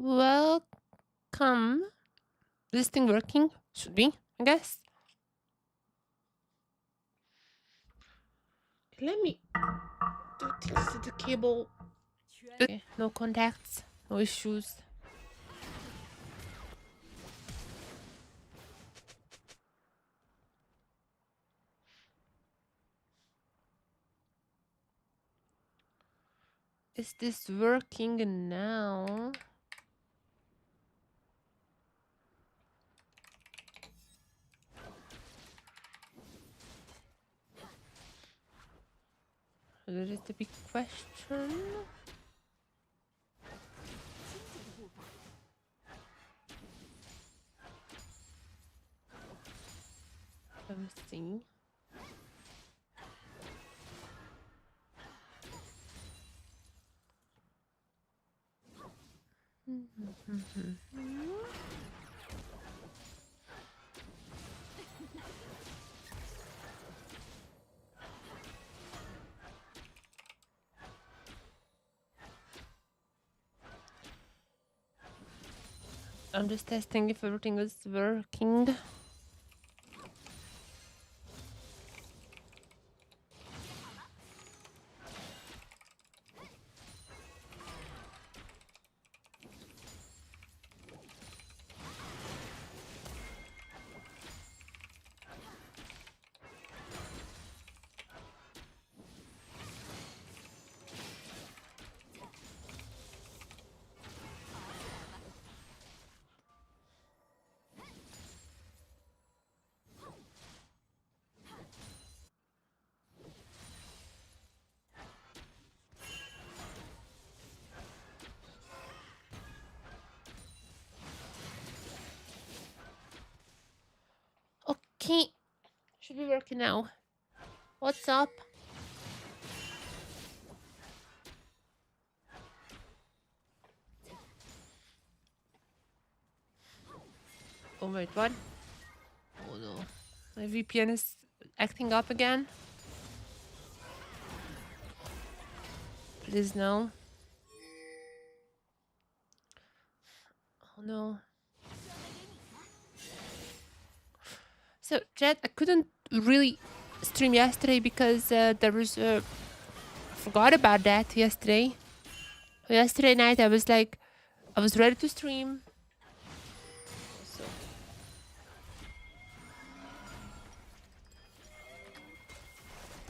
Welcome. This thing working? Should be, I guess. Let me do things to the cable. Okay, no contacts, no issues. Is this working now? That is the big question. Let me see. I'm just testing if everything is working. Okay, should be working now. What's up? Oh wait, what? Oh no, my VPN is acting up again. Please no. Oh no. So, Jet, I couldn't really stream yesterday because there was. I forgot about that yesterday. Yesterday night, I was like, I was ready to stream. So.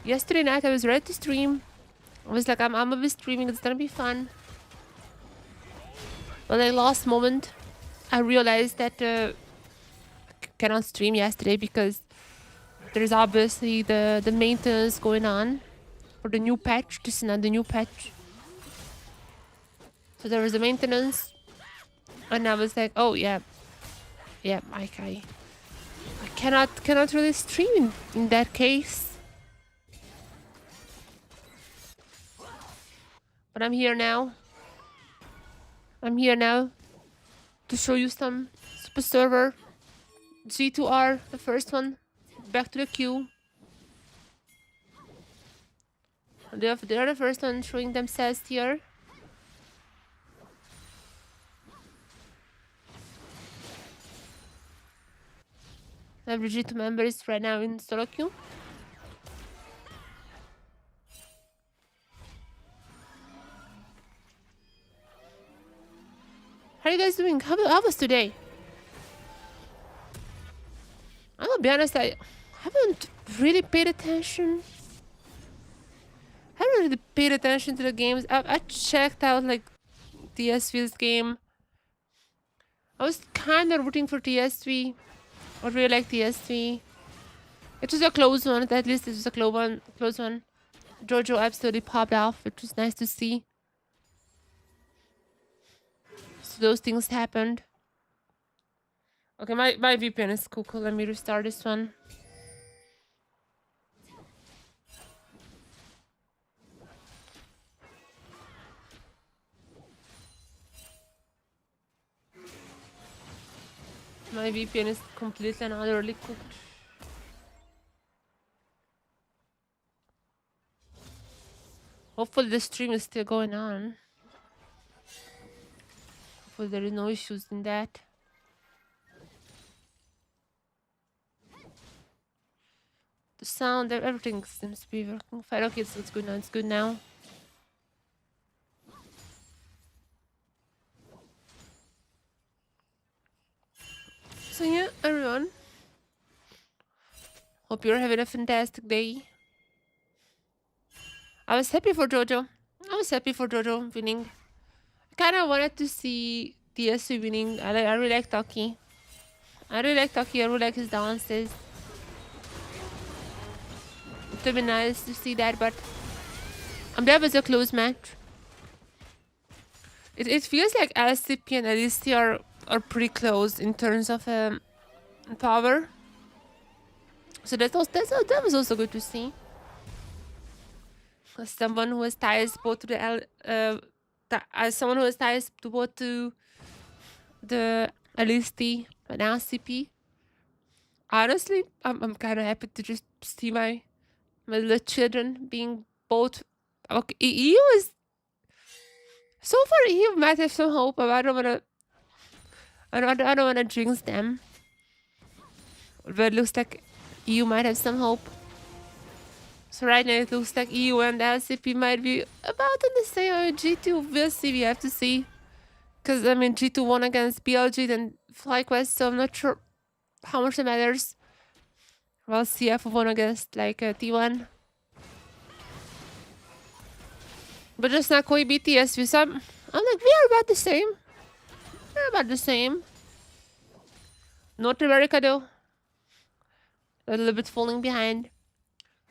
Yesterday night, I was ready to stream. I was like, I'm gonna be streaming. It's gonna be fun. But like last moment, I realized that I cannot stream yesterday because there's obviously the maintenance going on for the new patch. This is not the new patch. So there was a maintenance, and I was like, oh yeah, Mike, I cannot really stream in that case. But I'm here now. I'm here now to show you some super server G2R, the first one. Back to the queue. They are the first one showing themselves here. Every G2 member is right now in solo queue. How are you guys doing? How was today? I'm gonna be honest, I haven't really paid attention. I haven't really paid attention to the games. I checked out like TSV's game. I was kind of rooting for TSV. I really like TSV. It was a close one. At least it was a close one. Jojo absolutely popped off, which was nice to see. So those things happened. Okay, my VPN is cool. Let me restart this one. My VPN is completely and utterly cooked. Hopefully the stream is still going on. hopefully there is no issues in that. The sound, everything seems to be working fine. Okay, so it's good now. It's good now. So yeah, everyone. Hope you're having a fantastic day. I was happy for Jojo. I was happy for Jojo winning. I kind of wanted to see TSU winning. I really like Taki. I really like Taki. I really like his dances. It would be nice to see that, but that was a close match. It feels like LCP and LEC are pretty close in terms of power. So that was also good to see. As someone who has ties both to the as someone who has ties to both to the LST and LCP. Honestly, I'm kind of happy to just see my little children being both. Okay, EU is so far. EU might have some hope, but I don't wanna. I don't wanna jinx them. But it looks like EU might have some hope. So right now it looks like EU and LCP might be about in the same. G2, we'll see. We have to see. Because, I mean, G2 won against BLG, then FlyQuest, so I'm not sure how much it matters. Well, CF won against, like, T1. But just not Koi BTS with some. I'm like, we are about the same. We're about the same. North America, though. A little bit falling behind.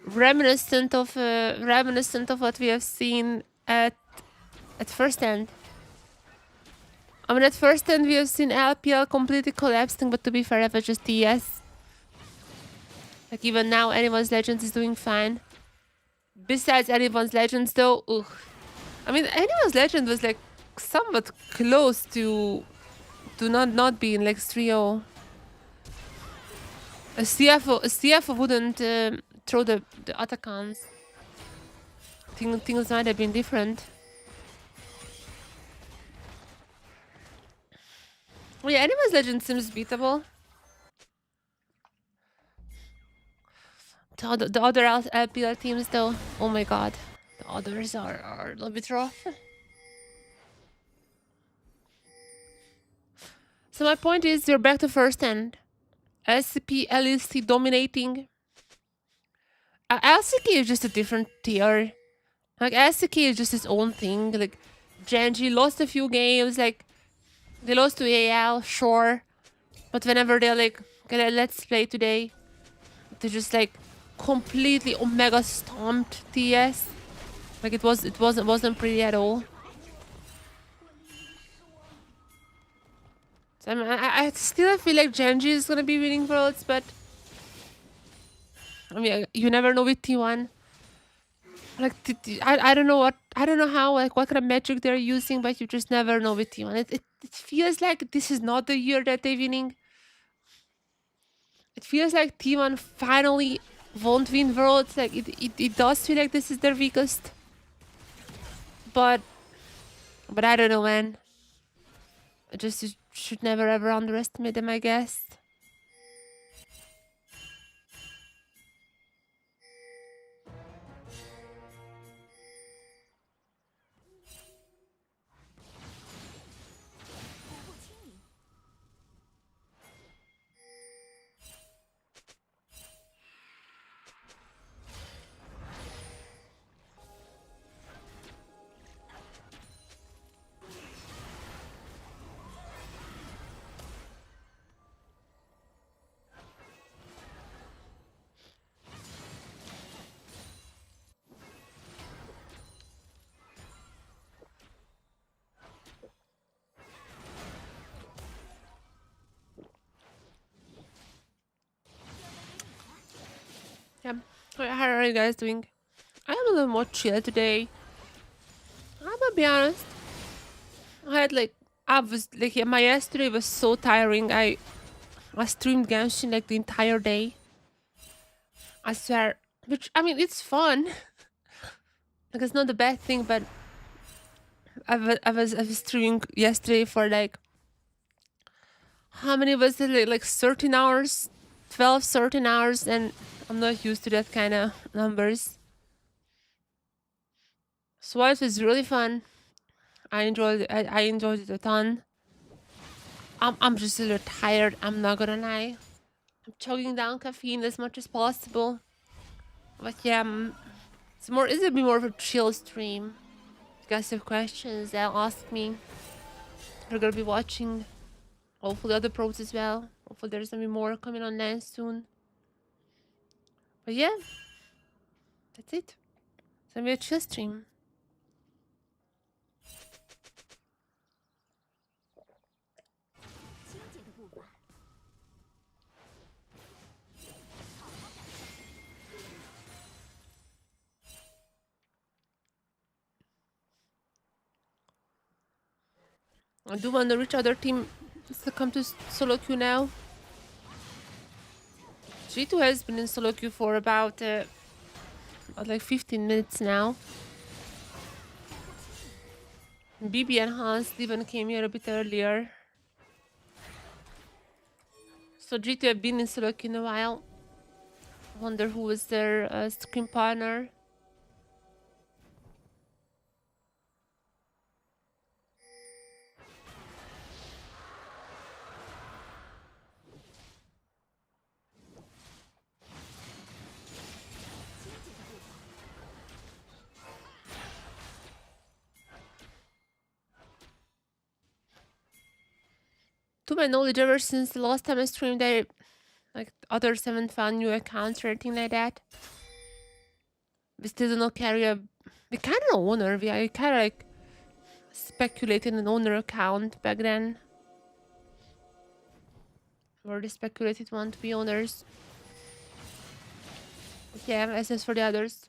Reminiscent of what we have seen at first end. I mean, at first end we have seen LPL completely collapsing, but to be fair, that was just TS. Like, even now, Anyone's Legends is doing fine. Besides Anyone's Legends, though, ugh. I mean, Anyone's Legend was, like, somewhat close to not being, like, 3-0. A CFO wouldn't throw the Atacans. Things might have been different. Well, yeah, Anyone's Legend seems beatable. The other LPL teams, though, oh my god. The others are a little bit rough. So my point is, we're back to first end. SCP, LEC dominating. LCK is just a different tier. Like, LCK is just its own thing. Like, Genji lost a few games. Like, they lost to AL, sure. But whenever they're like, okay, let's play today, they just like completely omega stomped TS. Like, it wasn't pretty at all. So, I mean, I still feel like Genji is gonna be winning Worlds, but I mean, you never know with T1. Like, I don't know how, like, what kind of metric they're using, but you just never know with T1. It feels like this is not the year that they're winning. It feels like T1 finally won't win Worlds. Like, it does feel like this is their weakest. But I don't know, man. You should never ever underestimate them, I guess. Yeah. How are you guys doing? I'm a little more chill today. I'm gonna be honest. Yeah, my yesterday was so tiring. I streamed Genshin like the entire day. I swear. Which, I mean, it's fun. Like, it's not a bad thing, but I was streaming yesterday for like how many was it? Like 13 hours, 12, 13 hours, and I'm not used to that kind of numbers. So it was really fun. I enjoyed it a ton. I'm just a little tired. I'm not gonna lie. I'm chugging down caffeine as much as possible. But yeah, it's a bit more of a chill stream. If you guys have questions, they'll ask me. We're gonna be watching hopefully other pros as well. Hopefully there's gonna be more coming online soon. But yeah, that's it. It's gonna be a chill stream. I do wonder which other team is to come to solo queue now. G2 has been in solo queue for about like 15 minutes now. BB and Hans even came here a bit earlier. So G2 have been in solo queue in a while. Wonder who was their screen partner. To my knowledge, ever since the last time I streamed, like others haven't found new accounts or anything like that. We still do not carry a. We kind of owner. We kind of like speculated an owner account back then. Or the speculated one to be owners. But yeah, as for the others.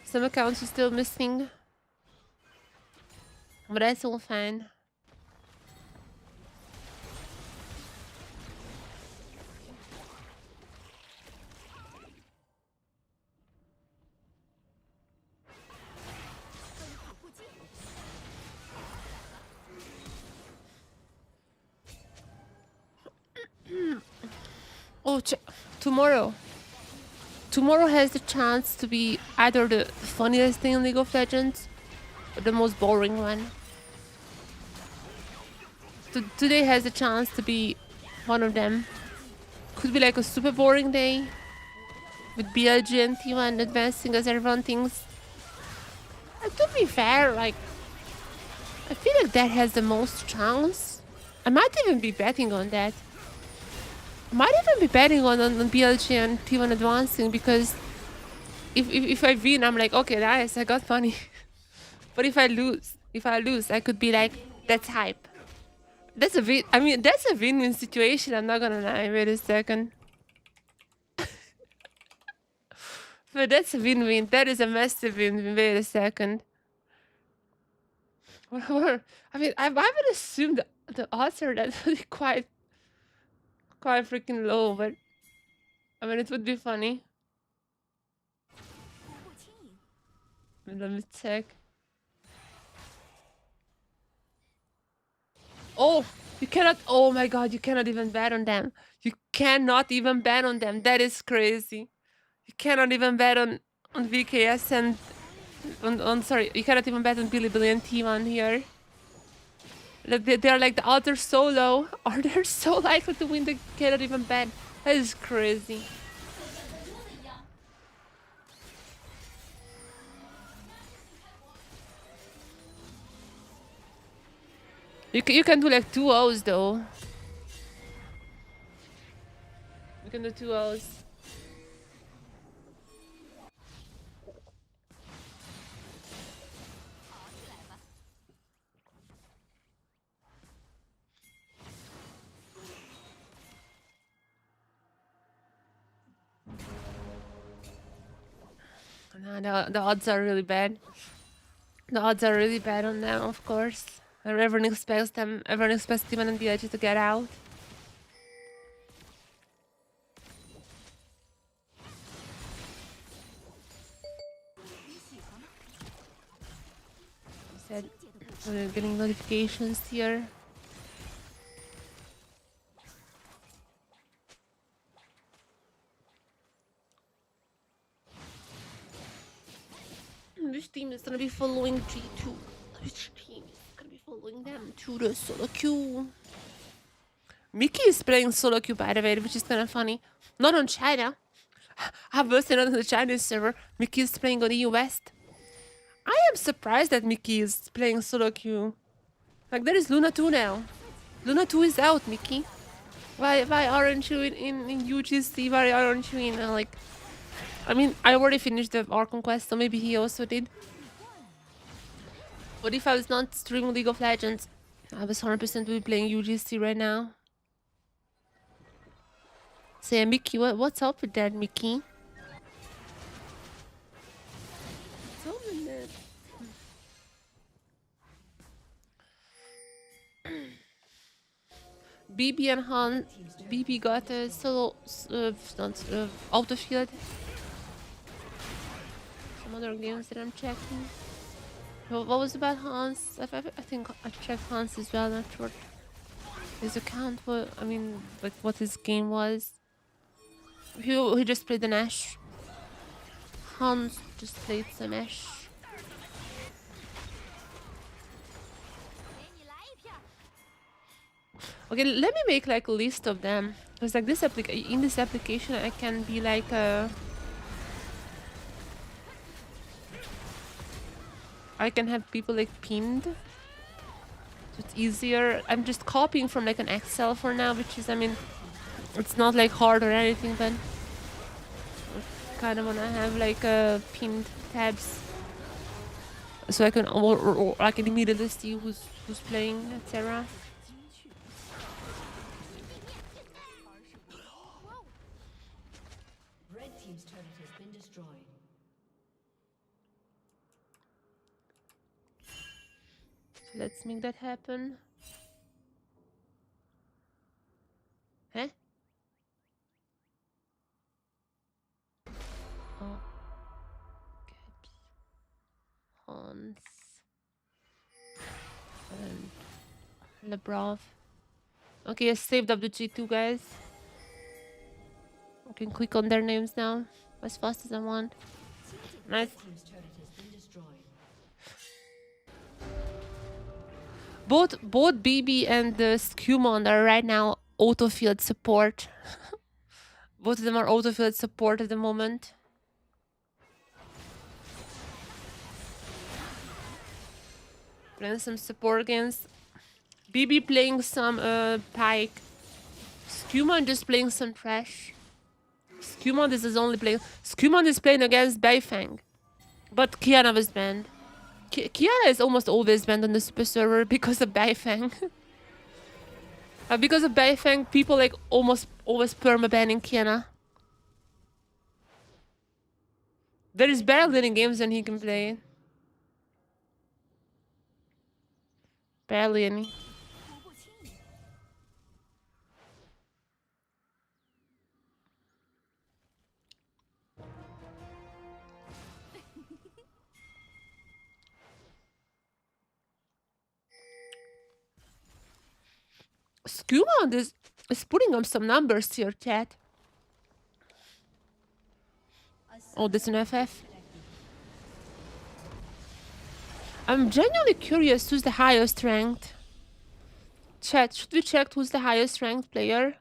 Some accounts are still missing. But that's all fine. Oh, tomorrow. Tomorrow has the chance to be either the funniest thing in League of Legends or the most boring one. Today has the chance to be one of them. Could be like a super boring day with BLG and T1 advancing as everyone thinks. And to be fair, like, I feel like that has the most chance. I might even be betting on that. I might even be betting on BLG and T1 advancing because if I win, I'm like, okay, nice, I got money. But if I lose, I could be like, that's hype. That's a win. I mean, that's a win-win situation. I'm not gonna lie. Wait a second. But that's a win-win. That is a massive win-win. Wait a second. I mean, I would assume the odds are that really quite freaking low, but I mean, it would be funny. Let me check. Oh, you cannot. Oh my god, you cannot even bet on them. You cannot even bet on them. That is crazy. You cannot even bet on VKS and on sorry, you cannot even bet on Bilibili and T1 here. They're like the odds are so low, or they're so likely to win. They cannot even bet. That is crazy. You can do like 2 O's though. You can do 2 O's. No, the odds are really bad. The odds are really bad on them, of course. Everyone expects T1 and BLG to get out. Said we're getting notifications here. Which team is gonna be following G2? Which team is gonna be following them to the solo queue? Mickey is playing solo queue, by the way, which is kind of funny. Not on China. I've not on the Chinese server. Mickey is playing on the US. I am surprised that Mickey is playing solo queue. Like, there is Luna 2 now. Luna 2 is out, Mickey. Why aren't you in UGC? Why aren't you in, like... I mean, I already finished the Archon quest, so maybe he also did. What if I was not streaming League of Legends? I was 100% be playing UGC right now. So yeah, Mickey, what's up with that, Mickey? What's up with that? BB and Han. BB got a solo, out of field. Some other games that I'm checking. What was about Hans? I think I checked Hans as well. Not sure his account. What I mean, like what his game was. He just played the Nash. Hans just played some Nash. Okay, let me make like a list of them. Cause like this in this application, I can be like I can have people like pinned. So it's easier. I'm just copying from like an Excel for now, which is, I mean, it's not like hard or anything, but I kind of want to have like pinned tabs, so I can or I can immediately see who's playing, etc. Red team's turret has been destroyed. So let's make that happen. Huh? Oh. Caps. Hans. And Lebrov. Okay, I saved up the G2 guys. I can click on their names now as fast as I want. Nice. Both BB and Skumon are right now autofield support. Both of them are autofield support at the moment. Playing some support against BB, playing some Pike. Skumon just playing some trash. Skumon is playing against Beifang. But Kiana was banned. Kiana is almost always banned on the super server because of Beifang. Because of Beifang, people like almost always perma-banning Kiana. There is barely any games that he can play. Barely any. Skuma is putting up some numbers here, chat. Oh, that's an FF. I'm genuinely curious who's the highest ranked. Chat, should we check who's the highest ranked player?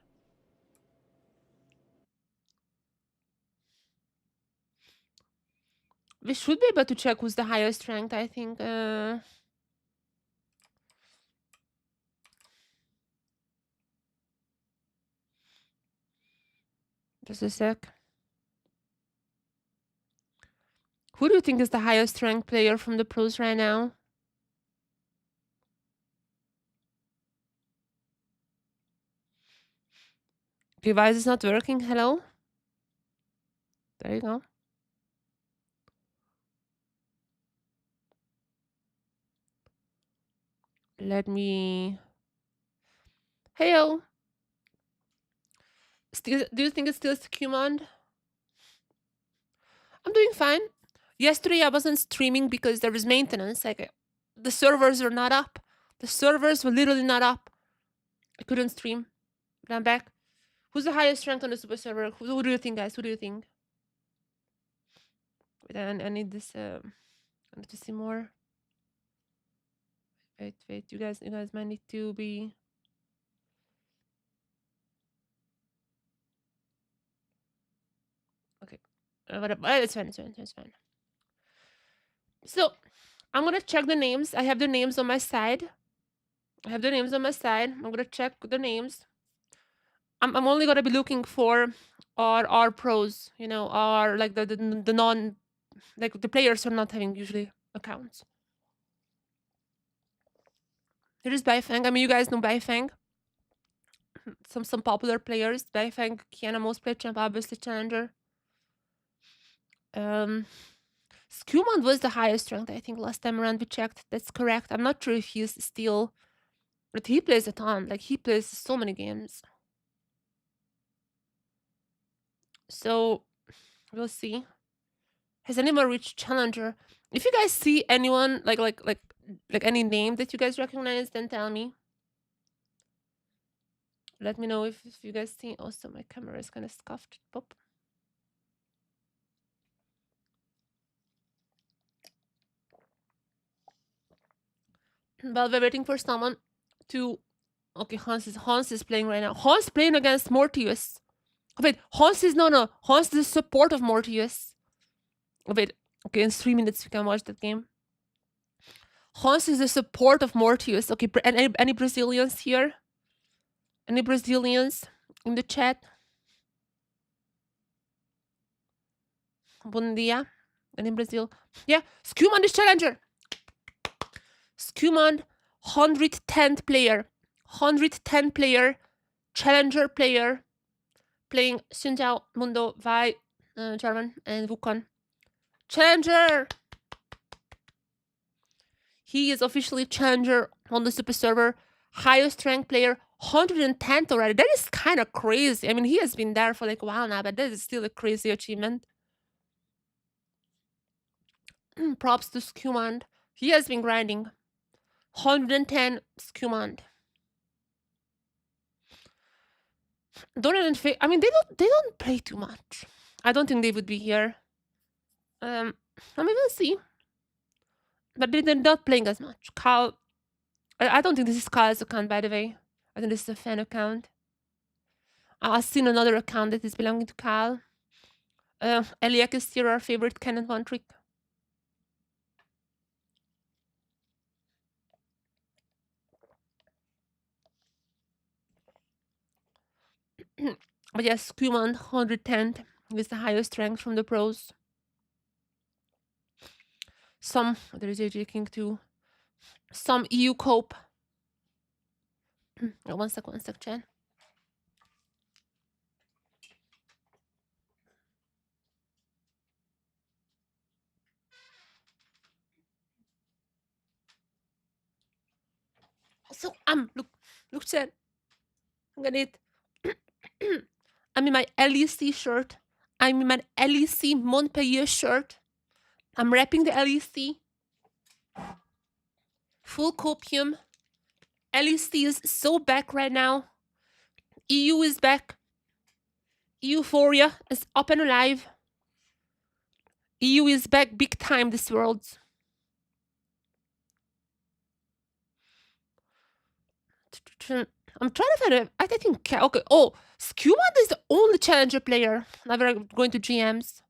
We should be able to check who's the highest ranked, I think. Just a sec. Who do you think is the highest ranked player from the pros right now? Device is not working. Hello? There you go. Let me... Heyo! Do you think it's still Skumond? I'm doing fine. Yesterday I wasn't streaming because there was maintenance. Like, the servers are not up. The servers were literally not up. I couldn't stream. But I'm back. Who's the highest ranked on the super server? Who do you think, guys? Who do you think? Wait, I need this I need to see more. Wait. You guys might need to be. Okay. Whatever. It's fine. It's fine. So I'm gonna check the names. I have the names on my side. I'm gonna check the names. I'm only gonna be looking for our pros, you know, our like the non, like the players who are not having usually accounts. Here is Baifeng. I mean, you guys know Baifeng. Some popular players. Baifeng, Kiana, most played champ, obviously challenger. Skumand was the highest ranked, I think, last time around we checked. That's correct. I'm not sure if he's still, but he plays a ton. Like, he plays so many games. So, we'll see. Has anyone reached challenger? If you guys see anyone, like any name that you guys recognize, then tell me. Let me know if you guys see. Also, my camera is kind of scuffed. Pop. While we're waiting for someone to... Okay, Hans is playing right now. Hans playing against Mortius. Wait, Hans is... No. Hans is the support of Mortius. Wait, okay, in 3 minutes we can watch that game. Hans is the support of Mortius. Okay, any Brazilians here? Any Brazilians in the chat? Bom dia. And in Brazil. Yeah, Skumand is challenger. Skumand, 110th player. 110 player. Challenger player. Playing Xinjiao, Mundo, Vi, German, and Wukong. Challenger! He is officially challenger on the super server. Highest ranked player. 110th already. That is kind of crazy. I mean, he has been there for like a while now, but that is still a crazy achievement. Props to Skumand. He has been grinding. 110 Skumand. Doran and Faye, I mean, they don't play too much. I don't think they would be here. I mean, we'll see. But they're not playing as much. Carl, I don't think this is Carl's account, by the way. I think this is a fan account. I've seen another account that is belonging to Carl. Eliak is here, our favorite cannon one trick. But yes, Kumon 110 is the highest rank from the pros. There is AJ King too. Some EU cope. One sec, chat. So look, chat. I'm gonna it. I'm in my LEC shirt. I'm in my LEC Montpellier shirt. I'm repping the LEC. Full copium. LEC is so back right now. EU is back. Euphoria is up and alive. EU is back big time this world. I'm trying to find a... I think... Okay. Oh, Skumand is the only challenger player. Now we're going to GMs.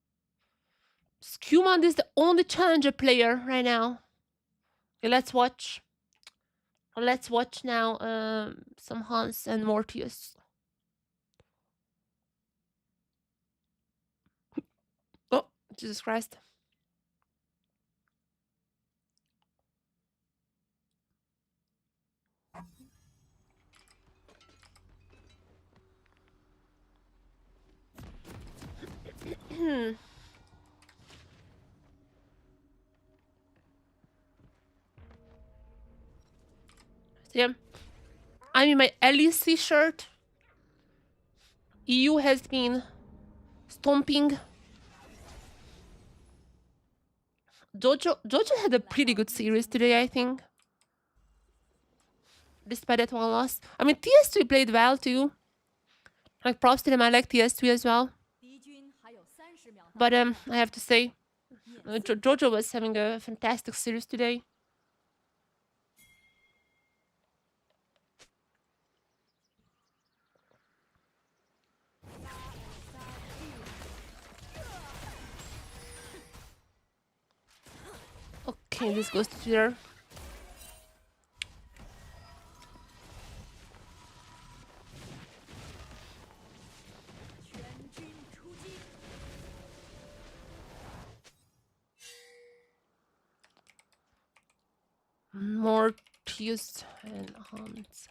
Skumand is the only challenger player right now. Okay, let's watch. Let's watch now some Hans and Mortius. Oh, Jesus Christ. So yeah, I'm in my LEC shirt. EU has been stomping. Jojo had a pretty good series today, I think. Despite that one loss. I mean, TS3 played well too. Like, props to them. I like TS3 as well. But I have to say, Jojo was having a fantastic series today. Okay, this goes to Twitter. Mortius and Hans.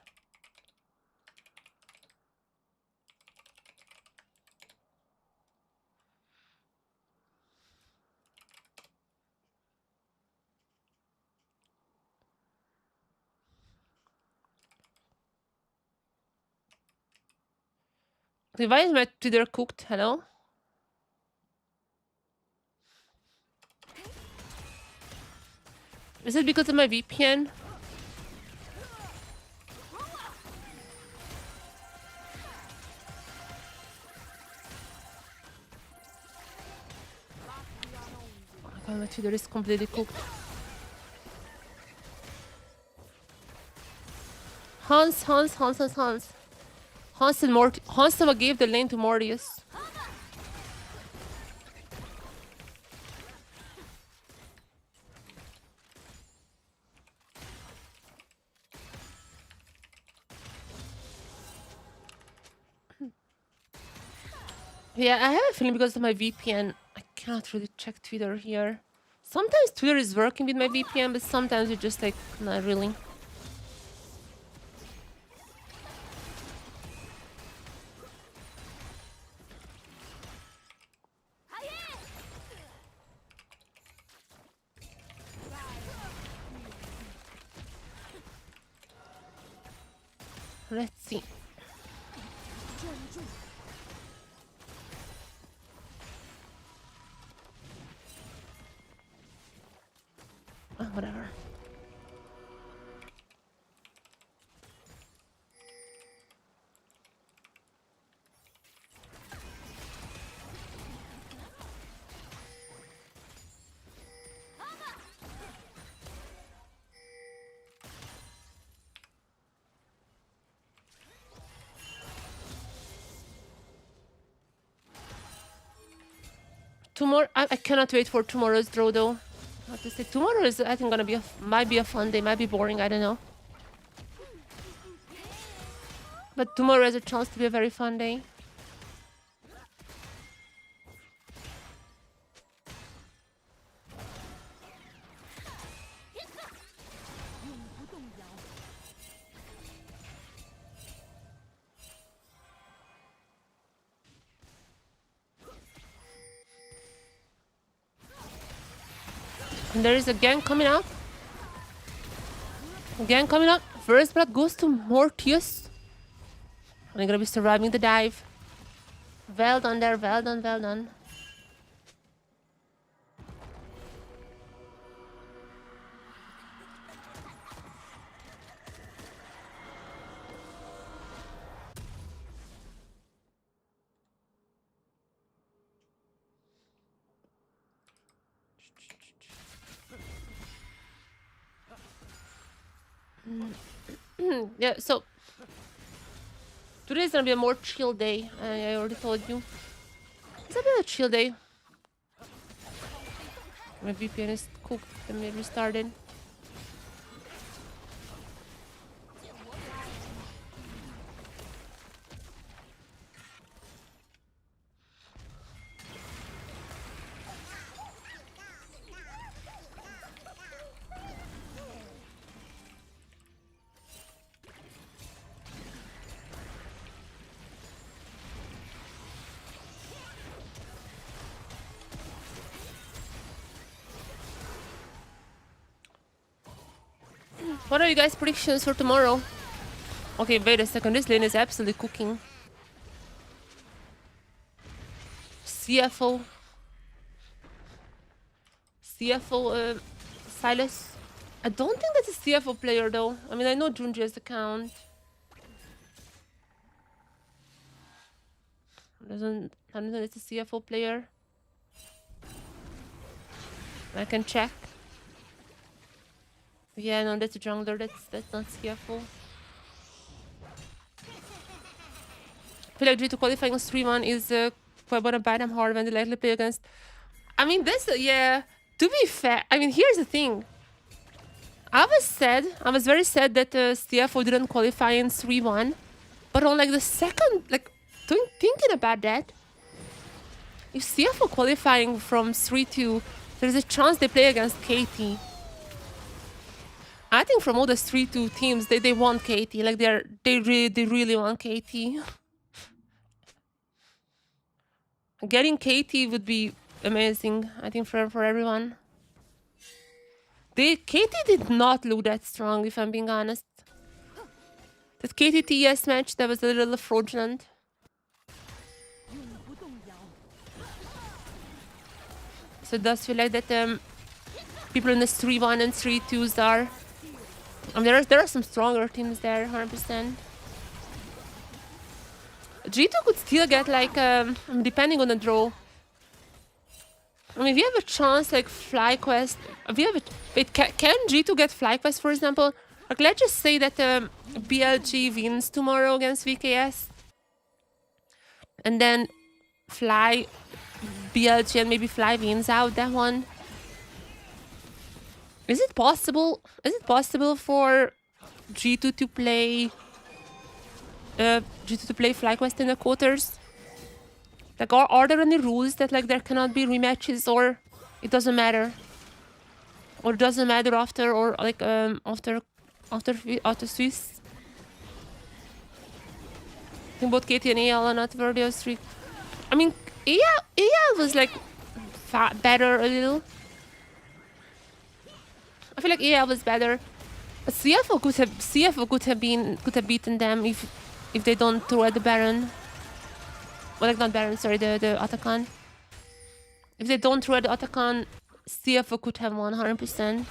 Okay, why is my Twitter cooked? Hello? Is it because of my VPN? Oh my god, my Twitter is completely cooked. Hans. Hans and Mort. Hans gave the lane to Mortius. Yeah, I have a feeling because of my VPN, I cannot really check Twitter here. Sometimes Twitter is working with my VPN, but sometimes it's just like, not really. Let's see. Whatever. Tomorrow, I cannot wait for tomorrow's draw though. I have to say, tomorrow is, I think, gonna be might be a fun day, might be boring, I don't know. But tomorrow has a chance to be a very fun day. And there is a gang coming up. Gang coming up. First blood goes to Mortius. And I'm gonna be surviving the dive. Well done there, well done, well done. Yeah, so today's gonna be a more chill day. I already told you. It's a bit of a chill day. My VPN is cooked and we restarted. What are you guys' predictions for tomorrow? Okay, wait a second. This lane is absolutely cooking. CFO. Silas. I don't think that's a CFO player though. I mean, I know Junji's account. I don't think it's a CFO player. I can check. Yeah, no, that's a jungler. That's not skillful. I feel like G2 qualifying on 3-1 is quite gonna bite them hard when they likely play against. I mean, this, yeah. To be fair, I mean, here's the thing. I was very sad that CFO didn't qualify in 3-1. But on like the second, like, thinking about that, if CFO qualifying from 3-2, there's a chance they play against KT. I think from all the 3-2 teams, they want KT. Like they really want KT. Getting KT would be amazing, I think, for everyone. KT did not look that strong, if I'm being honest. That KT TS match, that was a little fraudulent. So it does feel like that people in the 3-1 and 3-2s are... I mean, there are some stronger teams there, 100%. G2 could still get like, depending on the draw. I mean, we have a chance like FlyQuest. We have a... Wait, can G2 get FlyQuest, for example? Like, let's just say that BLG wins tomorrow against VKS. And then BLG and maybe Fly wins out that one. Is it possible? Is it possible for G2 to play FlyQuest in the quarters? Like, are there any rules that like there cannot be rematches, or it doesn't matter, or it doesn't matter after, or like after Swiss? I think both KT and AL are not worthy of 3. I mean, AL was like better a little. I feel like AL was better. But CFO could have beaten them if they don't throw at the Baron. Well, like not Baron, sorry, the Atakan. If they don't throw at the Atakan, CFO could have won 100%.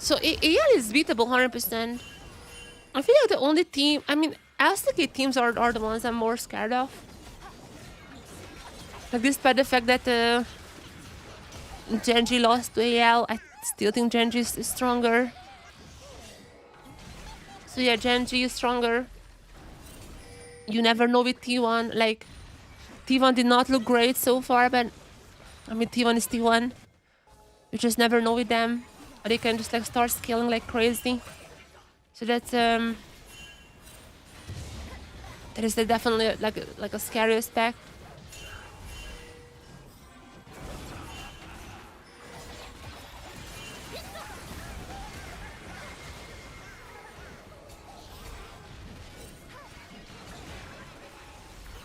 So AL is beatable 100%. I feel like the only team, I mean, LCK teams are the ones I'm more scared of. Like, despite the fact that Genji lost to AL, I still think Genji is stronger. So yeah, Genji is stronger. You never know with T1. Like, T1 did not look great so far, but I mean, T1 is T1. You just never know with them. Or they can just like start scaling like crazy. So that's that is definitely like a scary aspect.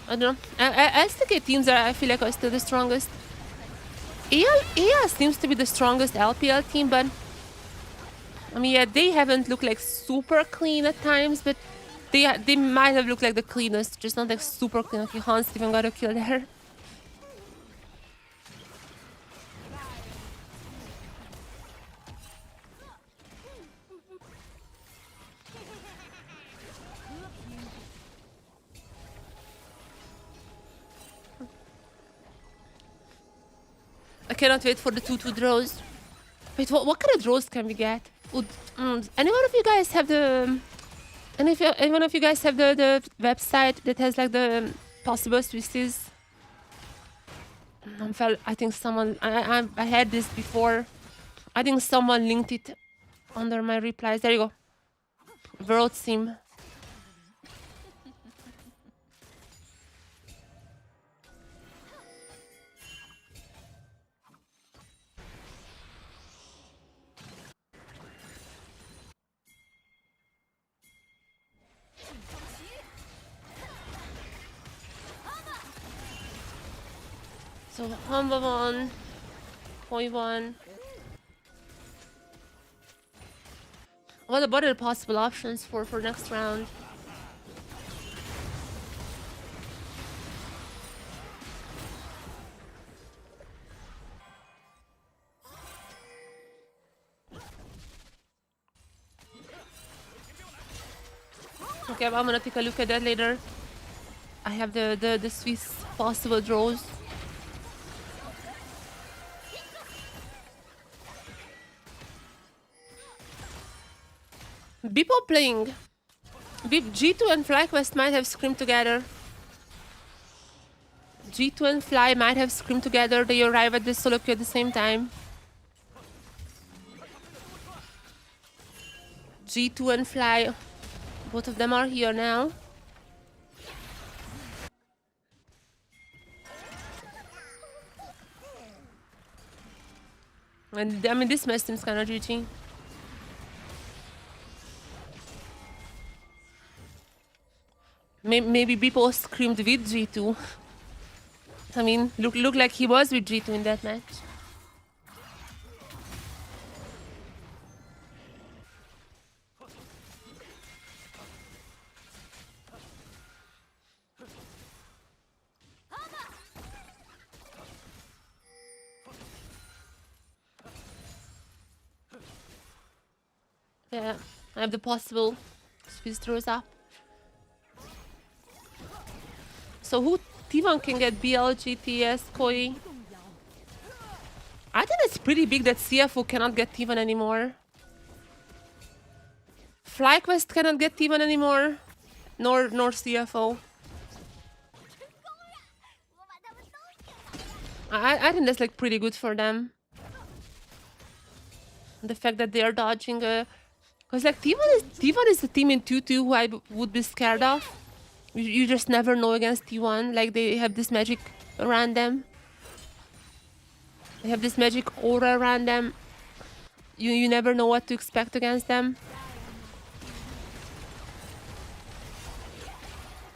I don't know. LCK teams I feel like are still the strongest. AL seems to be the strongest LPL team, but I mean, yeah, they haven't looked like super clean at times, but they might have looked like the cleanest, just not like super clean. Okay, Hans even got a kill there. I cannot wait for the 2-2 draws. Wait, what kind of draws can we get? Anyone of you guys have the... Anyone of you guys have the website that has like the possible Swisses? I think someone... I had this before. I think someone linked it under my replies. There you go. World Sim. So, Humble 1, Koi 1. What are the possible options for next round? Okay, I'm gonna take a look at that later. I have the Swiss possible draws. People playing. G2 and FlyQuest might have screamed together. G2 and Fly might have screamed together. They arrive at the solo queue at the same time. G2 and Fly, both of them are here now. And I mean, this match seems kind of GG. Maybe people screamed with G2. I mean, look like he was with G2 in that match. Yeah, I have the possible Swiss throws up. So who T1 can get BLGTS Koi? I think it's pretty big that CFO cannot get T1 anymore. FlyQuest cannot get T1 anymore. Nor CFO. I think that's like pretty good for them. The fact that they are dodging because like T1 is a team in 2-2 who I would be scared of. You just never know against T1. Like they have this magic around them. They have this magic aura around them. You never know what to expect against them.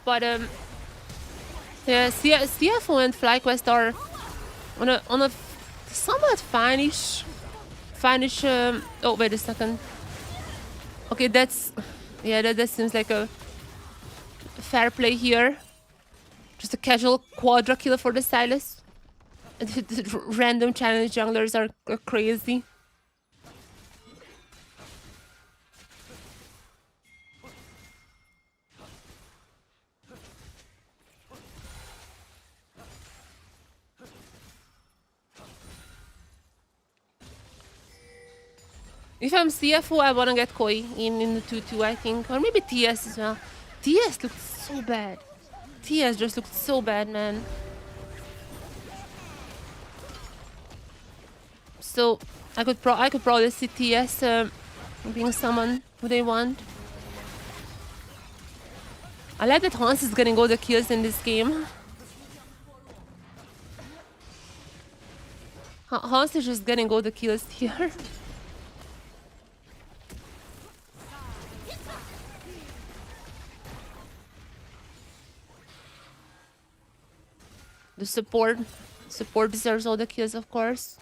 But yeah, CFO and FlyQuest are on a somewhat fine-ish. Oh wait a second. Okay, that's yeah, that seems like a fair play here. Just a casual quadra kill for the Silas. Random challenge junglers are crazy. If I'm CFO, I wanna get Koi in the 2-2, I think. Or maybe TS as well. TS looked so bad. TS just looked so bad, man. So I could probably see TS being someone who they want. I like that Hans is getting all the kills in this game. Hans is just getting all the kills here. The support deserves all the kills, of course.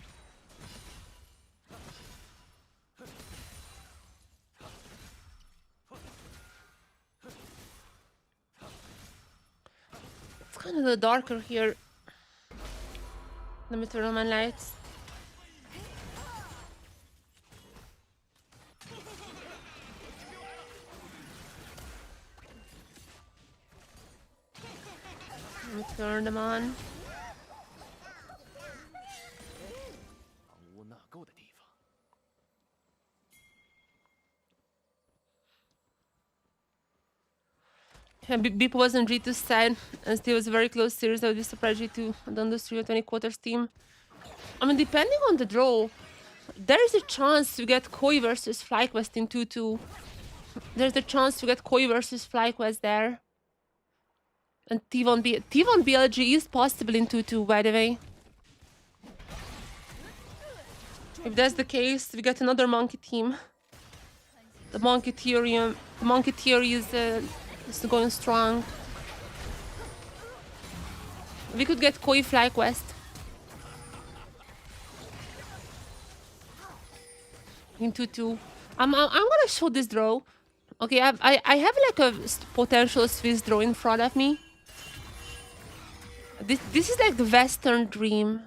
It's kind of darker here. Let me turn on my lights. Let me turn them on. Yeah, Beep was on G2's side, and still was a very close series. I would be surprised G2 done those 3 quarters team. I mean, depending on the draw, there is a chance to get Koi versus FlyQuest in 2-2. There's a chance to get Koi versus FlyQuest there. And T1 BLG is possible in 2-2, by the way. If that's the case, we get another monkey team. The monkey theory is going strong. We could get Koi FlyQuest. In 2-2. I'm gonna show this draw. Okay, I have like a potential Swiss draw in front of me. This is like the Western Dream.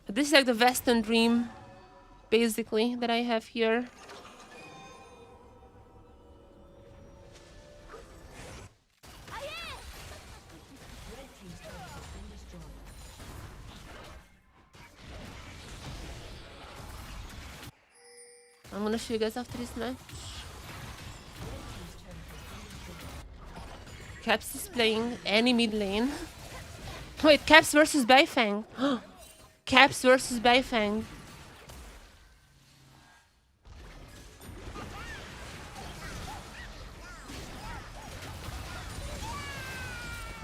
This is like the Western Dream, basically, that I have here. I'm gonna show you guys after this match. Caps is playing any mid lane. Wait, Caps versus Beifeng. Caps versus Beifeng.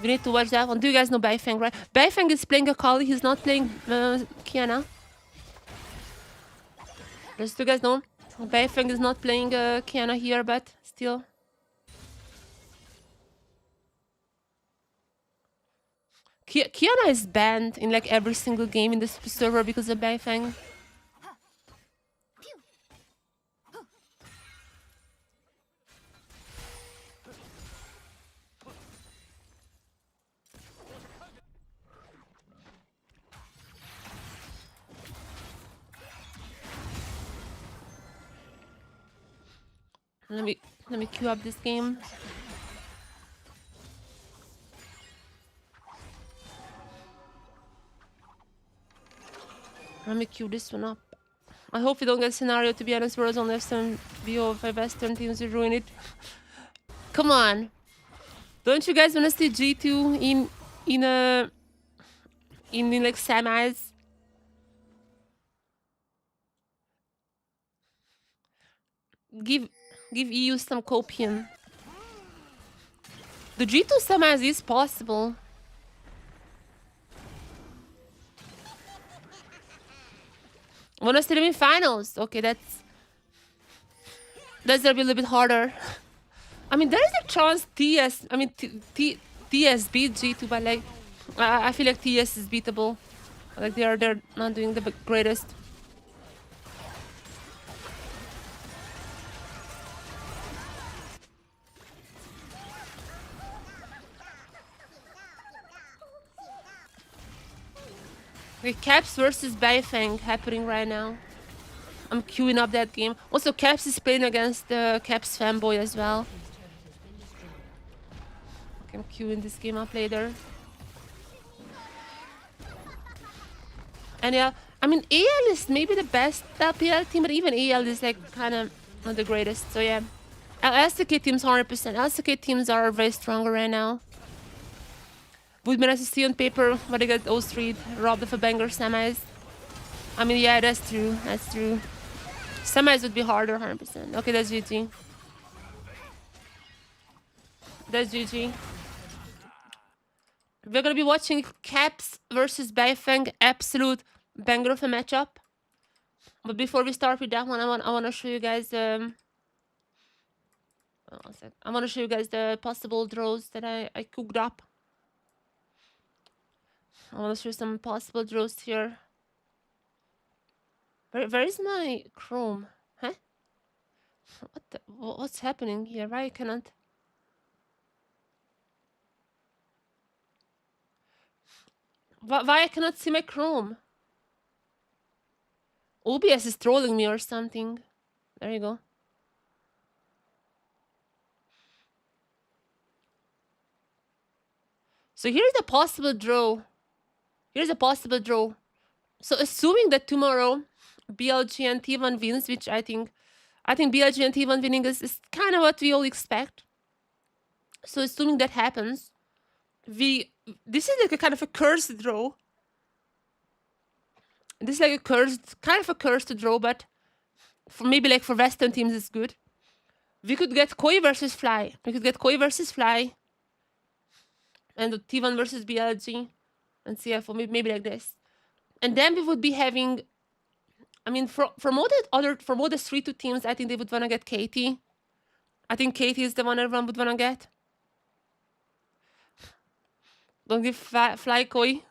We need to watch that one. Do you guys know Beifeng, right? Beifeng is playing Akali. He's not playing Kiana. Just do you guys know? Beifeng is not playing Kiana here, but still. Kiana is banned in like every single game in this server because of Beifeng. Let me queue up this game. Let me queue this one up. I hope we don't get a scenario, to be honest, where it's only some BO5 Western teams to ruin it. Come on. Don't you guys want to see G2 in like semis? Give EU some copium. The G2 semis is possible. Wanna see them in finals? Okay, that's gonna be a little bit harder. I mean, there is a chance TS beat G2, but like I feel like TS is beatable. Like they're not doing the greatest. Okay, Caps versus Beifeng happening right now. I'm queuing up that game. Also, Caps is playing against the Caps fanboy as well. Okay, I'm queuing this game up later. And yeah, I mean, AL is maybe the best LPL team, but even AL is like kind of not the greatest. So yeah, LCK teams 100%. LCK teams are very stronger right now. Would be nice to see on paper what they get O3 robbed of a banger semis. I mean, yeah, that's true. That's true. Semis would be harder, 100%. Okay, that's GG. That's GG. We're gonna be watching Caps versus Beifeng, absolute banger of a matchup. But before we start with that one, I want to show you guys I want to show you guys the possible draws that I cooked up. I want to show you some possible draws here. Where is my Chrome? Huh? What's happening here? Why I cannot? Why I cannot see my Chrome? OBS is trolling me or something. There you go. So here's a possible draw. Here's a possible draw. So assuming that tomorrow BLG and T1 wins, which I think BLG and T1 winning is kind of what we all expect. So assuming that happens, this is like a kind of a cursed draw. This is like kind of a cursed draw, but maybe like for Western teams it's good. We could get Koi versus Fly. We could get Koi versus Fly. And T1 versus BLG. And CFO, maybe like this. And then we would be having, I mean, from all the 3-2 teams, I think they would want to get Katie. I think Katie is the one everyone would want to get. Don't give Fly Koi.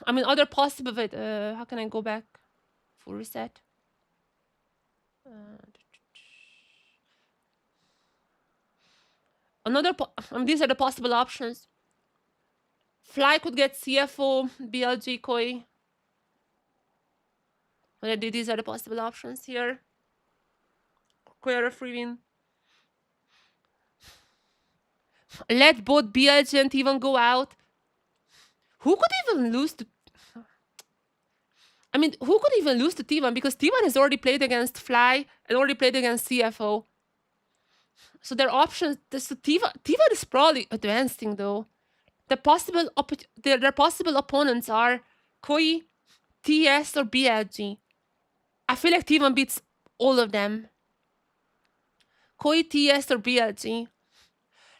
I mean, other possible, wait, how can I go back? Full reset. I mean, these are the possible options. Fly could get CFO, BLG, Koi. These are the possible options here. Koi are a free win. Let both BLG and even go out. Who could even lose to... I mean, who could even lose to T1? Because T1 has already played against Fly and already played against CFO. So their options, so T1 is probably advancing though. Their possible opponents are Koi, TS, or BLG. I feel like T1 beats all of them. Koi, TS, or BLG.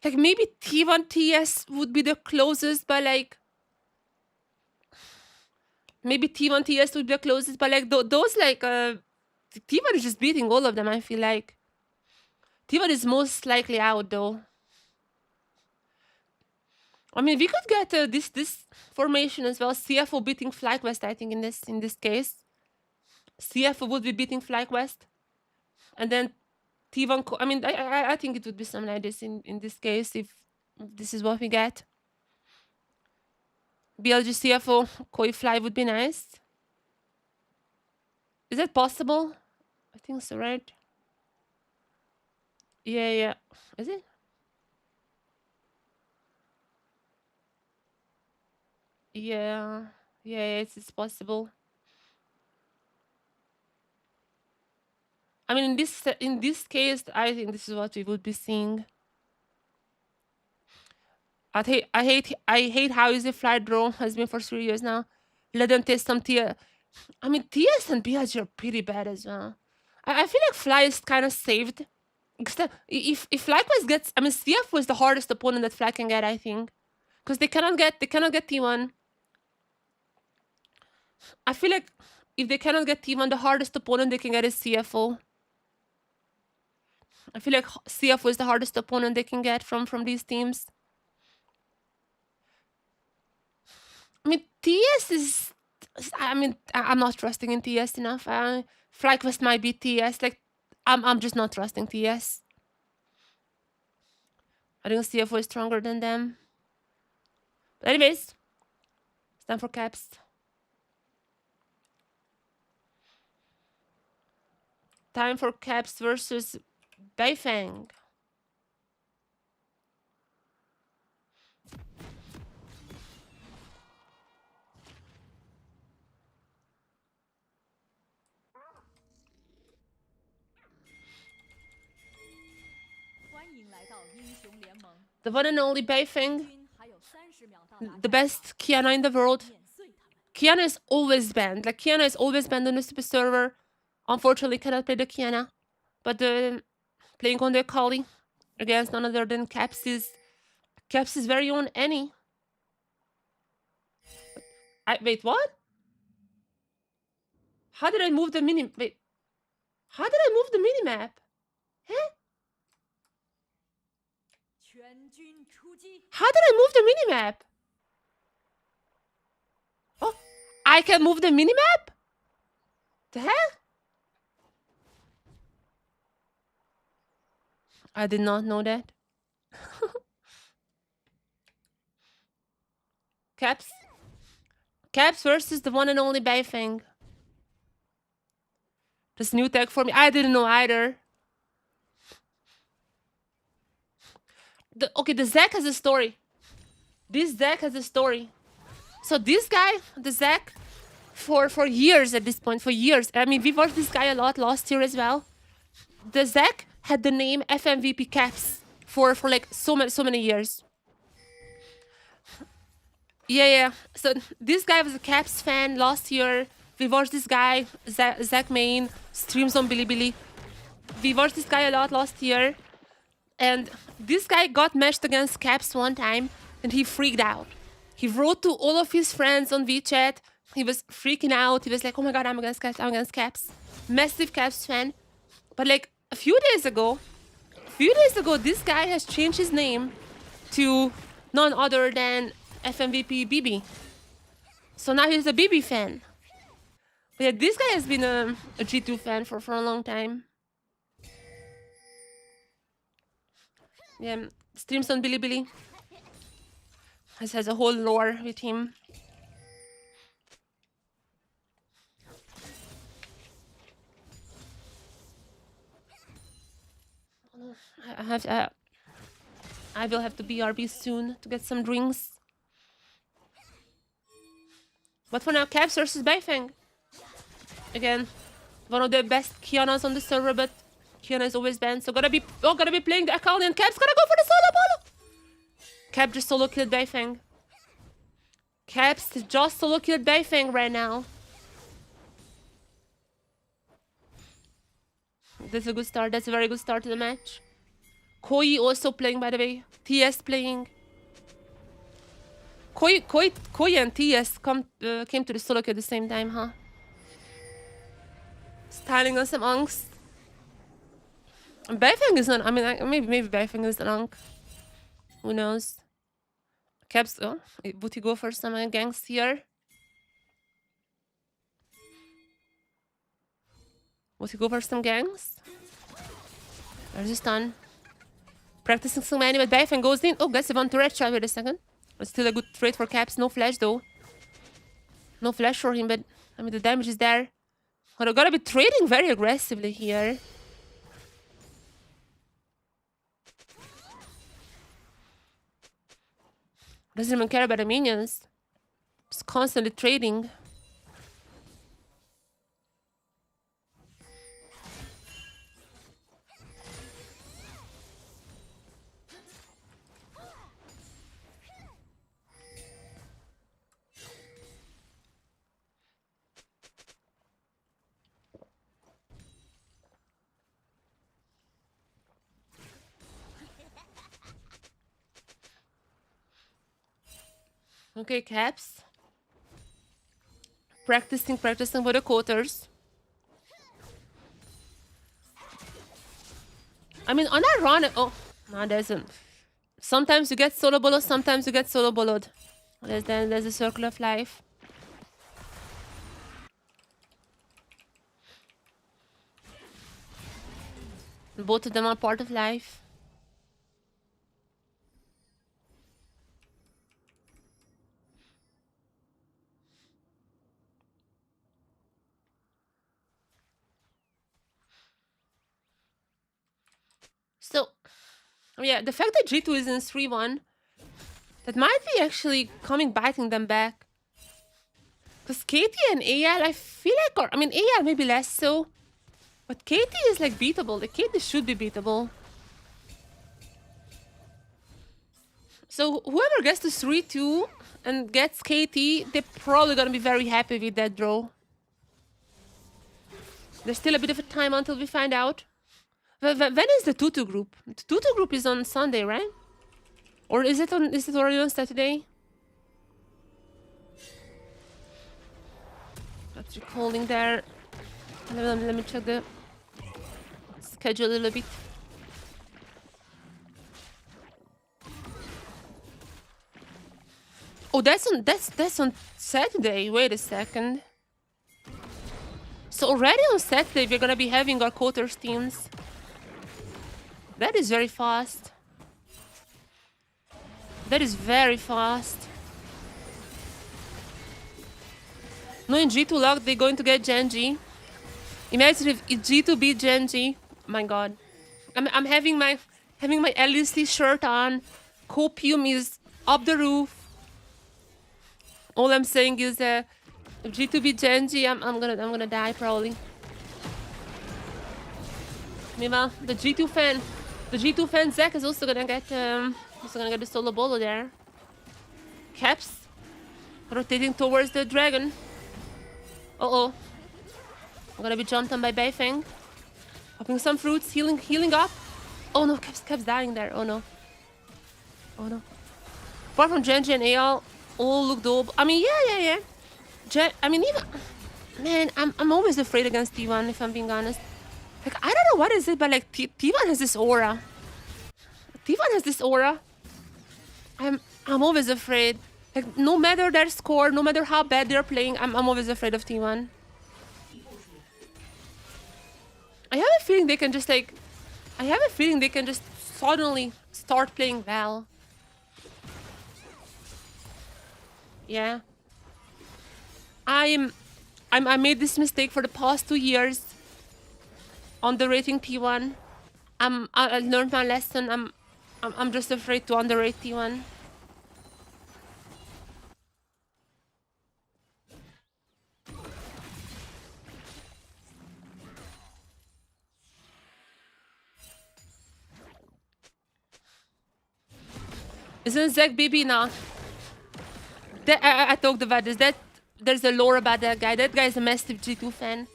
Like maybe T1 TS would be the closest, but like maybe T1 TS would be the closest, but like those like T1 is just beating all of them. I feel like T1 is most likely out though. I mean, we could get this formation as well. CFO beating FlyQuest, I think in this case. CFO would be beating FlyQuest, and then T1. I mean, I think it would be something like this in this case if this is what we get. BLG CFO Koi Fly would be nice. Is that possible? I think so, right? Yeah, yeah. Is it? Yeah, yeah, it's possible. I mean, in this case, I think this is what we would be seeing. I hate how easy flight drone has been for 3 years now. Let them test some TS. I mean, TS and BLG are pretty bad as well. I feel like Fly is kind of saved. Except if FlyQuest gets, I mean, CF was the hardest opponent that Fly can get, I think, because they cannot get T1. I feel like if they cannot get T1, the hardest opponent they can get is CFO. I feel like CFO is the hardest opponent they can get from these teams. I mean, TS is. I mean, I'm not trusting in TS enough. FlyQuest might be TS. Like, I'm just not trusting TS. I think CFO is stronger than them. But anyways, it's time for caps. Time for caps versus Beifeng. The one and only Beifeng, the best Kiana in the world. Kiana is always banned. Like, Kiana is always banned on the super server. Unfortunately, cannot play the Kiana. But playing on the Kali against none other than Caps' very own Annie. Wait, what? How did I move the mini? Wait, how did I move the minimap? Huh? How did I move the minimap? Oh, I can move the minimap? The heck? I did not know that. Caps versus the one and only Beifeng. This new tag for me. I didn't know either. The Zac has a story. This Zac has a story. So this guy, the Zac, for years at this point, for years. I mean, we watched this guy a lot last year as well. The Zac had the name FMVP Caps for like so many years. Yeah. So this guy was a Caps fan last year. We watched this guy, Zac Main, streams on Bilibili. We watched this guy a lot last year. And this guy got matched against Caps one time and he freaked out. He wrote to all of his friends on WeChat. He was freaking out. He was like, oh my god, I'm against Caps. Massive Caps fan. But like a few days ago, this guy has changed his name to none other than FMVP BB. So now he's a BB fan. But yeah, this guy has been a G2 fan for a long time. Yeah, streams on Bilibili. Has a whole lore with him. I will have to BRB soon to get some drinks. But for now, Caps versus Beifeng. Again, one of the best Kianas on the server, but Kiana is always banned, so gotta be playing the account, and Cap's gonna go for the solo bolo. Cap just solo killed Beifeng. Caps just solo killed Beifeng right now. That's a good start. That's a very good start to the match. Koi also playing, by the way. TS playing. Koi and TS came to the solo queue at the same time, huh? Styling on some unks. Beifeng is not. I mean, maybe Beifeng is an unk. Who knows? Caps. Oh, would he go for some ganks here? Would he go for some ganks? There's a stun. Practicing some many, but Beifeng goes in. Oh, that's a one turret shot. Wait a second. It's still a good trade for Caps. No flash though. No flash for him, but I mean the damage is there. But I gotta be trading very aggressively here. Doesn't even care about the minions. Just constantly trading. Okay, Caps. Practicing for the quarters. I mean, on that run, oh, no, there's a... Sometimes you get solo bolo, sometimes you get solo boloed. There's a circle of life. Both of them are part of life. So, yeah, the fact that G2 is in 3-1, that might be actually biting them back. Because KT and AL, I feel like, or I mean, AL maybe less so, but KT is like beatable. The KT should be beatable. So whoever gets to 3-2 and gets KT, they're probably gonna be very happy with that draw. There's still a bit of a time until we find out. When is the 2-2 group? The 2-2 group is on Sunday, right? Or is it already on Saturday? That's recalling there. Let me check the schedule a little bit. Oh, that's on Saturday. Wait a second. So already on Saturday we're gonna be having our quarters teams. That is very fast. That is very fast. Knowing G2 luck, they're going to get Genji. Imagine if G2 beat Genji. My god. I'm having my LEC shirt on. Copium is up the roof. All I'm saying is if G2 beat Genji, I'm gonna die probably. Meanwhile, the G2 fan Zack is also gonna get the solo bolo there. Caps rotating towards the dragon. Uh-oh. I'm gonna be jumped on by Beifeng. Popping some fruits, healing up. Oh no, Caps dying there. Oh no. Oh no. Apart from Genji and AL, all look dope. I mean, yeah. I mean, even... Man, I'm always afraid against T1, if I'm being honest. Like, I don't know what is it, but like, T1 has this aura. T1 has this aura. I'm always afraid. Like, no matter their score, no matter how bad they're playing, I'm always afraid of T1. I have a feeling they can just like... I have a feeling they can just suddenly start playing well. Yeah. I made this mistake for the past 2 years. Underrating T1. I learned my lesson. I'm just afraid to underrate T1. Isn't Zach BB now? I talked about this. There's a lore about that guy. That guy is a massive G2 fan.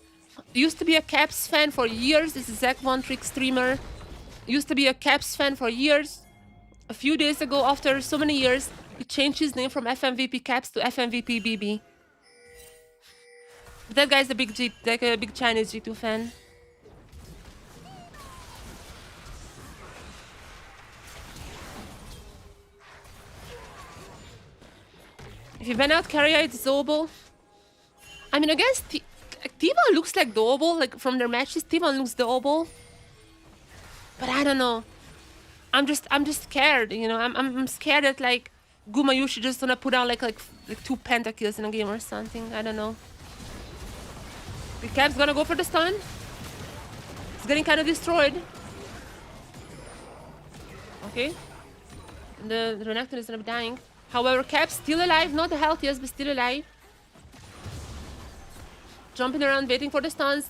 Used to be a Caps fan for years. This is Zach One Trick streamer. Used to be a Caps fan for years. A few days ago, after so many years, he changed his name from FMVP Caps to FMVP BB. But that guy's a big Chinese G2 fan. If you ban out Carrier, it's Zobo. I mean, I guess T1 looks like doable, like from their matches. T1 looks doable, but I don't know. I'm just scared, you know. I'm scared that like Gumayushi just gonna put out like 2 pentakills in a game or something. I don't know. The Cap's gonna go for the stun. It's getting kind of destroyed. Okay. The Renekton is gonna be dying. However, Cap's still alive, not the healthiest, but still alive. Jumping around, waiting for the stuns.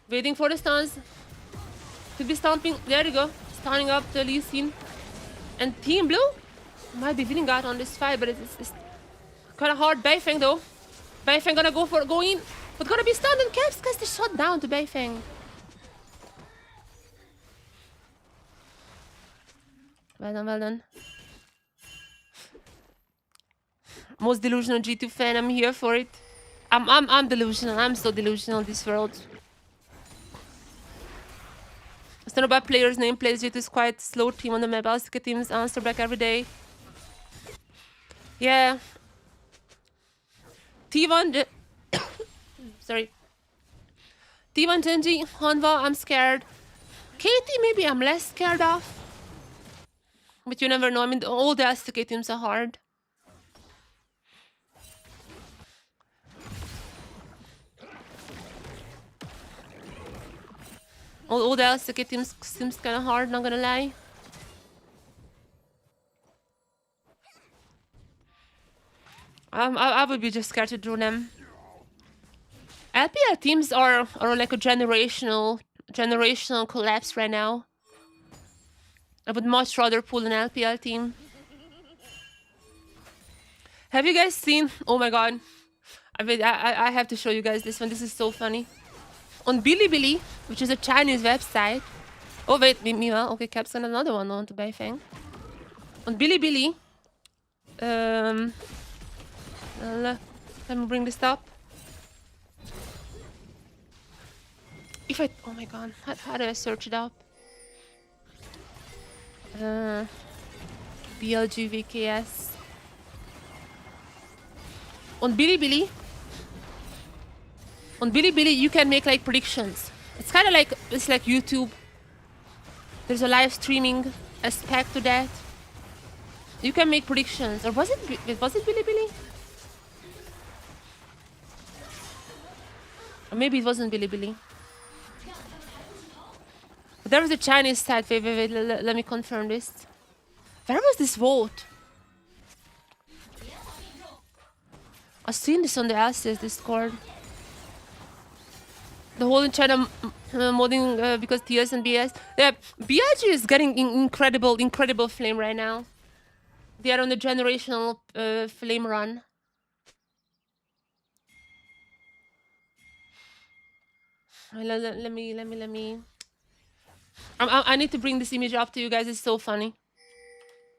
Waiting for the stuns. Could be stomping. There you go. Stunning up the Lee Sin. And Team Blue might be winning out on this fight, but it's kind of hard. Beifeng though. Beifeng gonna go in, but gonna be stunned, and Caps gets the shot down to Beifeng. Well done, well done. Most delusional G2 fan, I'm here for it. I'm delusional. I'm so delusional in this world. It's not about players' name. Plays G2 is quite slow team on the map. I'll get teams answer back every day. Yeah. T1 sorry. T1 Genji, Hanwha, I'm scared. KT maybe I'm less scared of. But you never know. I mean, all the STK teams are hard. All the STK teams seems kind of hard, not gonna lie. I would be just scared to draw them. LPL teams are like a generational collapse right now. I would much rather pull an LPL team. Have you guys seen? Oh my god! I have to show you guys this one. This is so funny. On Bilibili, which is a Chinese website. Oh wait, meanwhile, okay, Cap's got another one on to Beifeng. On Bilibili, let me bring this up. If I, oh my god, how do I search it up? BLG VKS. On Bilibili, you can make like predictions. It's kind of like, it's like YouTube. There's a live streaming aspect to that. You can make predictions. Or was it Bilibili? Or maybe it wasn't Bilibili. But there was a Chinese site. Wait, let me confirm this. Where was this vote? I've seen this on the LCS Discord. The whole in China modding because TS and BS. Yeah, BIG is getting incredible flame right now. They are on the generational flame run. Let me. I need to bring this image up to you guys. It's so funny.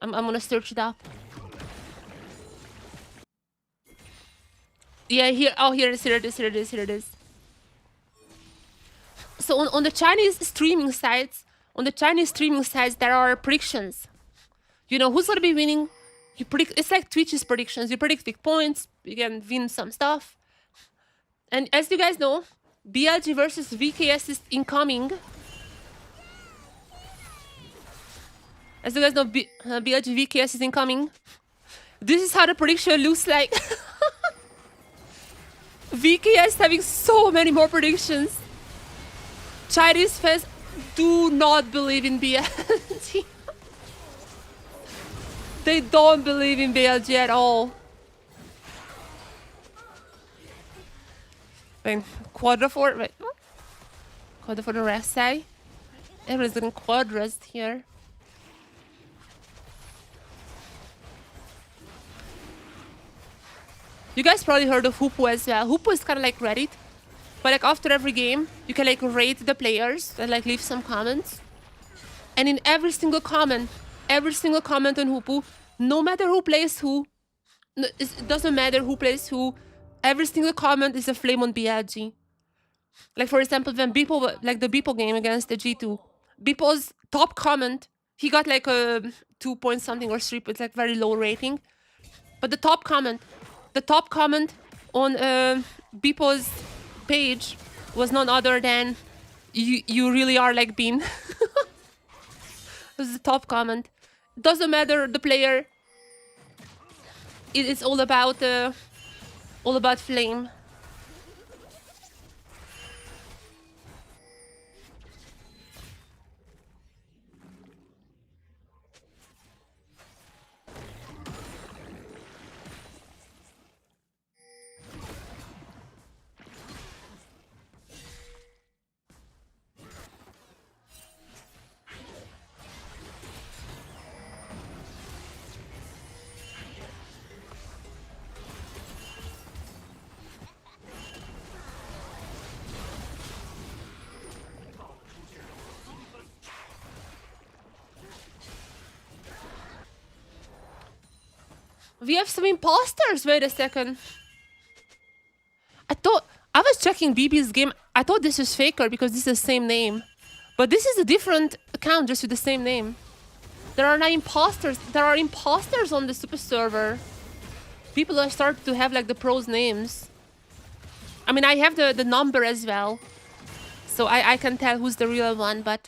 I'm gonna search it up. Yeah, here. Oh, here it is. So on the Chinese streaming sites, there are predictions. You know who's gonna be winning. You predict. It's like Twitch's predictions. You predict big points. You can win some stuff. And as you guys know, BLG versus VKS is incoming. As you guys know, BLG VKS is incoming. This is how the prediction looks like. VKS having so many more predictions. Chinese fans do not believe in BLG. They don't believe in BLG at all. Wait, quadra for the rest side. Everyone's getting quadras here. You guys probably heard of Hoopo as well. Hoopo is kind of like Reddit, but like after every game, you can like rate the players and like leave some comments. And in every single comment on Hoopo, no matter who plays who, it doesn't matter who plays who, every single comment is a flame on BLG. Like for example, when Beeple, like the Beeple game against the G2, Beeple's top comment, he got like a 2 point something or 3, it's like very low rating. But the top comment on Beeple's page was none other than you really are like Bean. This is the top comment. Doesn't matter the player. It's all about flame. We have some imposters. Wait a second. I was checking BB's game. I thought this was Faker because this is the same name. But this is a different account just with the same name. There are now imposters. There are imposters on the super server. People are starting to have like the pros' names. I mean, I have the number as well. So I can tell who's the real one, but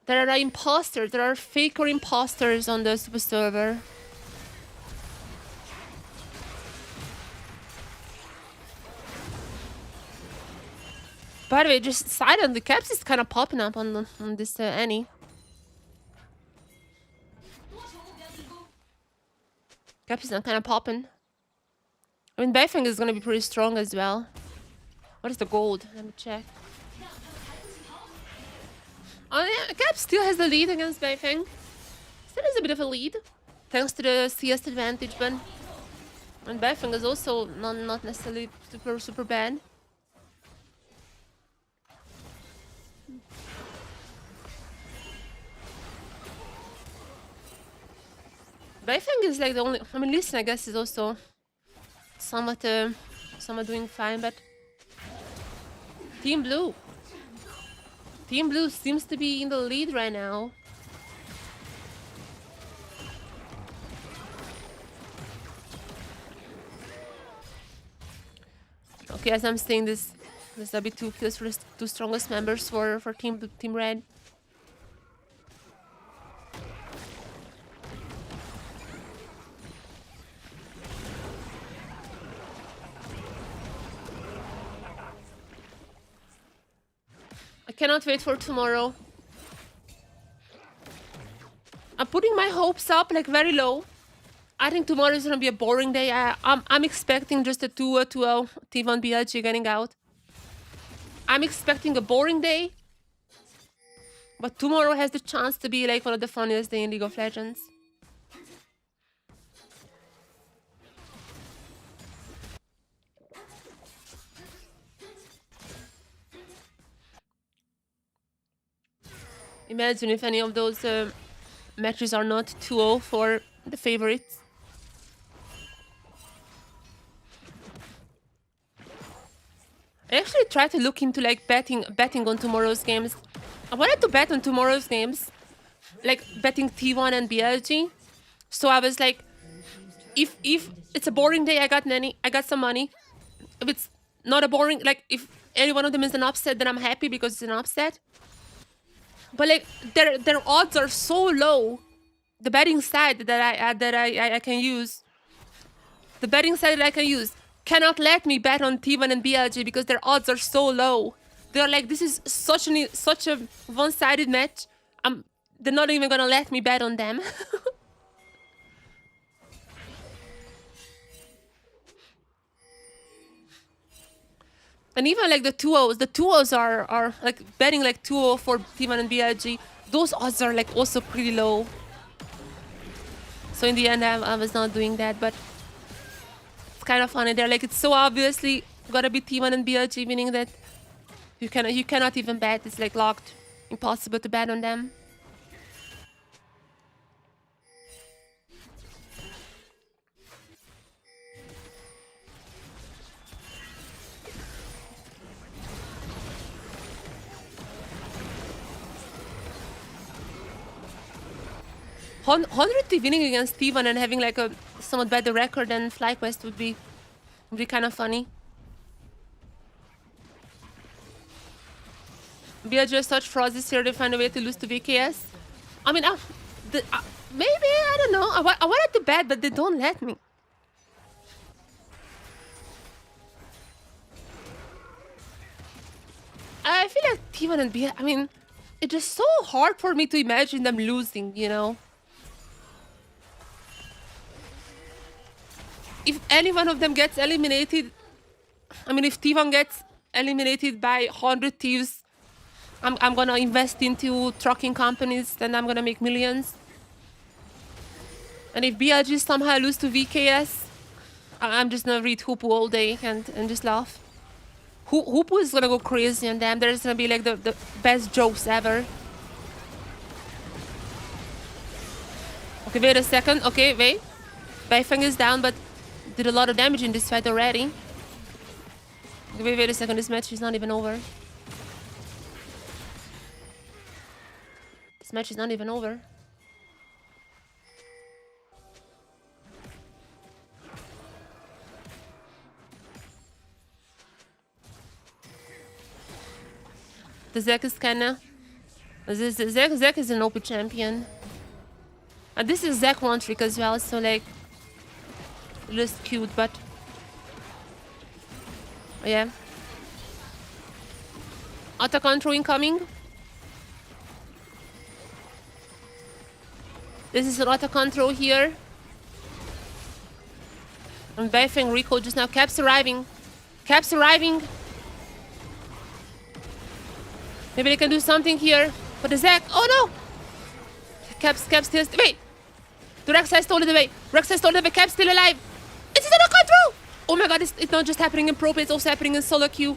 there are imposters. There are Faker imposters on the super server. By the way, just silently, Caps is kind of popping up on this Annie. Caps is kind of popping. I mean, Beifeng is gonna be pretty strong as well. What is the gold? Let me check. Oh yeah, Caps still has the lead against Beifeng. Still has a bit of a lead, thanks to the CS advantage, but and Beifeng is also not necessarily super bad. Beifeng is like the only. I mean, Listen, I guess, is also somewhat doing fine, but Team Blue seems to be in the lead right now. Okay, as I'm saying this will be 2 kills for the 2 strongest members for Team Red. I cannot wait for tomorrow. I'm putting my hopes up like very low. I think tomorrow is gonna be a boring day. I'm expecting just a 2-0 T1 BLG getting out. I'm expecting a boring day, but tomorrow has the chance to be like one of the funniest days in League of Legends. Imagine if any of those matches are not 2-0 for the favorites. I actually tried to look into like betting on tomorrow's games. I wanted to bet on tomorrow's games, like betting T1 and BLG. So I was like, if it's a boring day, I got some money. If it's not a boring, like if any one of them is an upset, then I'm happy because it's an upset. But like their odds are so low. The betting side that I can use. The betting side that I can use cannot let me bet on T1 and BLG because their odds are so low. They're like, this is such a one-sided match. They're not even gonna let me bet on them. And even like the 2-0s are like betting like 2-0 for T1 and BLG. Those odds are like also pretty low. So in the end, I was not doing that, but kind of funny. They're like, it's so obviously gotta be T1 and BLG, meaning that you cannot even bet. It's like locked, impossible to bet on them. Honestly, winning against T1 and having like a somewhat better record than FlyQuest would be kind of funny. We are just such frauds this year. They find a way to lose to VKS. I mean, maybe, I don't know. I wanted to bet, but they don't let me. I feel like T1 and B. I mean, it's just so hard for me to imagine them losing, you know? If any one of them gets eliminated, I mean, if T1 gets eliminated by 100 thieves, I'm gonna invest into trucking companies, and I'm gonna make millions. And if BLG somehow lose to VKS, I'm just gonna read Hoopu all day and just laugh. Hoopu is gonna go crazy on them. There's gonna be like the best jokes ever. Okay, wait a second. Okay, wait. Beifeng is down, but did a lot of damage in this fight already. Okay, wait a second. This match is not even over. This match is not even over. The Zek is kinda... Zek is an OP champion. And this is Zek one trick as well, so like... just cute, but... yeah. Auto control incoming. This is an auto control here. And Beifeng Rico just now. Caps arriving. Caps arriving. Maybe they can do something here for the Zek. Oh no! Caps still. Wait! The Rex has stolen away. Rex has stolen away. Caps still alive. It is under control! Oh my god, it's not just happening in Pro Play, it's also happening in solo queue.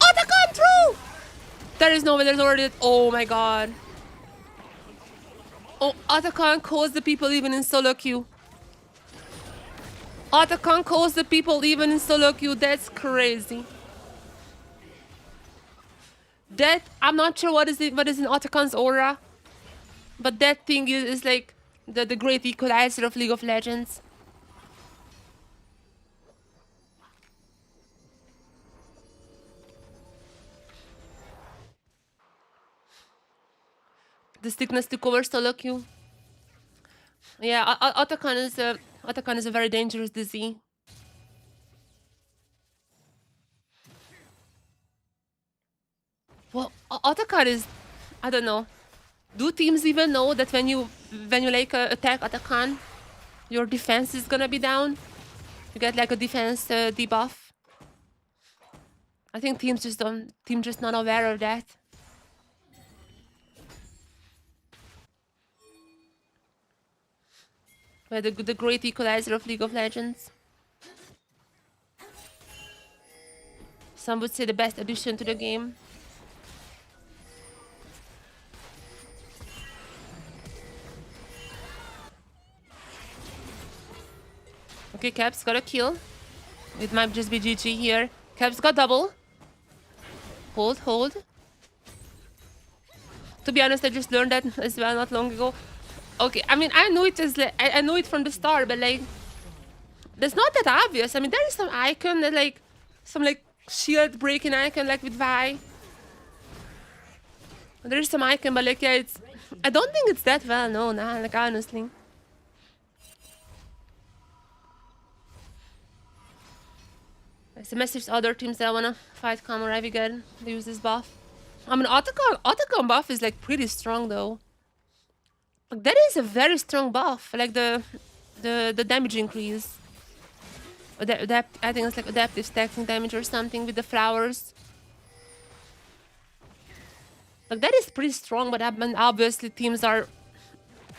Under control! There is no way, there's already. Oh my god. Oh, Otacon calls the people even in solo queue. Otacon calls the people even in solo queue. That's crazy. That, I'm not sure what is in Otacon's aura, but that thing is like the great equalizer of League of Legends. The stickness to cover solo queue. Yeah, Otacon is a very dangerous disease. Well, Otacon is, I don't know. Do teams even know that when you like attack Otacon, your defense is gonna be down? You get like a defense debuff. I think teams just not aware of that. But the great equalizer of League of Legends. Some would say the best addition to the game. Okay, Caps got a kill. It might just be GG here. Caps got double. Hold. To be honest, I just learned that as well not long ago. Okay, I mean, I knew it as like, I knew it from the start, but like, that's not that obvious. I mean, there is some icon that like, some like shield breaking icon like with Vi. There is some icon, but like, yeah, I don't think it's that well known, like honestly. It's a message to other teams that I wanna fight Kamar again. They use this buff. I mean, Otacon buff is like pretty strong though. Like, that is a very strong buff. Like the damage increase. I think it's like adaptive stacking damage or something with the flowers. Like that is pretty strong, but I mean, obviously teams are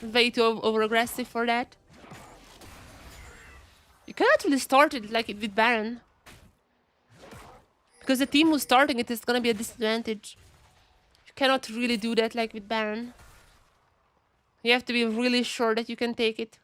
way too over aggressive for that. You cannot cannot really start it like with Baron. Because the team who's starting it is gonna be a disadvantage. You cannot really do that like with Baron. You have to be really sure that you can take it.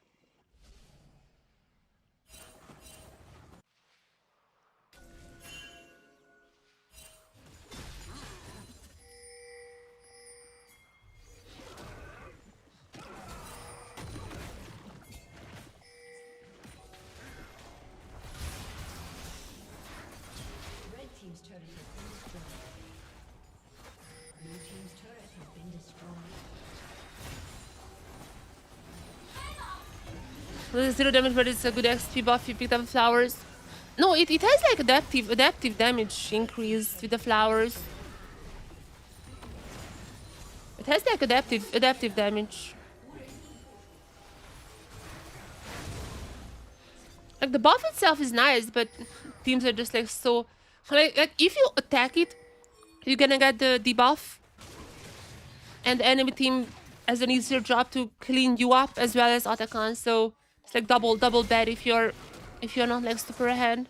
Red team's turret has been destroyed. Blue team's turret has been destroyed. This is 0 damage, but it's a good XP buff. You picked up flowers. No, it has like adaptive damage increase with the flowers. It has like adaptive damage. Like the buff itself is nice, but teams are just like so like if you attack it, you're gonna get the debuff, and the enemy team has an easier job to clean you up as well as Otacon. So it's like double bad if you're not like super ahead.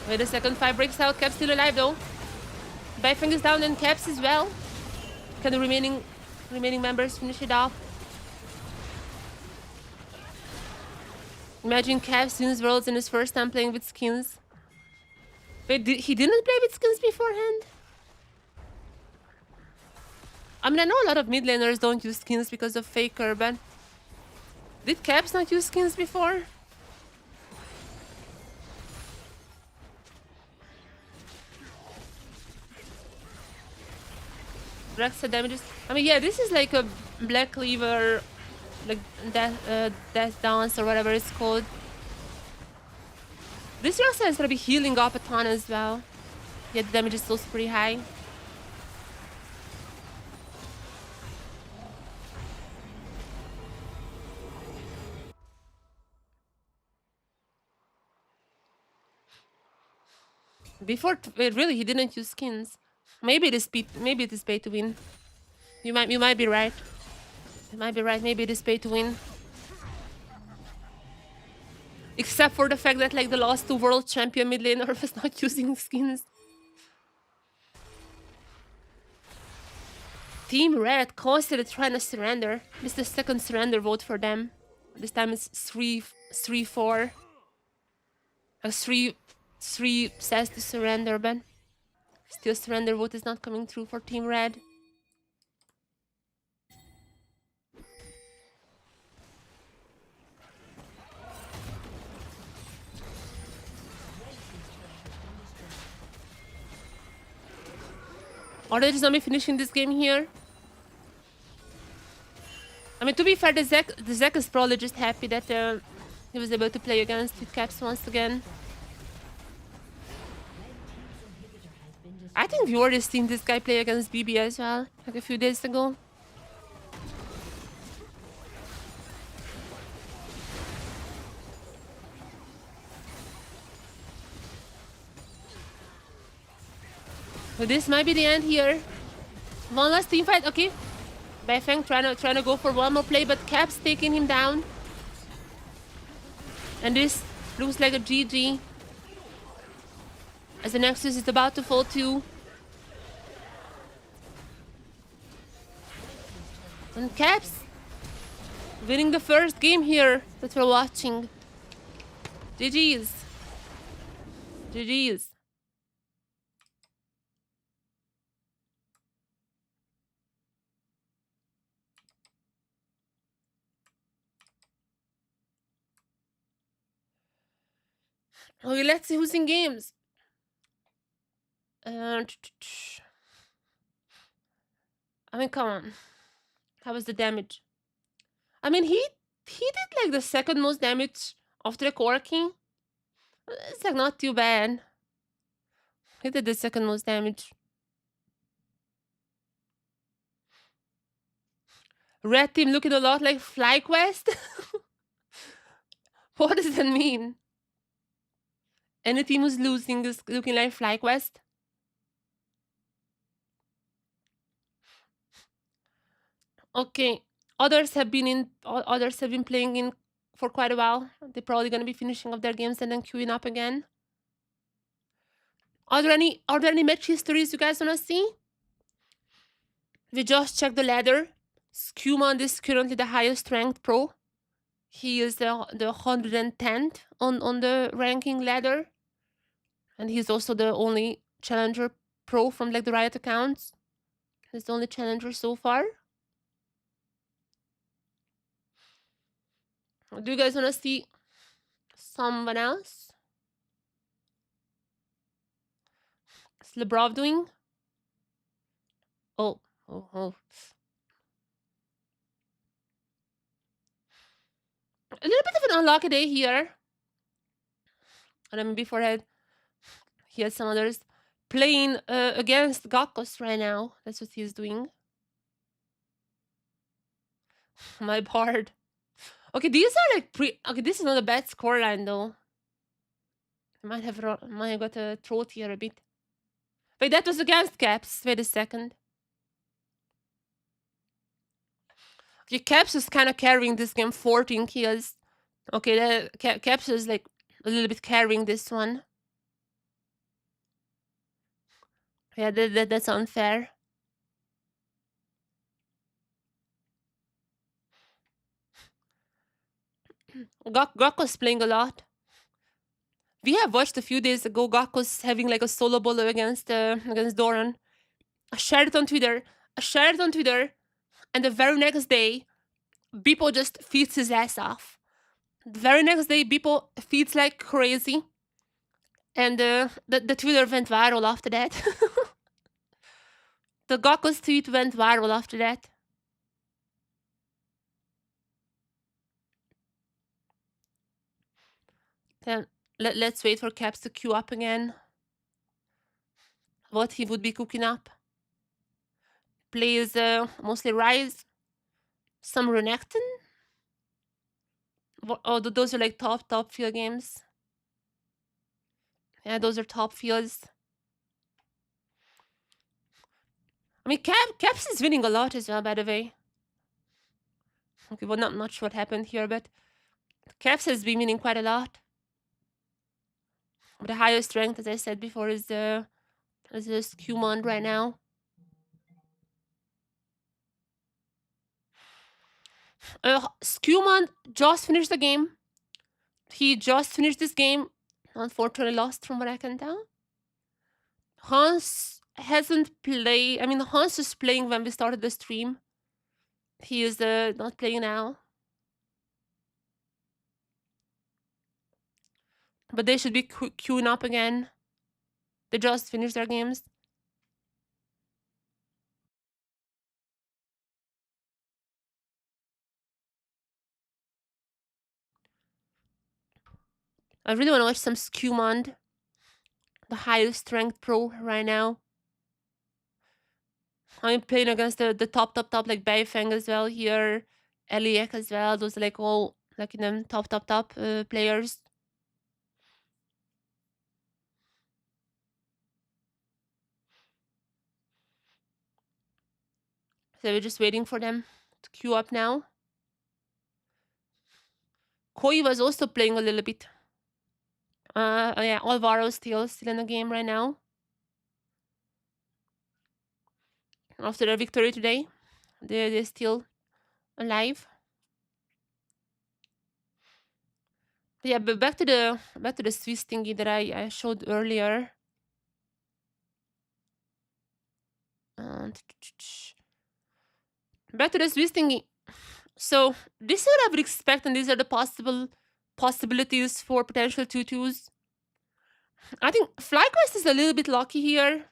Wait a second, 5 breaks out. Cap's still alive though. Bifang is down and Caps as well. Can the remaining members finish it off? Imagine Caps wins Worlds in his first time playing with skins. Wait, he didn't play with skins beforehand? I mean, I know a lot of mid laners don't use skins because of Faker, but did Caps not use skins before? Rexa damages. I mean, yeah, this is like a Black Cleaver, like death dance or whatever it's called. This Rexa is gonna be healing up a ton as well. Yeah, the damage is still pretty high. Before, wait, really, he didn't use skins. Maybe it is pay to win. You might be right. You might be right. Maybe it is pay to win. Except for the fact that like the last 2 world champion mid laner was not using skins. Team Red constantly trying to surrender. This is the second surrender vote for them. This time it's 3-4. 3 says to surrender, but still surrender vote is not coming through for Team Red. Already zombie finishing this game here. I mean, to be fair, the Zek is probably just happy that he was able to play against with Caps once again. I think we already seen this guy play against BB as well, like a few days ago. But this might be the end here. One last team fight, okay. Beifeng trying to go for one more play, but Cap's taking him down. And this looks like a GG. As the Nexus is about to fall too. And Caps winning the first game here that we're watching. GG's. GG's. Okay, let's see who's in games. I mean, come on. How was the damage? I mean, he did like the second most damage after the Corking. It's like not too bad. He did the second most damage. Red team looking a lot like FlyQuest? What does that mean? Any team who's losing is looking like FlyQuest? Okay. Others have been playing in for quite a while. They're probably gonna be finishing up their games and then queuing up again. Are there any match histories you guys wanna see? We just checked the ladder. Scuman is currently the highest ranked pro. He is the 110th on the ranking ladder. And he's also the only challenger pro from like the Riot accounts. He's the only challenger so far. Do you guys wanna see someone else? What's Lebrov doing? Oh, oh, oh. A little bit of an unlucky day here. And then before that, he has some others playing against Gakos right now. That's what he's doing. My bard. Okay, these are like okay, this is not a bad scoreline though. I might have got a throat here a bit. Wait, that was against Caps. Wait a second. Okay, Caps is kind of carrying this game, 14 kills. Okay, Caps is like a little bit carrying this one. Yeah, that's unfair. Gakko's playing a lot. We have watched a few days ago Gakko's having like a solo bolo against Doran. I shared it on Twitter. And the very next day, Bippo just feeds his ass off. The very next day, Bippo feeds like crazy. And the Twitter went viral after that. The Gakko's tweet went viral after that. Then let's wait for Caps to queue up again. What he would be cooking up. Plays mostly Rise. Some Renekton. Oh, those are like top field games. Yeah, those are top fields. I mean, Caps is winning a lot as well, by the way. Okay, well, not much what happened here, but Caps has been winning quite a lot. The highest ranked, as I said before, is this Qmon right now. Skewman just finished the game. He just finished this game. Unfortunately lost from what I can tell. Hans hasn't played. I mean, Hans is playing when we started the stream. He is not playing now. But they should be queuing up again. They just finished their games. I really want to watch some Skewmond. The highest ranked pro right now. I'm playing against the top like Beifeng as well here. Eliek as well. Those are like all like in them top players. So we're just waiting for them to queue up now. Koi was also playing a little bit. Yeah, Alvaro's still in the game right now. After their victory today, they're still alive. But yeah, but back to the Swiss thingy that I showed earlier. Back to the Swiss thingy. So this is what I would expect, and these are the possibilities for potential tutus. I think FlyQuest is a little bit lucky here.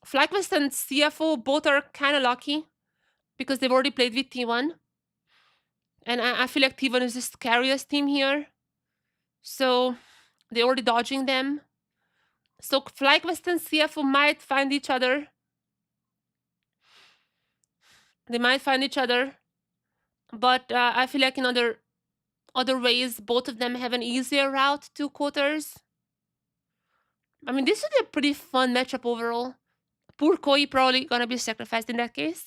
FlyQuest and CFO both are kind of lucky because they've already played with T1. And I feel like T1 is the scariest team here. So they're already dodging them. So FlyQuest and CFO might find each other. They might find each other. But I feel like in other ways, both of them have an easier route to quarters. I mean, this would be a pretty fun matchup overall. Poor Koi probably gonna be sacrificed in that case.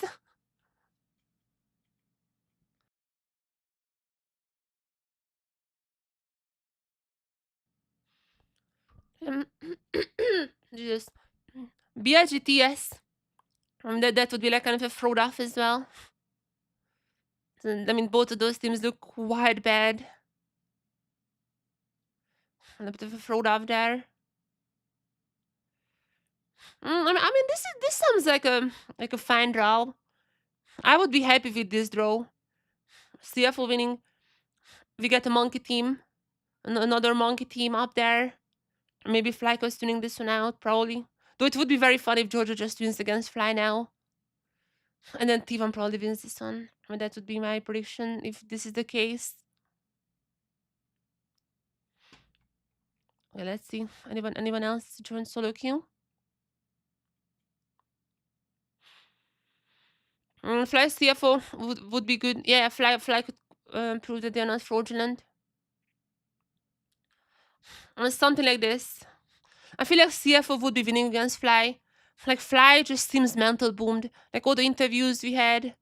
Um, just BIGTS. That would be like kind of a fraud off as well. So, I mean, both of those teams look quite bad. A bit of a fraud off there. I mean, this sounds like a fine draw. I would be happy with this draw. CFO winning. We get a monkey team, another monkey team up there. Maybe Fly was tuning this one out, probably. Though it would be very fun if Georgia just wins against Fly now. And then T1 probably wins this one. I mean, that would be my prediction if this is the case. Okay, let's see. Anyone else join solo queue? Fly CFO would be good. Yeah, Fly could prove that they're not fraudulent. Something like this. I feel like CFO would be winning against Fly. Like Fly just seems mental boomed. Like all the interviews we had,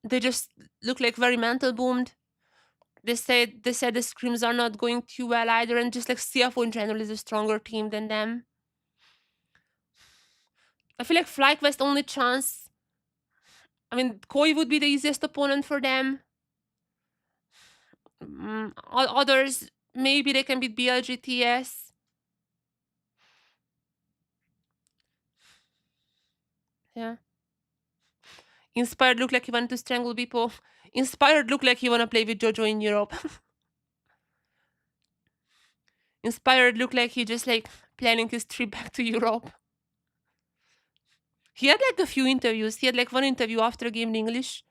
they just look like very mental boomed. They said the scrims are not going too well either, and just like CFO in general is a stronger team than them. I feel like FlyQuest only chance. I mean, Koi would be the easiest opponent for them. Others maybe they can beat BLGTS. Yeah. Inspired look like he wanted to strangle people. Inspired look like he wanna play with Jojo in Europe. Inspired look like he just like planning his trip back to Europe. He had like a few interviews. He had like one interview after a game in English,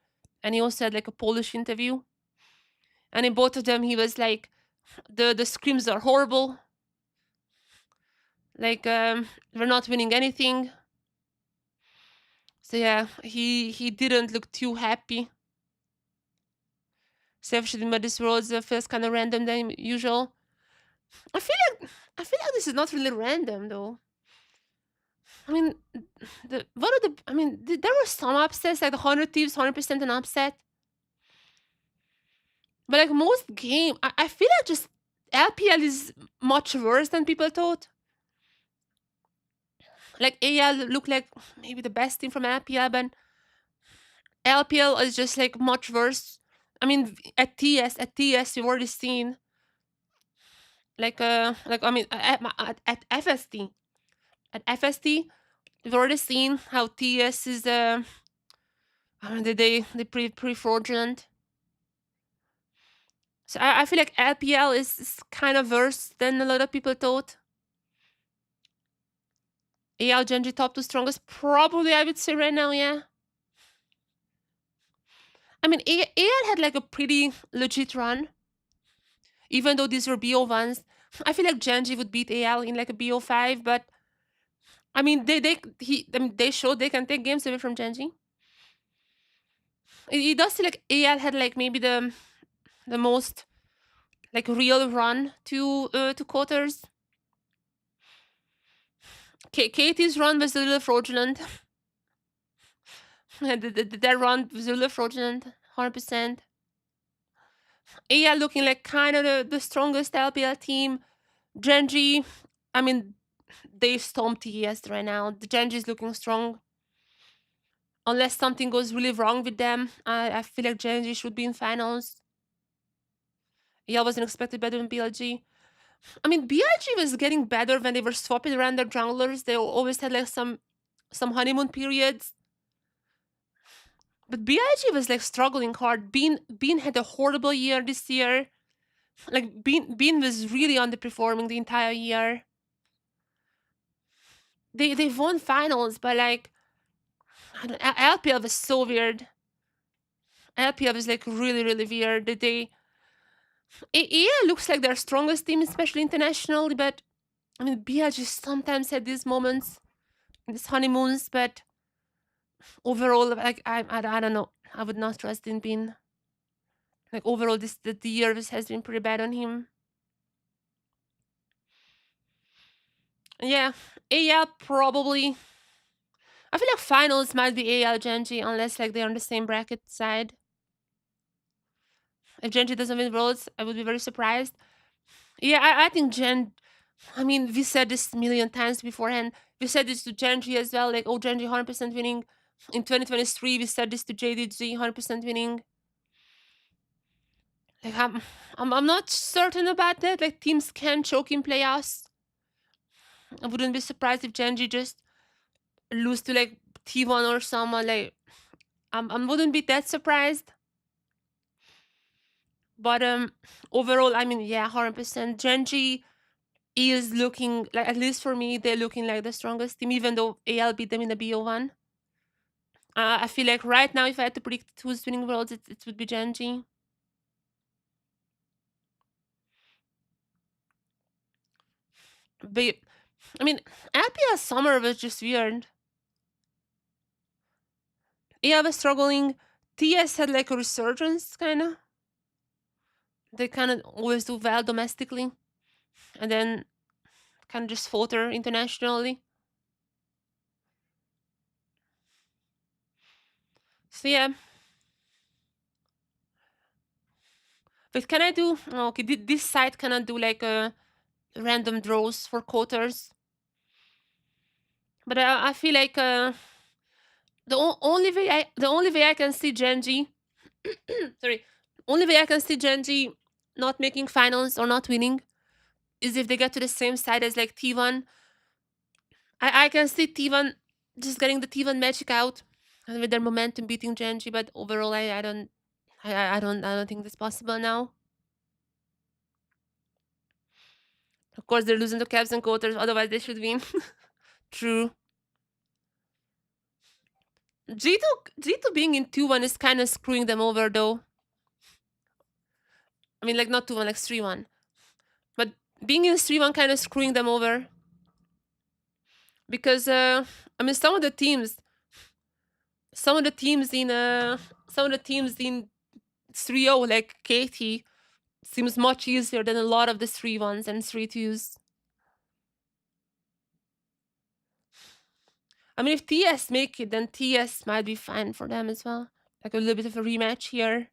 and he also had like a Polish interview. And in both of them, he was like, the screams are horrible. Like we're not winning anything. So yeah, he didn't look too happy. Especially in this world feels kind of random than usual. I feel like this is not really random though. I mean, there were some upsets like the 100 Thieves, 100% an upset. But like most game, I feel like just LPL is much worse than people thought. Like AL looked like maybe the best team from LPL, but LPL is just like much worse. I mean, at TS we've already seen like I mean at FST we've already seen how TS is I mean they pretty fraudulent. So I feel like LPL is kind of worse than a lot of people thought. AL Genji top 2 strongest, probably I would say right now, yeah. I mean, AL had like a pretty legit run, even though these were BO1s. I feel like Genji would beat AL in like a BO5, but I mean, they showed they can take games away from Genji. It does feel like AL had like maybe the most like real run to quarters. Katie's run was a little fraudulent. That run was a little fraudulent, 100%. AL looking like kind of the strongest LPL team. Genji, I mean, they stomped TES right now. The Genji is looking strong. Unless something goes really wrong with them, I feel like Genji should be in finals. Yeah, wasn't expected better than BLG. I mean, BLG was getting better when they were swapping around their junglers. They always had like some honeymoon periods. But BLG was like struggling hard. Bean had a horrible year this year. Like Bean was really underperforming the entire year. They won finals, but like I don't LPL was so weird. LPL was like really weird. EA looks like their strongest team, especially internationally, but I mean BLG sometimes had these moments, these honeymoons, but overall, like I don't know. I would not trust in Bean. Like overall, the year has been pretty bad on him. Yeah, AL probably. I feel like finals might be AL Genji unless like they're on the same bracket side. If Genji doesn't win Worlds, I would be very surprised. Yeah, I think Gen. I mean, we said this a million times beforehand. We said this to Genji as well. Like, oh, Genji 100% winning. In 2023, we said this to JDG 100% winning. Like, I'm not certain about that. Like, teams can choke in playoffs. I wouldn't be surprised if Genji just lose to like T1 or someone. Like, I wouldn't be that surprised. But overall, I mean, yeah, 100%. Genji is looking like, at least for me, they're looking like the strongest team, even though AL beat them in the BO1. I feel like right now, if I had to predict who's winning worlds, it would be Genji. But I mean, LPL summer was just weird. AL was struggling. TS had like a resurgence, kind of. They kind of always do well domestically, and then kind of just falter internationally. So yeah, but can I do? Oh, okay, this site cannot do like random draws for quarters. But I feel like the only way I can see Genji, sorry, only way I can see Genji not making finals or not winning is if they get to the same side as like T1. I can see T1 just getting the T1 magic out and with their momentum beating Genji, but overall I don't think that's possible now. Of course they're losing to Cavs and quarters, otherwise they should win. True. G2 being in 2-1 is kind of screwing them over though. I mean like not 2-1, like 3-1. But being in 3-1 kind of screwing them over. Because I mean some of the teams in 3-0 like KT seems much easier than a lot of the 3-1s and 3-2s. I mean if TS make it, then TS might be fine for them as well. Like a little bit of a rematch here.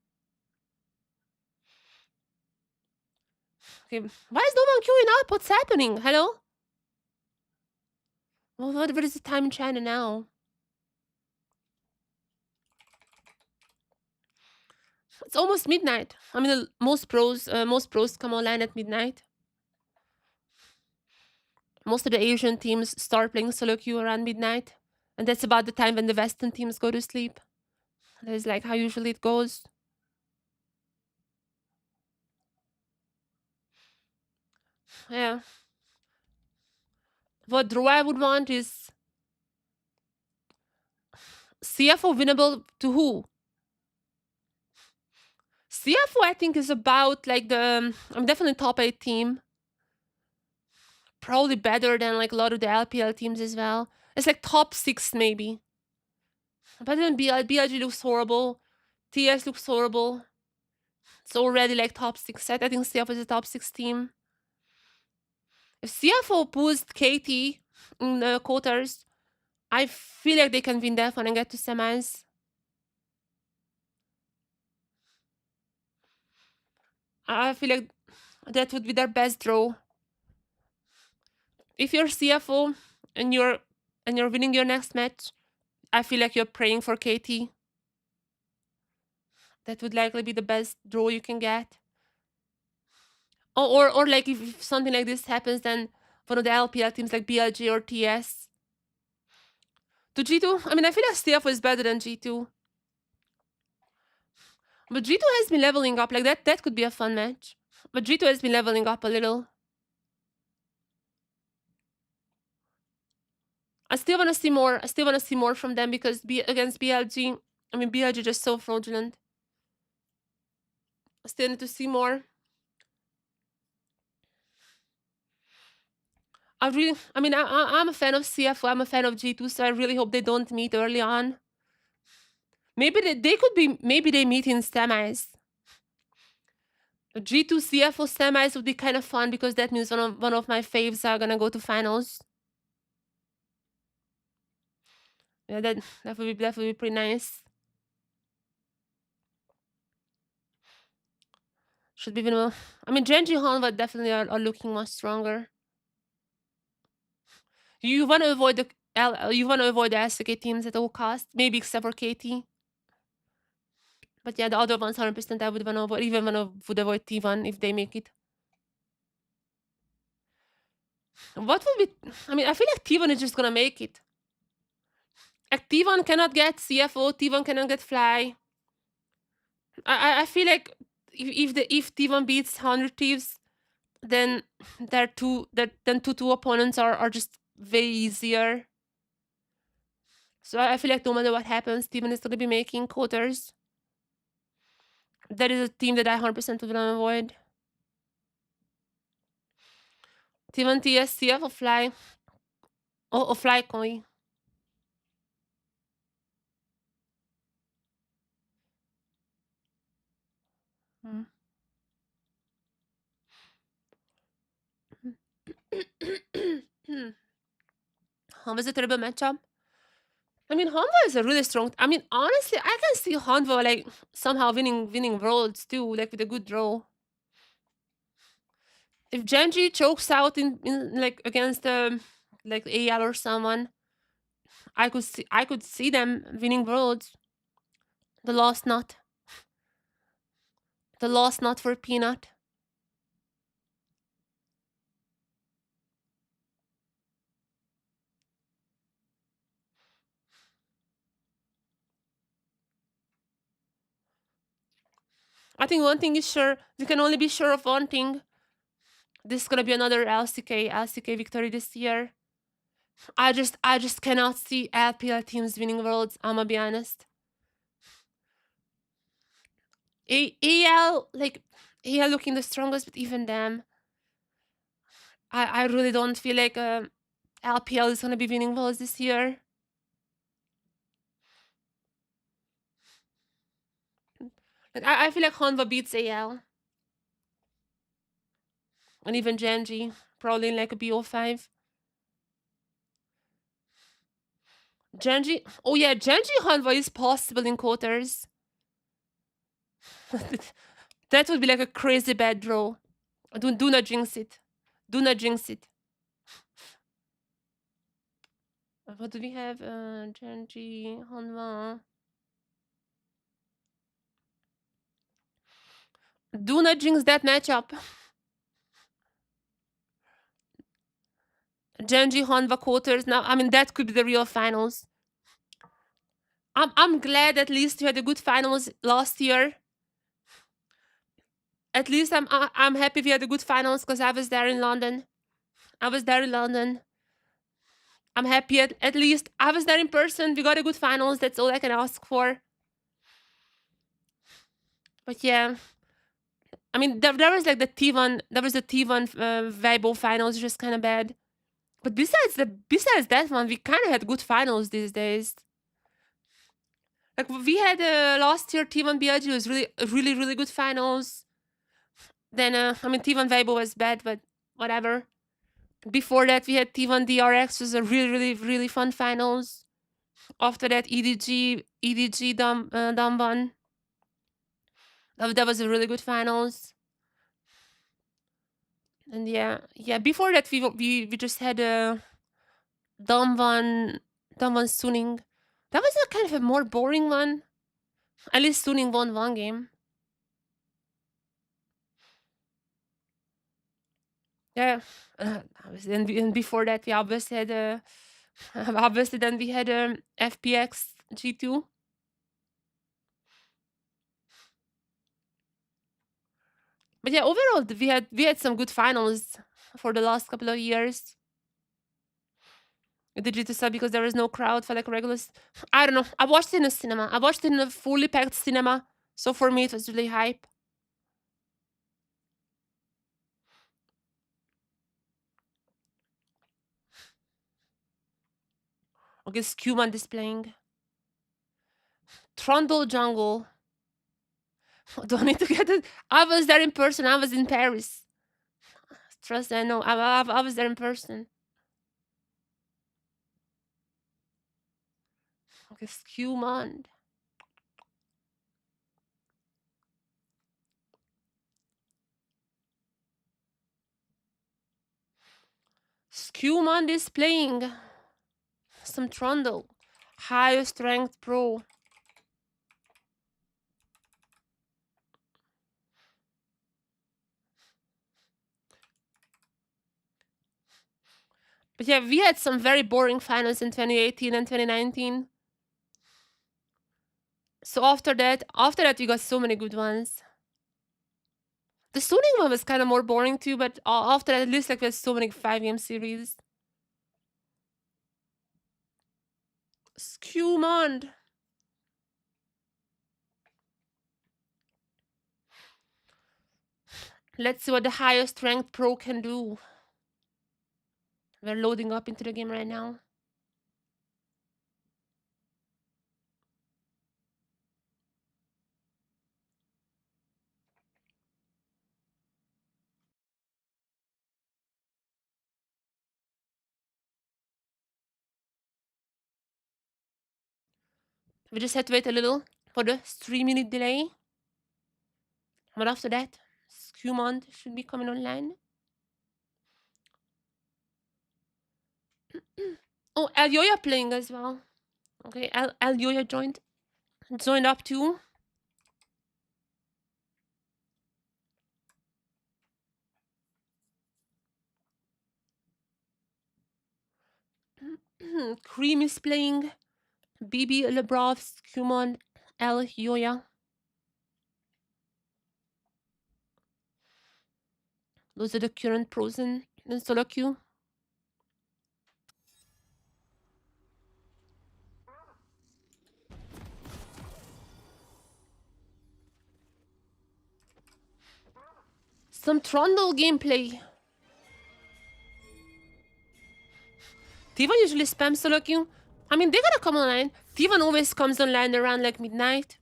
Okay. Why is no one queuing up? What's happening? Hello? Well, what is the time in China now? It's almost midnight. I mean, most pros come online at midnight. Most of the Asian teams start playing solo queue around midnight, and that's about the time when the Western teams go to sleep. That is like how usually it goes. Yeah. What draw I would want is CFO winnable to who? CFO I think is about like I'm definitely top 8 team. Probably better than like a lot of the LPL teams as well. It's like top 6 maybe. Better than BLG looks horrible. TS looks horrible. It's already like top 6 set. I think CFO is a top 6 team. If CFO pulls KT in the quarters, I feel like they can win that one and get to semis. I feel like that would be their best draw. If you're CFO and you're winning your next match, I feel like you're praying for KT. That would likely be the best draw you can get. Or like if something like this happens, then one of the LPL teams like BLG or TS to G2. I mean, I feel like CFO is better than G2. But G2 has been leveling up. Like that could be a fun match. But G2 has been leveling up a little. I still want to see more. I still want to see more from them because against BLG, I mean BLG just so fraudulent. I still need to see more. I'm a fan of CFO. I'm a fan of G2, so I really hope they don't meet early on. Maybe they could be. Maybe they meet in semis. G2 CFO semis would be kind of fun because that means one of my faves are gonna go to finals. Yeah, that would be pretty nice. Should be even. I mean, Genji Hanwha definitely are looking much stronger. You want to avoid you want to avoid the SK teams at all costs, maybe except for KT. But yeah, the other ones 100% I would want to avoid. Even would avoid T1 if they make it. What would be? I mean, I feel like T1 is just gonna make it. Like T1 cannot get CFO, T1 cannot get Fly. I feel like if T1 beats 100 Thieves, then their two opponents are just way easier. So I feel like no matter what happens, T1 is gonna be making quarters. That is a team that I 100% would wanna avoid. T1 TS, CF or Fly. Or Fly Koi. Mm. Hanwha is a terrible matchup. I mean, Hanwha is a really strong. I mean, honestly, I can see Hanwha like somehow winning worlds too, like with a good draw. If Genji chokes out in like against like AL or someone, I could see them winning worlds. The lost nut, the lost nut for Peanut. I think one thing is sure. We can only be sure of one thing. This is gonna be another LCK victory this year. I just cannot see LPL teams winning worlds. I'ma be honest. AL like AL looking the strongest, but even them, I really don't feel like LPL is gonna be winning worlds this year. Like I feel like Hanwha beats AL and even Genji probably in like a BO5. Genji, oh yeah, Genji Hanwha is possible in quarters. That would be like a crazy bad draw. Do not jinx it. Do not jinx it. What do we have? Genji, Hanwha. Do not jinx that matchup. Genji, Hanwha quarters. Now, I mean, that could be the real finals. I'm glad at least you had a good finals last year. At least I'm happy we had a good finals because I was there in London. I was there in London. I'm happy at least I was there in person. We got a good finals. That's all I can ask for. But yeah, I mean, there was like the T1, there was the T1 Weibo finals, just kind of bad. But besides that one, we kind of had good finals these days. Like we had last year T1 BLG was really good finals. Then I mean T1 Weibo was bad, but whatever. Before that we had T1 DRX was a really fun finals. After that EDG Dom one. That was a really good finals. And yeah. Before that we just had a Dom one Suning. That was a kind of a more boring one. At least Suning won one game. Yeah. And before that, we obviously had obviously then we had FPX G2. But yeah, overall we had some good finals for the last couple of years. The G2 sub because there was no crowd for like regulars. I don't know. I watched it in a cinema. I watched it in a fully packed cinema. So for me, it was really hype. Okay, Scuman displaying. Trundle Jungle. Do I need to get it? I was there in person. I was in Paris. Trust me, I know. I was there in person. Okay, Scuman. Skewmond is playing some Trundle. Highest ranked pro. But yeah, we had some very boring finals in 2018 and 2019. So after that, we got so many good ones. The Suning one was kind of more boring too, but after that, at least like we had so many 5-game series. Skewmond. Let's see what the highest ranked pro can do. We're loading up into the game right now. We just had to wait a little for the 3-minute delay. But after that, Skewmond should be coming online. Oh, Elyoya playing as well. Okay, Elyoya joined up too. Cream is playing. BB Lebrov, Skewmond, Elyoya. Those are the current pros in solo queue. Some Trundle gameplay. Tivan usually spams solo queue. I mean, they're gonna come online. Tivan always comes online around like midnight.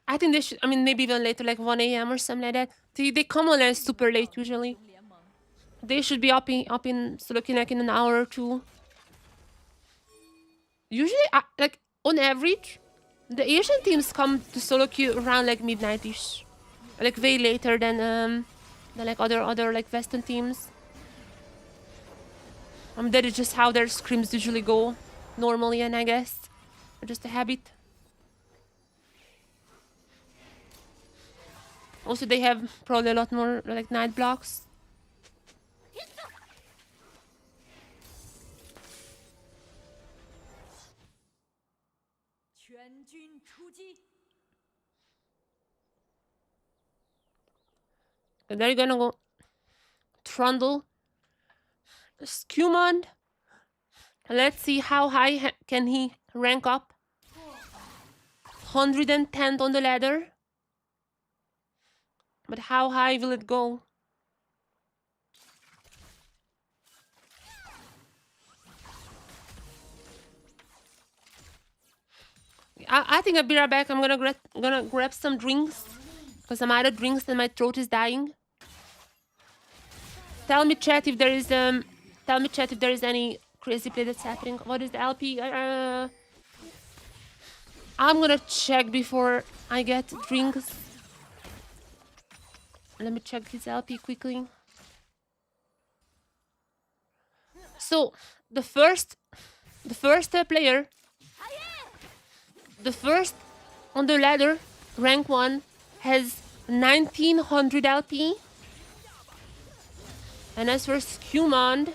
I think they should, I mean, maybe even later, like 1 a.m. or something like that. They come online super late usually. They should be up in solo queue like in an hour or two. Usually, like on average, the Asian teams come to solo queue around like midnight-ish. Like way later than like other like Western teams. That is just how their scrims usually go normally, and I guess just a habit. Also, they have probably a lot more like night blocks. And they're gonna go Trundle, Skewmond. Let's see how high can he rank up. 110th on the ladder. But how high will it go? I think I'll be right back. I'm gonna grab some drinks because I'm out of drinks and my throat is dying. Tell me, chat, if there is any crazy play that's happening. What is the LP? I'm gonna check before I get drinks. Let me check his LP quickly. So the first player, the first on the ladder, rank 1, has 1900 LP. And as for Skewmond,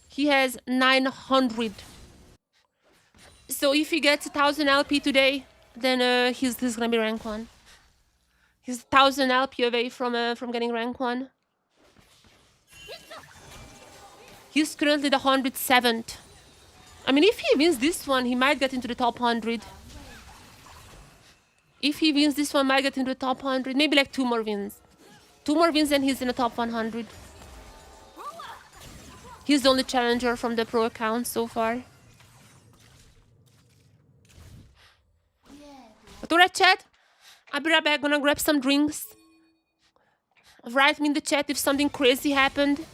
he has 900. So if he gets 1000 LP today, then he's gonna be rank 1. He's 1000 LP away from getting rank 1. He's currently the 107th. I mean, if he wins this one, he might get into the top 100. If he wins this one, might get into the top 100. Maybe like 2 more wins. 2 more wins and he's in the top 100. He's the only challenger from the pro account so far. But alright, chat. I'll be right back. Gonna grab some drinks. Write me in the chat if something crazy happened.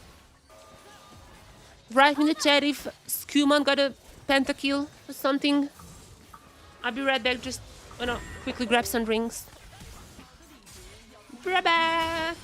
Write me in the chat if Skewmond got a pentakill or something. I'll be right back. Just Oh no, quickly grab some drinks. Bye-bye.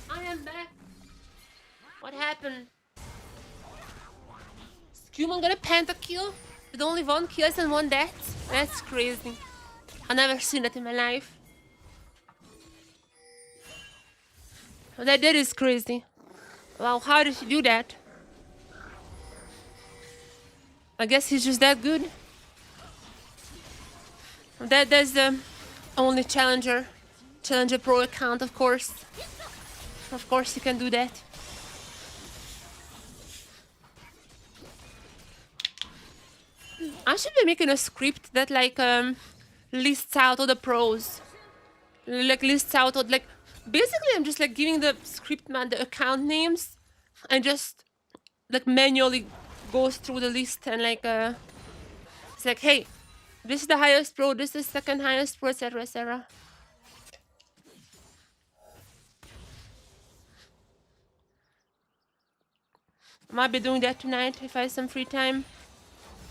I am back. What happened? Human got a pentakill with only one kills and one death? That's crazy. I've never seen that in my life. That is crazy. Wow, how did he do that? I guess he's just that good. That's the only Challenger Pro account, of course. Of course he can do that. I should be making a script that like lists out all the pros. Like lists out all, like basically I'm just like giving the script man the account names and just like manually goes through the list and like it's like, hey, this is the highest pro, this is second highest pro, etc, etc. Might be doing that tonight if I have some free time.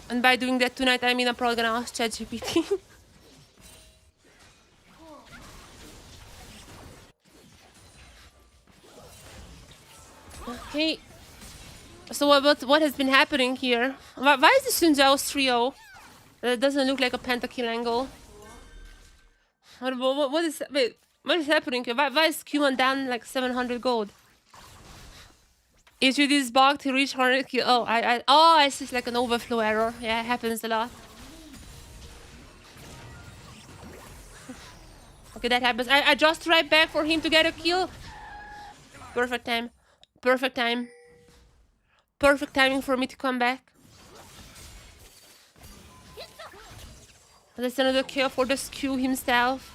And by doing that tonight, I mean I'm probably gonna ask ChatGPT. Okay. So what has been happening here? Why is this Sun Zhao's trio? That doesn't look like a pentakill angle. What is wait? What is happening here? Why is Q1 down like 700 gold? HUD is bugged to reach 100 kill. Oh, I see, it's like an overflow error. Yeah, it happens a lot. Okay, that happens. I just right back for him to get a kill. Perfect time. Perfect time. Perfect timing for me to come back. That's another kill for the Q himself.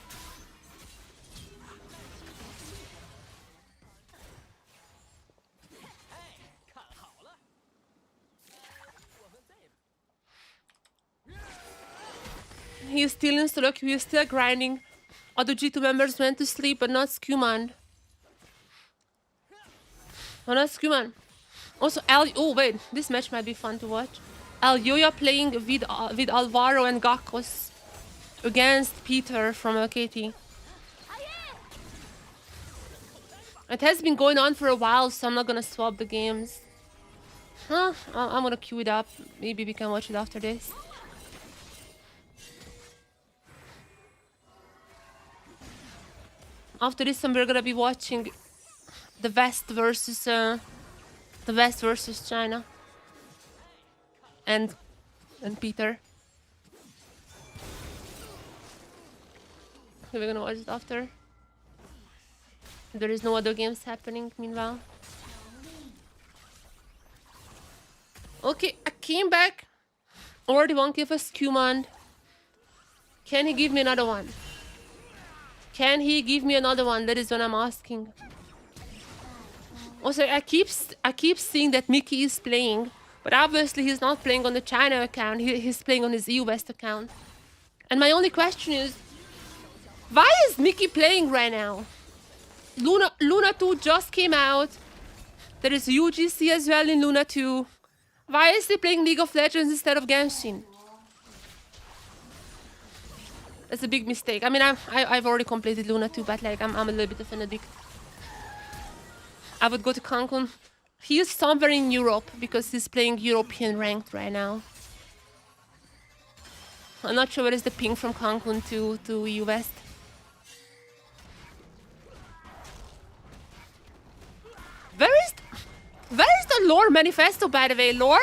He's still in solo queue, he's still grinding. Other G2 members went to sleep, but not Skewman. Oh, not Skewman. Also, oh wait, this match might be fun to watch. Alyoya playing with Alvaro and Gakos against Peter from KT. It has been going on for a while, so I'm not gonna swap the games. Huh? I'm gonna queue it up. Maybe we can watch it after this. After this one, we're gonna be watching the West versus China and Peter. Okay, we're gonna watch it after. There is no other games happening meanwhile. Okay, I came back. Already one kill for Skewman. Can he give me another one? Can he give me another one? That is what I'm asking. Also, I keep seeing that Mickey is playing, but obviously he's not playing on the China account. He's playing on his EU West account. And my only question is, why is Mickey playing right now? Luna 2 just came out. There is UGC as well in Luna 2. Why is he playing League of Legends instead of Genshin? That's a big mistake. I mean, I've already completed Luna 2, but like I'm a little bit of an addict. I would go to Cancun. He is somewhere in Europe because he's playing European ranked right now. I'm not sure where is the ping from Cancun to EU West. Where is the lore manifesto, by the way? Lore?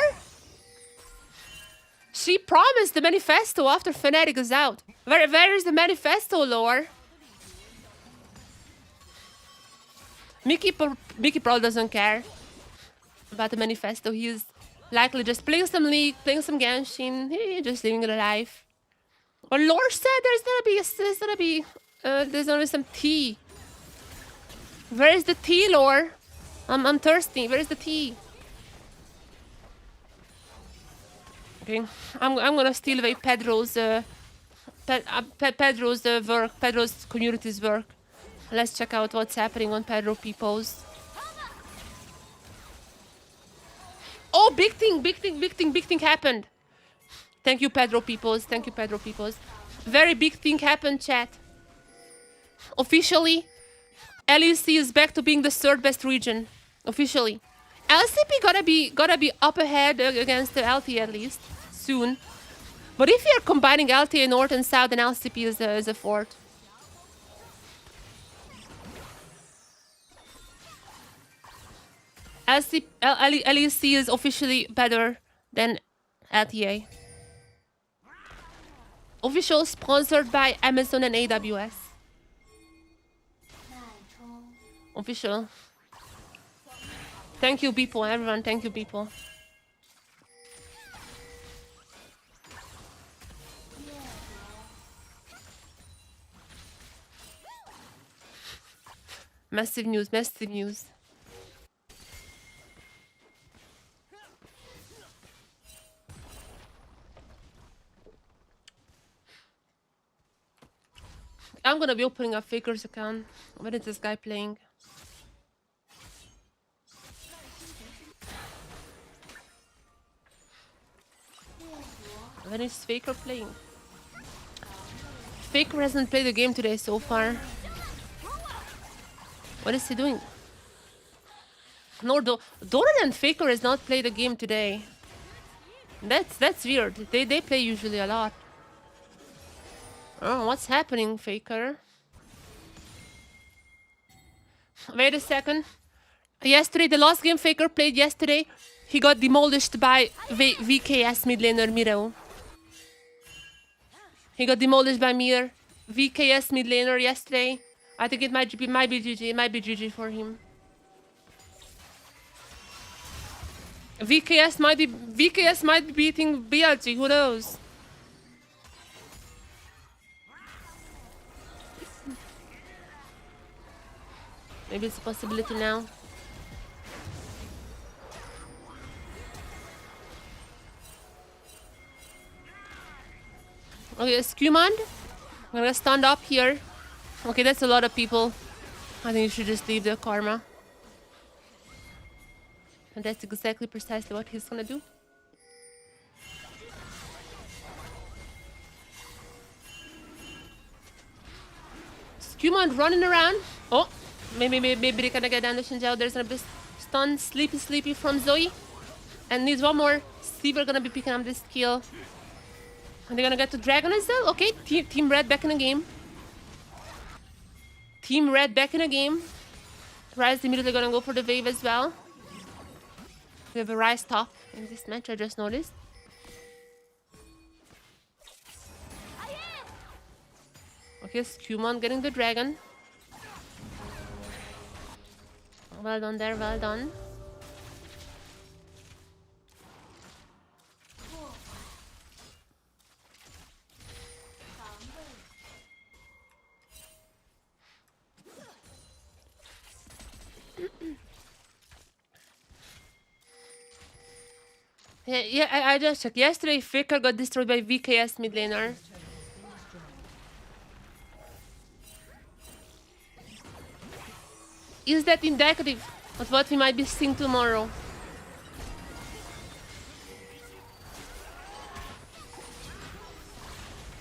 She promised the manifesto after Fnatic is out. Where is the manifesto, lore? Mickey probably doesn't care about the manifesto. He's likely just playing some League, playing some Genshin. He's just living the life. But lore said there's gonna be some tea. Where is the tea, lore? I'm thirsty. Where is the tea? Okay, I'm gonna steal away Pedro's work, Pedro's community's work. Let's check out what's happening on Pedro Peoples. Oh, big thing happened. Thank you, Pedro Peoples. Thank you, Pedro Peoples. Very big thing happened, chat. Officially, LEC is back to being the third best region. Officially. LCP gotta be up ahead against the LT at least. Soon. But if you're combining LTA North and South, then LCP is a fourth. LEC is officially better than LTA. Official sponsored by Amazon and AWS. Official. Thank you, people. Everyone, thank you, people. Massive news, massive news. I'm gonna be opening a Faker's account. When is this guy playing? When is Faker playing? Faker hasn't played the game today so far. What is he doing? No, Doran and Faker has not played the game today. That's weird. They play usually a lot. Oh, what's happening, Faker? Wait a second. Yesterday, the last game Faker played yesterday, he got demolished by VKS mid laner Miro. He got demolished by Mir. VKS mid laner yesterday. I think it might be GG. It might be GG for him. VKS might be beating BLG. Who knows? Maybe it's a possibility now. Okay, Skewman. I'm gonna stand up here. Okay, that's a lot of people. I think you should just leave the karma. And that's exactly precisely what he's gonna do. Skewman running around. Oh, maybe they're gonna get down to Shinjao. There's gonna be stun, sleepy from Zoe. And needs one more. Stever gonna be picking up this kill. And they're gonna get to Dragon as well. Okay, Team Red back in the game. Team Red back in the game. Ryze immediately gonna go for the wave as well. We have a Ryze top in this match, I just noticed. Okay, Skewman getting the dragon. Well done there, well done. Yeah, I just checked. Yesterday, Faker got destroyed by VKS mid laner. Is that indicative of what we might be seeing tomorrow?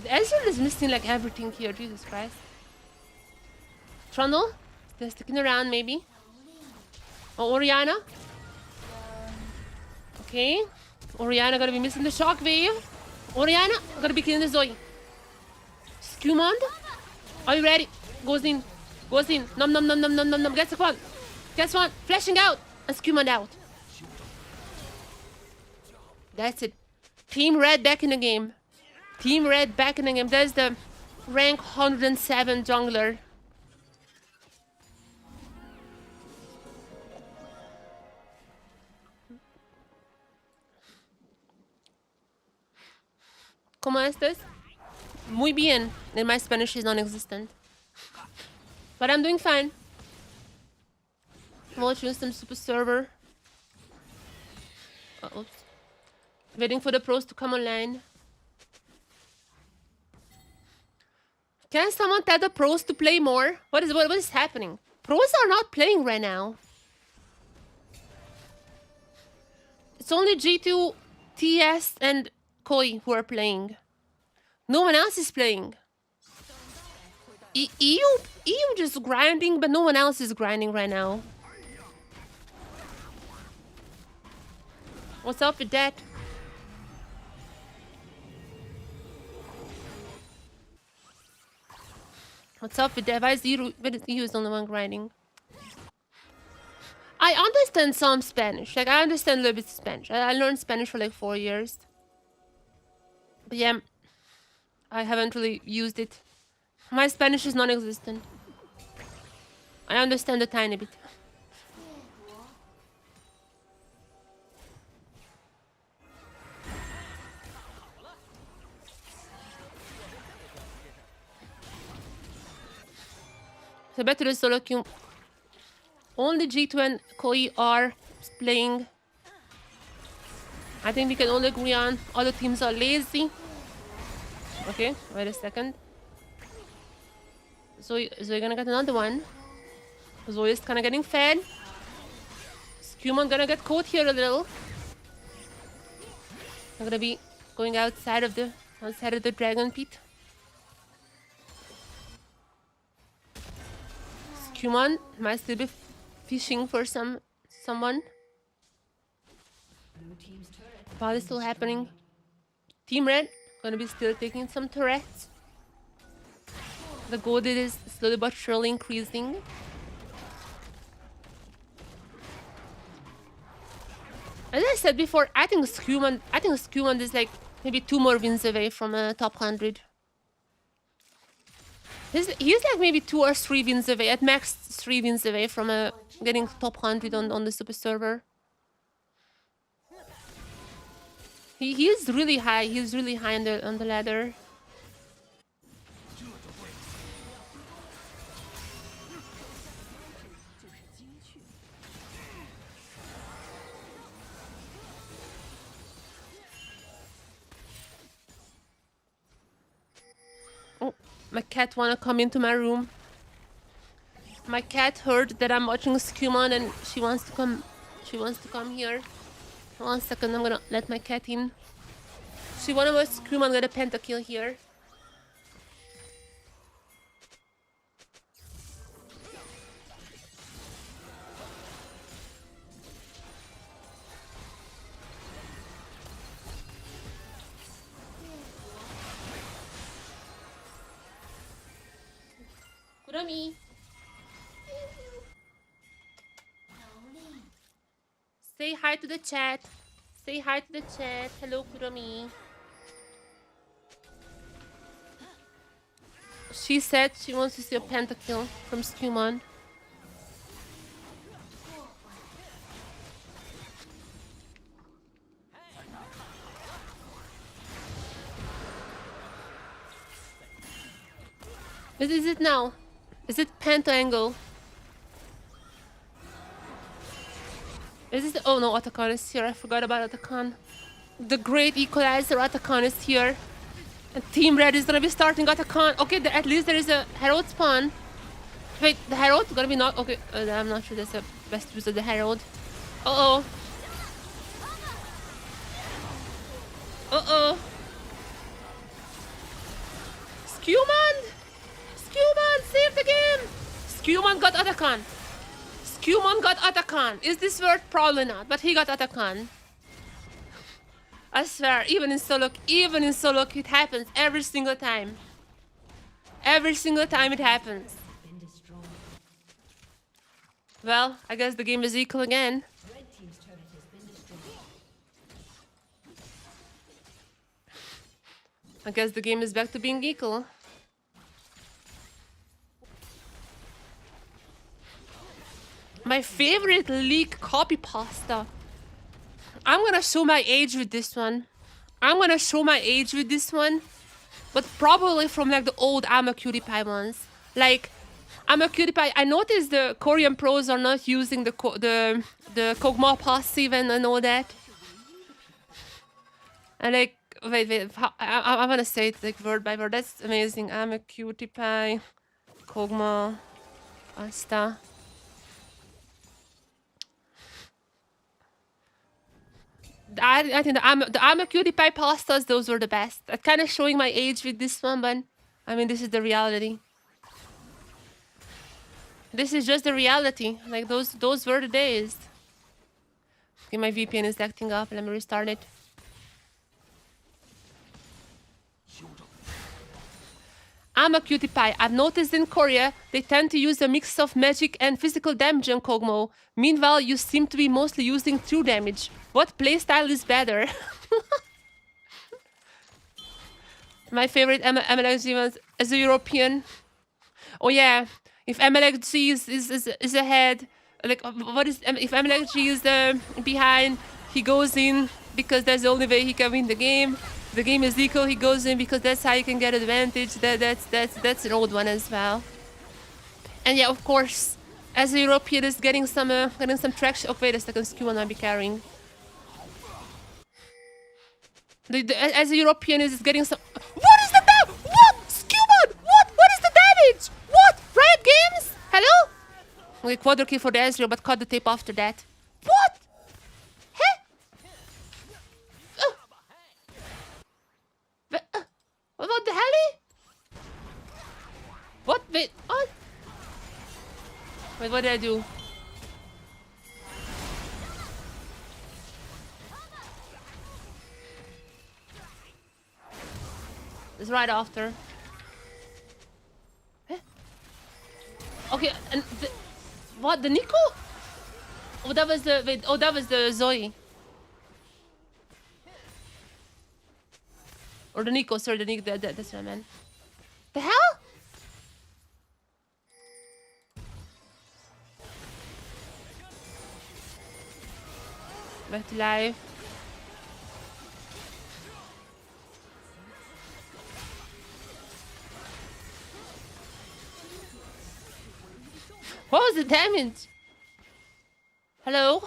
Ezreal is missing like everything here, Jesus Christ. Trundle? They're sticking around maybe. Oh, Oriana? Okay. Oriana gonna be missing the shockwave. Oriana gonna be killing the Zoe. Skewmond? Are you ready? Goes in. Goes in. Nom nom nom nom nom nom nom. Gets one. Gets one. Flashing out. And Skewmond out. That's it. Team Red back in the game. Team Red back in the game. There's the rank 107 jungler. ¿Cómo estás? Muy bien. And my Spanish is non-existent. But I'm doing fine. I'm watching some super server. Oops. Waiting for the pros to come online. Can someone tell the pros to play more? What is happening? Pros are not playing right now. It's only G2, TS, and Koi who are playing. No one else is playing. EU just grinding, but no one else is grinding right now. What's up with that? What's up with that? Why is EU the only one grinding? I understand some Spanish. Like, I understand a little bit of Spanish. I learned Spanish for like 4 years. But yeah, I haven't really used it. My Spanish is non-existent. I understand a tiny bit. So back to the solo queue. Only G2 and Koi are playing. I think we can all agree on other teams are lazy. Okay, wait a second. So you're gonna get another one. Zoe is kind of getting fed. Scuman gonna get caught here a little. I'm gonna be going outside of the dragon pit. Scuman might still be fishing for someone. Blue team's turret has While been it's still happening. destroyed. Team Red gonna be still taking some turrets. The gold is slowly but surely increasing. As I said before, I think Scuman is like maybe 2 more wins away from a top 100. He's like maybe 2 or 3 wins away, at max 3 wins away from getting top 100 on the super server. He is really high. He's really high on the ladder. Oh, my cat wanna come into my room. My cat heard that I'm watching Scuman and she wants to come. She wants to come here. 1 second, I'm gonna let my cat in. She wanna watch Scuman get a pentakill here. Kurami. Say hi to the chat. Say hi to the chat. Hello, Kurami. She said she wants to see a pentakill from Scuman. What is it now? Is it penta angle? Is this? Oh no, Otacon is here. I forgot about Otacon. The great equalizer Otacon is here. And Team Red is gonna be starting Otacon. Okay, at least there is a Herald spawn. Wait, the Herald gonna be not okay. I'm not sure that's the best use of the Herald. Uh oh. Uh oh. Scuman! Scuman, save the game! Scuman got Otacon. Scuman got Otacon. Is this worth? Probably not, but he got Otacon. I swear, even in solo, it happens every single time. Every single time it happens. been destroyed. Well, I guess the game is equal again. Red team's turret has been destroyed. I guess the game is back to being equal. My favorite leak copy pasta. I'm gonna show my age with this one. But probably from like the old I'm a Cutie Pie ones. Like, I'm a Cutie Pie. I noticed the Korean pros are not using the Kog'Maw passive and all that. And like, wait, I wanna say it like word by word. That's amazing. I'm a Cutie Pie, Kog'Maw, pasta. I think the I'm a Cutie Pie pastas, those were the best. I'm kind of showing my age with this one, but I mean, this is the reality. This is just the reality. Like, those were the days. Okay, my VPN is acting up. Let me restart it. I'm a cutie pie. I've noticed in Korea, they tend to use a mix of magic and physical damage on Kog'Maw. Meanwhile, you seem to be mostly using true damage. What playstyle is better? My favorite MLG was as a European. Oh yeah, if MLG is ahead, like what is if MLG is behind, he goes in because that's the only way he can win the game. The game is equal, he goes in because that's how you can get advantage. That's an old one as well. And yeah, of course, as a European is getting some traction. Oh wait a second, Skew might be carrying. As a European is getting some. What is the damage? What? Skewman! What is the damage? What? Riot Games? Hello? Okay, quadra kill for the Ezreal, but cut the tape after that. What? Huh? What the hell? What? Wait, what? Wait, what did I do? It's right after. Huh? Okay, and what? The Nico? Oh, that was the wait. Oh, that was the Zoe. Or the Nico, sorry, the Nico. That's what I meant. The hell? Back to life. What was the damage? Hello?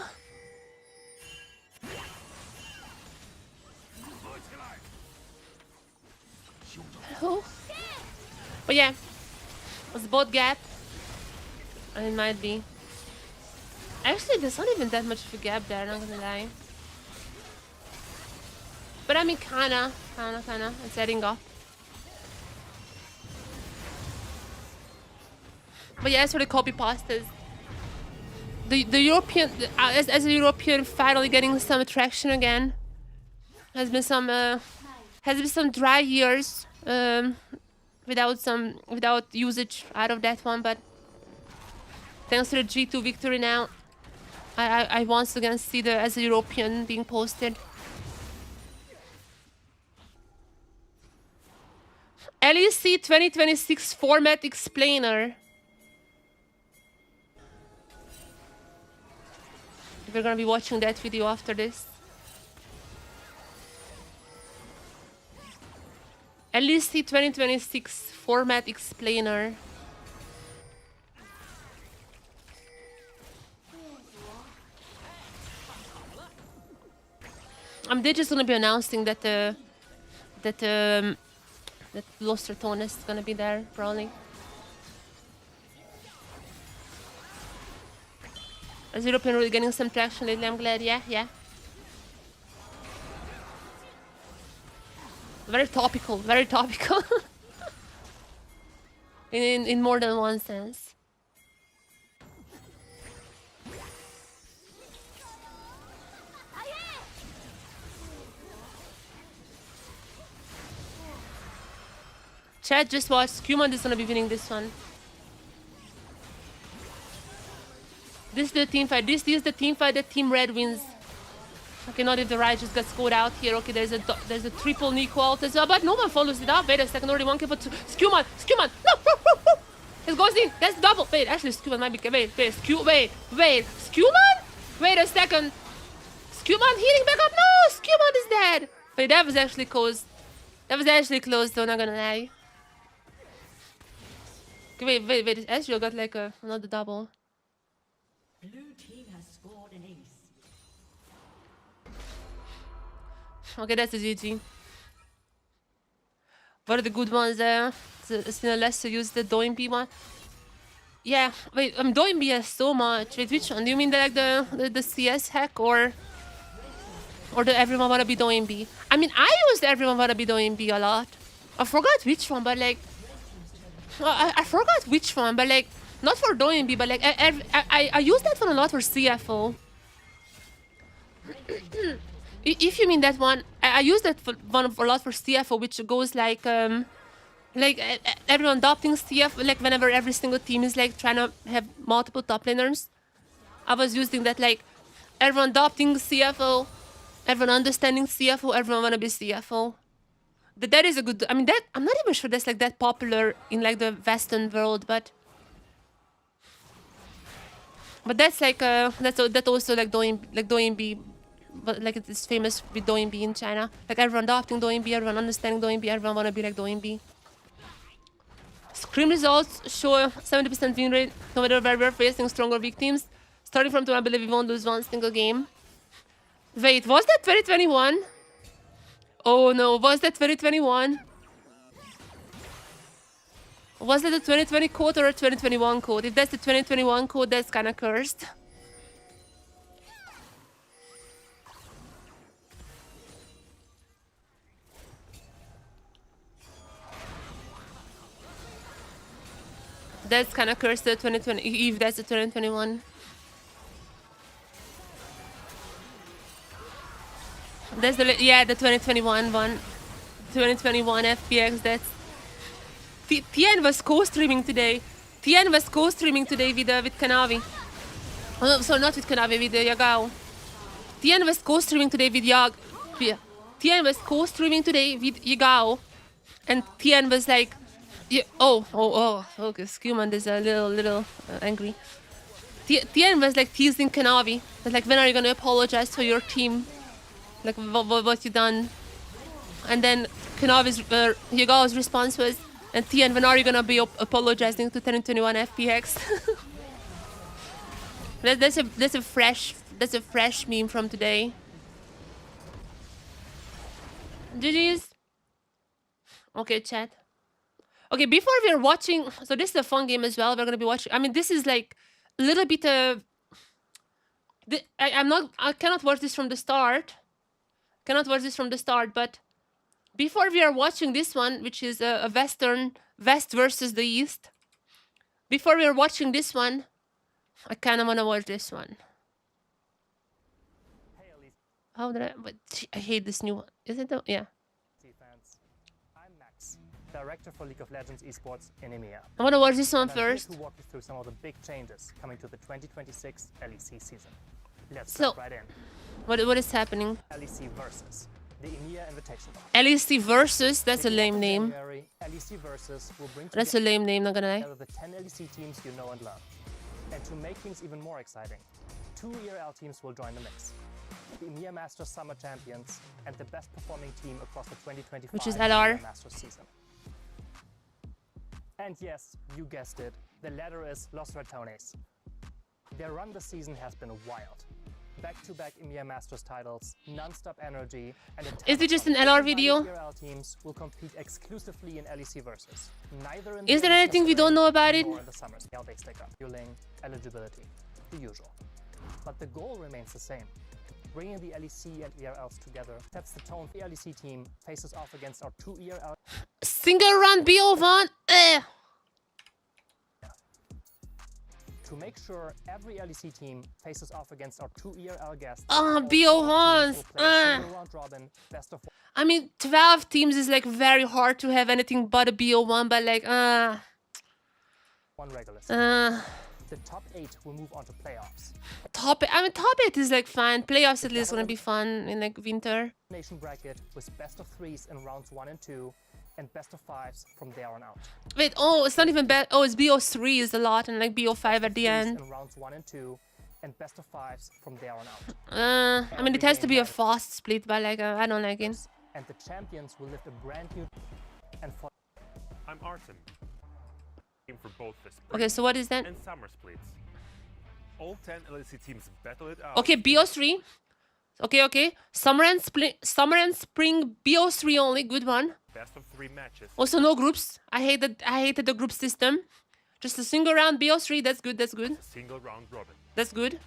Hello? But yeah, was the bot gap? And it might be. Actually, there's not even that much of a gap there, not gonna lie. But I mean, kinda. It's heading up. But yeah, as for the copy pastas, the European, as a European, finally getting some attraction again. Has been some dry years without usage out of that one, but thanks to the G2 victory now, I once again see the as a European being posted. LEC 2026 format explainer. We're gonna be watching that video after this. LEC 2026 format explainer. They're just gonna be announcing that that Luster Tone is gonna be there probably. As European really getting some traction lately, I'm glad. Yeah. Very topical. in more than one sense. Chat, just watch. Qmon is gonna be winning this one. This is the team fight. This is the team fight that Team Red wins. Okay, not if the Riot just got scored out here. Okay, there's a triple Nico ult as well, but no one follows it up. Wait a second, already 1k for Skewman. No. It goes in. That's double. Wait, actually, Skewman might be. Wait. Skewman? Wait a second. Skewman healing back up. No, Skewman is dead. Wait, that was actually close. Though, not gonna lie. Okay, wait. Ezreal got like another double. Blue team has scored an ace. Okay, that's a GG. What are the good ones there? Still less to use the Doinb one. Yeah, wait, Doinb has so much. Wait, which one? Do you mean the CS hack or the everyone wanna be Doinb? I mean, I used everyone wanna be Doinb a lot. I forgot which one, but like, I forgot which one, but like, not for Doinb, but like, I use that one a lot for CFO. If you mean that one, I use that one a lot for CFO, which goes like Like everyone adopting CF, like whenever every single team is like trying to have multiple top laners, I was using that, like everyone adopting CFO, everyone understanding CFO, everyone wanna be CFO. That is a good. I mean, that I'm not even sure that's like that popular in like the Western world, but that's like that also like Douyin but like it's famous with Douyin in China. Like everyone adopting Douyin, everyone understanding Douyin, everyone wanna be like Douyin. Scrim results show 70% win rate, no matter where we're facing strong or weak teams. Starting from 2, I believe we won't lose one single game. Wait, was that 2021? Oh no, was that 2021? Was that a 2020 code or a 2021 code? If that's the 2021 code, that's kinda cursed. That's kinda cursed, the 2020, if that's the 2021. That's the 2021 one. 2021 FPX, that's... Tien was co-streaming today. Tien was co-streaming today with Kanavi. Oh, no, sorry, not with Kanavi, with Yagao. Tien was co-streaming today with Tien was co-streaming today with Yagao. And Tien was like... Okay, Skuman is a little angry. Tien was like teasing Kanavi. But like, when are you gonna apologize to your team? Like, what you done? And then Kanavi's, Yagao's response was, and Tien, when are you gonna be apologizing to 1021 FPX? that's a fresh meme from today. GG's. Okay, chat. Okay, before we're watching, so this is a fun game as well. We're gonna be watching. I mean, this is like a little bit of. I cannot watch this from the start. But before we are watching this one, which is a West versus the East. Before we are watching this one, I kind of want to watch this one. How did I? But I hate this new one. Is it though? Yeah. I'm Max, Director for League of Legends Esports in EMEA. I want to watch this one first. I'm here to walk you through some of the big changes coming to the 2026 LEC season. Let's jump right in. What is happening? LEC versus the EMEA Invitational. LEC versus, that's a lame name. LEC versus will bring that's a lame name, not gonna lie. The 10 LEC teams you know and love. And to make things even more exciting, 2 ERL teams will join the mix. The EMEA Masters Summer Champions and the best performing team across the 2025 which is LR. EMEA Masters season. And yes, you guessed it, the latter is Los Ratones. Their run this season has been wild. Back-to-back EMEA Masters titles, non-stop energy, and is it just an LR video? ERL teams will compete exclusively in LEC versus. Neither in is there anything we don't know about it? In the summers, they stick up. Fueling, eligibility, the usual. But the goal remains the same. Bringing the LEC and ERLs together sets the tone. The LEC team faces off against our 2 ERL. Single run BO1. To make sure every LEC team faces off against our 2 ERL guests. BO1s. I mean, 12 teams is like very hard to have anything but a BO1, but like, one regular. The top 8 will move on to playoffs. Top 8 is like fine. Playoffs at least gonna be fun in like winter. Nation bracket with best of 3s in rounds 1 and 2, and best of 5s from there on out. Wait, oh, it's not even bad. Oh, it's BO3 is a lot, and like BO5 at the end. In rounds 1 and 2, and best of 5s from there on out. I mean, it has to be a fast split, but like, I don't like it. And the champions will lift a brand new. And for I'm Artem. For both the spring okay, so what is that? And summer splits. All 10 LEC teams battle it out. Okay, BO3. Okay. Summer and spring BO3 only. Good one. Best of 3 matches. Also no groups. I hated the group system. Just a single round BO3. That's good. Single round robin. That's good.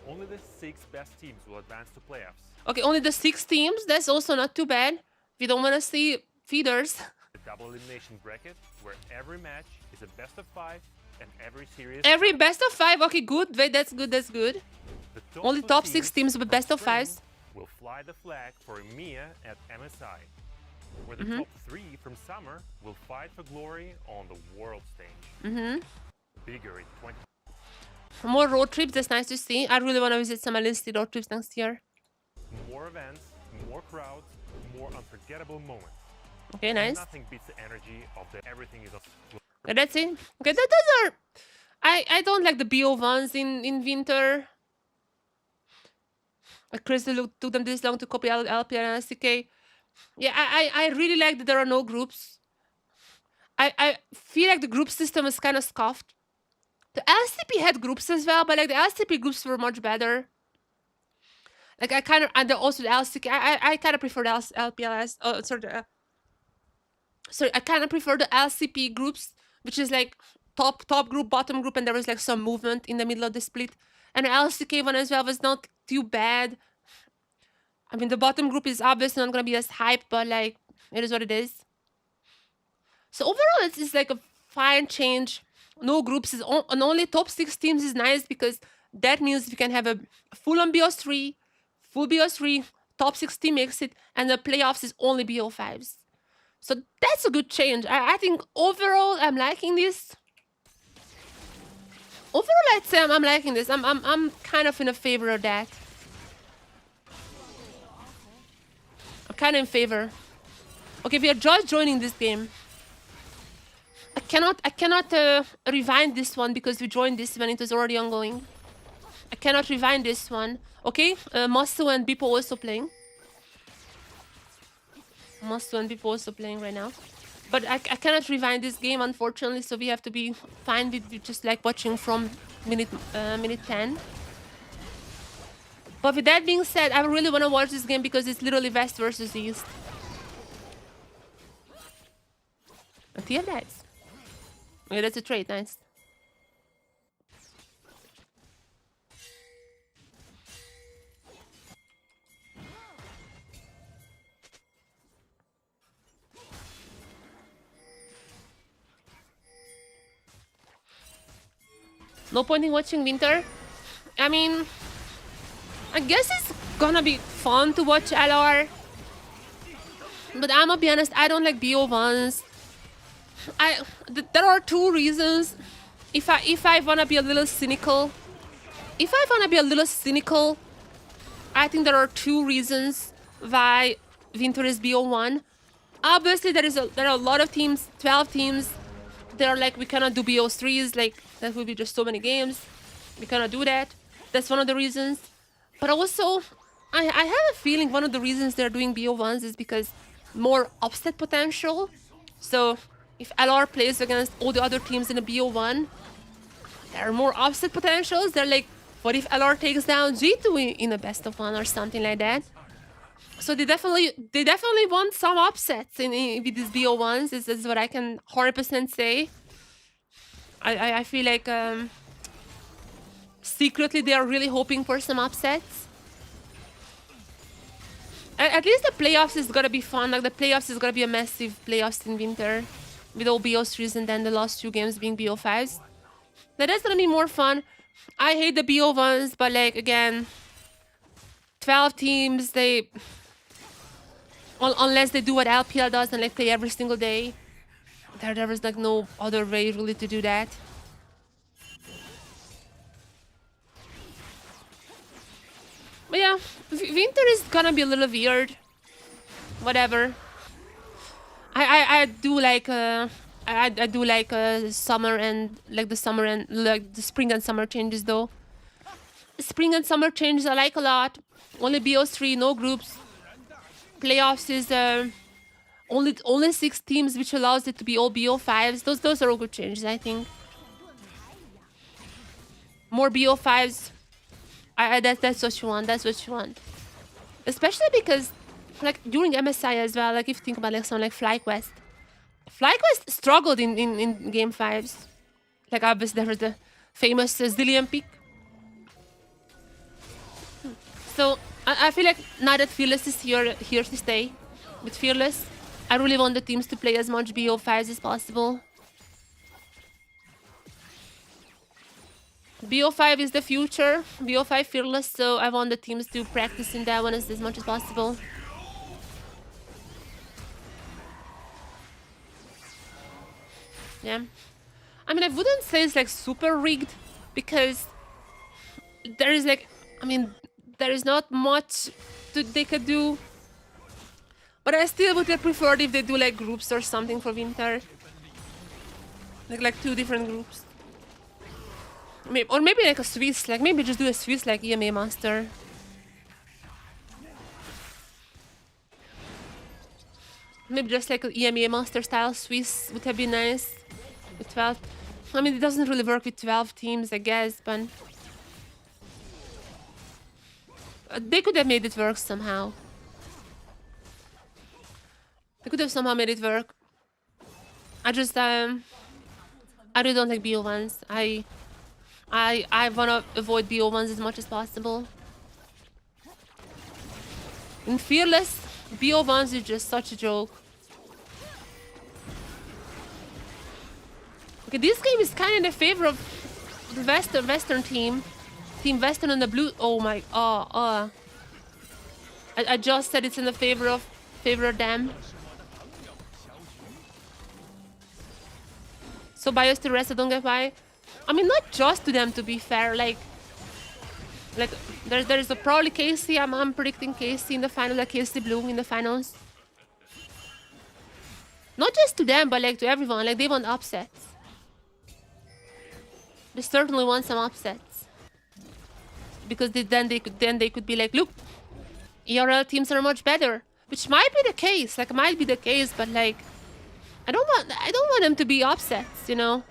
Only the 6 best teams will advance to playoffs. Okay, only the 6 teams. That's also not too bad. We don't want to see feeders. The double elimination bracket, where every match is a best of 5 and every series. Every best of 5. Okay, good. Wait, that's good. Only top 6 teams with best of 5s. Will fly the flag for EMEA at MSI. where the top 3 from summer will fight for glory on the world stage. Bigger in 20. More road trips, that's nice to see. I really want to visit some LNC road trips next year. More events, more crowds, more unforgettable moments. Okay, nice. Nothing beats the energy of the everything is a Okay, that's it. Okay, those are... I don't like the BO1s in winter. Chris took them this long to copy LPL and SDK. Yeah, I really like that there are no groups. I feel like the group system is kind of scuffed. The LCP had groups as well, but like the LCP groups were much better. Like I kind of, and also the LCK, I kind of prefer the LPLS. Oh, sorry, I kind of prefer the LCP groups, which is like top group, bottom group, and there was like some movement in the middle of the split. And the LCK one as well was not too bad. I mean, the bottom group is obviously not gonna be as hype, but like it is what it is. So overall, it's like a fine change. No groups is and only top 6 teams is nice because that means we can have a full on BO3, full BO3, top 6 team exit, and the playoffs is only BO5s. So that's a good change. I think overall I'm liking this. Overall, I'd say I'm liking this. I'm kind of in a favor of that. I'm kind of in favor. Okay, we are just joining this game. I cannot rewind this one because we joined this when it was already ongoing. I cannot rewind this one. Okay, Masu and Bipo also playing. Masu and Bipo also playing right now. But I cannot rewind this game, unfortunately, so we have to be fine with just like watching from minute 10. But with that being said, I really want to watch this game because it's literally West versus East. And here that's. Okay, that's a trade, nice. No point in watching winter. I mean, I guess it's gonna be fun to watch LR. But I'm gonna be honest, I don't like BO1s. There are 2 reasons. If I wanna be a little cynical, I think there are 2 reasons why winter is BO1. Obviously, there are a lot of teams, 12 teams. They're like, we cannot do BO3s, like that would be just so many games. We cannot do that. That's one of the reasons. But also, I have a feeling one of the reasons they're doing BO1s is because more upset potential. So if LR plays against all the other teams in a BO1, there are more upset potentials. They're like, what if LR takes down G2 in a best of 1 or something like that? So they definitely want some upsets with these BO1s. This is what I can 100% say. I feel like secretly they are really hoping for some upsets. At least the playoffs is gonna be fun. Like the playoffs is gonna be a massive playoffs in winter, with all BO3s and then the last 2 games being BO5s. Now that's gonna be more fun. I hate the BO1s, but like again, 12 teams, they unless they do what LPL does and like play every single day, there was like no other way really to do that. But yeah, winter is gonna be a little weird. Whatever. I do like I do like summer and like the summer and like the spring and summer changes though. Spring and summer changes I like a lot. Only BO3, no groups. Playoffs is only 6 teams, which allows it to be all BO5s. Those are all good changes, I think. More BO5s. That's what you want. That's what you want. Especially because, like during MSI as well. Like if you think about like someone like FlyQuest. FlyQuest struggled in game 5s. Like obviously there was the famous Zillion pick. So I feel like now that Fearless is here to stay. With Fearless, I really want the teams to play as much BO5s as possible. BO5 is the future. BO5 Fearless, so I want the teams to practice in that one as much as possible. Yeah. I mean, I wouldn't say it's like super rigged because there is like, I mean, there is not much they could do. But I still would have preferred if they do like groups or something for winter. Like 2 different groups. Maybe, or maybe like a Swiss, like maybe just do a Swiss like EMA Master. Maybe just like an EMA Master style Swiss would have been nice. With 12. I mean, it doesn't really work with 12 teams, I guess, but... they could have made it work somehow. They could have somehow made it work. I just, I really don't like BO1s. I wanna avoid BO1s as much as possible. In Fearless, BO1s is just such a joke. Okay, this game is kind of in the favor of the Western team. Team Western on the blue. Oh my. I just said it's in the favor of them. So biased to the rest, I don't get why. I mean, not just to them, to be fair. Like there's a probably Casey. I'm predicting Casey in the final. Like Casey Blue in the finals. Not just to them, but like to everyone. Like they want upsets. They certainly want some upsets. Because then they could be like, look, ERL teams are much better. Which might be the case. Like might be the case, but like I don't want them to be upsets, you know.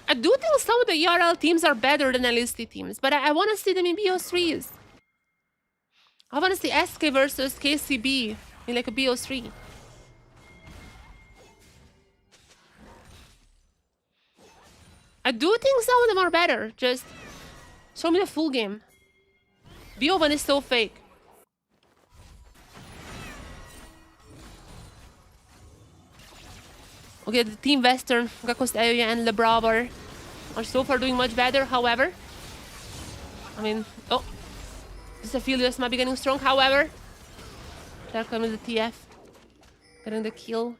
I do think some of the ERL teams are better than LST teams, but I want to see them in BO3s. I want to see SK versus KCB in like a BO3. I do think some of them are better. Just show me the full game. BO1 is so fake. Okay, the Team Western, Gakosteya and LeBrawler are so far doing much better. However, I mean, oh, this Aphelios might be getting strong. However, there comes the TF, getting the kill.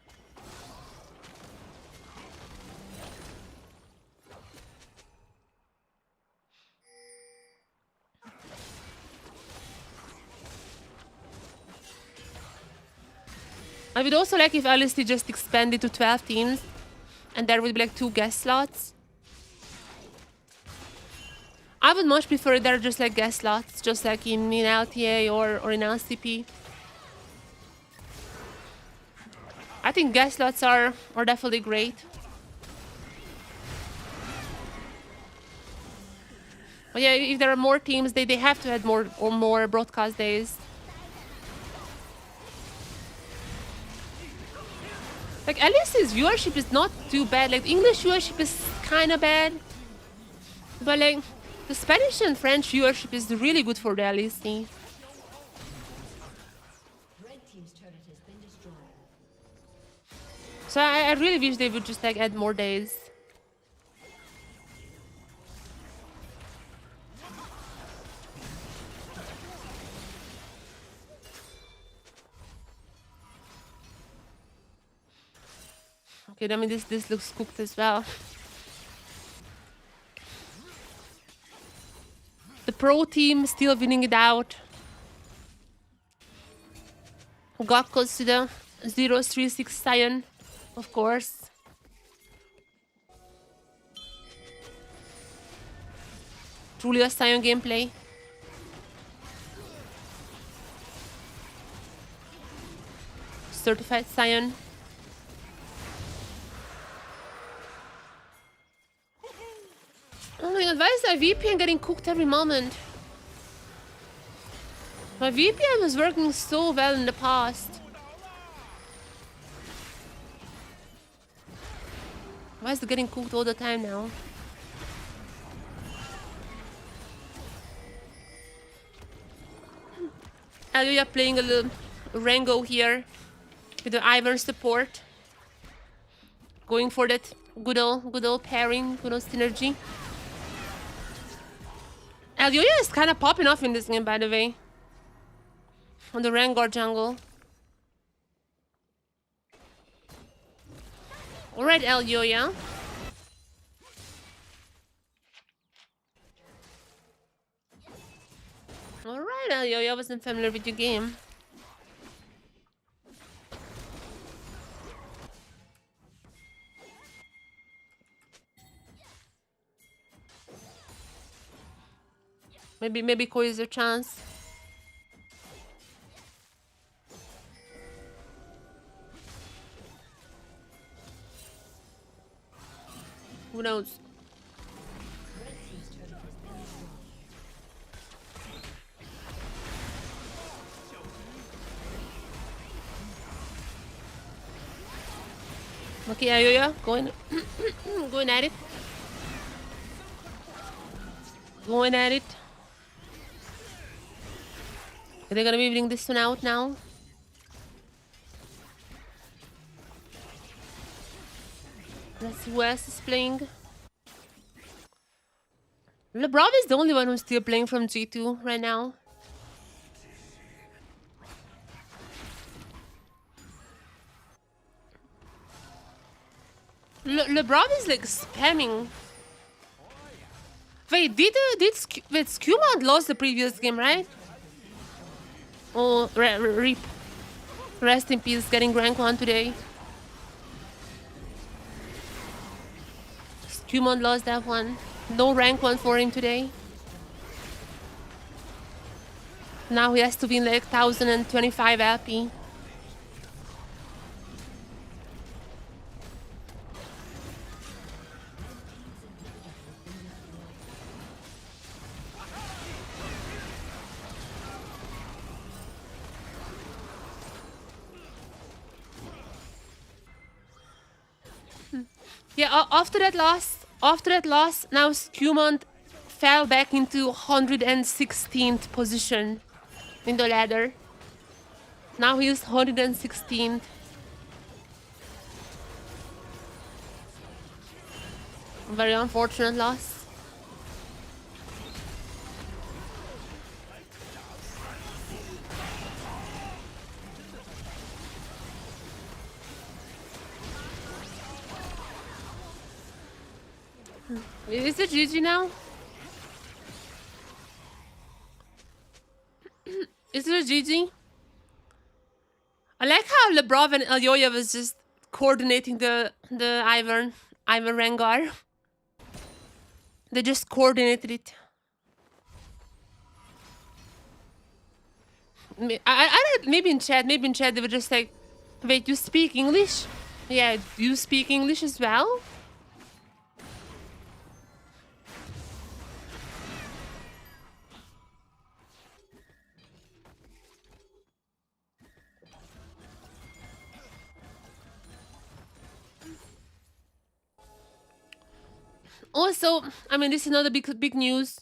I would also like if LST just expanded to 12 teams and there would be like 2 guest slots. I would much prefer there just like guest slots, just like in LTA or in LCP. I think guest slots are definitely great. But yeah, if there are more teams, they have to add more broadcast days. Like LST's viewership is not too bad. Like English viewership is kind of bad, but like the Spanish and French viewership is really good for the LST. Red team's turret has been destroyed. So I really wish they would just like add more days. Okay, I mean this looks cooked as well. The pro team still winning it out. Got goes to the 036 Sion, of course. Truly a Sion gameplay. Certified Sion. Oh my god, why is my VPN getting cooked every moment? My VPN was working so well in the past. Why is it getting cooked all the time now? Aluya playing a little Rango here with the Ivern support. Going for that good old pairing, good old synergy. Aluya is kind of popping off in this game, by the way. On the Rengar jungle. Alright, Elyoya. Alright, Elyoya, I wasn't familiar with your game. Maybe Koi is your chance. Who knows? Okay, Ayoya, going going at it. Going at it. Are they gonna be bringing this one out now? Let's see who else is playing. LeBron is the only one who's still playing from G2 right now. LeBron is like spamming. Wait, wait, Skewmont lost the previous game, right? Oh, rip. Rest in peace, getting rank 1 today. Skewmont lost that one. No rank 1 for him today. Now he has to win like 1025 LP. Yeah, after that loss, now Skewmont fell back into 116th position in the ladder. Now he is 116th. Very unfortunate loss. Is it GG now? Is it a GG? I like how Lebrov and Elyoya was just coordinating the Ivern Rengar. They just coordinated it. I don't, maybe in chat they were just like, wait, you speak English? Yeah, you speak English as well? Also, I mean, this is not a big news.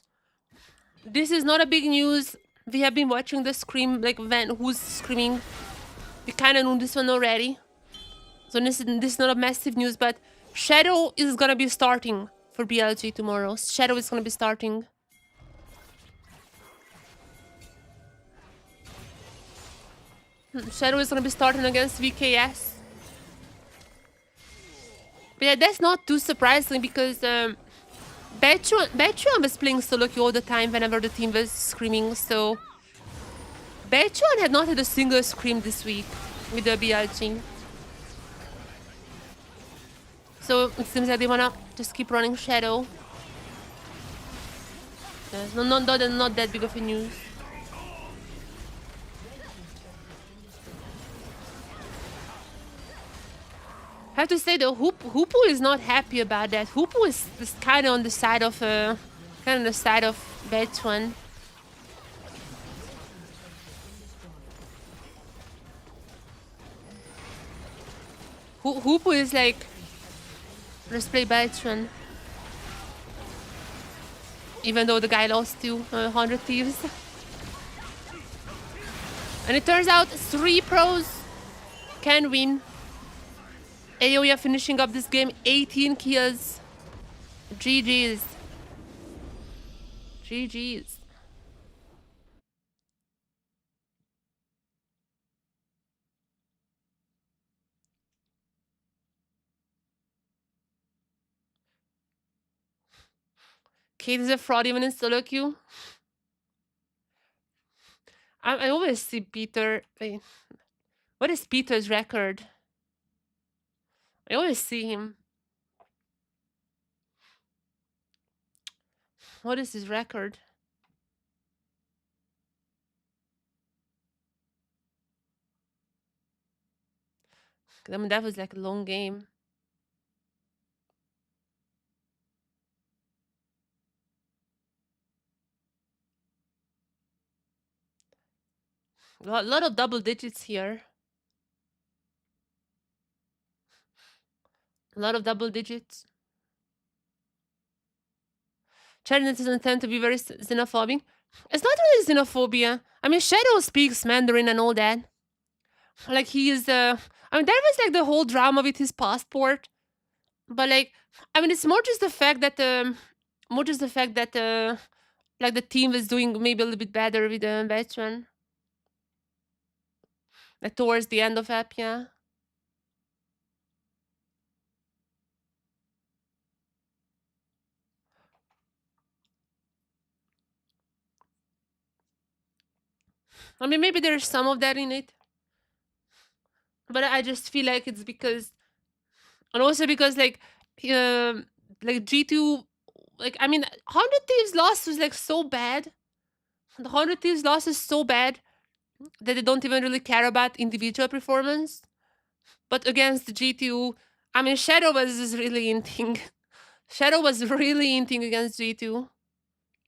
This is not a big news. We have been watching the scream, like when who's screaming. We kind of knew this one already. So this is not a massive news, but Shadow is gonna be starting for BLG tomorrow. Shadow is gonna be starting. Shadow is gonna be starting against VKS. But yeah, that's not too surprising because Bechuan was playing solo queue all the time whenever the team was screaming, so Bechuan had not had a single scream this week with the BLG. So it seems like they wanna just keep running Shadow. Yeah, not that big of a news. I have to say though, Hoopu is not happy about that. Hoopu is kind of on the side of Bechuan. Hoopu is like, let's play Bechuan. Even though the guy lost to 100 Thieves. And it turns out 3 pros can win. Aoya finishing up this game, 18 kills. GG's. GG's. he's a fraud even in solo queue. I always see Peter. Wait, what is Peter's record? I always see him. What is his record? I mean, that was like a long game. A lot of double digits here. A lot of double digits. China doesn't tend to be very xenophobic. It's not really xenophobia. I mean, Shadow speaks Mandarin and all that. Like he is. I mean, there was like the whole drama with his passport, but like, I mean, it's more just the fact that like the team was doing maybe a little bit better with the veteran. Like towards the end of app, yeah. I mean, maybe there's some of that in it, but I just feel like it's because, and also because like G2, like I mean, 100 Thieves loss was like so bad. The 100 Thieves loss is so bad that they don't even really care about individual performance. But against G2, I mean, Shadow was just really inting. Shadow was really inting against G2.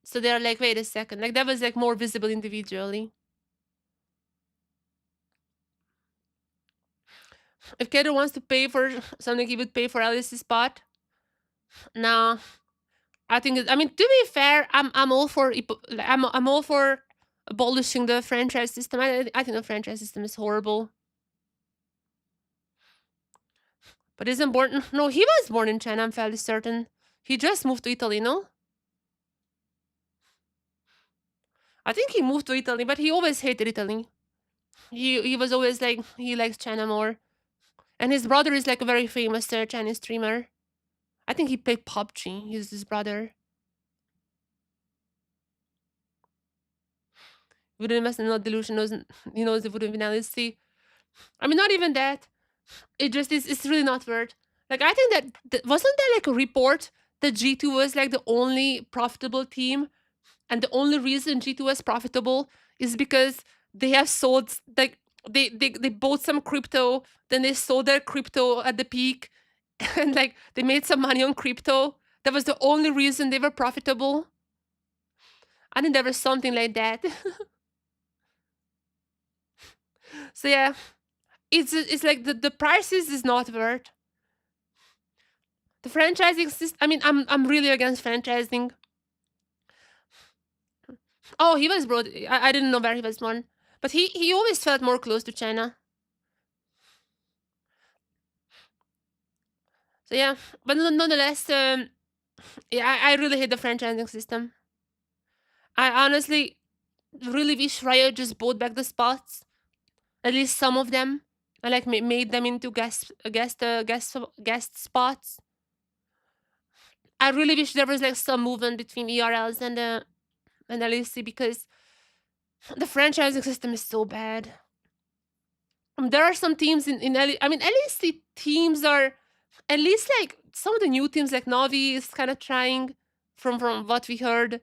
So they're like, wait a second. Like, that was like more visible individually. If Kato wants to pay for something, he would pay for Alice's spot. No. I think, I mean, to be fair, I'm all for, I'm all for abolishing the franchise system. I think the franchise system is horrible. But isn't born? No, he was born in China. I'm fairly certain. He just moved to Italy, no? I think he moved to Italy, but he always hated Italy. He was always like he likes China more. And his brother is like a very famous Chinese streamer. I think he played PUBG. He's his brother. Voodoo invest in no delusion he knows the voodoo finality. I mean, not even that. It just is. It's really not worth. Like I think that wasn't there like a report that G2 was like the only profitable team, and the only reason G2 was profitable is because they have sold like they bought some crypto, then they sold their crypto at the peak, and like they made some money on crypto. That was the only reason they were profitable. I think there was something like that. So yeah, it's like the prices is not worth. The franchising system. I mean, I'm really against franchising. Oh, he was brought. I didn't know where he was born, but he always felt more close to China. So yeah, but nonetheless, yeah, I really hate the franchising system. I honestly really wish Riot just bought back the spots, at least some of them, and like made them into guest spots. I really wish there was like some movement between ERLs and LEC because the franchising system is so bad. There are some teams in I mean, LEC teams are at least like some of the new teams like Navi is kind of trying from what we heard.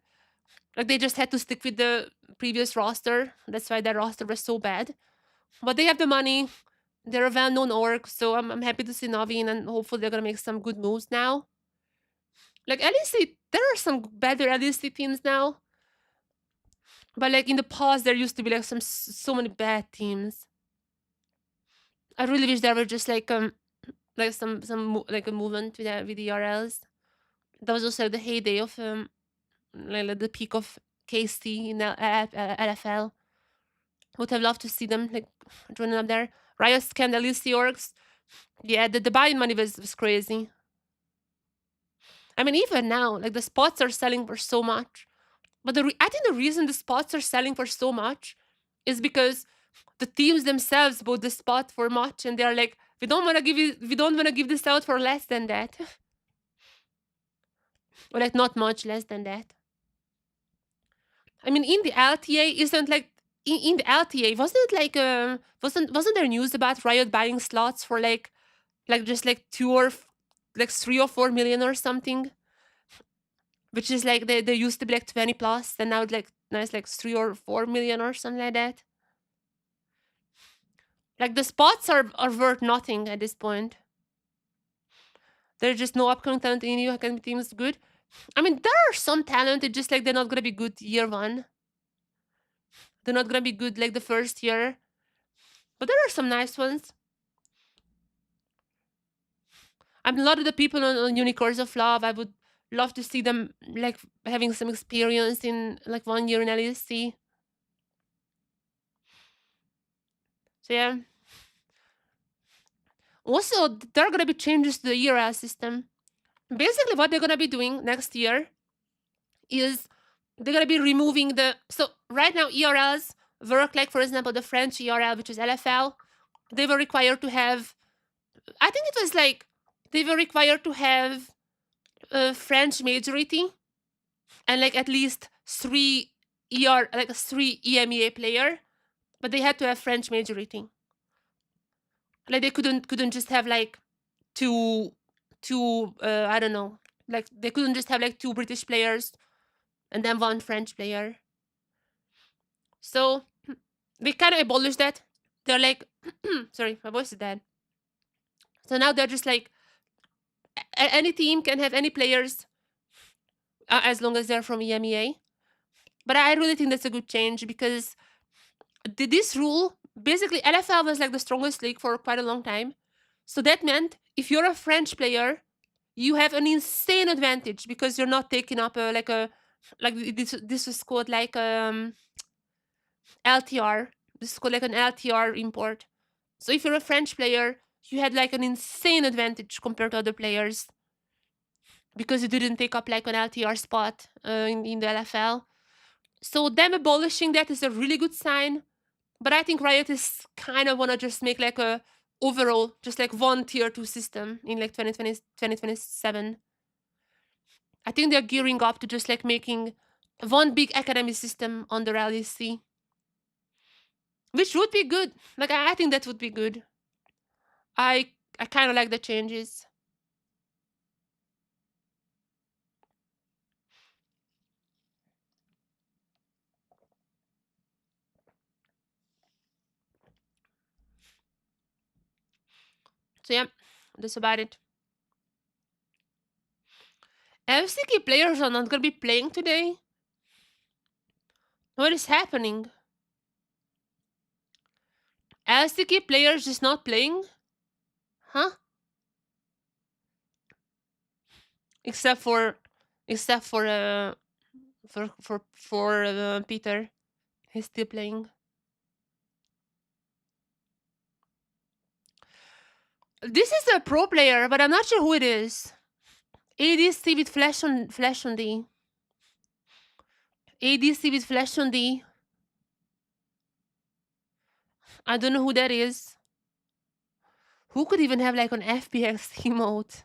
Like they just had to stick with the previous roster. That's why their roster was so bad. But they have the money. They're a well-known org, so I'm happy to see Navi in, and hopefully they're gonna make some good moves now. Like LEC, there are some better LEC teams now. But like in the past, there used to be like so many bad teams. I really wish there were just like some like a movement with the ERLs. That was also like the heyday of like the peak of KC in the LFL. Would have loved to see them like joining up there. Riot scammed LEC orgs. Yeah, the buy-in money was crazy. I mean, even now, like the spots are selling for so much. But I think the reason the spots are selling for so much is because the teams themselves bought the spot for much, and they're like, we don't want to give this out for less than that. or like not much less than that. I mean, in the LTA, isn't like in the LTA, wasn't it like wasn't there news about Riot buying slots for like just like 3 or 4 million or something, which is like they used to be like 20 plus, and now it's like 3 or 4 million or something like that. Like the spots are worth nothing at this point. There's just no upcoming talent in new academy teams good. I mean, there are some talent, it's just like they're not gonna be good year one. They're not gonna be good like the first year. But there are some nice ones. I mean, a lot of the people on Unicorns of Love, I would love to see them like having some experience in like 1 year in LEC. So yeah. Also, there are gonna be changes to the ERL system. Basically, what they're gonna be doing next year is they're gonna be removing the. So right now, ERLs work like, for example, the French ERL, which is LFL. They were required to have. I think it was like they were required to have a French majority and like at least three three EMEA player, but they had to have French majority. Like they couldn't just have like two I don't know, like they couldn't just have like two British players and then one French player. So they kind of abolished that. They're like, sorry, my voice is dead. So now they're just like any team can have any players as long as they're from EMEA. But I really think that's a good change because this rule, basically LFL was like the strongest league for quite a long time. So that meant if you're a French player, you have an insane advantage because you're not taking up like this was called like LTR. This is called like an LTR import. So if you're a French player, you had like an insane advantage compared to other players because you didn't take up like an LTR spot in the LFL. So them abolishing that is a really good sign. But I think Riot is kind of want to just make like a overall, just like one tier 2 system in like 2027. I think they're gearing up to just like making one big academy system on the LEC. Which would be good. Like I think that would be good. I kind of like the changes. So yeah, that's about it. FCK players are not gonna be playing today. What is happening? LCK players just not playing? Huh? Except for Peter. He's still playing. This is a pro player, but I'm not sure who it is. ADC with flash on D. ADC with flash on D. I don't know who that is. Who could even have like an FPX emote?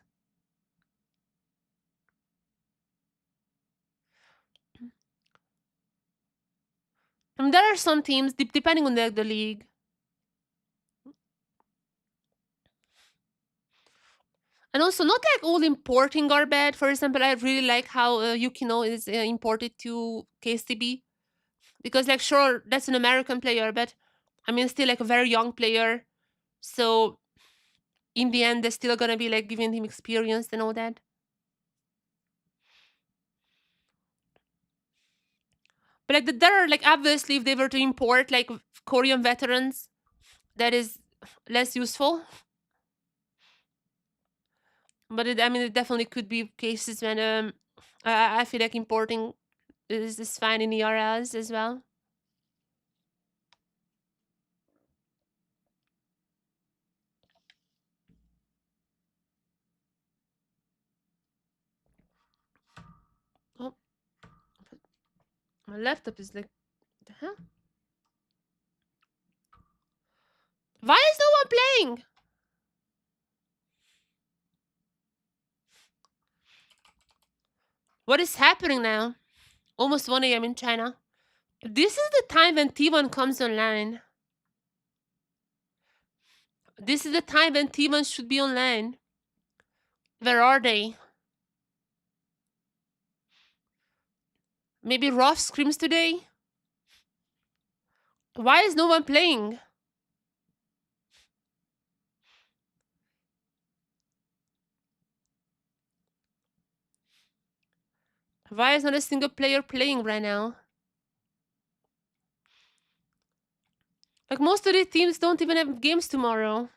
I mean, there are some teams, depending on the league. And also, not like all importing are bad. For example, I really like how Yukino is imported to KCB. Because, like, sure, that's an American player, but I mean, still like a very young player. So, in the end, they're still gonna be like giving him experience and all that. But like, there are like obviously, if they were to import like Korean veterans, that is less useful. But I mean, it definitely could be cases when I feel like importing is fine in ERLs as well. Oh, my laptop is like, the hell? Why is no one playing? What is happening now? Almost 1 a.m. in China. This is the time when T1 comes online. This is the time when T1 should be online. Where are they? Maybe Roth screams today? Why is no one playing? Why is not a single player playing right now? Like, most of the teams don't even have games tomorrow.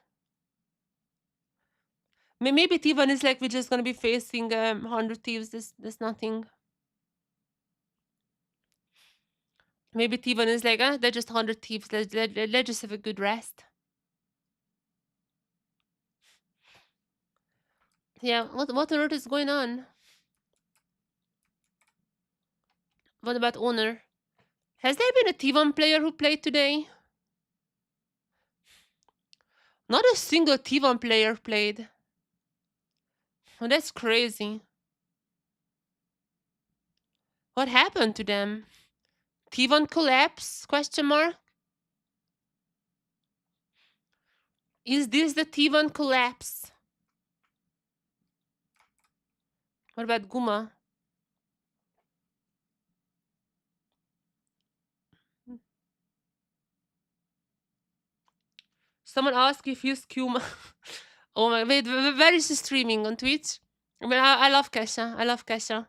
Maybe T1 is like, we're just gonna be facing 100 thieves. There's nothing. Maybe T1 is like, they're just 100 thieves. Let's just have a good rest. Yeah, what on earth is going on? What about Owner? Has there been a T1 player who played today? Not a single T1 player played. Oh, that's crazy. What happened to them? T1 collapse? Question mark? Is this the T1 collapse? What about Guma? Someone asked if you Kuma. Oh my, wait, where is he streaming? On Twitch? I mean, I love Kesha. I love Kesha.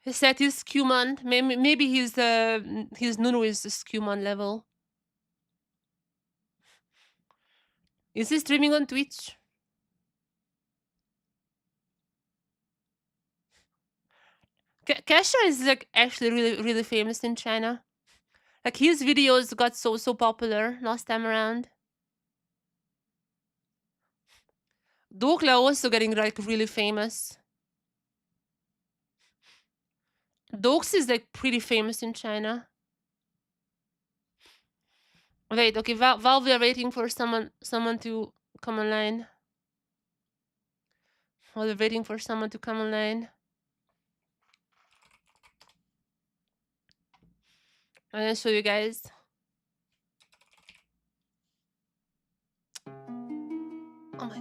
He said he's Scuman. Maybe his Nunu is the Scuman level. Is he streaming on Twitch? Kesha is like actually really famous in China. Like, his videos got so popular last time around. Dokla also getting like really famous. Dox is like pretty famous in China. Wait, okay, while we are waiting for someone to come online. While we're waiting for someone to come online. I'm gonna show you guys. Oh my.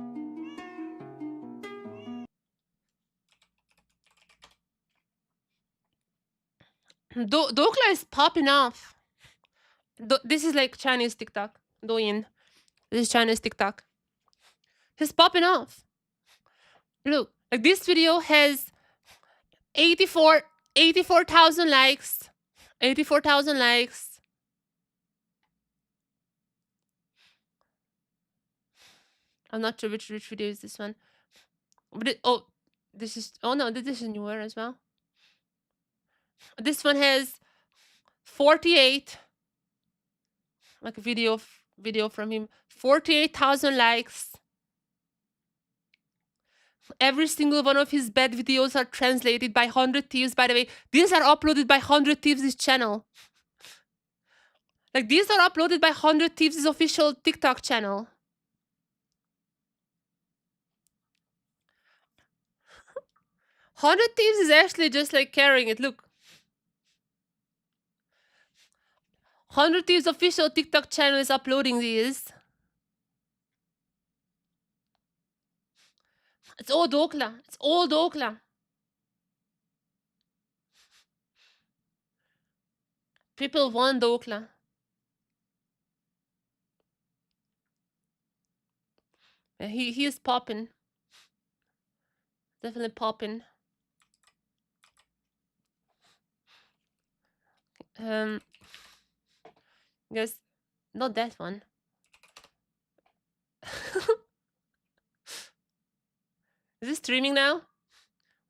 Dokla is popping off. This is like Chinese TikTok. Douyin. This is Chinese TikTok. He's popping off. Look, like, this video has 84,000 likes. 84,000 likes. I'm not sure which video is this one. But this is, oh no, this is newer as well. This one has 48, like a video from him. 48,000 likes. Every single one of his bad videos are translated by 100 Thieves. By the way, these are uploaded by 100 Thieves' channel. Like, these are uploaded by 100 Thieves' official TikTok channel. Hundred Thieves is actually just like carrying it. Look, 100 Thieves official TikTok channel is uploading these. It's all Dokla. It's all Dokla. People want Dokla. Yeah, he is popping. Definitely popping. Guys, not that one. Is this streaming now?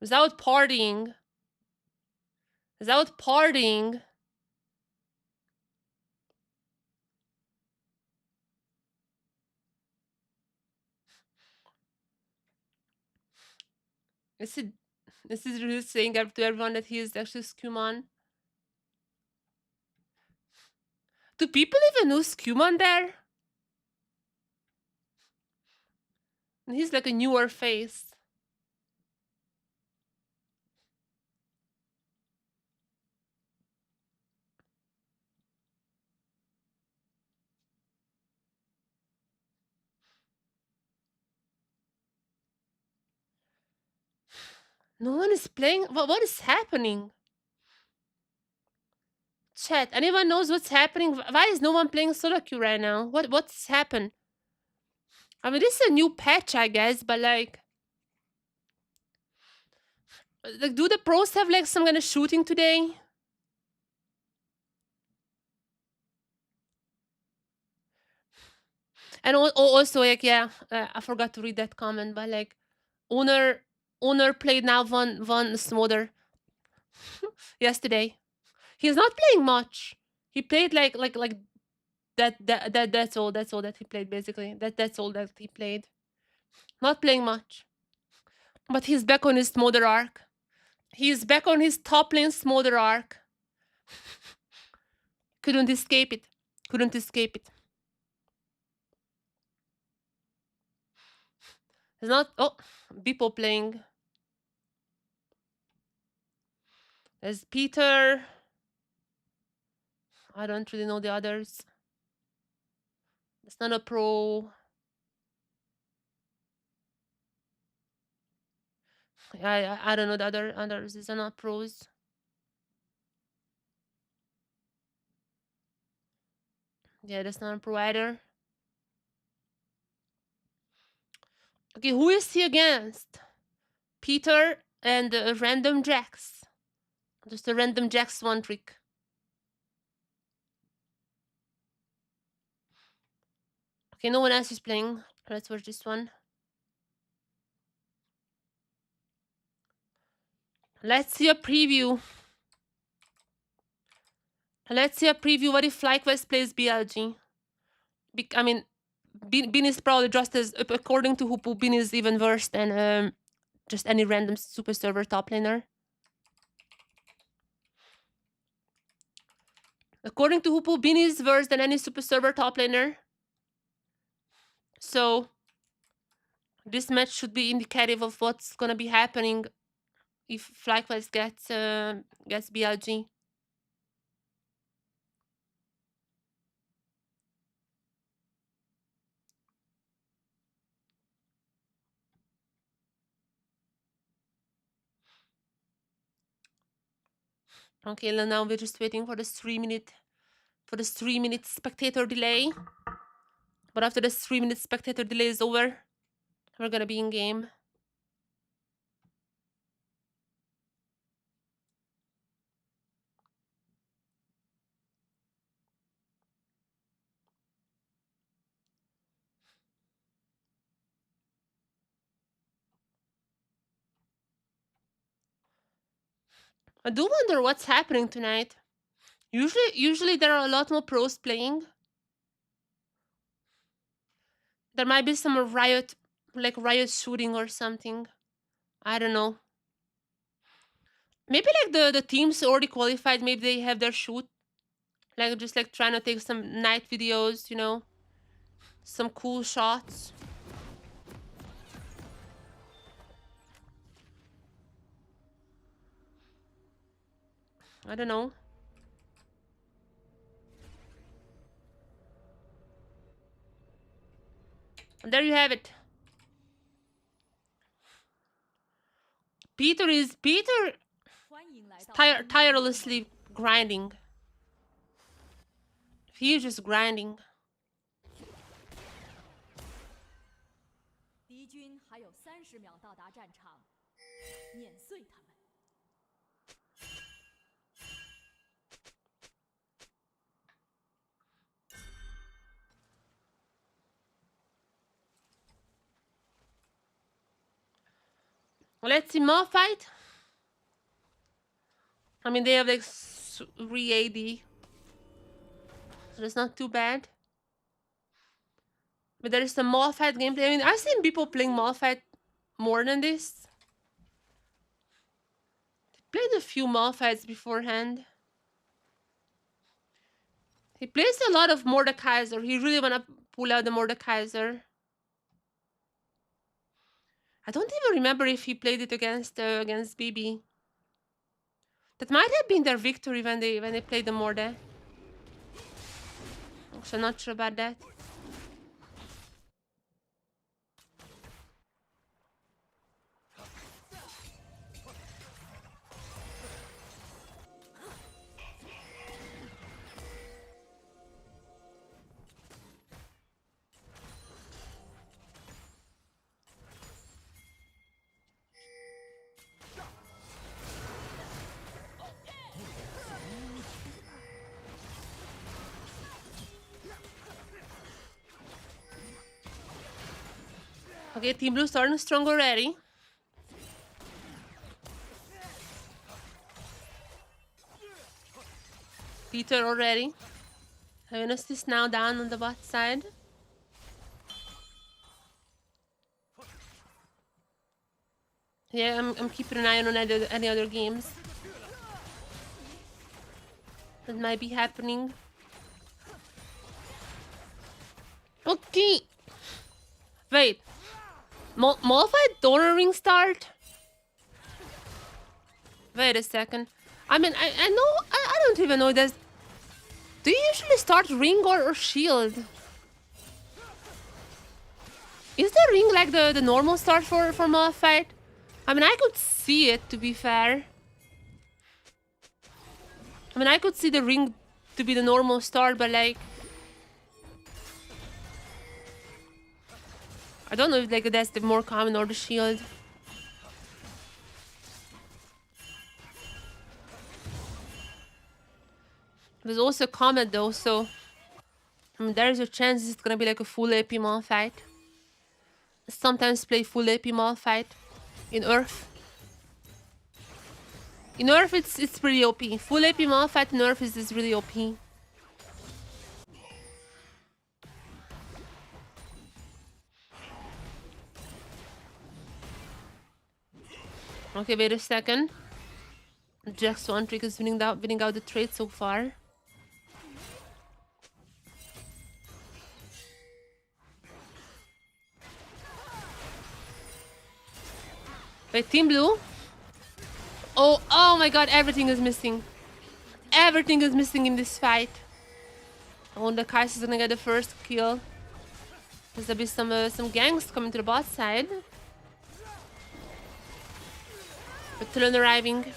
Without partying. Without partying. Is this really saying to everyone that he is actually Scuman? Do people even know Scuman there? He's like a newer face. No one is playing. What is happening? Chat. Anyone knows what's happening? Why is no one playing solo queue right now? What's happened? I mean, this is a new patch, I guess, but like, do the pros have like some kind of shooting today? And also, like, yeah, I forgot to read that comment, but like, owner played now one smother yesterday. He's not playing much. He played like that's all that he played basically. That's all that he played. Not playing much. But he's back on his smother arc. He's back on his top lane smother arc. Couldn't escape it. Couldn't escape it. It's not. Oh, Beeple playing. There's Peter. I don't really know the others. It's not a pro. I don't know the others. These are not pros. Yeah, that's not a pro either. Okay, who is he against? Peter and random Jax. Just a random Jax one trick. Okay, no one else is playing. Let's watch this one. Let's see a preview. Let's see a preview. What if FlyQuest plays BLG? I mean, Bin is probably just as, according to Hoopu, Bin is even worse than just any random super server top laner. According to Hoopu, Bin is worse than any super server top laner. So this match should be indicative of what's gonna be happening if FlyQuest gets BLG. Okay, now we're just waiting for the 3-minute spectator delay. But after the 3-minute spectator delay is over, we're gonna be in game. I do wonder what's happening tonight. Usually there are a lot more pros playing. There might be some riot shooting or something. I don't know. Maybe like the teams already qualified, maybe they have their shoot. Like just like trying to take some night videos, you know. Some cool shots. I don't know. And there you have it. Peter is tirelessly grinding. He's just grinding. 敌军还有30秒到达战场，碾碎他们。 Let's see more fight. I mean, they have like 3 AD. So that's not too bad. But there is some Malphite gameplay. I mean, I've seen people playing Malphite more than this. Played a few Malphites beforehand. He plays a lot of Mordekaiser. He really wanna pull out the Mordekaiser. I don't even remember if he played it against BB. That might have been their victory when they played the Morde. So I'm not sure about that. Okay, Team Blue starting strong already. Peter already. Having assist now down on the bot side. Yeah, I'm keeping an eye on any other games that might be happening. Okay. Wait. Modified donor ring start? Wait a second. I mean, I know, I don't even know this. Do you usually start ring or shield? Is the ring like the normal start for modified? I mean, I could see it, to be fair. I mean, I could see the ring to be the normal start, but like... I don't know if like that's the more common or the shield. There's also a comet though, so... I mean, there's a chance it's gonna be like a full AP mall fight. Sometimes play full AP mall fight in Earth. In Earth, it's pretty OP. Full AP mall fight in Earth is really OP. Okay, wait a second. Jax one trick is winning out the trade so far. Wait, Team Blue? Oh my god, everything is missing. Everything is missing in this fight. Oh, the Kai's is gonna get the first kill. There'll be some gangs coming to the bot side. But Talon arriving.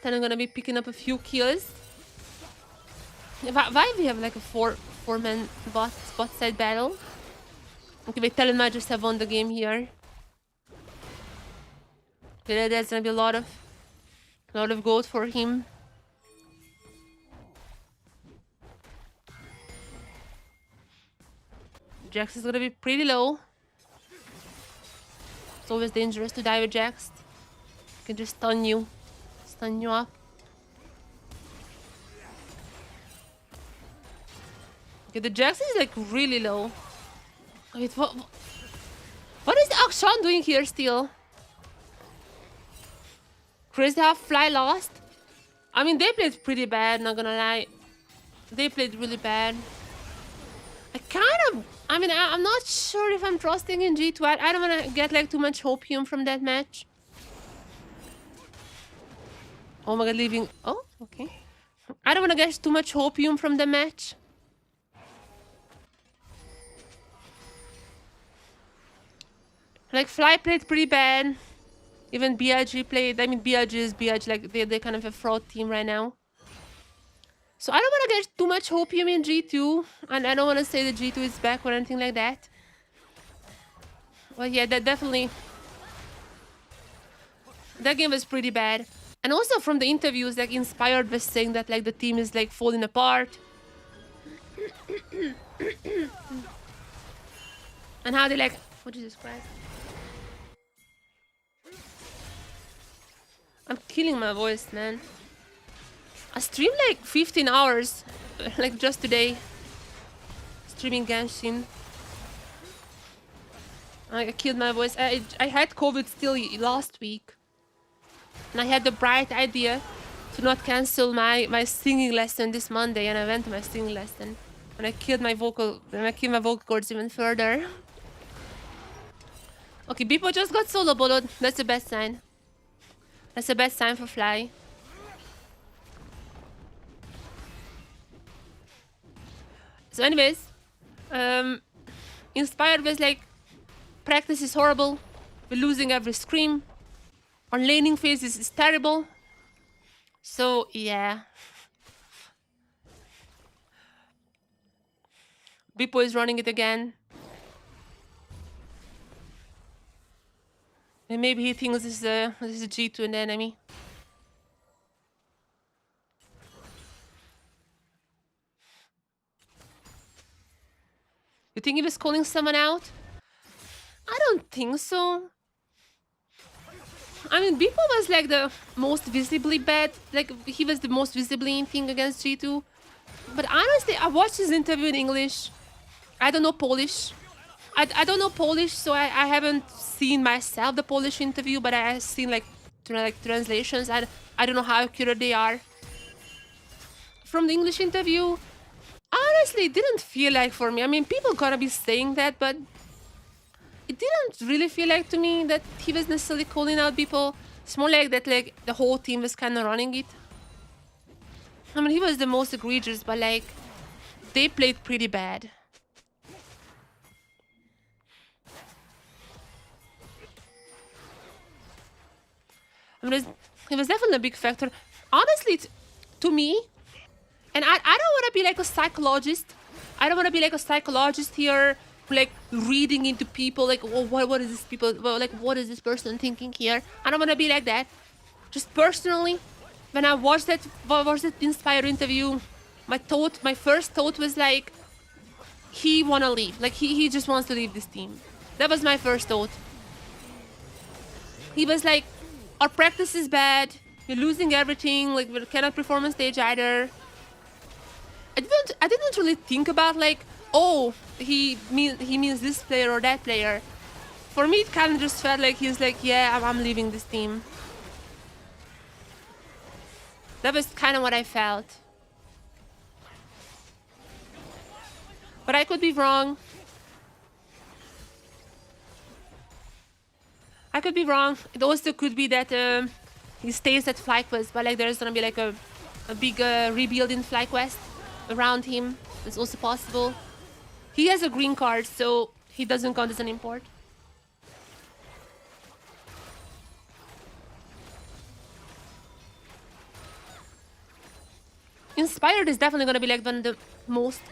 Talon gonna be picking up a few kills. Why we have like a four-man bot side battle? Okay, wait, Talon might just have won the game here. Okay, there's gonna be a lot of gold for him. Jax is gonna be pretty low. It's always dangerous to die with Jax. He can just stun you up. Okay, the Jax is like really low. Wait, what is Akshan doing here still? Crazy how Fly lost. I mean, they played pretty bad, not gonna lie. They played really bad. I'm not sure if I'm trusting in G2. I don't want to get like too much hopium from that match. Oh my god, leaving. Oh, okay. I don't want to get too much hopium from the match. Like, Fly played pretty bad. Even BIG played. I mean, BIG is BIG. Like, they're kind of a fraud team right now. So I don't want to get too much hopium in G2. And I don't want to say that G2 is back or anything like that. But yeah, that definitely... That game was pretty bad. And also from the interviews, like, Inspired was saying that, like, the team is, like, falling apart. And how they, like... Oh, Jesus Christ. I'm killing my voice, man. I streamed like 15 hours, like just today. Streaming Genshin. I killed my voice. I had COVID still last week. And I had the bright idea to not cancel my singing lesson this Monday, and I went to my singing lesson. And I killed my vocal cords even further. Okay, Beepo just got solo boloed. That's the best sign. That's the best sign for Fly. So anyways, Inspired was like, practice is horrible. We're losing every scream. Our laning phase is terrible. So yeah. Beepo is running it again. And maybe he thinks this is a G2 in the enemy. You think he was calling someone out? I don't think so. I mean, Beepo was like the most visibly bad. Like, he was the most visibly in thing against G2. But honestly, I watched his interview in English. I don't know Polish. I don't know Polish, so I haven't seen myself the Polish interview, but I have seen like translations. I don't know how accurate they are. From the English interview, honestly, it didn't feel like for me. I mean, people gonna be saying that, but it didn't really feel like to me that he was necessarily calling out people. It's more like that, like the whole team was kind of running it. I mean, he was the most egregious, but like they played pretty bad. I mean, it was definitely a big factor. Honestly, to me, and I don't want to be like a psychologist. I don't want to be like a psychologist here, like reading into people, like, oh, what is this people, well, like, what is this person thinking here? I don't want to be like that. Just personally, when I watched that Inspire interview, my first thought was like, he wanna leave. Like, he just wants to leave this team. That was my first thought. He was like, our practice is bad. We're losing everything. Like, we cannot perform on stage either. I didn't really think about like, oh, he means this player or that player. For me, it kind of just felt like he's like, yeah, I'm leaving this team. That was kind of what I felt. But I could be wrong. I could be wrong. It also could be that he stays at FlyQuest, but like there's gonna be like a big rebuild in FlyQuest around him. It's also possible. He has a green card, so he doesn't count as an import. Inspired is definitely gonna be like one of the most,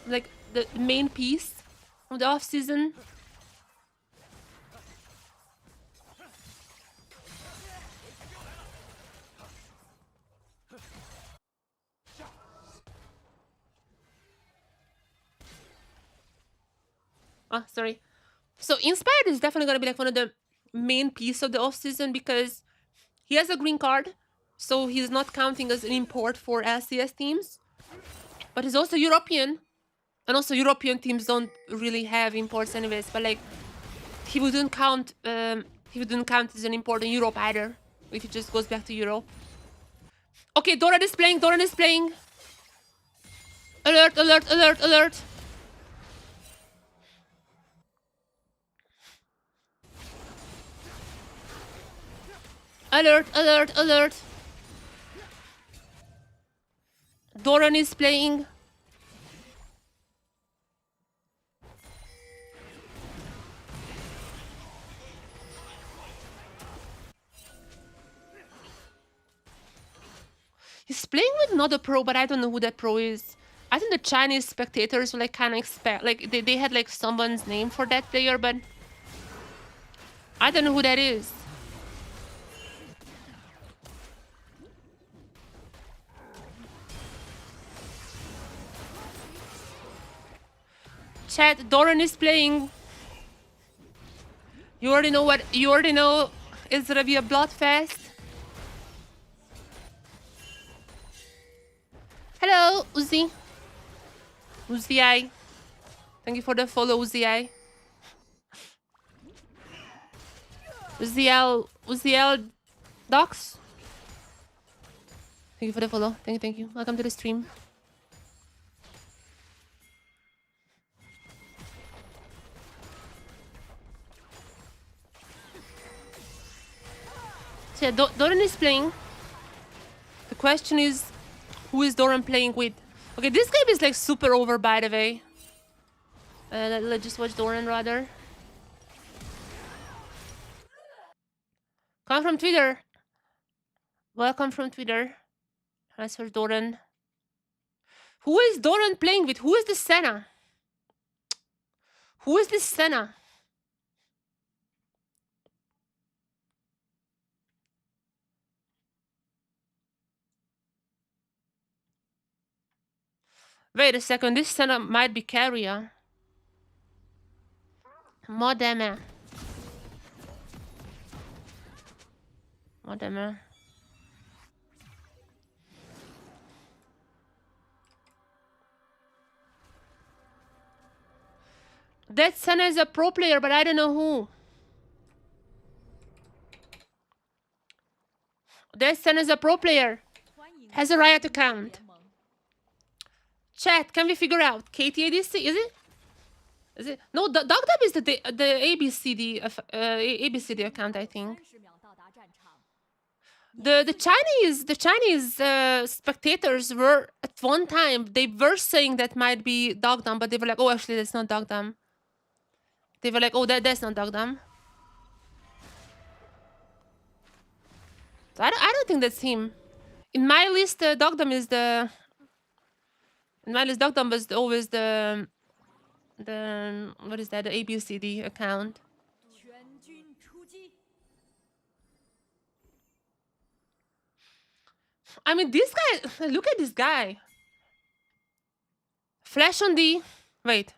like the main piece of the off season. Sorry. So Inspired is definitely gonna be like one of the main piece of the off season because he has a green card, so he's not counting as an import for LCS teams. But he's also European, and also European teams don't really have imports anyways. But like, he wouldn't count. He wouldn't count as an import in Europe either if he just goes back to Europe. Okay, Doran is playing. Doran is playing. Alert! Alert! Alert! Alert! Alert! Alert! Alert! Doran is playing. He's playing with another pro, but I don't know who that pro is. I think the Chinese spectators were like kind of expect, like they had like someone's name for that player, but I don't know who that is. Chat, Doran is playing. You already know what, you already know it's gonna be a bloodfest. Hello, Uzi. Uzi. Thank you for the follow, Uzi. Uziel Docs. Thank you for the follow. Thank you. Welcome to the stream. yeah, Doran is playing. The question is, who is Doran playing with? Okay, this game is like super over, by the way. Let's just watch Doran rather. Come from Twitter. Welcome from Twitter. As for Doran. Who is Doran playing with? Who is the Senna? Who is this Senna? Wait a second, this Senna might be carrier. Modema. Modema. That Senna is a pro player, but I don't know who. That Senna is a pro player. Has a Riot account. Chat, can we figure out? KTADC, is it? Is it? No, Dogdub is the ABCD account, I think. The Chinese spectators were at one time, they were saying that might be Dogdom, but they were like, oh, actually that's not Dogdom. They were like, oh, that's not Dogdom. So I don't think that's him. In my list, Dogdom is the. In my list, Dogdom was always the what is that? The ABCD account. I mean, this guy. Look at this guy. Flash on D. Wait.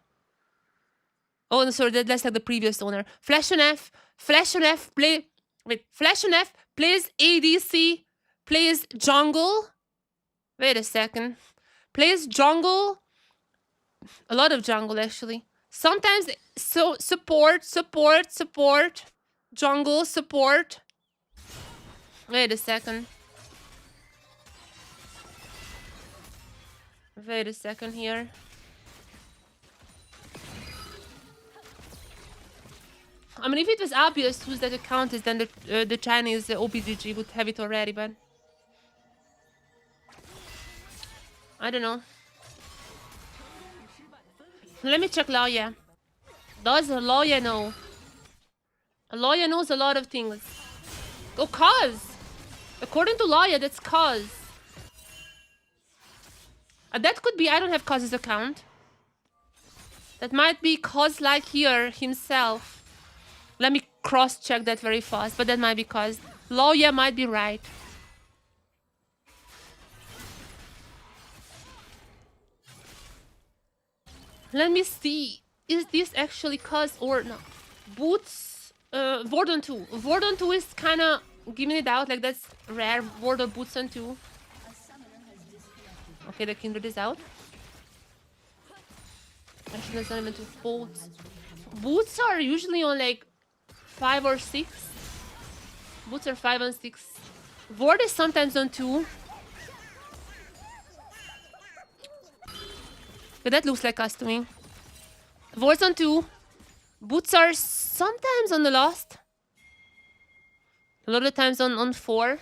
Oh, no, sorry. That's like the previous owner. Flash on F. Flash on F. Flash on F plays ADC. Plays jungle. Wait a second. Plays jungle. A lot of jungle, actually. Sometimes support. Jungle, support. Wait a second. Wait a second here. I mean, if it was obvious whose that account is, then the Chinese OBGG would have it already, but... I don't know. Let me check Lawyer. Does a lawyer know? A lawyer knows a lot of things. Oh, cause! According to Lawyer, that's cause. That could be, I don't have Cause's account. That might be Cause like here himself. Let me cross-check that very fast, but that might be Cause. Lawyer might be right. Let me see. Is this actually Cause or no? Boots, Vordon 2. Vordon 2 is kinda giving it out, like that's rare. Vordon Boots on 2. Okay, the Kindred is out. Actually, that's not even 2 Boots. Boots are usually on like 5 or 6. Boots are 5 and 6. Vord is sometimes on 2. But that looks like us to me. Vord's on 2. Boots are sometimes on the Lost. A lot of times on 4.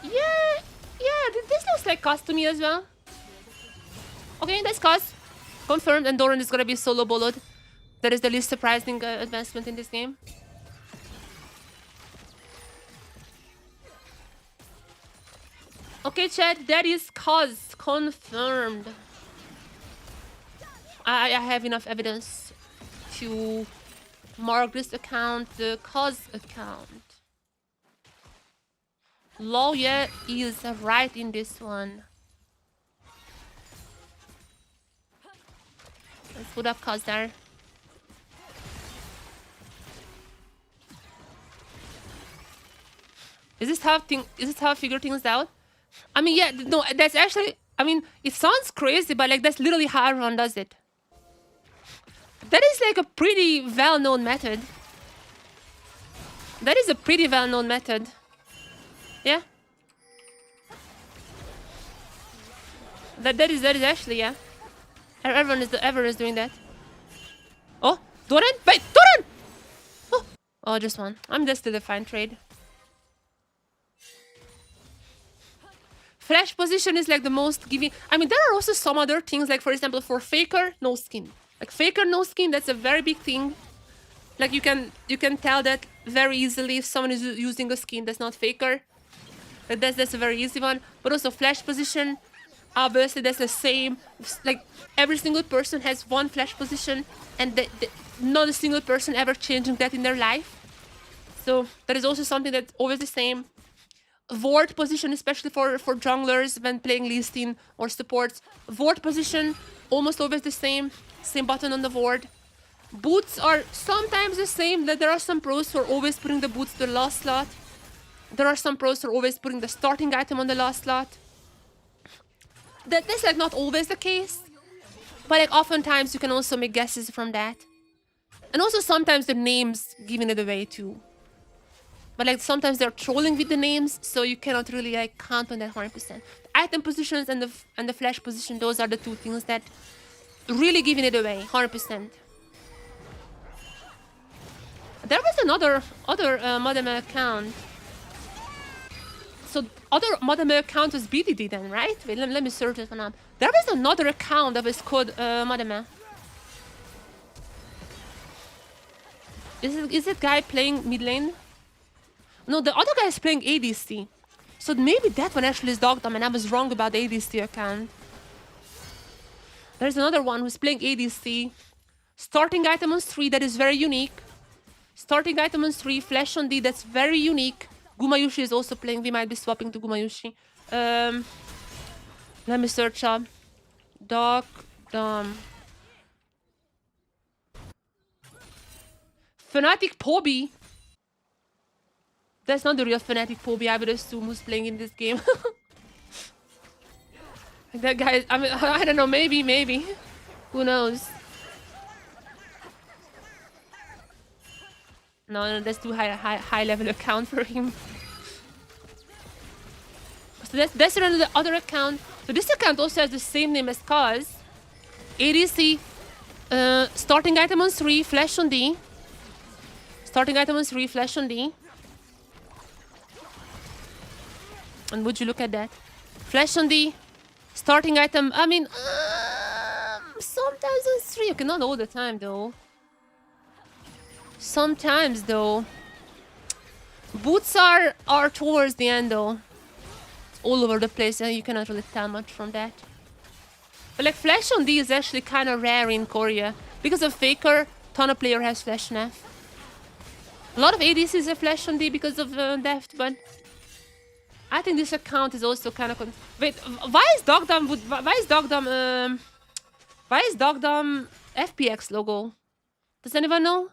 Yeah, this looks like Cos to me as well. Okay, that's Cos. Confirmed, and Doran is gonna be solo boloed. That is the least surprising advancement in this game. Okay, chat, that is Cos. Confirmed. I have enough evidence to mark this account the Cos account. Lawyer is right in this one. Let's put up Cos there. Is this how I figure things out? I mean, yeah, no, that's actually, I mean, it sounds crazy, but like that's literally how everyone does it. That is like a pretty well-known method. That is a pretty well-known method. Yeah. That is actually, yeah. Everyone is doing that. Oh, Doran! Wait, Doran! Oh, just one. I'm just the fine trade. Flash position is like the most giving. I mean, there are also some other things, like for example, for Faker, no skin. Like Faker, no skin, that's a very big thing. Like you can tell that very easily if someone is using a skin that's not Faker. But that's a very easy one. But also Flash position, obviously that's the same. Like every single person has one Flash position, and not a single person ever changing that in their life. So that is also something that's always the same. Ward position, especially for junglers when playing Lee Sin or supports. Ward position, almost always the same. Same button on the ward. Boots are sometimes the same. That there are some pros who are always putting the boots to the last slot. There are some pros who are always putting the starting item on the last slot. That's like not always the case. But like oftentimes you can also make guesses from that. And also sometimes the names giving it away too. But like sometimes they're trolling with the names, so you cannot really like count on that 100%. The item positions and the flash position, those are the two things that really giving it away 100%. There was another Modem account. So other Modem account was BDD then, right? Wait, let me search it one up. There was another account that was called Modem. Is it guy playing mid lane? No, the other guy is playing ADC. So maybe that one actually is Dogdom and I was wrong about the ADC account. There's another one who's playing ADC. Starting item on 3, that is very unique. Starting item on 3, flash on D, that's very unique. Gumayushi is also playing. We might be swapping to Gumayushi. Let me search up. Dogdom. Fnatic Poby. That's not the real Fnatic Poby, I would assume, who's playing in this game. That guy, I mean, I don't know, maybe. Who knows? No, that's too high level account for him. So that's another other account. So this account also has the same name as Kaz. ADC, starting item on 3, flash on D. Starting item on 3, flash on D. And would you look at that? Flash on D. Starting item, I mean, sometimes on 3. Okay, not all the time though. Sometimes though. Boots are towards the end though. It's all over the place and you cannot really tell much from that. But like flash on D is actually kind of rare in Korea. Because of Faker, ton of player has flash nav. A lot of ADCs have flash on D because of Deft, but I think this account is also kind of... Wait, why is Dogdom FPX logo? Does anyone know?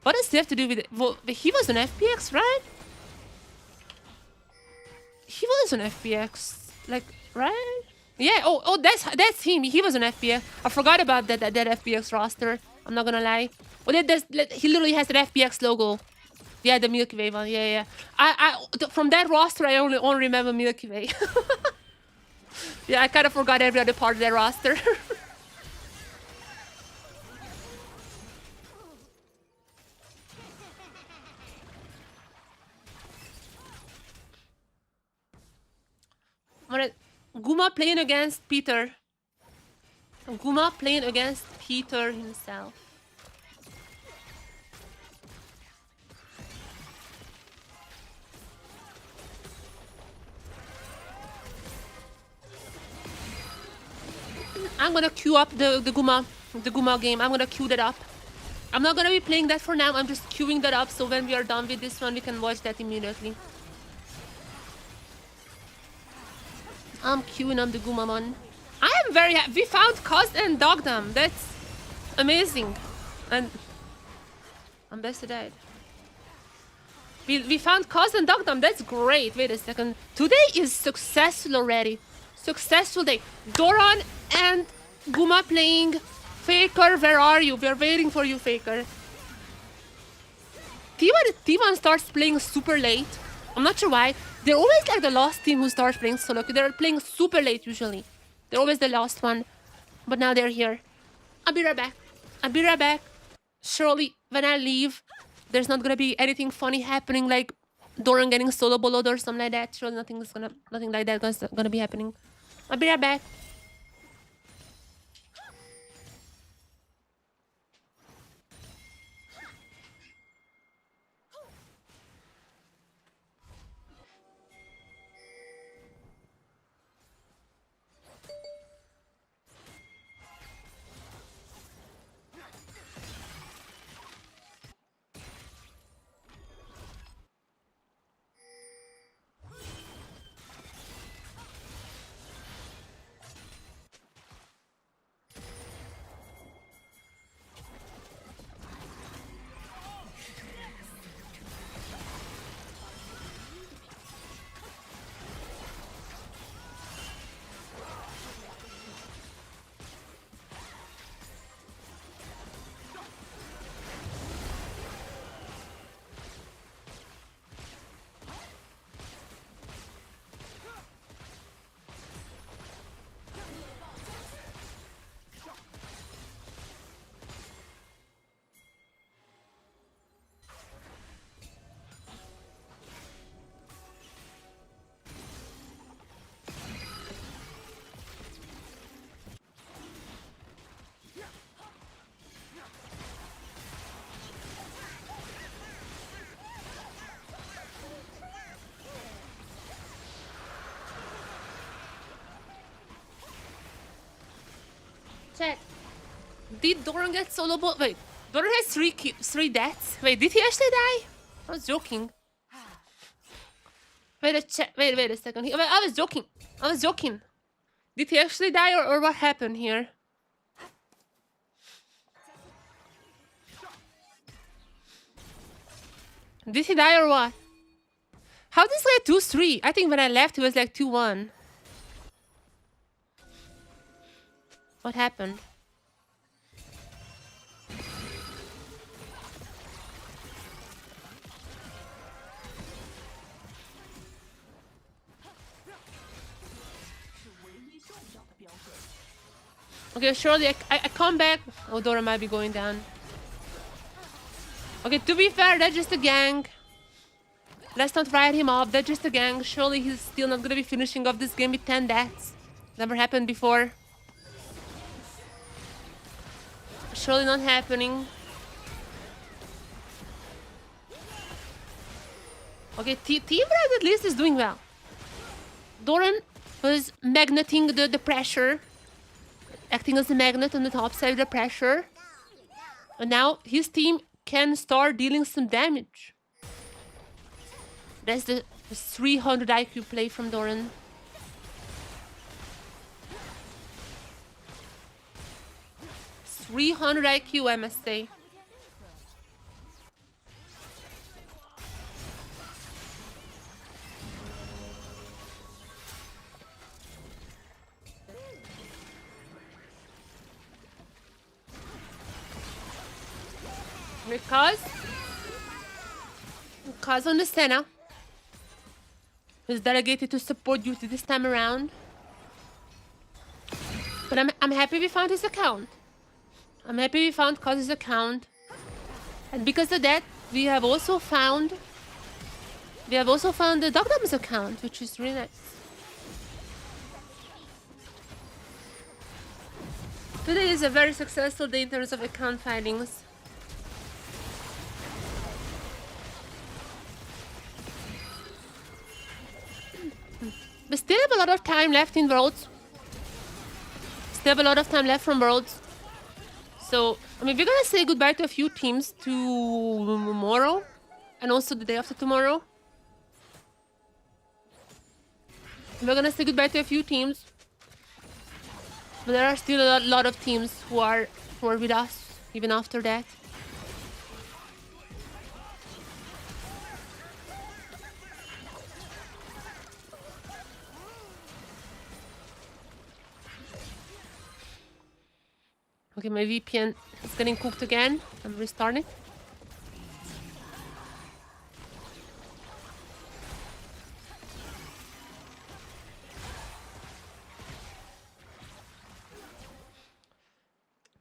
What does it have to do with it? Well, he was on FPX, right? He was on FPX, like, right? Yeah. Oh, that's him. He was on FPX. I forgot about that FPX roster. I'm not gonna lie. Well, he literally has an FPX logo. Yeah, the Milky Way one. Yeah. From that roster, I only remember Milky Way. Yeah, I kind of forgot every other part of that roster. Alright, Guma playing against Peter. Guma playing against Peter himself. I'm gonna queue up the Guma game. I'm gonna queue that up. I'm not gonna be playing that for now. I'm just queuing that up so when we are done with this one, we can watch that immediately. I'm queuing up the Guma one. I am very happy. We found Kaz and Dogdom. That's amazing. And I'm best to died. We found Kaz and Dogdom. That's great. Wait a second. Today is successful already. Successful day. Doran and Guma playing. Faker, where are you? We're waiting for you, Faker. T1 starts playing super late. I'm not sure why. They're always like the last team who starts playing solo. They're playing super late usually. They're always the last one. But now they're here. I'll be right back. surely when I leave, there's not gonna be anything funny happening, like Doran getting solo boloed or something like that. Surely nothing like that gonna be happening. I'll be right back. Chat. Did Doran get solo ball? Wait, Doran has three deaths. Wait, did he actually die? I was joking. Wait a second. Wait, I was joking. I was joking. Did he actually die or what happened here? Did he die or what? How this guy 2-3? I think when I left he was like 2-1. What happened? Okay, surely I come back. Oh, Dora might be going down. Okay, to be fair, that's just a gang. Let's not write him off. That's just a gang. Surely he's still not gonna be finishing off this game with 10 deaths. Never happened before. Surely not happening. Okay, Team Red at least is doing well. Doran was magneting the pressure. Acting as a magnet on the top side of the pressure. And now his team can start dealing some damage. That's the 300 IQ play from Doran. .300 IQ, I must say. Because on the Senna is delegated to support duty this time around. But I'm happy we found his account. I'm happy we found Coz's account. And because of that, we have also found the Dogdom's account, which is really nice. Today is a very successful day in terms of account findings. But still have a lot of time left in Worlds. Still have a lot of time left from Worlds. So, I mean, we're gonna say goodbye to a few teams tomorrow. And also the day after tomorrow. We're gonna say goodbye to a few teams. But there are still a lot of teams who are with us, even after that. Okay, my VPN is getting cooked again. I'm restarting.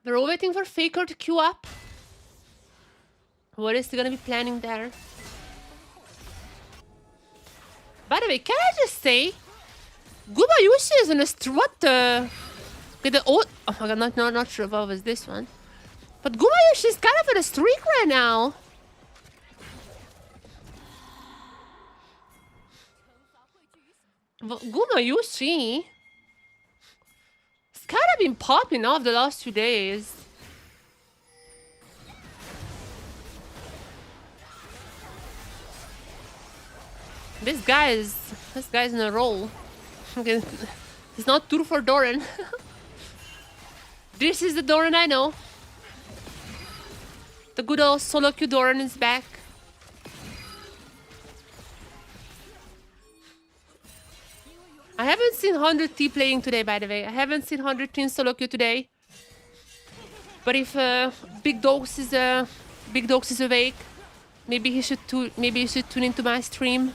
We're all waiting for Faker to queue up. What is he gonna be planning there? By the way, can I just say, Gumayushi is in a what the? Okay, oh my god, not sure what was this one, but Gumayushi is kind of in a streak right now. Gumayushi, it's kind of been popping off the last 2 days. This guy's in a roll. Okay. It's not tour for Doran. This is the Doran I know. The good old solo queue Doran is back. I haven't seen 100T playing today, by the way. I haven't seen 100T in solo queue today. But if Big Dogs is awake, maybe he should tune into my stream.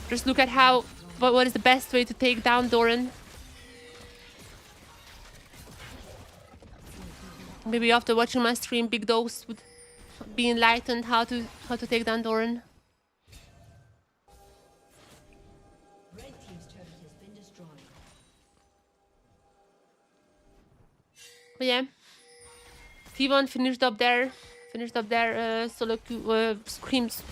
Just look at what is the best way to take down Doran. Maybe after watching my stream, Big Dogs would be enlightened how to take down Doran. Red team's turret has been destroyed. But yeah, T1 finished up their solo queue screams.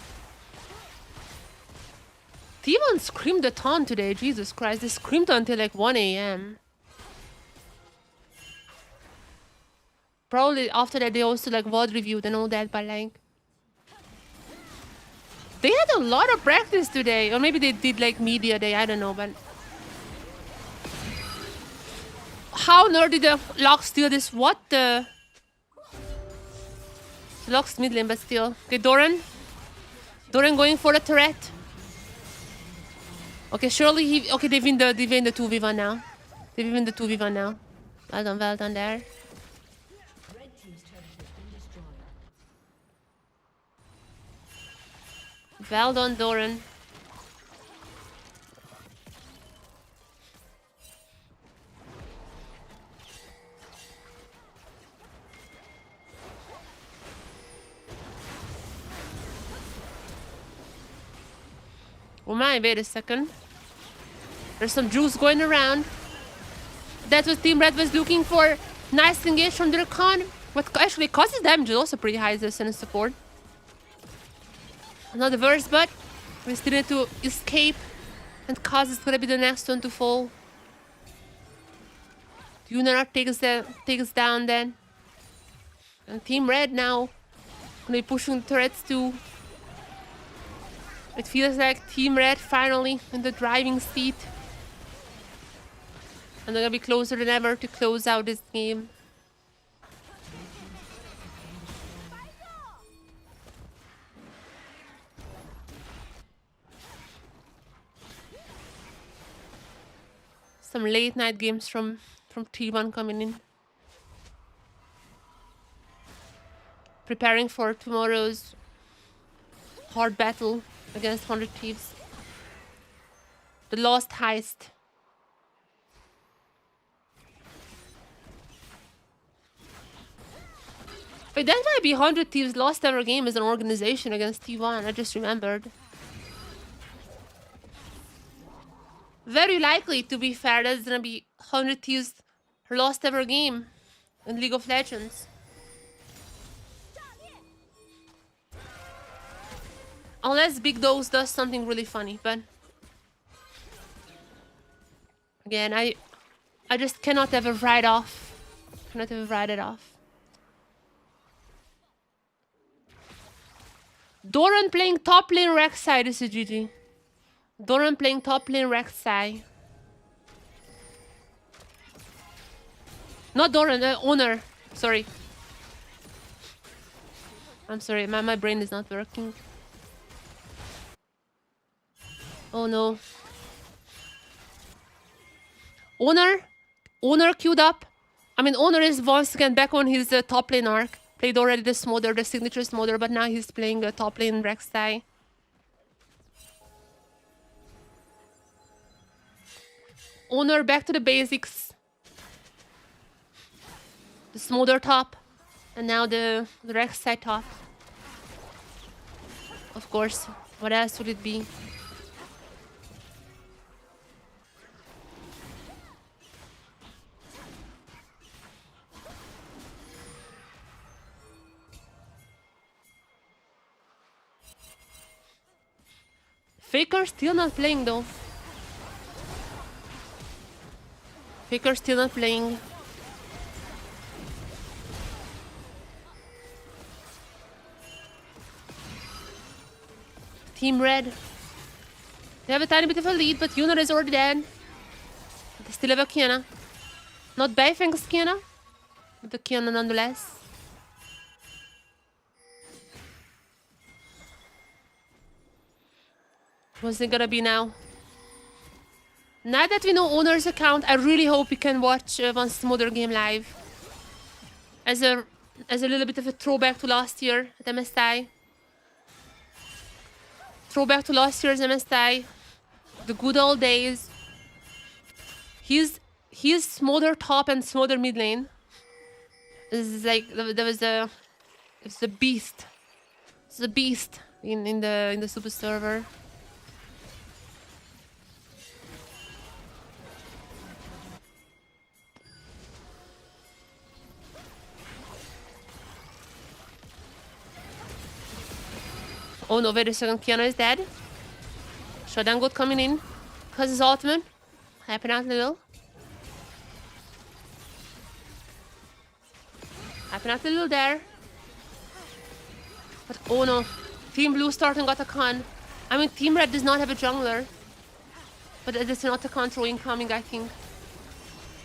T1 screamed a ton today, Jesus Christ. They screamed until like 1 AM. Probably after that they also like VOD reviewed and all that, but like... They had a lot of practice today. Or maybe they did like media day, I don't know, but... How nerdy the Locke steal this? What the... Locke's mid lane, but still. Okay, Doran. Doran going for the turret. Okay, surely he... Okay, they win the 2v1 now. They win the 2v1 now. Well done there. Red team's turret has been destroyed. Well done, Doran. Oh my, wait a second. There's some juice going around. That's what Team Red was looking for. Nice engage from their con. What actually causes damage is also pretty high as a center support. Not the worst, but we still need to escape. And Kaz is gonna be the next one to fall. Yunar takes down then. And Team Red now gonna be pushing turrets too. It feels like Team Red finally in the driving seat. And they're gonna be closer than ever to close out this game. Some late night games from T1 coming in. Preparing for tomorrow's hard battle against 100 Thieves. The Lost Heist. Wait, that might be 100 Thieves' last ever game as an organization against T1. I just remembered. Very likely, to be fair, that's gonna be 100 Thieves' her last ever game in League of Legends. Unless Big Dogs does something really funny, but... Again, I just cannot ever write off. Cannot ever write it off. Doran playing top lane Rek'Sai, this is GG. Doran playing top lane Rek'Sai. Not Doran, Owner. Sorry. I'm sorry, my brain is not working. Oh no. Owner queued up. I mean, Owner is once again back on his top lane arc. Played already the Smother, the signature Smother, but now he's playing a top lane Rek'Sai. Owner back to the basics. The Smother top. And now the Rex side top. Of course. What else would it be? Faker still not playing though. Faker still not playing. Team Red. They have a tiny bit of a lead, but Yuna is already dead. They still have a Kiana. Not bad thanks Kiana, but a Kiana nonetheless. What's it gonna be now? Now that we know owner's account, I really hope we can watch One Smother game live. As a little bit of a throwback to last year at MSI. Throwback to last year's MSI. The good old days. He's Smother top and Smother mid lane. This is like it's a beast. It's a beast in the super server. Oh no, wait a second, Kiana is dead. Shutdown God coming in. Because his ultimate. Helping out a little. Helping out a little there. But oh no. Team Blue starting Otacon. I mean, Team Red does not have a jungler. But it's an Otacon throw incoming, I think.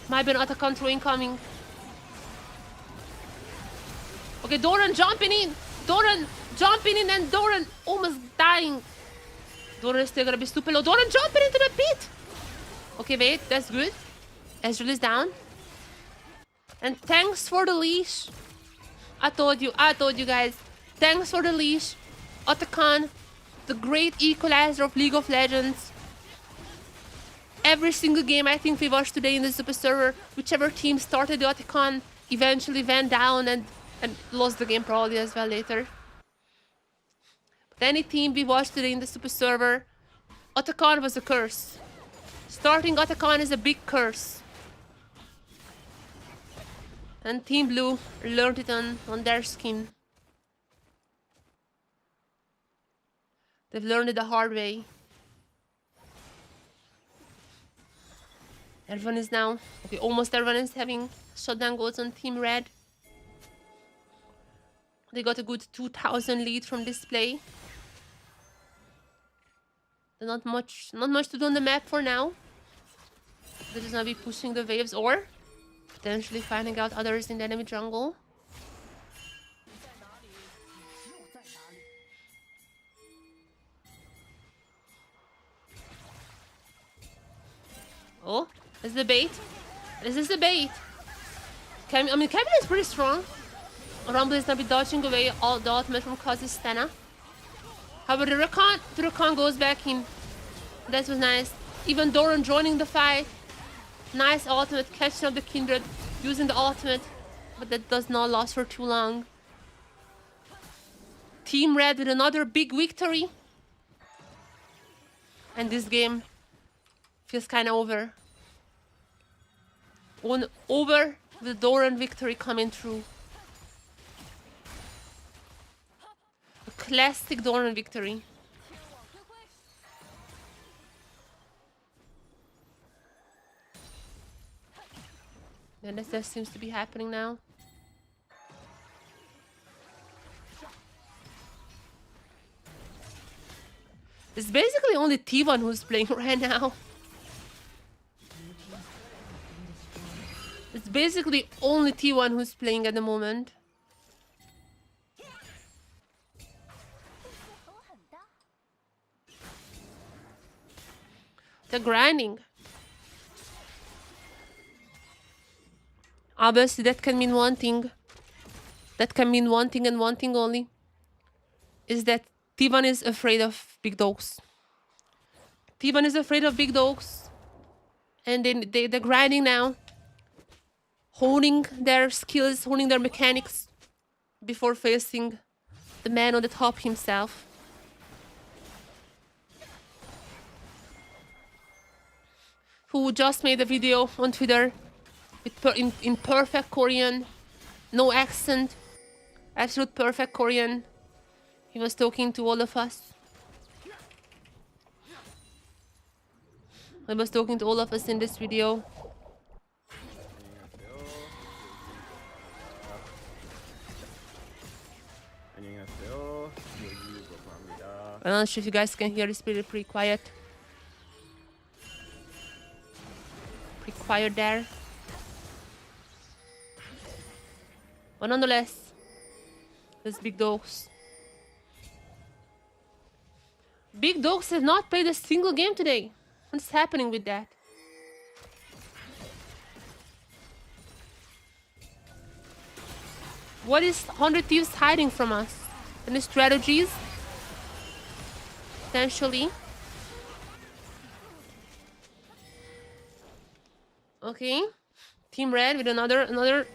Might be an Otacon throw incoming. Okay, Doran jumping in. Doran jumping in and Doran almost dying. Doran is still gonna be super low. Doran jumping into the pit. Okay, wait, that's good. Ezreal is down. And thanks for the leash. I told you guys. Thanks for the leash. Otacon, the great equalizer of League of Legends. Every single game I think we watched today in the super server, whichever team started the Otacon eventually went down and lost the game probably as well later. But any team we watched today in the super server, Otacon was a curse. Starting Otacon is a big curse. And Team Blue learned it on their skin. They've learned it the hard way. Everyone is now... Okay, almost everyone is having shutdown goals on Team Red. They got a good 2,000 lead from this play. There's not much to do on the map for now. They're just gonna be pushing the waves or potentially finding out others in the enemy jungle. Oh, this is the bait. This is the bait. Camille is pretty strong. Rumble is gonna be dodging away all the ultimate from Kha'Zix. However, the Rakan goes back in. That was nice. Even Doran joining the fight. Nice ultimate, catching up the Kindred, using the ultimate. But that does not last for too long. Team Red with another big victory. And this game feels kind of over. Over with Doran victory coming through. A classic Doran victory. And that seems to be happening now. It's basically only T1 who's playing right now. It's basically only T1 who's playing at the moment. They're grinding. Obviously, that can mean one thing. That can mean one thing and one thing only. Is that T1 is afraid of big dogs. T1 is afraid of big dogs. And then they're grinding now. Honing their skills, honing their mechanics. before facing the man on the top himself. Who just made a video on Twitter with in perfect Korean, no accent, absolute perfect Korean. He was talking to all of us. He was talking to all of us in this video. I'm not sure if you guys can hear. It's pretty quiet. Pretty quiet there. But nonetheless, there's Big Dogs. Big Dogs has not played a single game today. What's happening with that? What is 100 Thieves hiding from us? Any strategies? Potentially. Okay. Team Red with another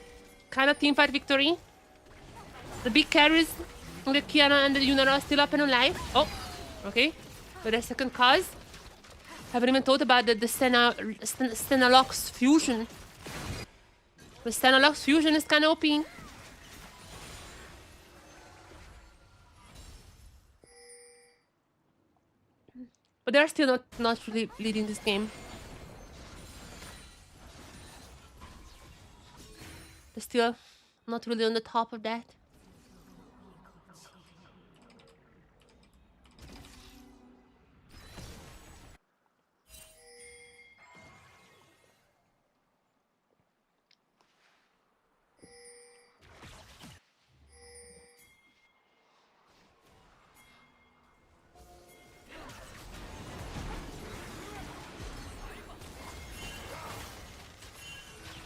kind of teamfight victory. The big carries, the Kiana and the Yunara are still up and alive. Oh, okay. But a second cause. Haven't even thought about the Stenalox fusion. The Stenalox fusion is kind of OP. But they're still not really leading this game. They're still not really on the top of that.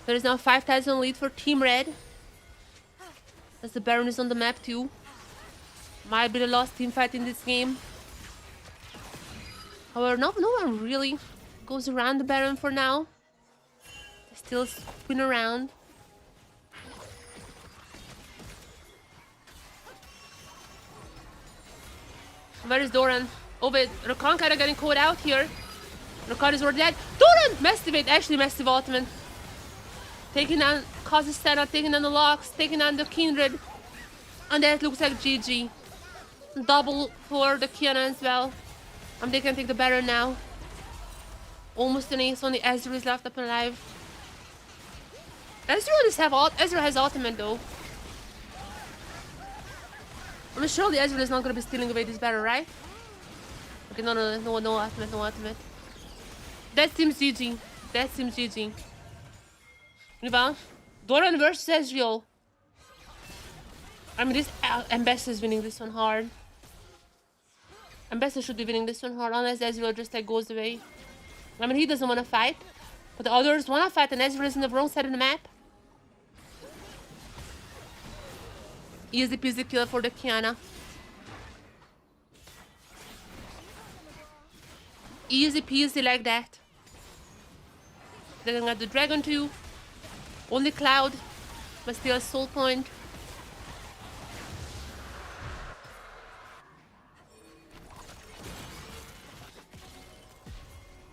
There is now 5,000 lead for Team Red. As the Baron is on the map too. Might be the last team fight in this game. However, no one really goes around the Baron for now. They still spin around. Where is Doran? Oh wait, Rakan kind of getting caught out here. Rakan is already dead. Doran! Massive, actually massive ultimate. Taking down Kazakhstan, taking down the Locks, taking down the Kindred. And that looks like GG. Double for the Kiana as well. They can take the Baron now. Almost an ace, only Ezreal is left up and alive. Ezreal has ultimate though. I'm sure the Ezreal is not gonna be stealing away this Baron, right? Okay, no ultimate. That seems GG. Well, Doran versus Ezreal. I mean, this Ambassador is winning this one hard. Ambassador should be winning this one hard, unless Ezreal just like goes away. I mean, he doesn't want to fight, but the others want to fight, and Ezreal is in the wrong side of the map. Easy peasy kill for the Kiana. Easy peasy like that. Then I got the Dragon too. Only Cloud, but still a soul point.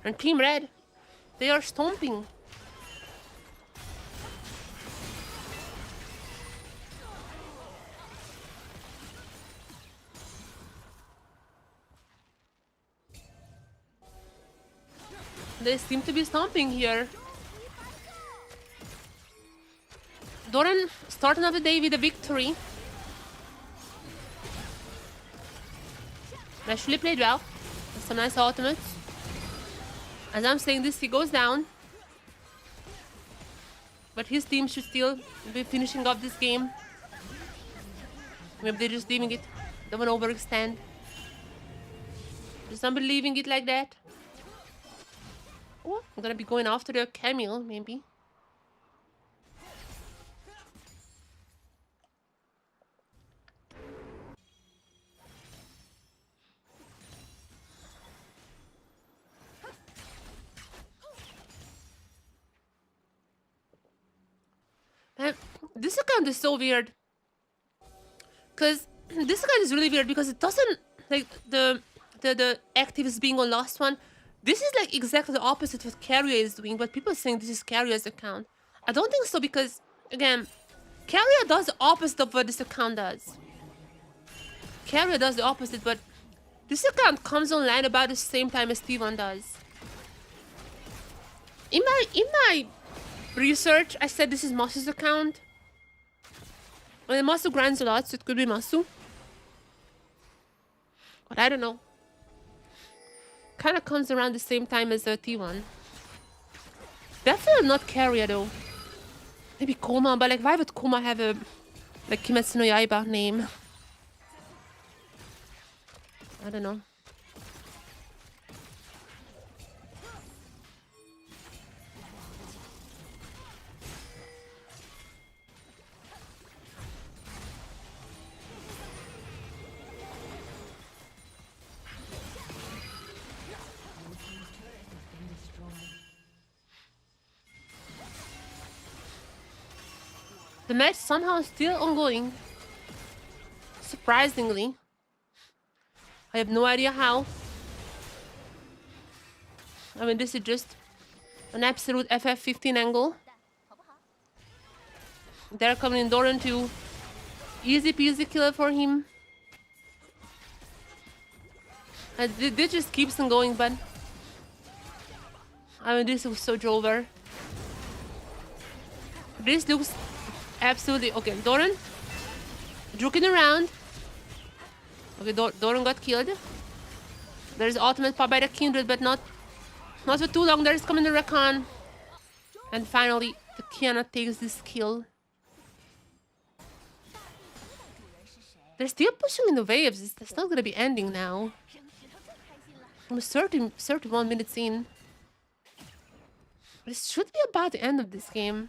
And Team Red, they are stomping. They seem to be stomping here. Doran starting off the day with a victory. Actually played well. That's some nice ultimates. As I'm saying this, he goes down. But his team should still be finishing off this game. Maybe they're just leaving it. Don't want to overextend. Just not leaving it like that. Oh, I'm gonna be going after the Camille, maybe. This account is so weird. Because this card is really weird because it doesn't like the actives being on last one. This is like exactly the opposite of what Carrier is doing, but people are saying this is Carrier's account. I don't think so because again, Carrier does the opposite of what this account does. Carrier does the opposite, but this account comes online about the same time as T1 does. In my research, I said this is Masu's account. Well, Masu grinds a lot, so it could be Masu. But I don't know. Kind of comes around the same time as T1. Definitely not Carrier though. Maybe Koma, but like why would Koma have a like Kimetsu no Yaiba name? I don't know. The match somehow still ongoing. Surprisingly. I have no idea how. I mean, this is just an absolute FF15 angle. They're coming in Doran too. Easy peasy killer for him. And this just keeps on going, but I mean, this was so Jover. This looks absolutely okay. Doran joking around. Okay, Doran got killed. There's ultimate pop by the Kindred, but not for too long. There's coming the Rakan. And finally, the Kiana takes this kill. They're still pushing in the waves. It's not gonna be ending now. Almost 31 minutes in. This should be about the end of this game.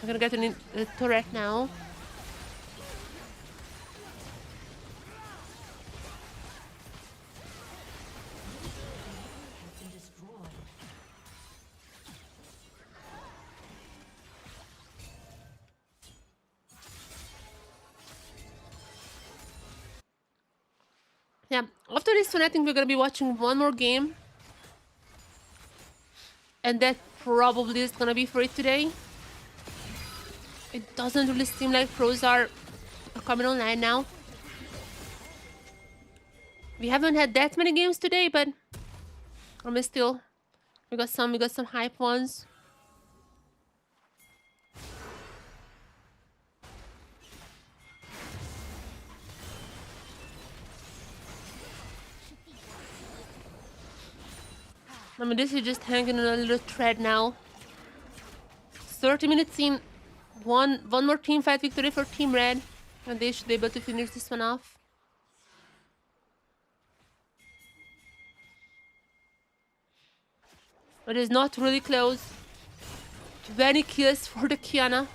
I'm gonna get a turret now. Yeah, after this one, I think we're gonna be watching one more game. And that probably is gonna be for it today. It doesn't really seem like pros are coming online now. We haven't had that many games today, but I mean still, we got some hype ones. I mean, this is just hanging on a little thread now. 30 minutes in, one more team fight victory for Team Red, and they should be able to finish this one off. But it's not really close. 20 kills for the Kiana.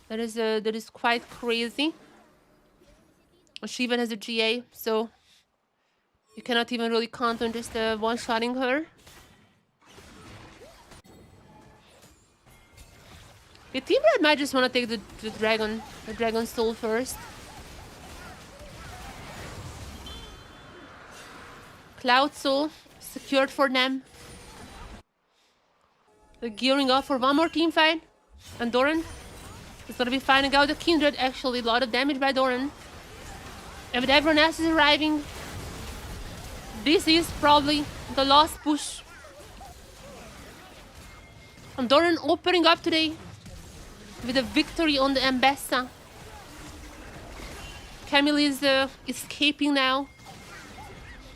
That is quite crazy. She even has a GA, so you cannot even really count on just one-shotting her. The Team Red might just want to take the dragon soul first. Cloud soul secured for them. They're gearing up for one more team fight. And Doran is gonna be finding out the Kindred. Actually, a lot of damage by Doran. And with everyone else is arriving, this is probably the last push. And Doran opening up today with a victory on the Ambessa. Camille is escaping now.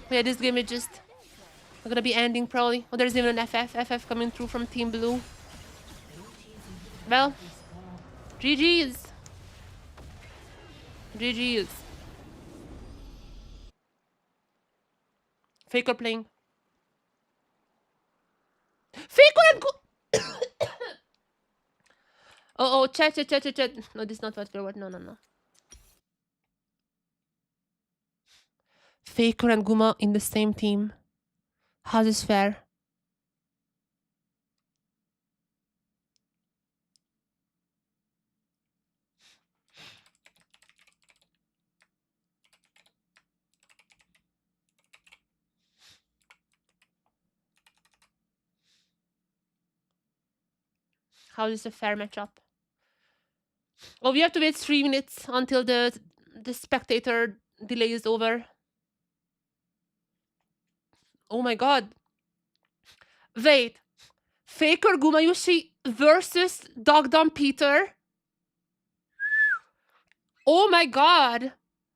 Yeah, this game is just gonna be ending probably. Oh, there's even an FF coming through from Team Blue. Well, GG's. GG's. Faker playing. Faker and go. Oh, chat. No, this is not what we're what. No. Faker and Guma in the same team. How's this fair? How is a fair matchup? Oh, we have to wait 3 minutes until the spectator delay is over. Oh my god. Wait. Faker Gumayushi versus Dogdom Peter? Oh my god.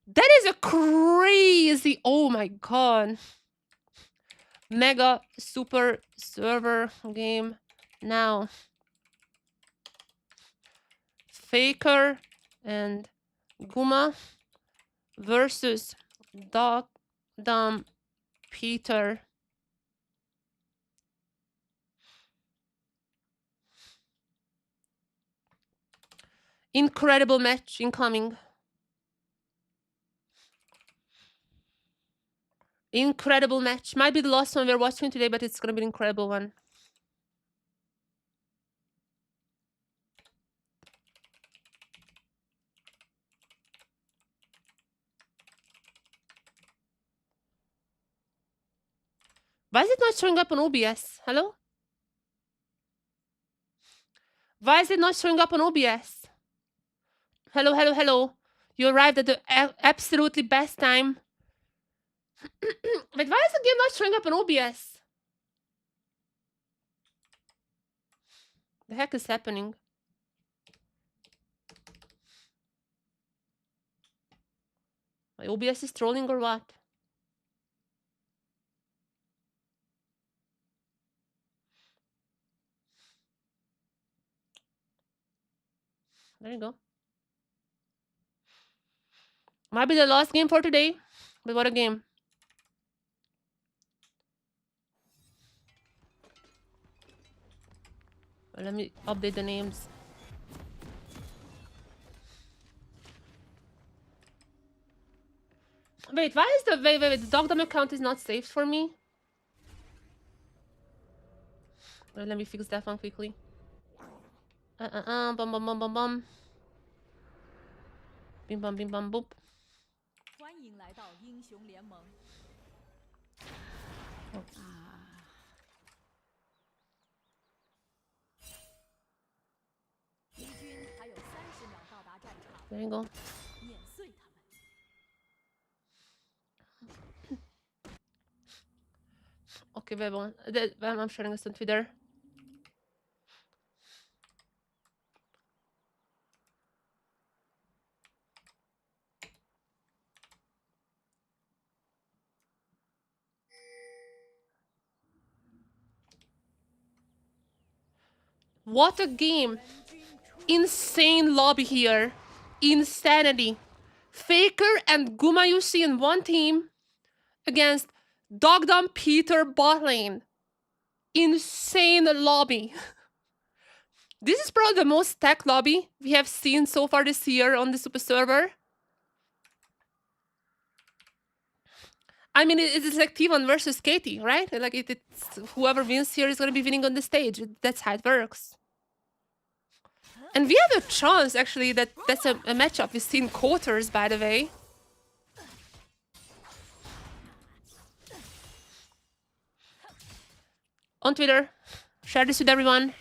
That is a crazy... Oh my god. Mega super server game now. Faker and Guma versus Dogdom Peter. Incredible match incoming. Incredible match. Might be the last one we're watching today, but it's gonna be an incredible one. Why is it not showing up on OBS? Hello? Why is it not showing up on OBS? Hello, hello, hello. You arrived at the absolutely best time. But why is the game not showing up on OBS? The heck is happening? My OBS is trolling or what? There you go. Might be the last game for today. But what a game. Well, let me update the names. Wait, why is the... Wait, the Dogdom account is not saved for me? Well, let me fix that one quickly. Bum bum bum bum bum. Bim bum bim bum boop. 欢迎来到英雄联盟。敌军还有30秒到达战场， There you go. 碾碎他们。 Okay, very bon. I'm sharing this on Twitter. What a game. Insane lobby here. Insanity. Faker and Gumayushi in one team against Dogdom Peter bot lane. Insane lobby. This is probably the most stacked lobby we have seen so far this year on the Super Server. I mean, it's like T1 versus Katie, right? Like, it's whoever wins here is going to be winning on the stage. That's how it works. And we have a chance, actually, that's a matchup we've seen quarters, by the way. On Twitter, share this with everyone.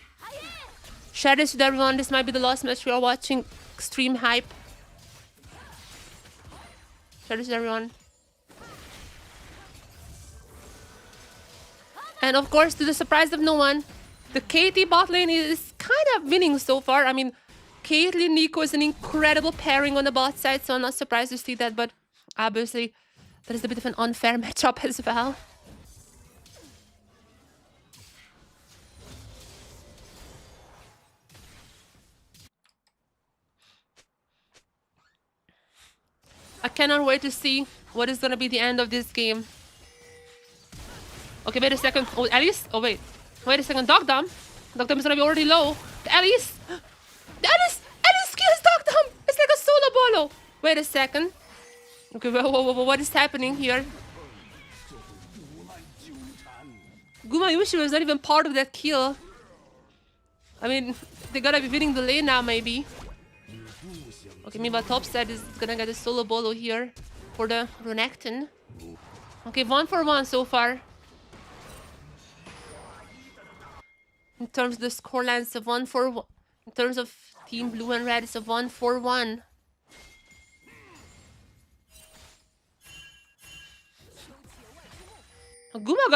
Share this with everyone. This might be the last match we are watching. Extreme hype. Share this with everyone. And of course, to the surprise of no one, the KT bot lane is kind of winning so far. I mean, Caitlyn Nico is an incredible pairing on the bot side, so I'm not surprised to see that, but obviously, that is a bit of an unfair matchup as well. I cannot wait to see what is going to be the end of this game. Okay, wait a second. Oh, Alice? Oh, wait. Wait a second. Dogdom? Dogdom is going to be already low. Alice? Alice kills Dogdom! It's like a solo bolo. Wait a second. Okay, whoa, what is happening here? Gumayushi was not even part of that kill. I mean, they gotta be winning the lane now, maybe. Okay, meanwhile, topside is gonna get a solo bolo here for the Renekton. Okay, 1 for 1 so far. In terms of the scorelines, it's a 1-4-1. In terms of Team Blue and Red, it's a 1-4-1. Guma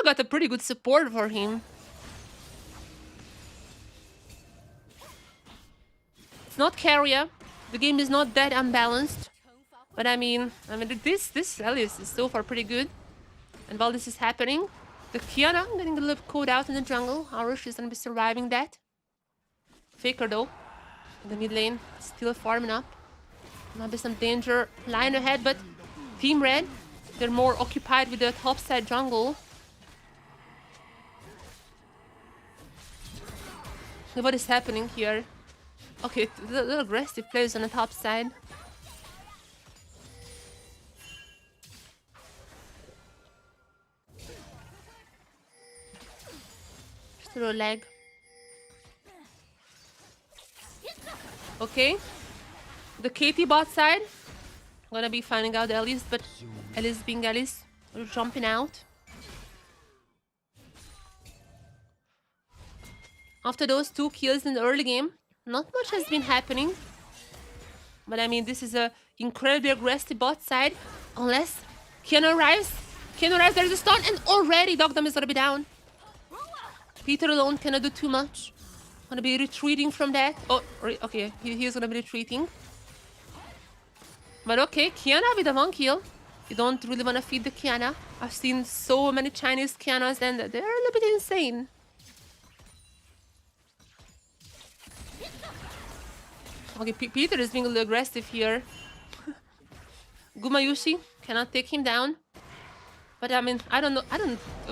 got a pretty good support for him. It's not Carrier. The game is not that unbalanced. But I mean this Alice is so far pretty good. And while this is happening, the Kiana getting a little caught out in the jungle. Arush is gonna be surviving that. Faker though, in the mid lane, still farming up. Might be some danger lying ahead, but Team Red, they're more occupied with the top side jungle. What is happening here? Okay, the little aggressive players on the top side. Just a little lag. Okay. The KT bot side. Gonna be finding out Alice, but Alice being Alice, jumping out. After those 2 kills in the early game, not much has been happening. But I mean, this is a incredibly aggressive bot side. Unless Kiana arrives. Kiana arrives, there's a stun, and already Dogdom is gonna be down. Peter alone cannot do too much. Gonna be retreating from that. Oh, okay, he's gonna be retreating. But okay, Kiana with a 1 kill. You don't really wanna feed the Kiana. I've seen so many Chinese Kianas and they're a little bit insane. Okay, Peter is being a little aggressive here. Gumayushi cannot take him down. But I mean, I don't know.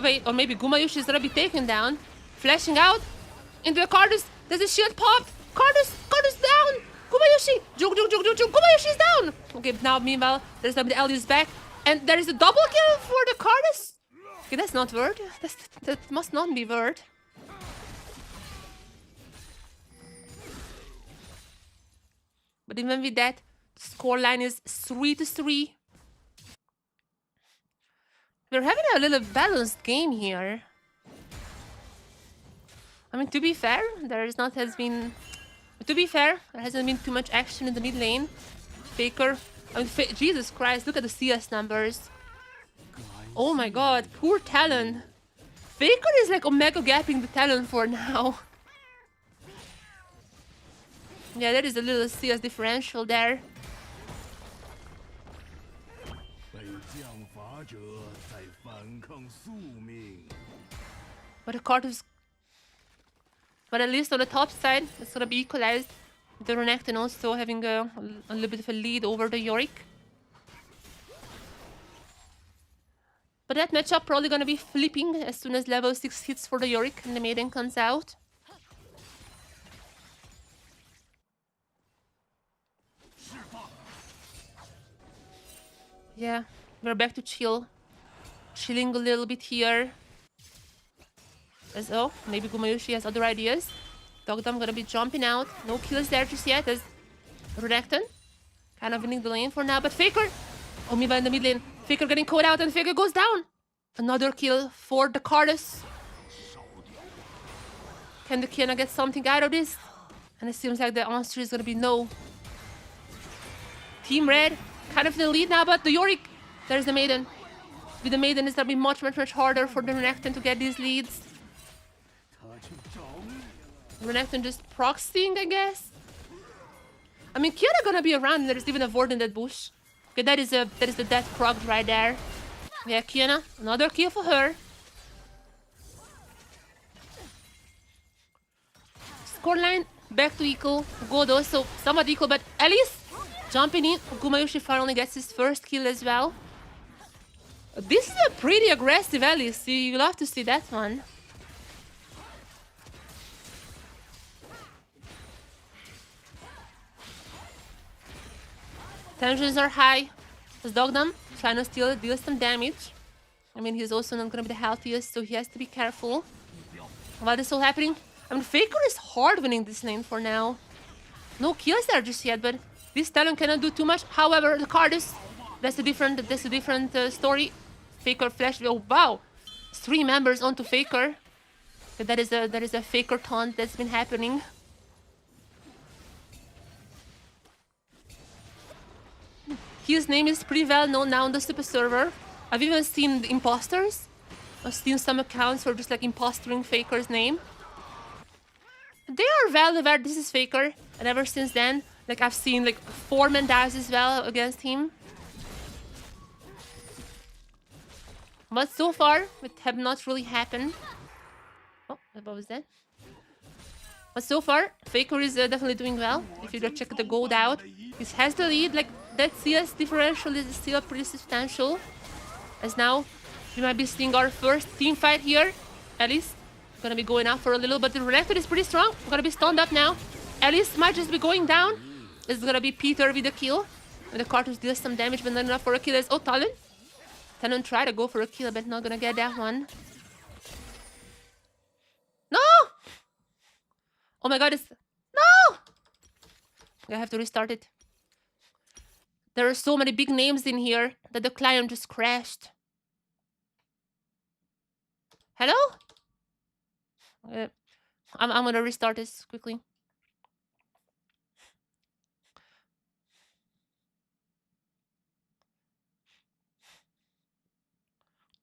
Wait, or maybe Gumayushi is gonna be taken down. Flashing out into the Cardus. There's a shield pop. Cardus down. Gumayushi. Juke. Gumayushi is down. Okay, now meanwhile, there's the Alice back. And there is a double kill for the Cardus. Okay, that's not word. That must not be word. But even with that, the scoreline is 3-3. We're having a little balanced game here. I mean, to be fair, there hasn't been too much action in the mid lane. Faker, I mean, Jesus Christ, look at the CS numbers. Oh my god, poor Talon. Faker is like omega gapping the Talon for now. Yeah, there is a little CS differential there. But the card is... But at least on the top side, it's gonna be equalized. The Renekton also having a little bit of a lead over the Yorick. But that matchup probably gonna be flipping as soon as level 6 hits for the Yorick and the Maiden comes out. Yeah, we're back to chill. Chilling a little bit here. As oh, maybe Gumayushi has other ideas. Dogdom gonna be jumping out. No kills there just yet as Renekton kind of winning the lane for now. But Faker, oh, Miva in the mid lane. Faker getting caught out and Faker goes down. Another kill for the Cardus. Can the Kiana get something out of this? And it seems like the answer is gonna be no. Team Red kind of in the lead now, but the Yorick, there's the Maiden. With the Maiden, it's gonna be much harder for the Renekton to get these leads. Renekton just proxying, I guess. I mean, Kiana gonna be around, and there's even a ward in that bush. Okay, that is the death prog right there. Yeah, Kiana, another kill for her. Scoreline back to equal. Gold also somewhat equal, but Alice jumping in. Gumayushi finally gets his first kill as well. This is a pretty aggressive Alice. You'll have to see that one. Tensions are high. As Dogdom trying to still deal some damage. I mean, he's also not gonna be the healthiest, so he has to be careful. While this is all happening, I mean, Faker is hard winning this lane for now. No kills there just yet, but this Talon cannot do too much. However, the Cardus, that's a different story. Faker flash. Oh wow, 3 members onto Faker. So that is a faker taunt that's been happening. His name is pretty well known now on the super server. I've even seen the imposters. I've seen some accounts where just like impostering Faker's name. They are well aware this is Faker, and ever since then, like I've seen like Foreman dies as well against him. But so far, it have not really happened. Oh, what was that? But so far, Faker is definitely doing well. If you go check the gold out, he has the lead. Like that CS differential is still pretty substantial. As now, we might be seeing our first team fight here. Alice gonna be going out for a little, but the reactor is pretty strong. Gonna be stunned up now. Alice might just be going down. It's gonna be Peter with the kill. And the cartridge deals some damage, but not enough for a kill. As oh, Talon. Talon try to go for a kill, but not gonna get that one. No! Oh my god, it's... No! I have to restart it. There are so many big names in here that the client just crashed. Hello? I'm gonna restart this quickly.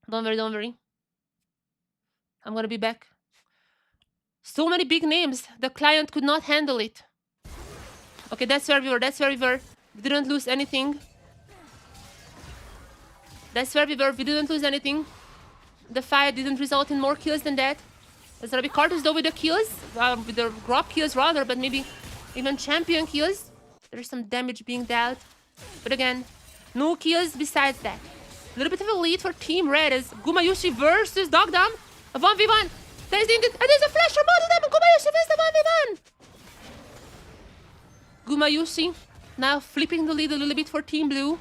Don't worry, don't worry. I'm gonna be back. So many big names. The client could not handle it. Okay, that's where we were. That's where we were. We didn't lose anything. That's where we were. We didn't lose anything. The fight didn't result in more kills than that. There's gonna be Cartus though with the kills. With the drop kills rather, but maybe even champion kills. There's some damage being dealt. But again, no kills besides that. A little bit of a lead for Team Red as Gumayushi versus Dogdom. A 1v1. There's a flash from both of them. Gumayushi wins the 1v1. Gumayushi now flipping the lead a little bit for Team Blue.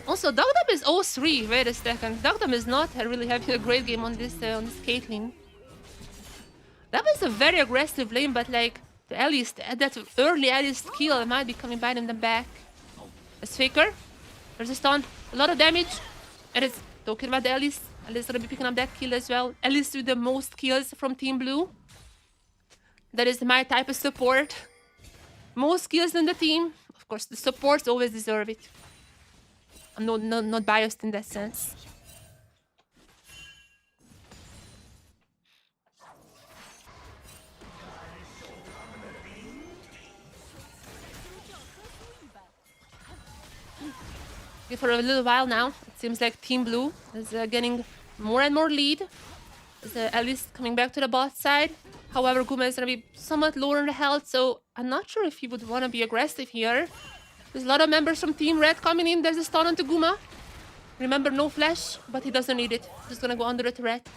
Also, Dogdom is 0-3. Wait a second. Dogdom is not really having a great game on this Caitlyn. That was a very aggressive lane, but like the Alice, that early Alice kill might be coming by them back. As Faker, there's a stun, a lot of damage, and it's talking about the Alice. Alice gonna be picking up that kill as well. Alice with the most kills from Team Blue. That is my type of support. Most kills in the team. Of course, the supports always deserve it. I'm not biased in that sense. Okay, for a little while now, it seems like Team Blue is getting more and more lead. Is Alice coming back to the bot side. However, Guma is going to be somewhat lower in the health, so I'm not sure if he would want to be aggressive here. There's a lot of members from Team Red coming in. There's a stun onto Guma. Remember, no flash, but he doesn't need it. Just going to go under the turret.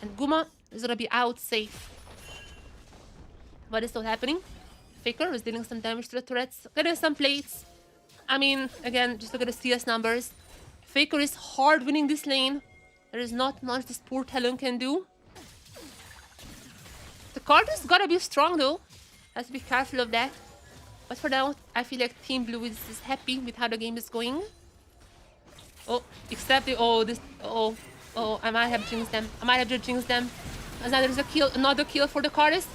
And Guma is going to be out safe. What is still happening? Faker is dealing some damage to the turrets. Getting some plates. I mean, again, just look at the CS numbers. Faker is hard winning this lane. There is not much this poor Talon can do. The card is gotta be strong though. Has to be careful of that. But for now, I feel like Team Blue is happy with how the game is going. Oh, except the I might have jinxed them. I might have just jinxed them. As now there's a kill, another kill for the Cardis.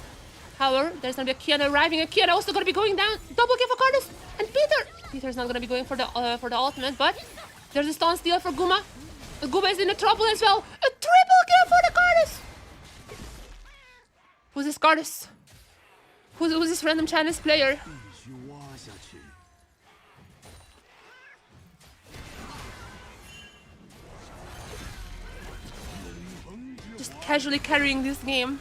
However, there's gonna be a Kiana arriving. A Kiana also gonna be going down. Double kill for Cardis. And Peter's not gonna be going for the ultimate, but there's a stun steal for Guma. Guma is in the trouble as well. A triple kill for the Cardis. Who's this Cardis? Who's this random Chinese player? Just casually carrying this game.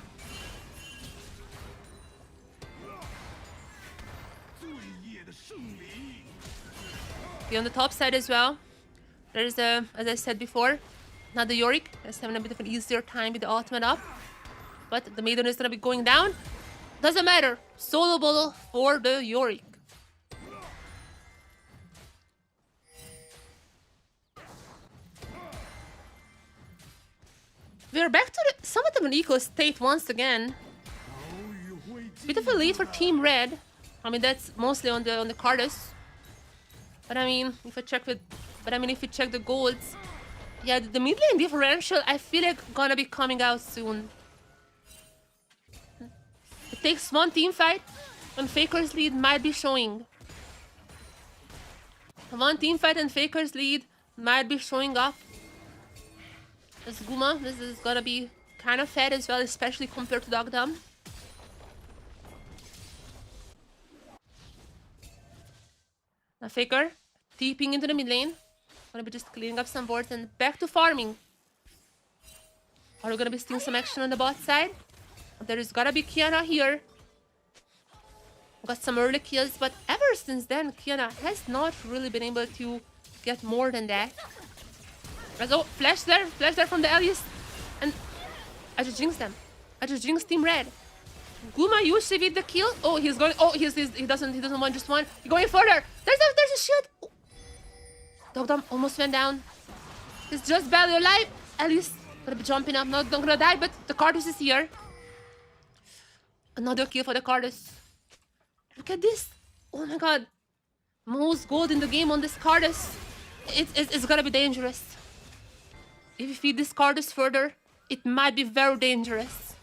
Okay, on the top side as well, there's as I said before, not the Yorick. That's having a bit of an easier time with the ultimate up. But the Maiden is gonna be going down. Doesn't matter. Solo bolo for the Yorick. We're back to somewhat of an equal state once again. Bit of a lead for Team Red. I mean, that's mostly on the Cardis. But I mean, if you check the golds, yeah, the mid lane differential, I feel like gonna be coming out soon. It takes one team fight, and Faker's lead might be showing. One team fight and Faker's lead might be showing up. This Guma, this is gonna be kind of fed as well, especially compared to Dogdom. Now Faker, TPing into the mid lane. Gonna be just cleaning up some boards and back to farming. Are we gonna be seeing some action on the bot side? There is gotta be Kiana here. Got some early kills, but ever since then, Kiana has not really been able to get more than that. Oh, flash there from the Elias. And I just jinxed them. I just jinxed Team Red. Guma Yushi with the kill. Oh, he's going. Oh, he doesn't want just one. He's going further. There's a shield. Oh. Dogdom almost went down. He's just barely alive. Elias gonna be jumping up. Not gonna die, but the Cardus is here. Another kill for the Cardus. Look at this. Oh my god. Most gold in the game on this Cardus. It's gonna be dangerous. If you feed this Cardus further, it might be very dangerous.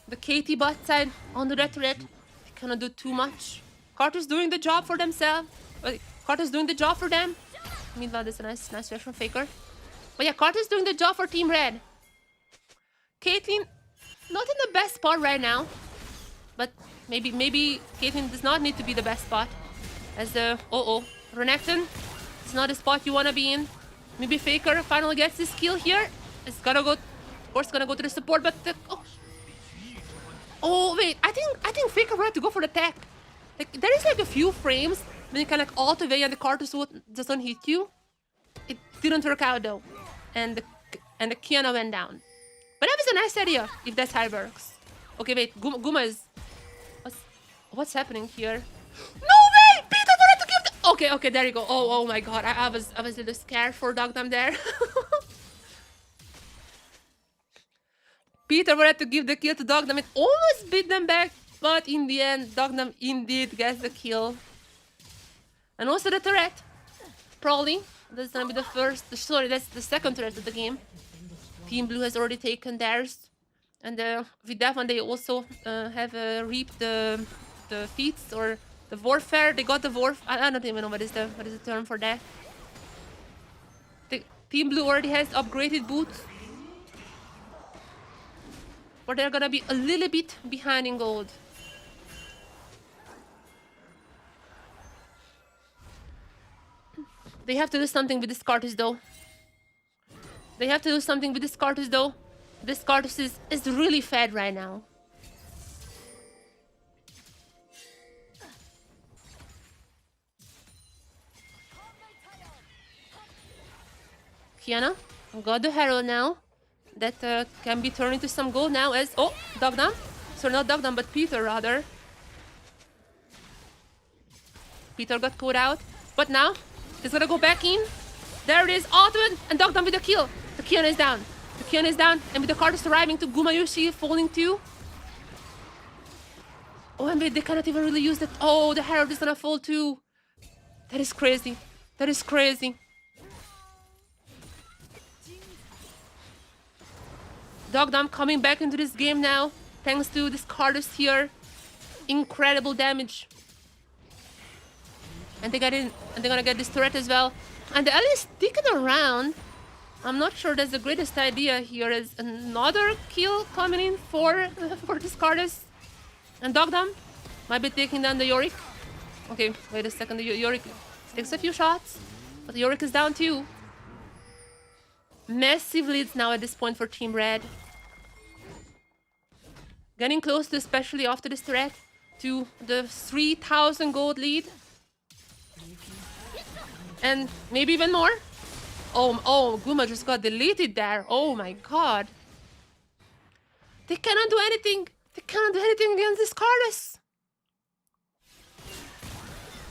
The KT bot side onto that turret. They cannot do too much. Carter's doing the job for themselves. Carter's doing the job for them. Meanwhile, there's a nice flash from Faker. But yeah, Carter's doing the job for Team Red. Caitlyn, not in the best spot right now. But maybe Caitlyn does not need to be the best spot. As the Renekton, it's not the spot you wanna be in. Maybe Faker finally gets his kill here. It's gonna go, of course, gonna go to the support, but oh wait, I think Faker wanted to go for the tech. Like there is like a few frames when you can like ult away and the Cartus doesn't hit you. It didn't work out though, and the Kiana went down. But that was a nice idea if that's how it works. Okay, wait, Guma is. What's happening here? No way! Peter wanted to give the. Okay, there you go. Oh my god, I was a little scared for Dogdom there. Peter wanted to give the kill to Dogdom. It almost beat them back, but in the end, Dogdom indeed gets the kill. And also the turret. Probably. That's gonna be the first. Sorry, that's the second turret of the game. Team Blue has already taken theirs. And with that one, they also have reaped the feats or the warfare. They got the warfare. I don't even know what is the term for that. The Team Blue already has upgraded boots. But they're gonna be a little bit behind in gold. They have to do something with this Cartus though. This Cartus is really fed right now. Kiana got the Herald now. That can be turned into some gold now as... Oh, Dogdom. Sorry, not Dogdom, but Peter rather. Peter got caught out. But now, he's gonna go back in. There it is, ultimate, and Dogdom with the kill. The Kiana is down. And with the Cardus arriving to Gumayushi falling too. Oh, and wait, they cannot even really use that. Oh, the Herald is gonna fall too. That is crazy. Dogdom coming back into this game now, thanks to this Cardus here. Incredible damage. And they get in, and they're gonna get this turret as well. And the Ellie is sticking around. I'm not sure that's the greatest idea here. Is another kill coming in for this Cardus. And Dogdom might be taking down the Yorick. Okay, wait a second. The Yorick takes a few shots, but the Yorick is down too. Massive leads now at this point for Team Red. Getting close to, especially after this threat, to the 3,000 gold lead. And maybe even more. Oh, Guma just got deleted there. Oh my god. They cannot do anything. Against this Cardus.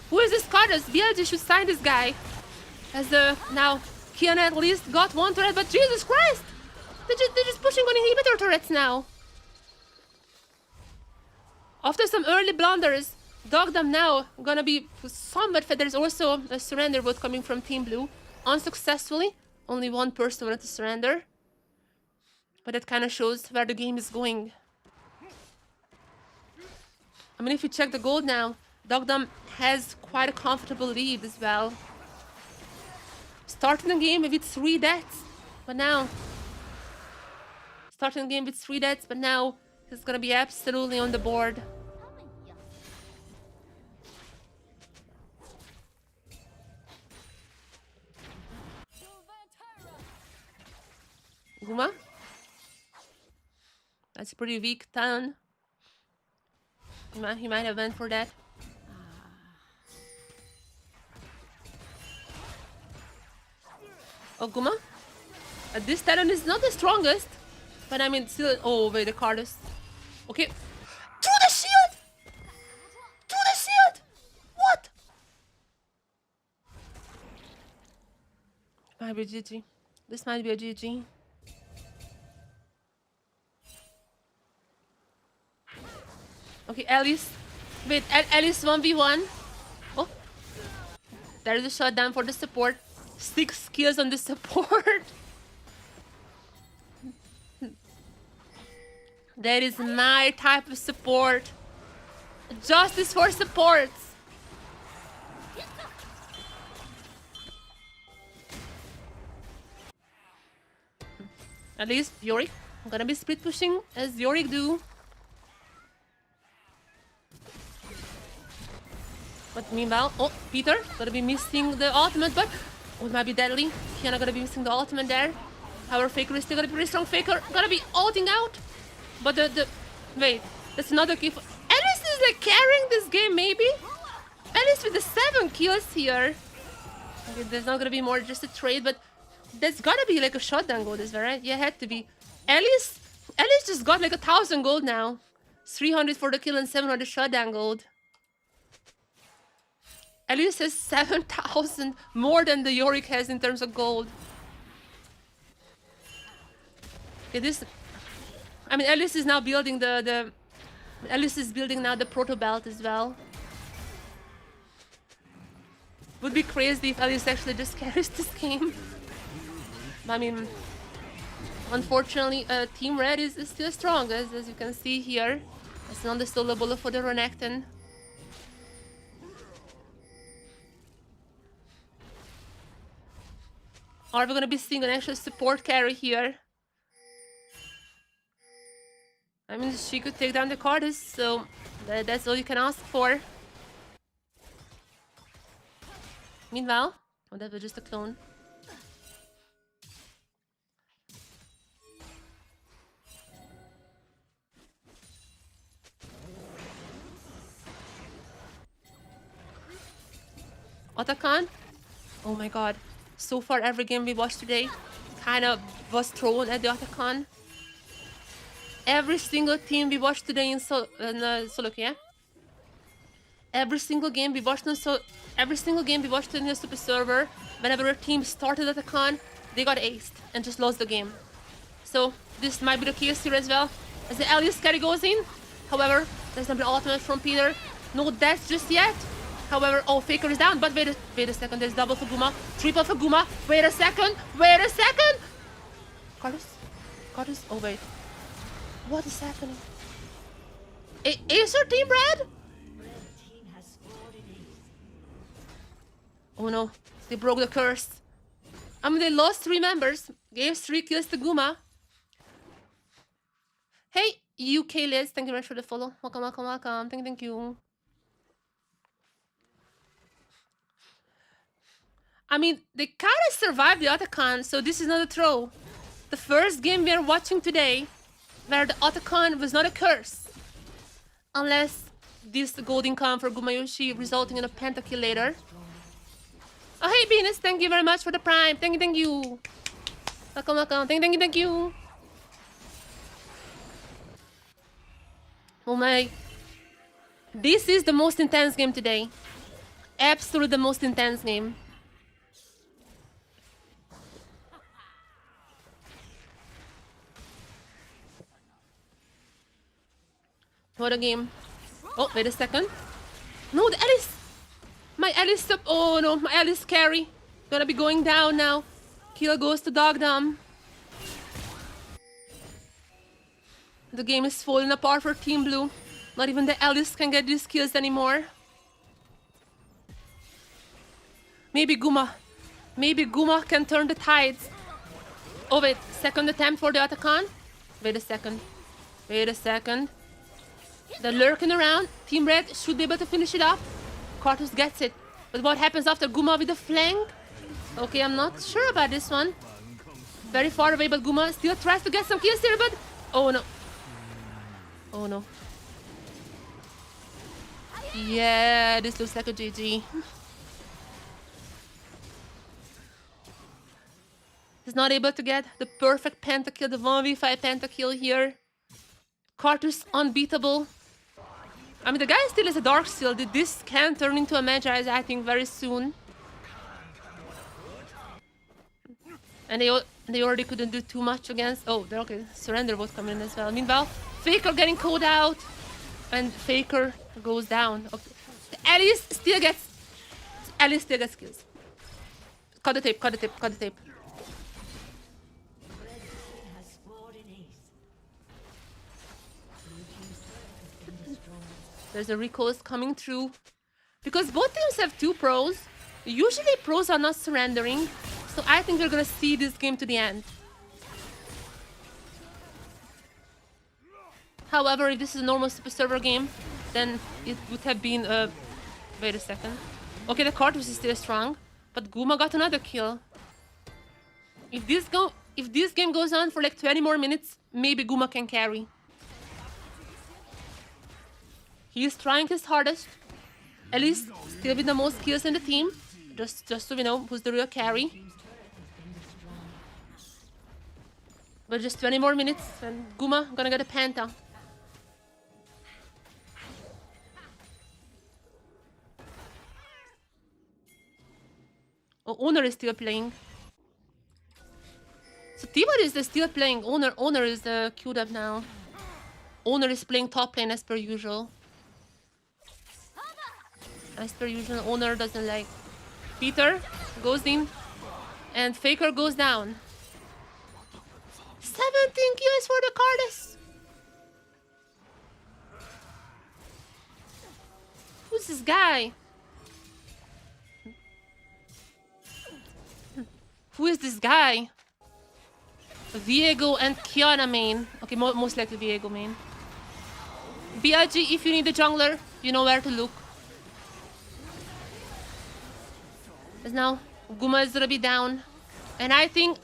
Who is this Cardus? BLG should sign this guy. As now Kiana at least got one turret, but Jesus Christ! They're just pushing on inhibitor turrets now. After some early blunders, Dogdom now gonna be somewhat fed. There's also a surrender vote coming from Team Blue. Unsuccessfully. Only one person wanted to surrender. But that kind of shows where the game is going. I mean, if you check the gold now, Dogdom has quite a comfortable lead as well. Starting the game with 3 deaths, but now... Starting the game with 3 deaths, but now he's gonna be absolutely on the board. Guma? That's a pretty weak turn. He might have went for that. Oh, Guma? This Talon is not the strongest. But I mean, still... Oh, wait, the card is... Okay. To the shield! To the shield! What? Might be GG. This might be a GG. Okay, Alice. Wait, Alice 1v1. Oh. There is a shutdown for the support. 6 kills on the support. That is my type of support. Justice for supports. At least Yorick. I'm gonna be split pushing as Yorick do. But meanwhile, oh, Peter gonna be missing the ultimate, but oh, it might be deadly. Kiana gonna be missing the ultimate there. Our Faker is still gonna be pretty strong. Faker gonna be ulting out. But wait, that's another kill. Alice is like carrying this game, maybe? Alice with the 7 kills here. Okay, there's not gonna be more, just a trade, but there's gotta be like a shotgun gold, is that right? Yeah, it had to be. Alice just got like 1,000 gold now. 300 for the kill and 700 shotgun gold. Alice has 7,000 more than the Yorick has in terms of gold. Okay, this... I mean, Alice is now building Alice is building now the proto belt as well. Would be crazy if Alice actually just carries this game. I mean, unfortunately, Team Red is still strong, as you can see here. It's not the solo bullet for the Renekton. Are we gonna be seeing an actual support carry here? I mean, she could take down the Cardis, so that's all you can ask for. Meanwhile, oh, that was just a clone. Otacon? Oh my god. So far, every game we watched today kind of was thrown at the Otacon. Every single team we watched today in solo queue, every single game we watched in the super server, whenever a team started at a con, they got aced and just lost the game. So this might be the case here as well, as the Alice carry goes in. However, there's not the ultimate from Peter. No deaths just yet. However, oh, Faker is down, but wait a second, there's double for Guma, triple for Guma. Wait a second. Carlos, oh wait. What is happening? Is your team red? Oh no, they broke the curse. I mean, they lost 3 members. Gave 3 kills to Guma. Hey, UK Liz, thank you very much for the follow. Welcome. Thank you. I mean, they kind of survived the Otacon, so this is not a throw. The first game we are watching today, where the Otacon was not a curse. Unless this golden come for Gumayushi, resulting in a pentakill later. Oh, hey, Venus, thank you very much for the prime. Thank you. Welcome. Thank you. Oh my. This is the most intense game today. Absolutely the most intense game. What a game. Oh, wait a second. No, the Alice! My Alice up. Oh no, my Alice carry. Gonna be going down now. Kill goes to Dogdom. The game is falling apart for Team Blue. Not even the Alice can get these kills anymore. Maybe Guma. Maybe Guma can turn the tides. Oh wait, second attempt for the Otacon. Wait a second. Wait a second. They're lurking around. Team Red should be able to finish it up. Karthus gets it. But what happens after Guma with the flank? Okay, I'm not sure about this one. Very far away, but Guma still tries to get some kills here, but... Oh no. Oh no. Yeah, this looks like a GG. He's not able to get the perfect pentakill, the 1v5 pentakill here. Karthus unbeatable. I mean, the guy still is a Darksteel. This can turn into a Magi, I think, very soon. And they already couldn't do too much against... Oh, they're okay. Surrender was coming in as well. Meanwhile, Faker getting called out. And Faker goes down. Okay. Alice still gets... Alice still gets kills. Cut the tape, cut the tape, cut the tape. Has scored an ace. Blue team's turret has been destroyed. There's a recourse coming through. Because both teams have two pros. Usually pros are not surrendering. So I think we're gonna see this game to the end. However, if this is a normal Super Server game, then it would have been wait a second. Okay, the Karthus is still strong, but Guma got another kill. If this game goes on for like 20 more minutes, maybe Guma can carry. He is trying his hardest. At least still with the most kills in the team. Just so we know who's the real carry. But just 20 more minutes and Guma gonna get a Penta. Oh, Owner is still playing. So T1 is still playing. Owner is queued up now. Owner is playing top lane as per usual. As per usual, Owner doesn't like. Peter goes in. And Faker goes down. 17 kills for the Karthus. Who's this guy? Who is this guy? Viego and Kiana main. Okay, most likely Viego main. BLG, if you need a jungler, you know where to look. As now, Guma is gonna be down. And I think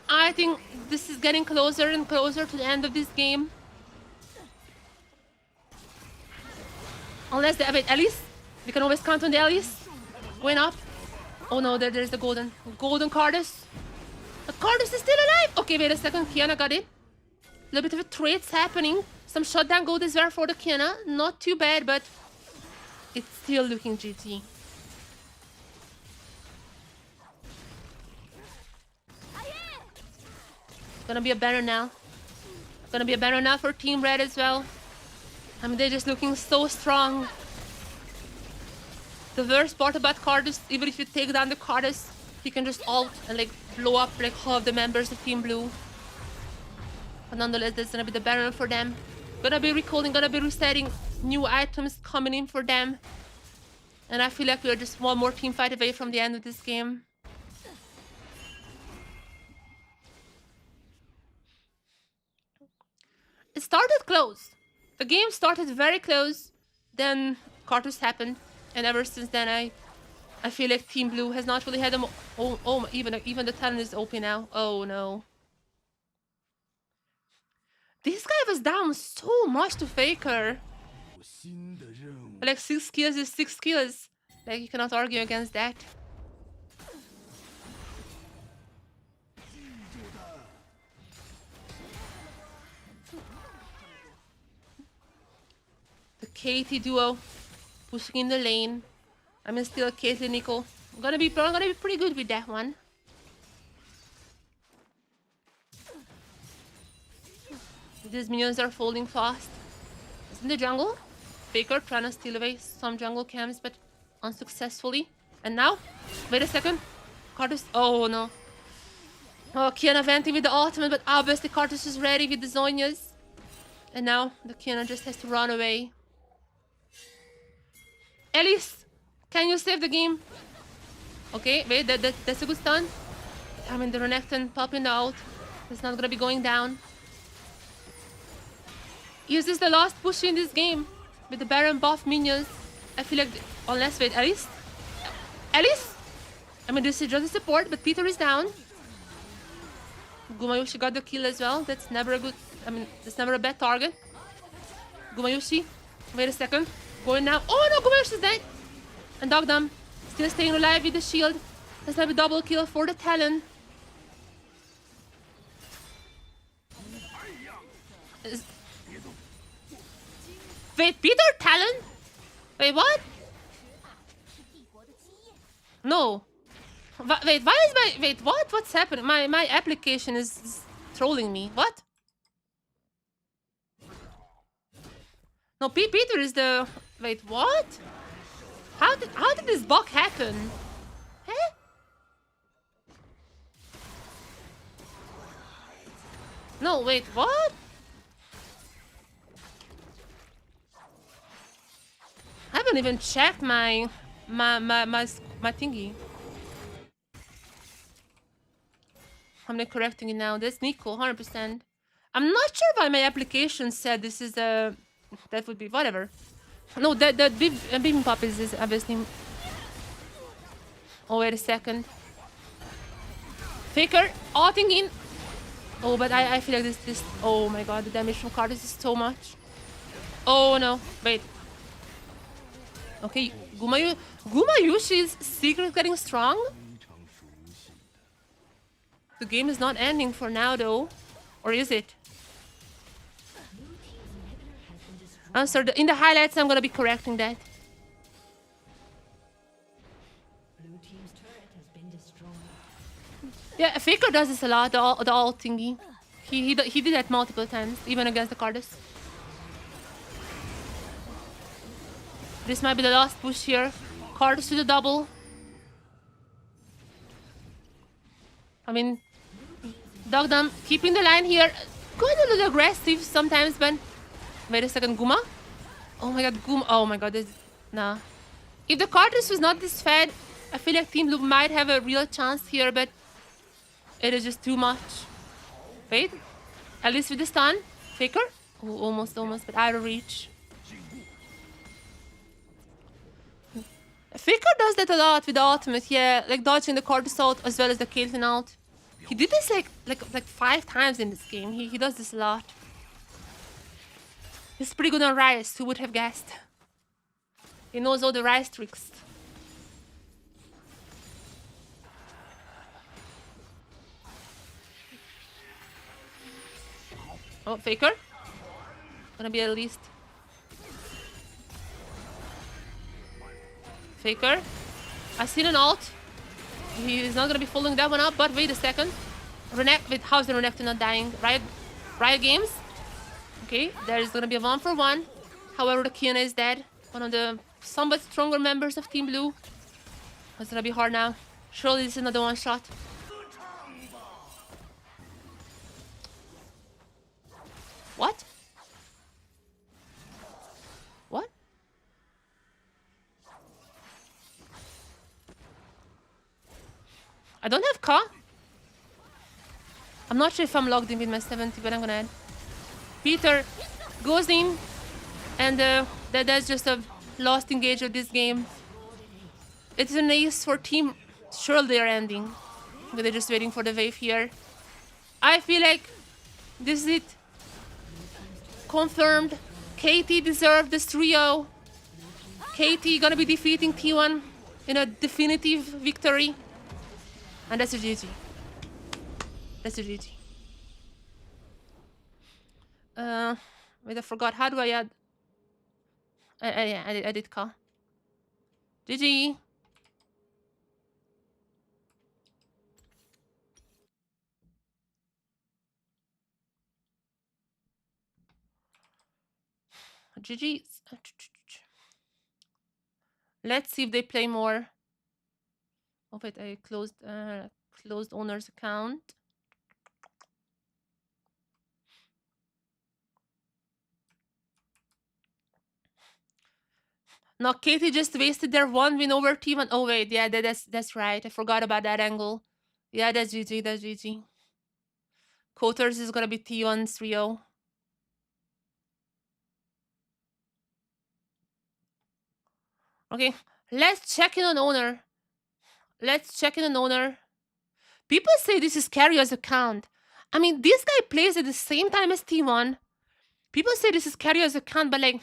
this is getting closer and closer to the end of this game. Unless wait, Alice? We can always count on the Alice. Going up. Oh no, there's the golden Karthus. The Karthus is still alive! Okay, wait a second. Kiana got it. A little bit of a trade's happening. Some shutdown gold is there for the Kiana. Not too bad, but it's still looking GG. Gonna be a banner now. Gonna be a banner now for Team Red as well. I mean, they're just looking so strong. The worst part about Karthus, even if you take down the Karthus, he can just ult and like blow up like half the members of Team Blue. But nonetheless, there's gonna be the banner for them. Gonna be recalling, gonna be resetting, new items coming in for them. And I feel like we're just one more team fight away from the end of this game. It started close. The game started very close. Then Karthus happened. And ever since then, I feel like Team Blue has not really had them. Oh, even the talent is OP now. Oh no. This guy was down so much to Faker. Like 6 kills is 6 kills. Like you cannot argue against that. The Katie duo pushing in the lane. I mean, still Caitlyn Nico. I'm gonna be pretty good with that one. These minions are folding fast. Is in the jungle? Faker trying to steal away some jungle camps, but unsuccessfully. And now, wait a second. Cartus, oh no. Oh, Kiana venting with the ultimate, but obviously Cartus is ready with the Zonias. And now the Kiana just has to run away. Elise, can you save the game? Okay, wait, that's a good stun. I mean, the Renekton popping out. It's not gonna be going down. Uses the last push in this game with the Baron buff minions. I feel like, unless, wait, Alice? Alice? I mean, this is just a support, but Peter is down. Gumayushi got the kill as well. That's never a good, I mean, that's never a bad target. Gumayushi, wait a second. Going now. Oh no, Gumayushi's dead. And Dogdom still staying alive with the shield. Let's have a double kill for the Talon. Wait, Peter Talon? Wait, what? No. Wait, why is my... Wait, what? What's happening? My application is trolling me. What? No, Peter is the... Wait, what? How did this bug happen? Huh? No, wait, what? I haven't even checked my thingy. I'm not correcting it now. That's Nico, 100%. I'm not sure why my application said this is a... That would be whatever. No, that Bibimbap is obviously... Oh, wait a second. Faker, ulting in. Oh, but I feel like this... Oh my god, the damage from Cardis is so much. Oh no, wait. Okay, Gumayushi is secretly getting strong. The game is not ending for now, though. Or is it? I'm sorry, in the highlights, I'm gonna be correcting that. Blue team's turret has been destroyed. Yeah, Faker does this a lot, the ult thingy. He did that multiple times, even against the Cardus. This might be the last push here. Cardus to the double. I mean, Dogdom keeping the line here. Going a little aggressive sometimes, but... Wait a second, Guma? Oh my god, Guma. Oh my god, this... Nah. If the Cardus was not this fed, I feel like Team Blue might have a real chance here, but... It is just too much. Wait. At least with the stun. Faker? Oh, almost, but out of reach. Faker does that a lot with the ultimate, yeah, like dodging the Cardus ult as well as the Caitlyn ult. He did this like 5 times in this game. He does this a lot. He's pretty good on Ryze, who would have guessed? He knows all the Ryze tricks. Oh, Faker. Gonna be at least. Faker. I seen an ult. He's not gonna be following that one up, but wait a second. Wait, how's the Renekton not dying? Riot Games? Okay, there's gonna be a 1-for-1. However, the Kiana is dead. One of the somewhat stronger members of Team Blue. It's gonna be hard now. Surely this is another one shot. What? What? I don't have Ka. I'm not sure if I'm logged in with my 70, but I'm gonna add. Peter goes in, and that's just a lost engage of this game. It's an ace for team. Surely they're ending, but they're just waiting for the wave here. I feel like this is it. Confirmed. KT deserved this trio. KT gonna be defeating T1 in a definitive victory. And that's a GG. That's a GG. Wait, I forgot. How do I add? Yeah, I did call. GG. GG. Let's see if they play more. Oh wait, I closed owner's account. No, Katie just wasted their 1 win over T1. Oh wait, yeah, that's right. I forgot about that angle. Yeah, that's GG. That's GG. Coaters is gonna be T1's 3-0. Okay, let's check in on owner. Let's check in on owner. People say this is Carrier's account. I mean, this guy plays at the same time as T1. People say this is Carrier's account, but like,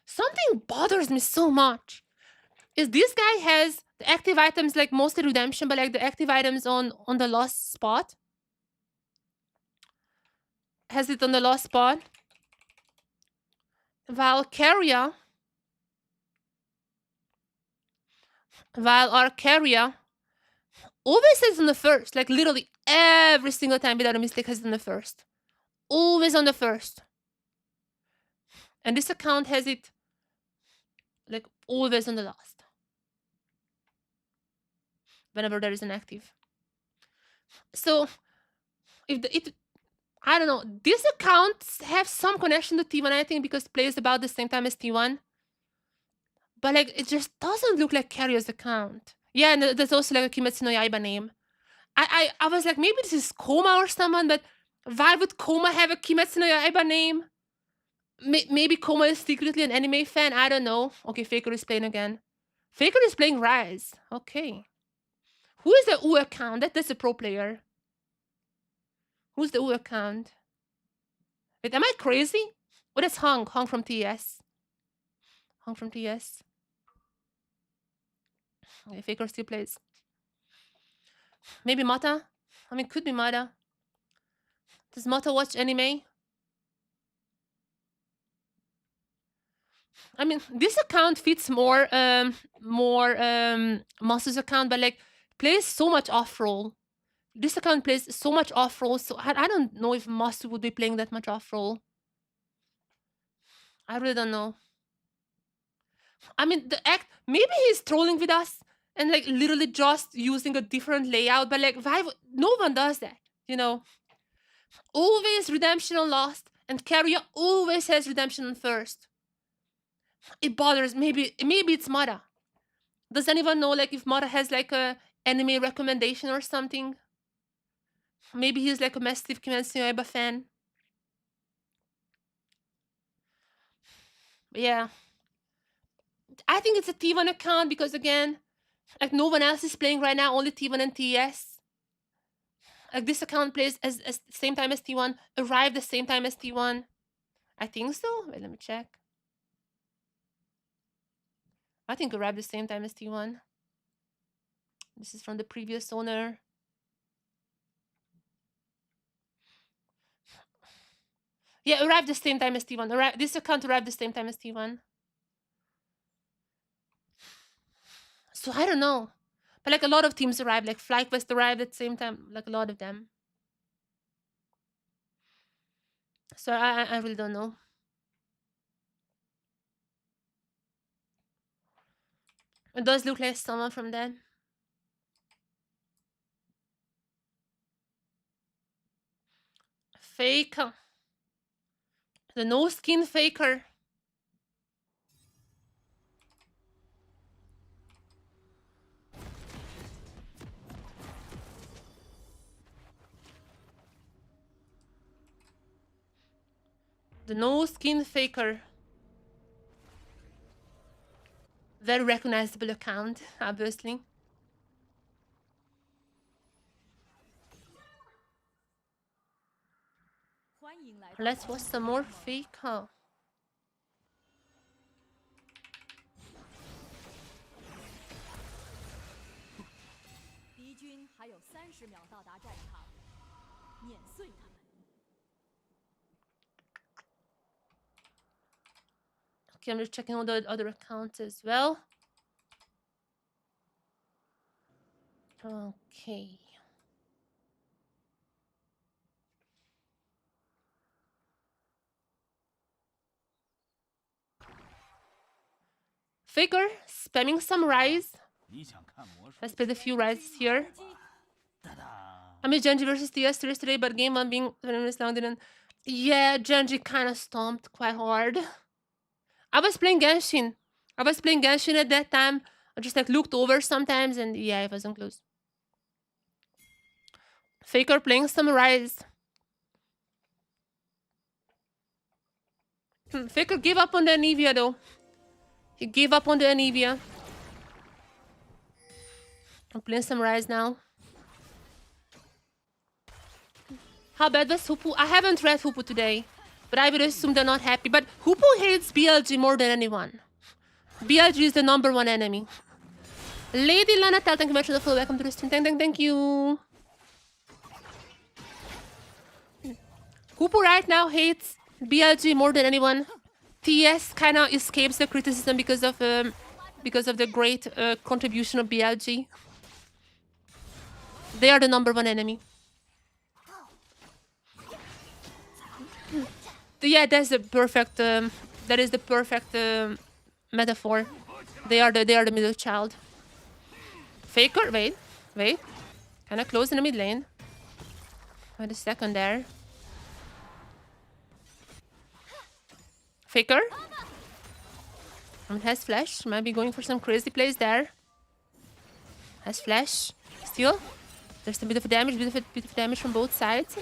something bothers me so much. Is this guy has the active items like mostly redemption, but like the active items on the lost spot? Has it on the lost spot? While Carrier, while our Carrier always is on the first, like literally every single time without a mistake has it on the first. Always on the first. And this account has it like always on the last. Whenever there is an active. So if I don't know, these accounts have some connection to T1, I think, because it plays about the same time as T1. But like it just doesn't look like Carrier's account. Yeah, and there's also like a Kimetsu no Yaiba name. I was like, maybe this is Koma or someone, but why would Koma have a Kimetsu no Yaiba name? Maybe Koma is secretly an anime fan. I don't know. Okay, Faker is playing again. Faker is playing Rise. Okay. Who is the U account? That's a pro player. Who's the U account? Wait, am I crazy? Oh, that's Hong. Hong from TS. Hong from TS. Okay, Faker still plays. Maybe Mata? I mean, could be Mata. Does Mata watch anime? I mean, this account fits more Master's account, but like plays so much off roll. This account plays so much off roll, so I don't know if Master would be playing that much off roll. I really don't know. I mean, maybe he's trolling with us and like literally just using a different layout, but like no one does that, you know? Always redemption on last, and Carrier always has redemption on first. It bothers. Maybe it's Mara. Does anyone know like if Mara has like a anime recommendation or something? Maybe he's like a massive Kimetsu no Yaiba fan. But yeah. I think it's a T1 account because again, like no one else is playing right now, only T1 and TS. Like this account plays as same time as T1, arrived the same time as T1. I think so. Wait, let me check. I think arrived the same time as T1. This is from the previous owner. Yeah, arrived the same time as T1. This account arrived the same time as T1. So I don't know. But like a lot of teams arrived, like FlyQuest arrived at the same time, like a lot of them. So I really don't know. It does look like someone from them. Faker. The no skin faker. The no skin faker. Very recognizable account, obviously. Let's watch some more faker. Okay, I'm just checking all the other accounts as well. Okay. Faker spamming some Rise. Let's play the few Rises here. I mean, Genji versus TS today, but game 1 being 20 minutes long didn't... Yeah, Genji kind of stomped quite hard. I was playing Genshin. At that time. I just like looked over sometimes and yeah, it wasn't close. Faker playing some Rise. Faker gave up on the Anivia though. He gave up on the Anivia. I'm playing some Rise now. How bad was Hoopu? I haven't read Hoopu today, but I would assume they're not happy. But Hoopu hates BLG more than anyone. BLG is the #1 enemy. Lady Lana, thank you very much for the follow. Welcome to the stream. Thank you. Hoopu right now hates BLG more than anyone. TS kind of escapes the criticism because of the great contribution of BLG. They are the #1 enemy. Yeah, that's the perfect. That is the perfect metaphor. They are the middle child. Faker, wait. Kinda close in the mid lane. Wait a second there. Faker. Has flash. Might be going for some crazy plays there. Has flash. Still. There's a bit of damage, bit of damage from both sides.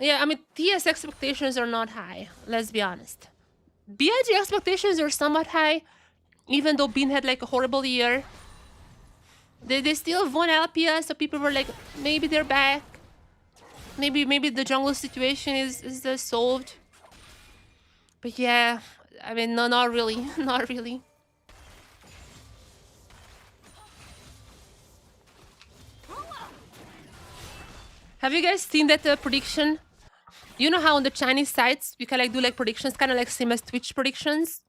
Yeah, I mean, TS expectations are not high, let's be honest. BLG expectations are somewhat high, even though Bean had like a horrible year. They still won LPS, so people were like, maybe they're back. Maybe the jungle situation is solved. But yeah, I mean, no, not really, not really. Have you guys seen that prediction? You know how on the Chinese sites you can like do like predictions, kind of like same as Twitch predictions.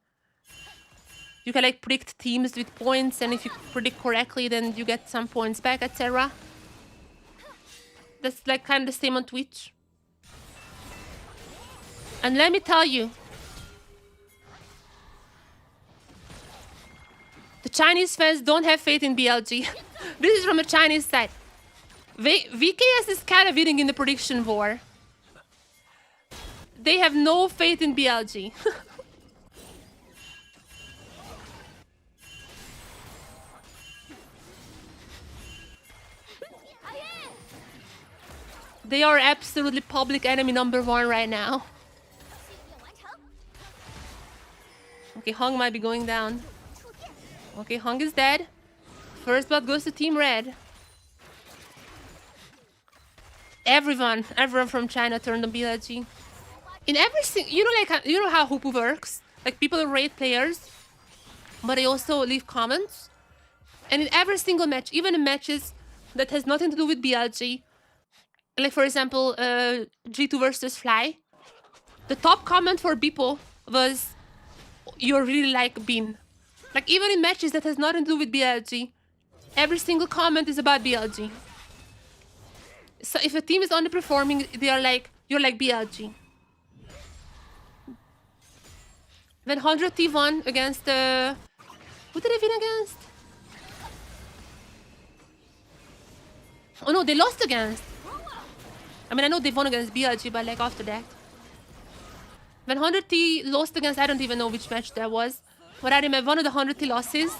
You can like predict teams with points, and if you predict correctly, then you get some points back, etc. That's like kind of the same on Twitch. And let me tell you, the Chinese fans don't have faith in BLG. This is from a Chinese site. VKS is kind of winning in the prediction war. They have no faith in BLG. They are absolutely public enemy #1 right now. Okay, Hung might be going down. Okay, Hung is dead. First blood goes to Team Red. Everyone from China turned on BLG. In every single, you know how Hoopu works. Like people rate players, but they also leave comments. And in every single match, even in matches that has nothing to do with BLG, like for example, G2 versus Fly, the top comment for Beepo was, "You're really like Bean." Like even in matches that has nothing to do with BLG, every single comment is about BLG. So if a team is underperforming, they are like, "You're like BLG." Then 100 T won against who did they win against? Oh no, they lost against. I mean, I know they won against BLG, but like after that. When 100 T lost against, I don't even know which match that was. But I remember one of the 100 T losses,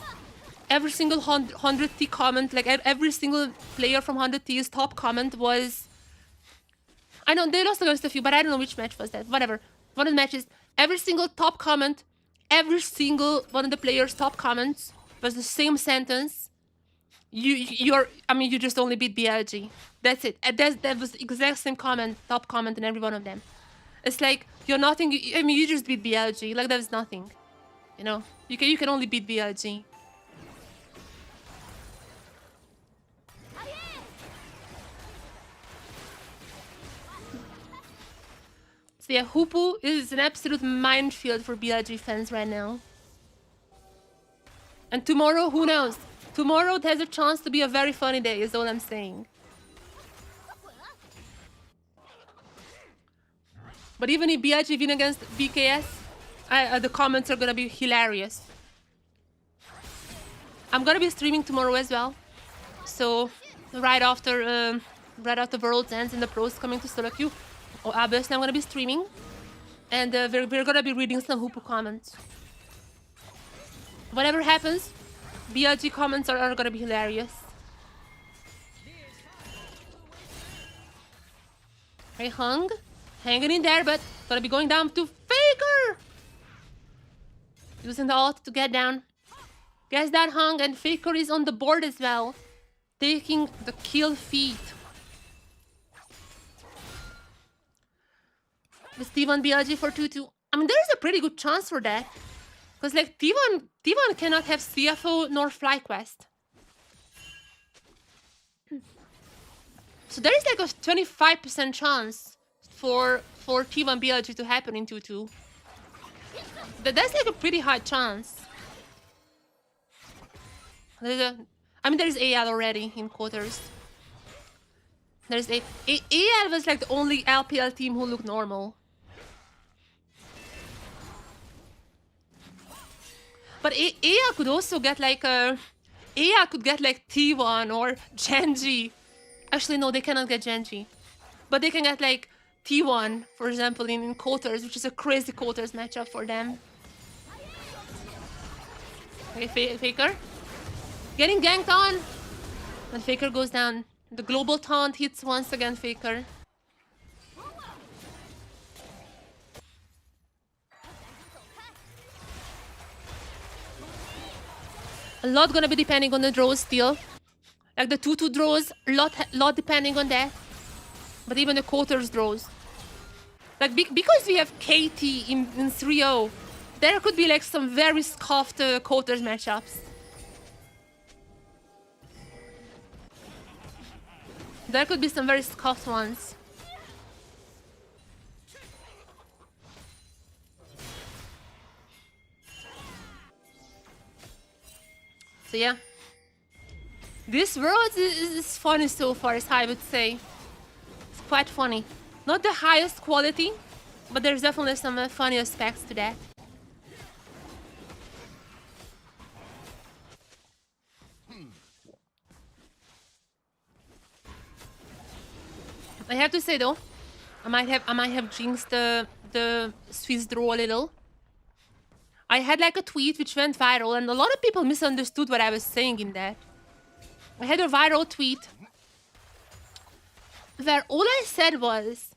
every single 100 T comment, like every single player from 100 T's top comment was... I know they lost against a few, but I don't know which match was that. Whatever. One of the matches, every single top comment, every single one of the players' top comments was the same sentence. You just only beat BLG. That's it. That was the exact same comment, top comment in every one of them. It's like, you're nothing, you just beat BLG. Like, that was nothing. You know? You can only beat BLG. So yeah, Hoopu is an absolute minefield for BLG fans right now. And tomorrow, who knows? Tomorrow it has a chance to be a very funny day, is all I'm saying. But even if BIG win against BKS, the comments are gonna be hilarious. I'm gonna be streaming tomorrow as well. So right after Worlds ends and the pros coming to solo queue, obviously I'm gonna be streaming, and we're gonna be reading some Hoopu comments. Whatever happens, BLG comments are gonna be hilarious. Hey, hanging in there, but gonna be going down to Faker. Using the ult to get down. Gets that Hung, and Faker is on the board as well, taking the kill feed. With T1 BLG for 2-2. I mean, there's a pretty good chance for that. Because, like, T1 cannot have CFO nor FlyQuest. So there is like a 25% chance for T1 BLG to happen in 2-2. That's like a pretty high chance. There's AL already in quarters. There's AL was like the only LPL team who looked normal. But AL could also get like AL could get like T1 or Genji. Actually, no, they cannot get Genji. But they can get like T1, for example, in quarters, which is a crazy quarters matchup for them. Okay, Faker. Getting ganked on. And Faker goes down. The global taunt hits once again Faker. A lot gonna be depending on the draws still. Like the 2-2 draws, lot depending on that. But even the quarters draws. Like because we have KT in 3-0, there could be like some very scuffed quarters matchups. There could be some very scuffed ones. So yeah. This world is funny so far, as I would say. It's quite funny. Not the highest quality, but there's definitely some funny aspects to that. I have to say though, I might have jinxed the Swiss draw a little. I had like a tweet which went viral, and a lot of people misunderstood what I was saying in that. I had a viral tweet where all I said was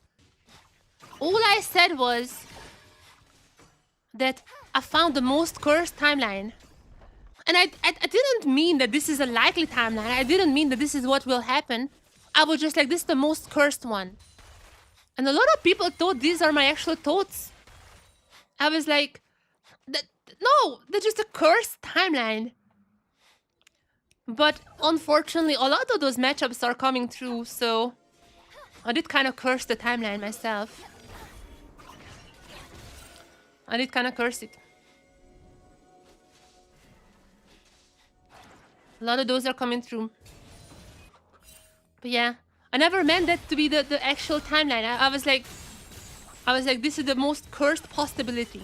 that I found the most cursed timeline. And I didn't mean that this is a likely timeline. I didn't mean that this is what will happen. I was just like, this is the most cursed one. And a lot of people thought these are my actual thoughts. I was like, no, they're just a cursed timeline. But unfortunately, a lot of those matchups are coming through, so I did kind of curse the timeline myself. I did kind of curse it. A lot of those are coming through. But yeah, I never meant that to be the actual timeline. I was like, this is the most cursed possibility.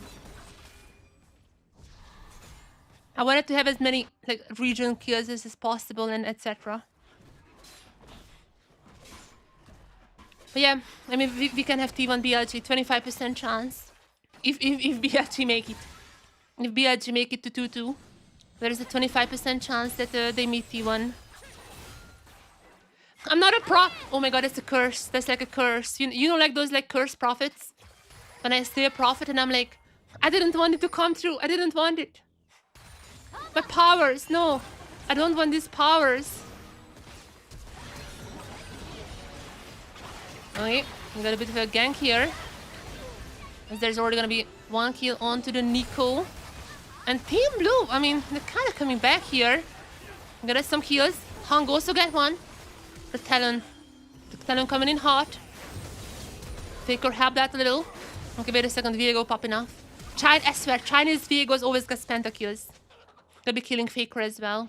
I wanted to have as many like region kills as possible and etc. But yeah, I mean we can have T1 BLG 25% chance if BLG make it. If BLG make it to 2-2, there is a 25% chance that they meet T1. I'm not a pro. Oh my god, that's a curse. That's like a curse. You know, like those like curse prophets. When I say a prophet and I'm like, I didn't want it to come true. I didn't want it. My powers, no. I don't want these powers. Okay, we got a bit of a gank here. As there's already gonna be one kill onto the Nico. And Team Blue, I mean, they're kind of coming back here. Got us some kills. Hung also get one. The Talon coming in hot. Faker help that a little. Okay, wait a second, Viego popping off. I swear, Chinese Viegos always get pentakills. They'll be killing Faker as well.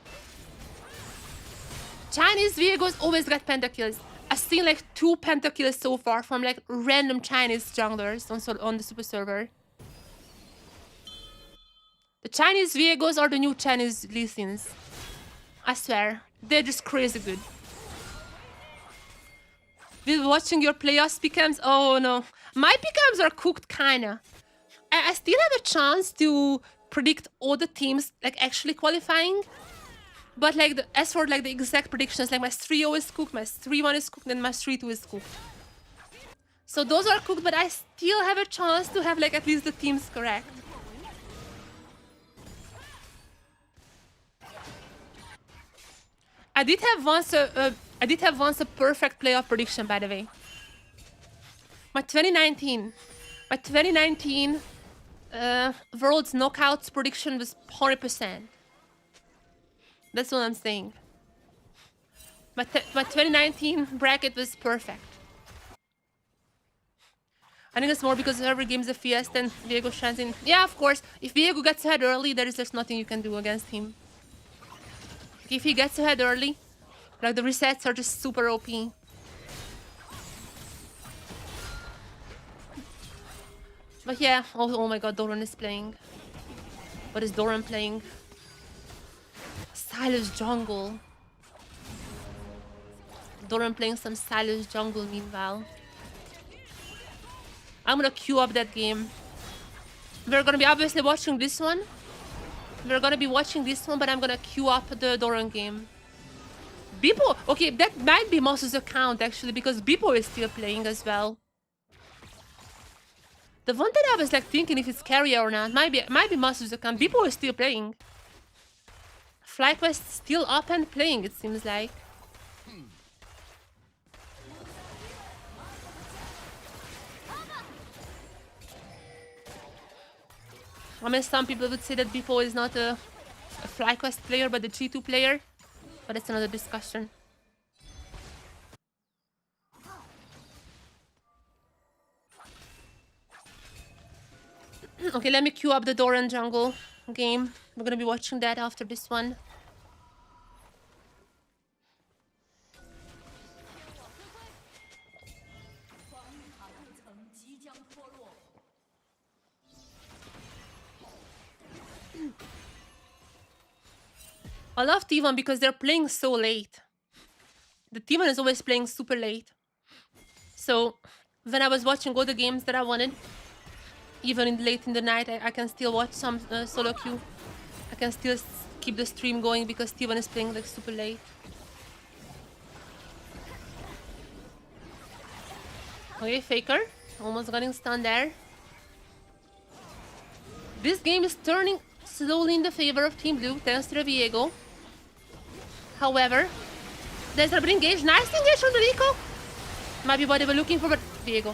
Chinese Viegos always get pentakills. I I've seen like 2 pentakills so far from like random Chinese junglers on the super server. The Chinese Viegos are the new Chinese Lee Sins. I swear, they're just crazy good. With watching your playoffs PKMs, oh no. My PKMs are cooked kinda. I still have a chance to predict all the teams like actually qualifying. But like as for like the exact predictions, like my 3-0 is cooked, my 3-1 is cooked, and my 3-2 is cooked. So those are cooked, but I still have a chance to have like at least the teams correct. I did have once a perfect playoff prediction, by the way. My 2019 World's Knockouts prediction was 100%. That's what I'm saying. My 2019 bracket was perfect. I think it's more because every game's a fiesta and Viego shines in. Yeah, of course. If Viego gets ahead early, there is just nothing you can do against him. If he gets ahead early, like the resets are just super OP. But yeah, oh my god, Doran is playing. What is Doran playing? Silas jungle. Doran playing some Silas jungle meanwhile. I'm gonna queue up that game. We're gonna be obviously watching this one. But I'm gonna queue up the Doran game. Bipo, okay, that might be Moss's account actually, because Bipo is still playing as well. The one that I was like thinking if it's carrier or not, might be Moss's account. Bipo is still playing. FlyQuest still up and playing, it seems like. I mean, some people would say that Bipo is not a FlyQuest player, but a G2 player. But it's another discussion. Okay, let me queue up the Doran jungle game. We're gonna be watching that after this one. I love T1 because they're playing so late. The T1 is always playing super late. So when I was watching all the games that I wanted, even late in the night, I can still watch some solo queue. I can still keep the stream going because T1 is playing like super late. Okay, Faker. Almost getting stunned there. This game is turning slowly in the favor of Team Blue, thanks to the Viego. However, there's a bit engaged. Nice engage from the Rico. Might be what they were looking for, but Viego.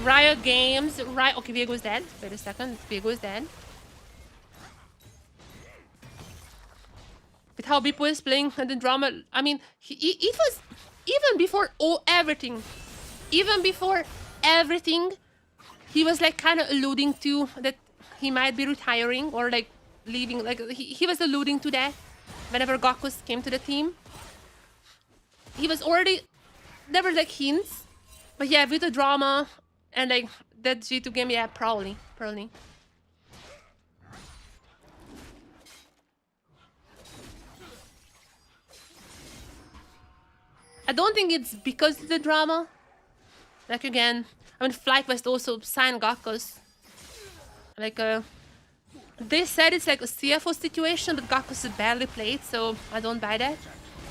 Riot Games. Okay, Viego is dead. Wait a second. Viego is dead. With how Bipo is playing and the drama, I mean, it was even before everything. Even before everything, he was like kind of alluding to that he might be retiring or like leaving. Like he was alluding to that whenever Gakus came to the team. He was already, there were like hints, but yeah, with the drama and like that G2 game, yeah, probably. I don't think it's because of the drama. Like again, I mean, FlyQuest also signed Gakus. Like they said it's like a CFO situation, but Gakus is badly played, so I don't buy that.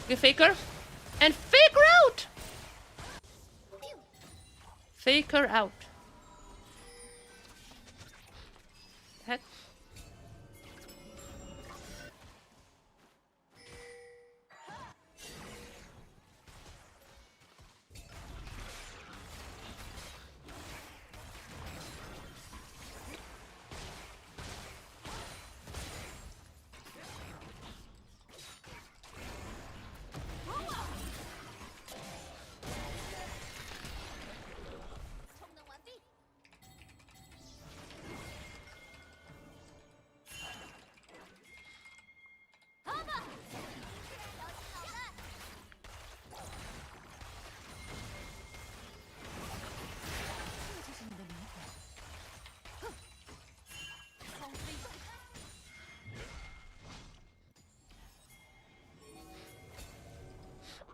Okay, Faker. And Faker out! Faker out. Heck.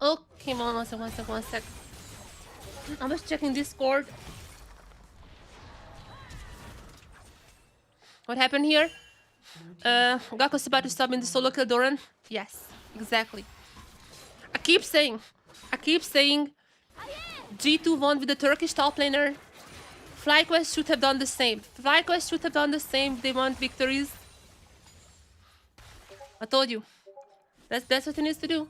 Okay, one sec. I was checking Discord. What happened here? Gako's about to sub in the solo kill Doran. Yes, exactly. I keep saying, G2 won with the Turkish top laner. FlyQuest should have done the same. They want victories. I told you. That's what he needs to do.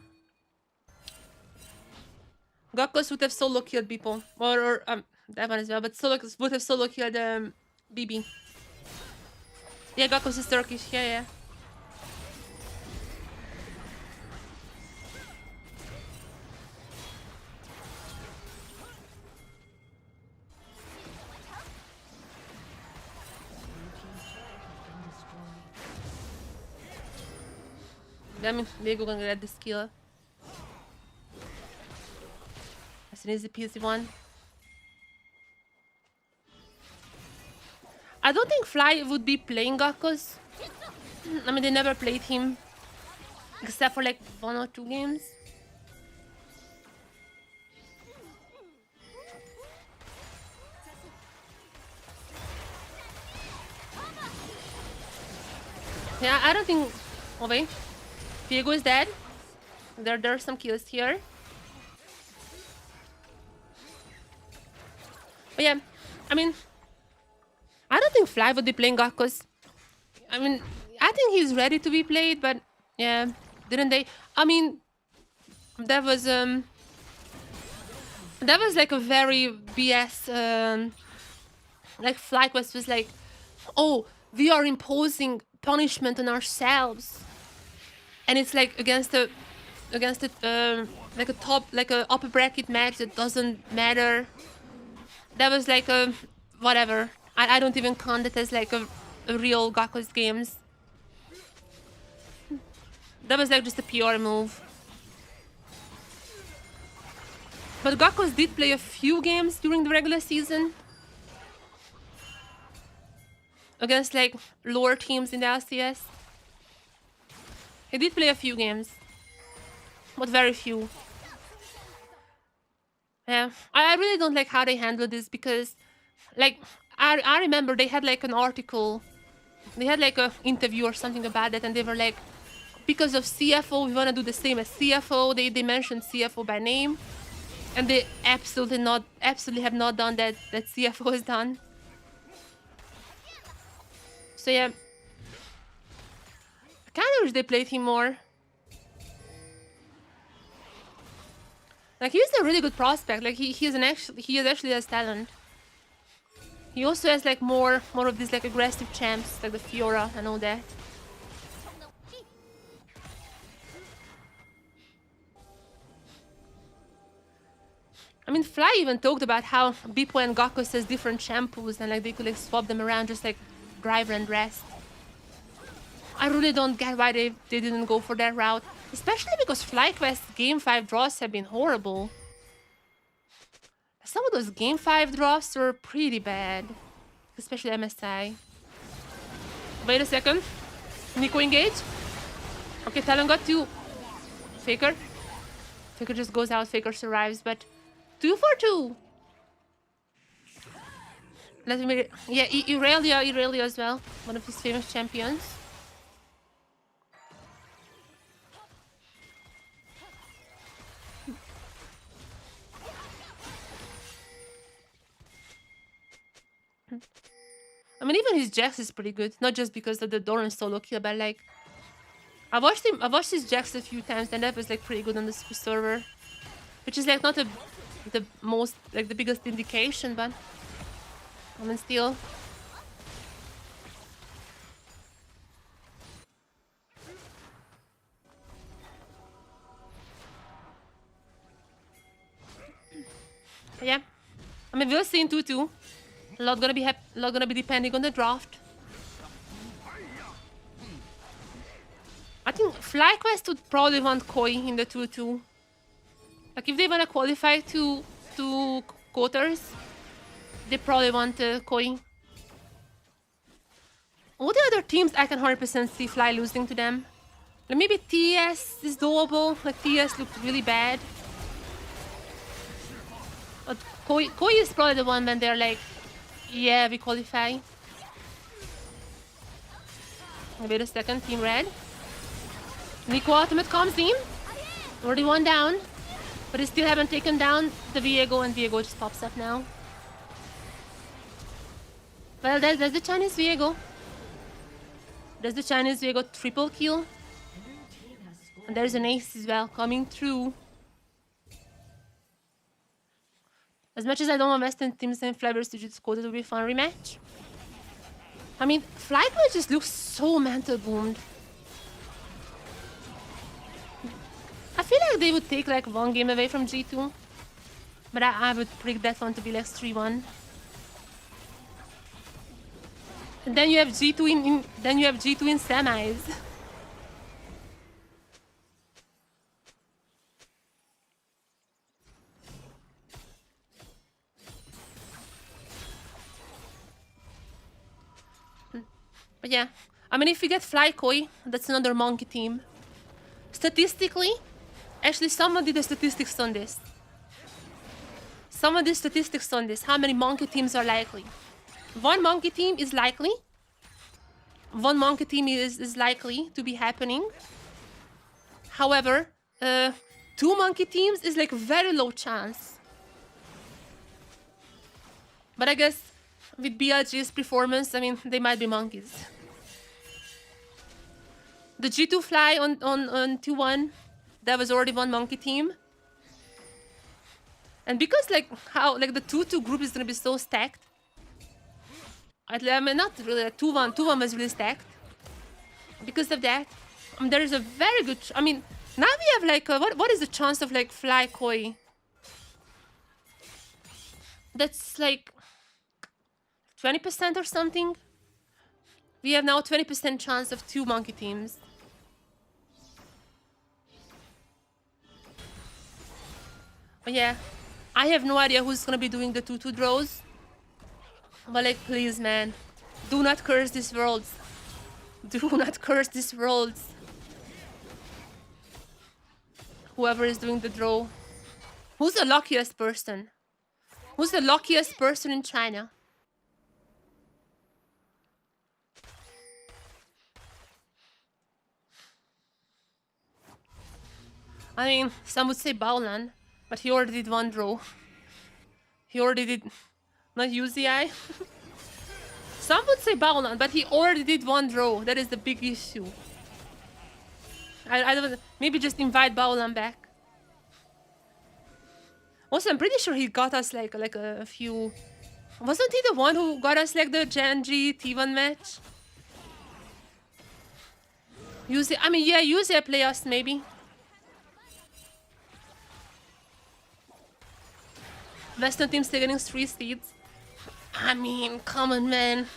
Gakos would have solo killed people. Or that one as well, but would have solo killed BB. Yeah, Gakos is Turkish. Yeah. I mean, Lego gonna get this kill. That's an easy peasy one. I don't think Fly would be playing Gakos. I mean, they never played him. Except for like 1 or 2 games. Yeah, I don't think... Oh wait. Diego is dead. There are some kills here. But yeah, I mean... I don't think Fly would be playing Gakos. I mean, I think he's ready to be played, but... Yeah, didn't they? I mean... That was like a very BS... like FlyQuest was like... Oh, we are imposing punishment on ourselves. And it's like against a like a upper bracket match that doesn't matter. That was like a whatever. I don't even count it as like a real Gakos games. That was like just a PR move. But Gakos did play a few games during the regular season. Against like lower teams in the LCS. He did play a few games. But very few. Yeah. I really don't like how they handled this because like I remember they had like an article. They had like a interview or something about that and they were like, because of CFO we wanna do the same as CFO. They mentioned CFO by name. And they absolutely have not done that CFO has done. So yeah. I kinda wish they played him more. Like he's a really good prospect. Like he actually has talent. He also has like more of these like aggressive champs, like the Fiora and all that. I mean, Fly even talked about how Bippo and Gakos has different shampoos and like they could like swap them around just like driver and rest. I really don't get why they didn't go for that route. Especially because FlyQuest Game 5 draws have been horrible. Some of those Game 5 draws were pretty bad. Especially MSI. Wait a second. Nico engage. Okay, Talon got 2. Faker. Faker just goes out, Faker survives, but 2 for 2. Let me... Yeah, Irelia as well. One of his famous champions. I mean, even his Jax is pretty good. Not just because of the Doran solo kill, but like... I watched his Jax a few times and that was like pretty good on the server. Which is like not the most, like the biggest indication, but... I mean, still... Yeah. I mean, we'll see in 2-2. A lot gonna be depending on the draft. I think FlyQuest would probably want Koi in the 2-2. Like if they wanna qualify to quarters, they probably want Koi. All the other teams I can 100% see Fly losing to them. Like maybe TS is doable. Like TS looked really bad. Koi is probably the one when they're like, yeah, we qualify. Wait a second, Team Red. Nico ultimate comes in. Already one down. But they still haven't taken down the Viego, and Viego just pops up now. Well, there's the Chinese Viego. There's the Chinese Viego triple kill. And there's an ace as well coming through. As much as I don't want Western teams and Flavors to just go to be a fun rematch. I mean, Flyboy just looks so mental boomed. I feel like they would take like one game away from G2. But I would predict that one to be like 3-1. And then you have G2 in semis. But yeah, I mean, if we get Flykoi, that's another monkey team. Statistically, actually someone did the statistics on this. Someone did statistics on this. How many monkey teams are likely? One monkey team is likely. One monkey team is likely to be happening. However, two monkey teams is like very low chance. But I guess with BLG's performance, I mean, they might be monkeys. The G2 Fly on 2-1, that was already one monkey team. And because like how like the 2-2 group is gonna be so stacked. I mean, not really, like 2-1 was really stacked. Because of that, there is a very good, I mean, now we have like, what is the chance of like Flykoi? That's like 20% or something. We have now 20% chance of two monkey teams. But yeah, I have no idea who's gonna be doing the 2-2 draws. But like, please, man, do not curse this world. Do not curse this world. Whoever is doing the draw. Who's the luckiest person? Who's the luckiest person in China? I mean, some would say Baolan, but he already did one draw. He already did... Not UZI. Some would say Baolan, but he already did one draw. That is the big issue. I don't... Maybe just invite Baolan back. Also, I'm pretty sure he got us like a few... Wasn't he the one who got us like the Gen.G T1 match? UZI... I mean, yeah, UZI play us maybe. Western team still getting 3 seeds. I mean, come on, man.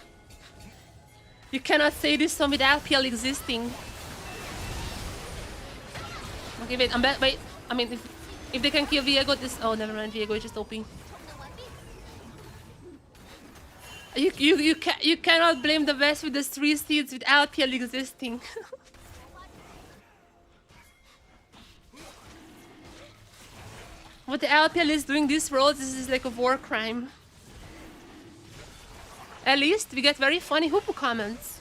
You cannot say this one with LPL existing. Okay, wait, I'm back. Wait, I mean, if they can kill Viego, this... Oh, never mind, Viego is just OP. You cannot blame the West with the 3 seeds with LPL existing. What the LPL is doing this world, this is like a war crime. At least we get very funny Hoopu comments.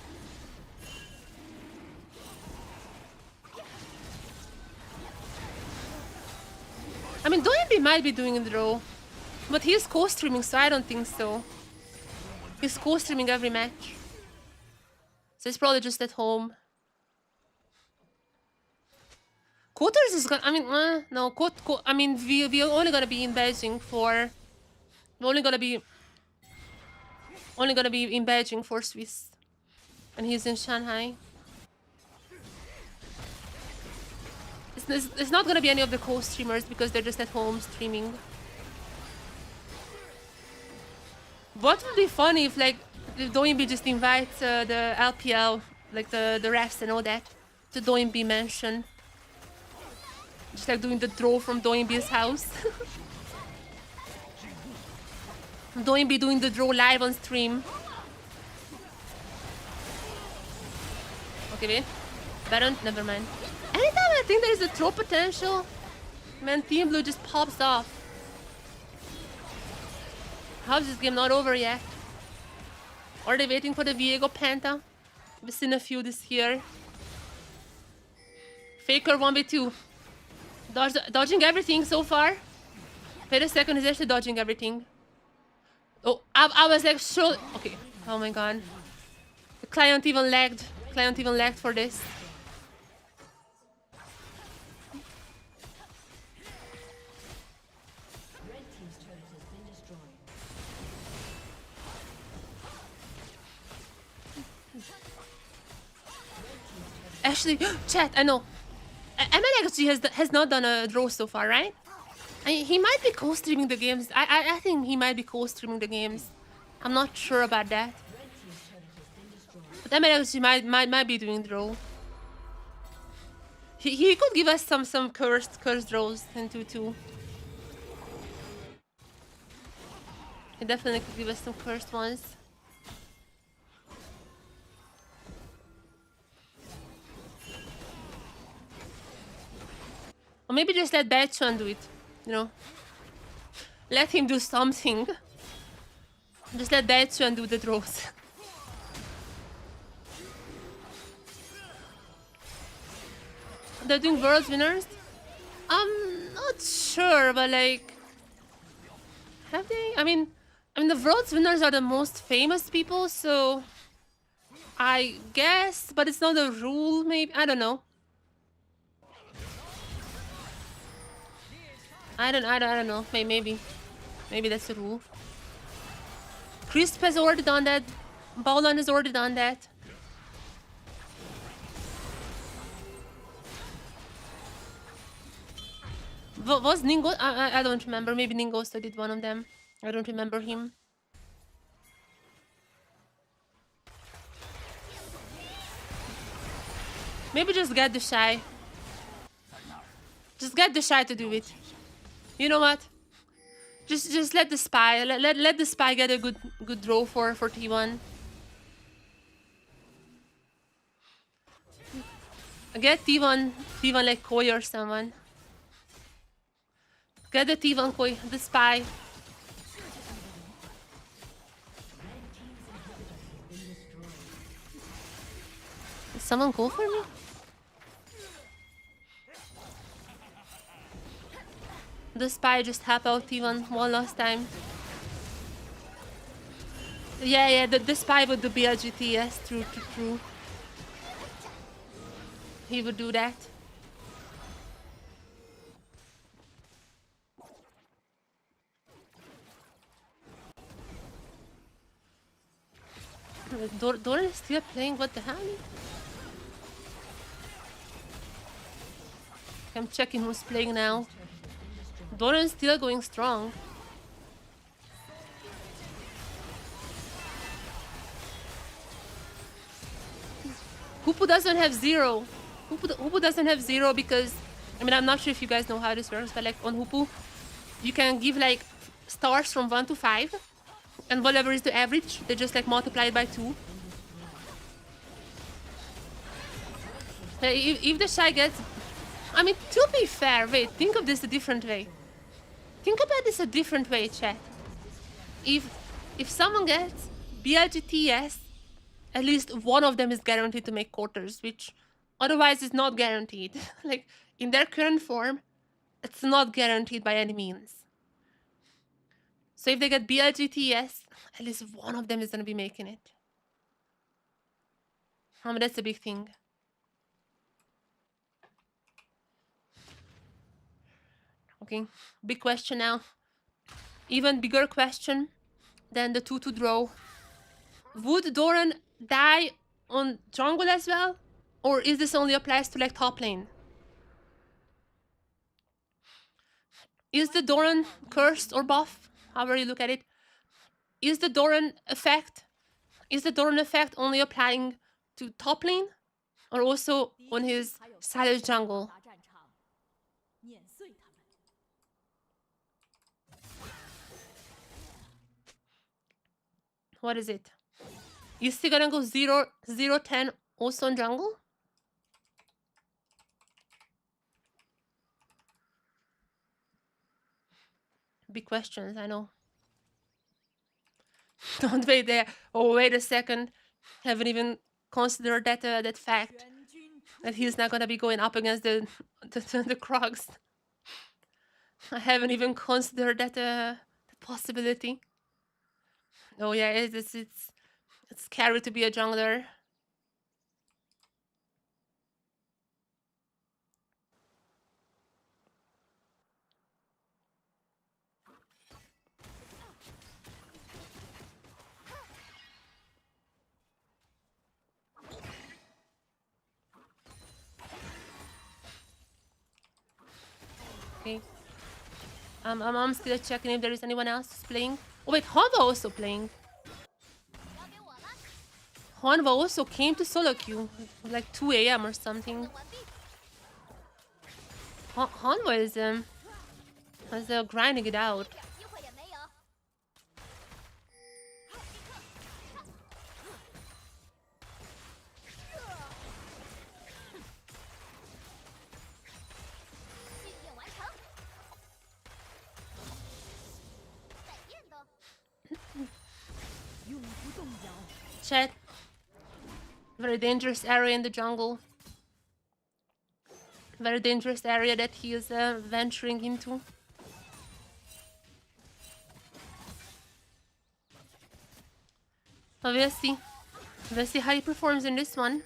I mean, Doyenby might be doing the draw, but he is co-streaming, so I don't think so. He's co-streaming every match. So he's probably just at home. Koters is gonna, I mean, no, I mean, we're only gonna be in Beijing for... We're only gonna be in Beijing for Swiss. And he's in Shanghai. It's not gonna be any of the co-streamers because they're just at home streaming. What would be funny if, like, Doyenby just invites the LPL, like the refs and all that, to Doyenby mansion. Just like doing the draw from Doyenby's house. Doyenby doing the draw live on stream. Okay, wait. Baron? Never mind. Anytime I think there is a throw potential, man, Team Blue just pops off. How's this game not over yet? Are they waiting for the Viego Penta? We've seen a few this year. Faker 1v2. Dodging everything so far. Wait a second, he's actually dodging everything. Oh, I was like so... Okay. Oh my god. The client even lagged. Client even lagged for this. Red team's turret has been destroyed. Actually, chat, I know. MLXG has not done a draw so far, right? He might be co-streaming the games. I think he might be co-streaming the games. I'm not sure about that. But MLXG might be doing draw. He could give us some cursed draws in 2-2. He definitely could give us some cursed ones. Or maybe just let Batchuan do it, you know? Let him do something. Just let Batchuan do the draws. They're doing world winners? I'm not sure, but like... Have they? I mean the world's winners are the most famous people, so... I guess, but it's not a rule, maybe? I don't know. I don't know. Maybe that's the rule. Crisp has already done that. Bowlan has already done that. Was Ningo? I don't remember. Maybe Ningosto did one of them. I don't remember him. Maybe just get the Shy. Just get the Shy to do it. You know what? Just let the Spy let the Spy get a good draw for T1. Get T1 like Koi or someone. Get the T1 Koi, the Spy. Did someone go for me? The Spy just helped out T1 one last time. Yeah, the Spy would do BLGT, yes, true. He would do that. Doran is still playing, what the hell? I'm checking who's playing now. Doran's still going strong. Hoopu doesn't have zero. Hoopu doesn't have zero because, I mean, I'm not sure if you guys know how this works, but like on Hoopu, you can give like stars from 1 to 5, and whatever is the average, they just like multiply it by 2. If the Shy gets, I mean, to be fair, wait, think of this a different way. Think about this a different way, chat. If someone gets BLGTS, at least one of them is guaranteed to make quarters, which otherwise is not guaranteed. Like, in their current form, it's not guaranteed by any means. So if they get BLGTS, at least one of them is going to be making it. I mean, that's a big thing. Okay, big question now. Even bigger question than the 2-2 draw. Would Doran die on jungle as well? Or is this only applies to like top lane? Is the Doran cursed or buff? However you look at it. Is the Doran effect only applying to top lane? Or also on his silent jungle? What is it? You still gonna go 0-10 also on jungle? Big questions, I know. Don't wait there. Oh, wait a second. Haven't even considered that fact that he's not gonna be going up against the Krogs. I haven't even considered that the possibility. Oh yeah, it's scary to be a jungler. Okay. I'm still checking if there is anyone else who's playing. Oh wait, Honva also playing. Honva also came to solo queue like 2 a.m. or something. Honva is grinding it out. Chat. Very dangerous area in the jungle. Very dangerous area that he is venturing into. Obviously, we'll see how he performs in this one.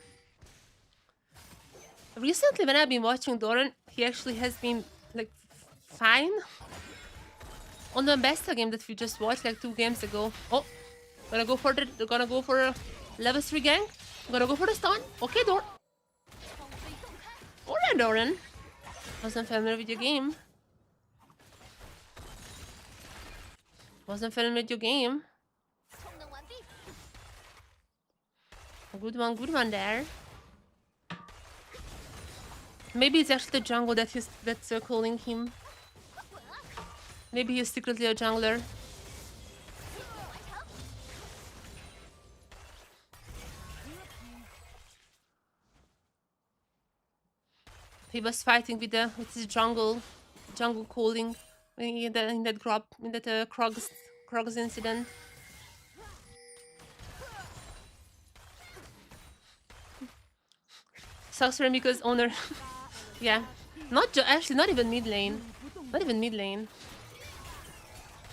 Recently, when I've been watching Doran, he actually has been like fine. On the Besta game that we just watched like 2 games ago. Oh, gonna go for a level 3 gang. Gonna go for the stun. Okay, Doran. Alright, Doran. Wasn't familiar with your game. Wasn't familiar with your game. Good one there. Maybe it's actually the jungle that's calling him. Maybe he's secretly a jungler. He was fighting with his jungle calling in that Krogs incident. Sucks for him because owner, yeah, actually not even mid lane, not even mid lane.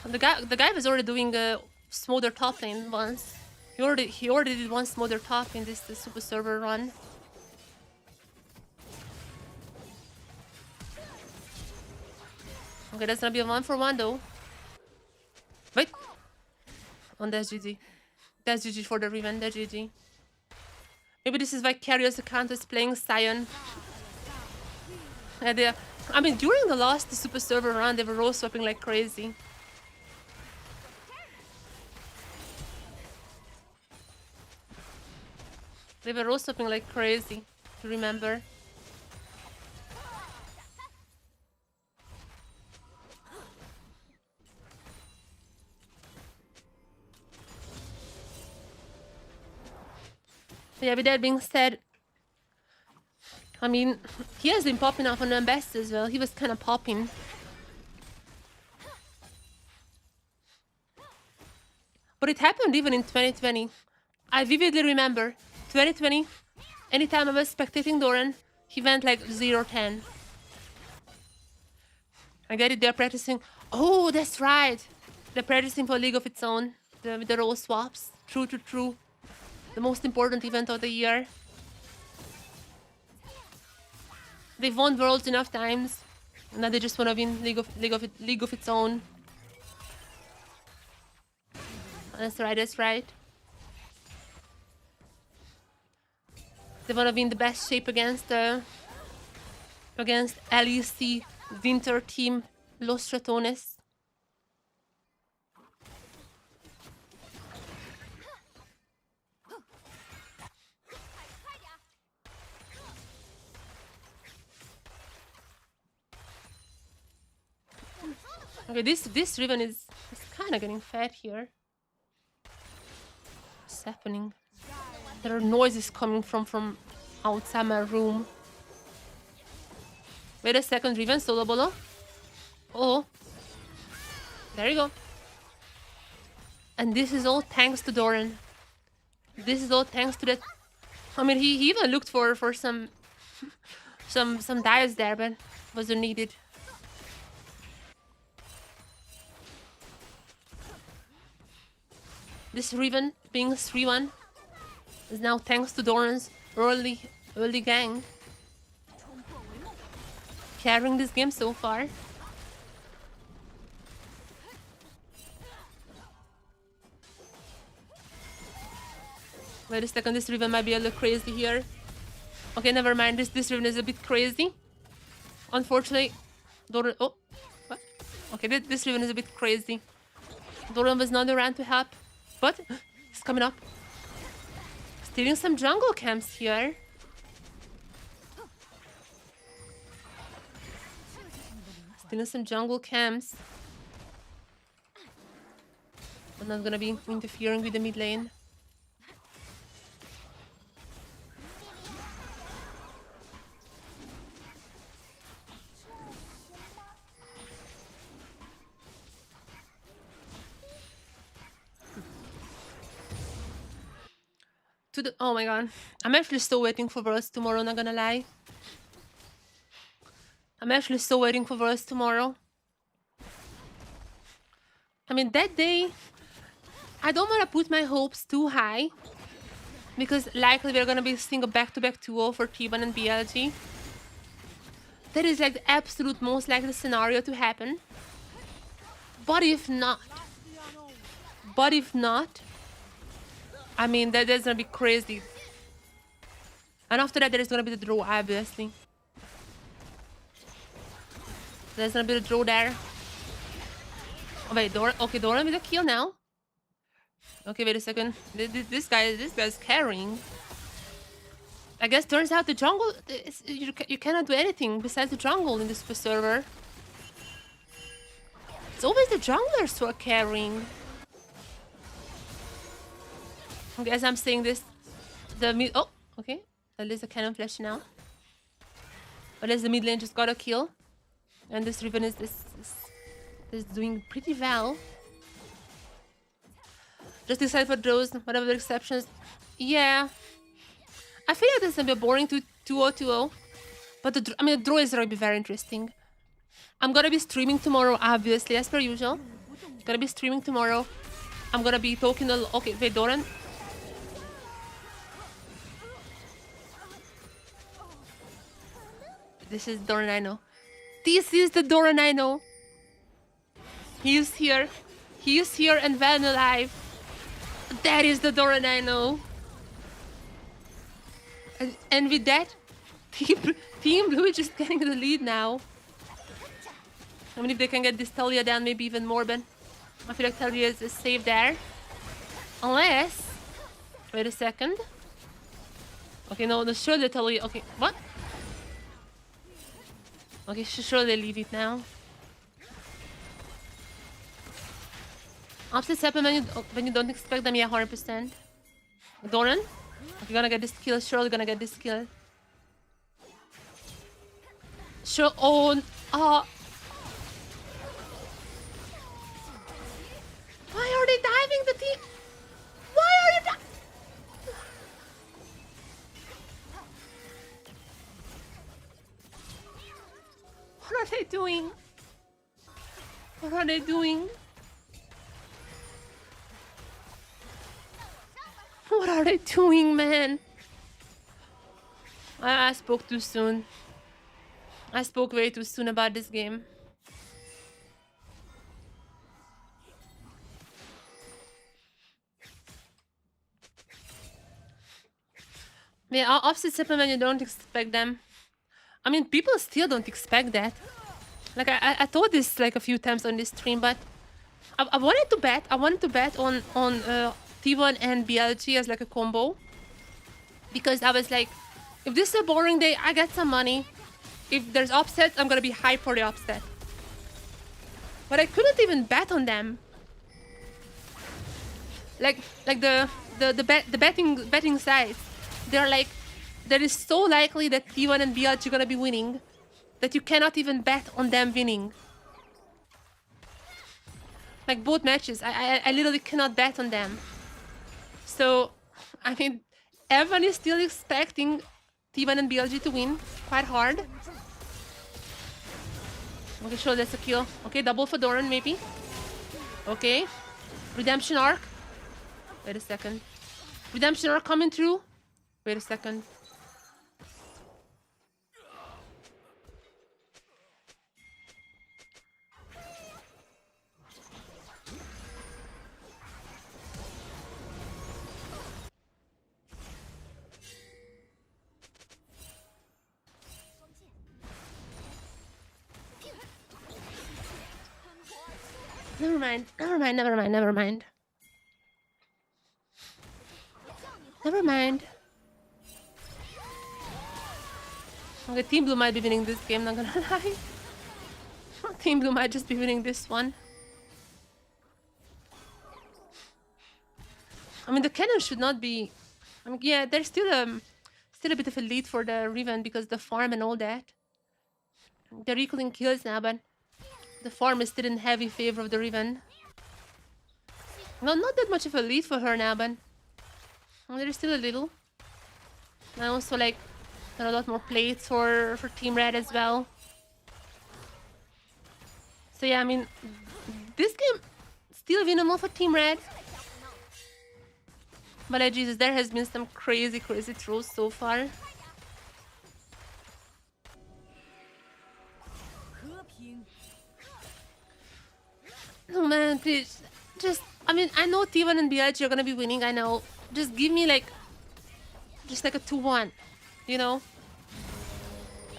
The guy was already doing a smolder top lane once. He already did one smolder top in this super server run. Okay, that's gonna be a 1-for-1 though. Wait. On that's GG. That's GG for the Riven, that's GG. Maybe this is why Carrier's account is playing Sion. And I mean, during the last super server run, they were role swapping like crazy. They were role swapping like crazy, to remember. Yeah, with that being said, I mean, he has been popping off on the best as well. He was kind of popping. But it happened even in 2020. I vividly remember 2020, anytime I was spectating Doran, he went like 0-10. I get it, they're practicing. Oh, that's right. They're practicing for League of its own. With the role swaps. True. The most important event of the year. They've won Worlds enough times. Now they just want to win League of its own. That's right. They want to be in the best shape against LEC Winter Team Los Ratones. Okay, this Riven is kind of getting fat here. What's happening? There are noises coming from outside my room. Wait a second, Riven solo bolo. Oh, there you go. And this is all thanks to Doran. This is all thanks to that. I mean, he even looked for some dives there, but wasn't needed. This Riven being 3-1 is now thanks to Doran's early gang. Carrying this game so far. Wait a second, this Riven might be a little crazy here. Okay, never mind, this Riven is a bit crazy. Unfortunately, Doran... Oh, what? Okay, this Riven is a bit crazy. Doran was not around to help, but he's coming up. Stealing some jungle camps here. Stealing some jungle camps. I'm not gonna be interfering with the mid lane. Oh my god. I'm actually still waiting for Worlds tomorrow, not gonna lie. I'm actually still waiting for Worlds tomorrow. I mean, that day, I don't want to put my hopes too high. Because likely we're gonna be seeing a back-to-back 2-0 for T1 and BLG. That is like the absolute most likely scenario to happen. But if not... I mean, that's gonna be crazy. And after that, there is gonna be the draw, obviously. There's gonna be the draw there. Oh, wait, Doran. Okay, Doran with a kill now. Okay, wait a second. This guy's carrying. I guess turns out the jungle... You cannot do anything besides the jungle in this super server. It's always the junglers who are carrying. Okay, as I'm saying this, the mid... Oh, okay. At least the cannon flash now. But as the mid lane just got a kill. And this Riven is doing pretty well. Just excited for draws, whatever the exceptions. Yeah. I feel like this is gonna be boring to 2-0-2-0. But the draw is gonna be very interesting. I'm gonna be streaming tomorrow, obviously, as per usual. Gonna be streaming tomorrow. I'm gonna be talking a lot. Okay, wait, Doran. This is Doran I know. This is the Doran I know. He is here. He is here and well and alive. That is the Doran I know. And with that, Team Blue is just getting the lead now. I mean, if they can get this Talia down, maybe even more, but I feel like Talia is safe there. Unless... Wait a second. Okay, no, surely Talia... Okay, what? Okay, sure they leave it now. Upsets happen when you don't expect them, yeah, 100%. Doran? Okay, gonna get this kill, surely gonna get this kill. Sure, oh... Why are they diving the team? Why are you diving? What are they doing? What are they doing? What are they doing, man? I spoke too soon. I spoke way too soon about this game. Yeah, opposites happen when you don't expect them. I mean, people still don't expect that. Like, I told this like a few times on this stream, but I wanted to bet. I wanted to bet on T1 and BLG as like a combo. Because I was like, if this is a boring day, I get some money. If there's upsets, I'm gonna be hyped for the upset. But I couldn't even bet on them. Like the betting sites. They're like, that is so likely that T1 and BLG are gonna be winning that you cannot even bet on them winning. Like both matches, I literally cannot bet on them. So, I mean, everyone is still expecting T1 and BLG to win quite hard. Okay, sure, that's a kill. Okay, double for Doran, maybe. Okay. Redemption arc. Wait a second. Redemption arc coming through. Wait a second. Never mind. Never mind. Never mind. Never mind. Never mind. Okay, Team Blue might be winning this game, not gonna lie. Team Blue might just be winning this one. I mean, the cannon should not be... I mean, yeah, there's still a bit of a lead for the Riven because the farm and all that. They're equaling kills now, but the farm is still in heavy favor of the Riven. No, not that much of a lead for her now, but there's still a little. And also, like, there are a lot more plates for Team Red as well. So yeah, I mean, this game still winnable for Team Red. But Jesus, there has been some crazy throws so far. Oh man, please, just, I mean, I know T1 and BLG are gonna be winning, I know. Just give me like, just like a 2-1, you know?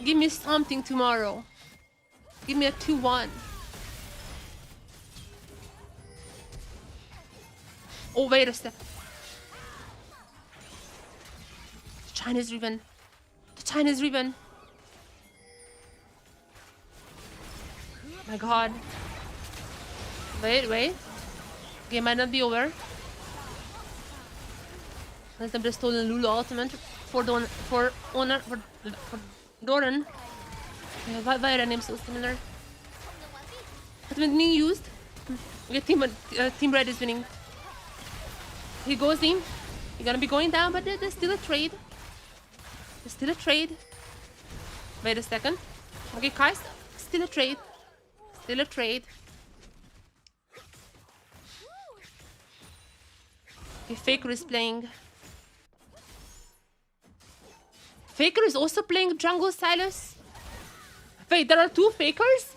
Give me something tomorrow. Give me a 2-1. Oh, wait a step. The Chinese Riven. The Chinese Riven. My god. Wait. Game might not be over. Unless I'm just stolen Lulu ultimate for Doran. Yeah, why are their names so similar? Ultimate being used. Okay, Team Red is winning. He goes in. He's gonna be going down, but there's still a trade. There's still a trade. Wait a second. Okay, guys. Still a trade. Still a trade. Okay, Faker is playing. Faker is also playing jungle Silas. Wait, there are two Fakers?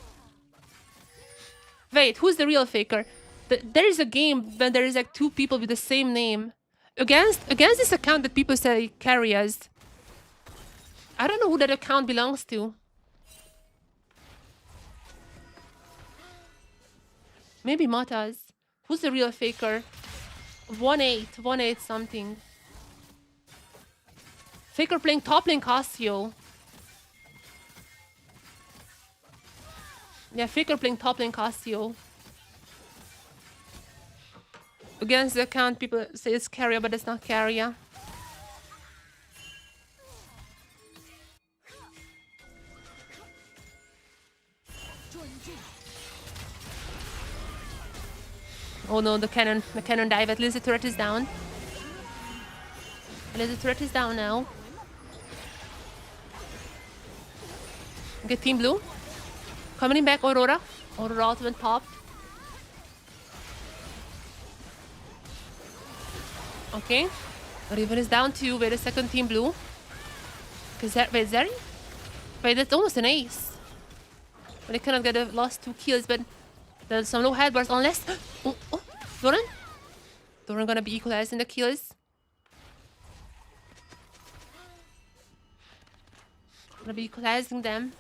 Wait, who's the real Faker? There is a game when there is like two people with the same name. Against this account that people say carry us. I don't know who that account belongs to. Maybe Mata's. Who's the real Faker? 1-8 something. Faker playing top lane Cassio. Yeah, Faker playing top lane Cassio. Against the account, people say it's carrier, but it's not carrier. Oh no, the cannon dive. At least the turret is down. At least the turret is down now. Okay, Team Blue. Coming back, Aurora. Aurora ultimate popped. Okay. Riven is down too. Wait a second, Team Blue. Wait, Zeri? Wait, that's almost an ace. But they cannot get the last 2 kills, but there's some low headbars unless... Oh, Doran? Doran gonna be equalizing the kills. Gonna be equalizing them.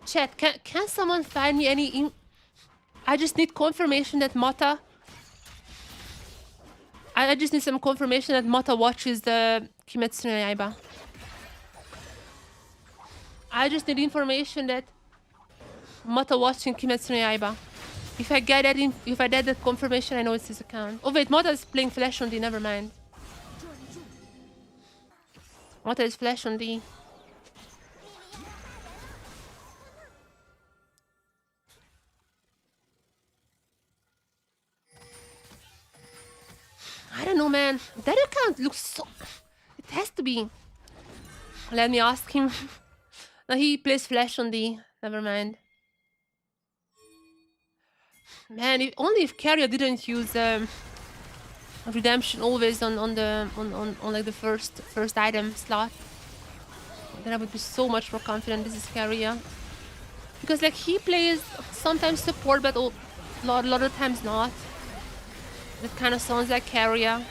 Chat, can someone find me any... I just need confirmation that Mata... I just need some confirmation that Mata watches the Kimetsu no Yaiba. I just need information that Mata watching Kimetsu no Yaiba. If I get that confirmation, I know it's his account. Oh wait, Mata is playing Flash on D, never mind. Mata is Flash on D. man, that account looks so... It has to be. Let me ask him. No, he plays Flash on D. Never mind. Man, if, only if Carrier didn't use redemption always on like the first item slot, then I would be so much more confident this is Carrier. Because like he plays sometimes support, but a lot of times not. That kind of sounds like Carrier.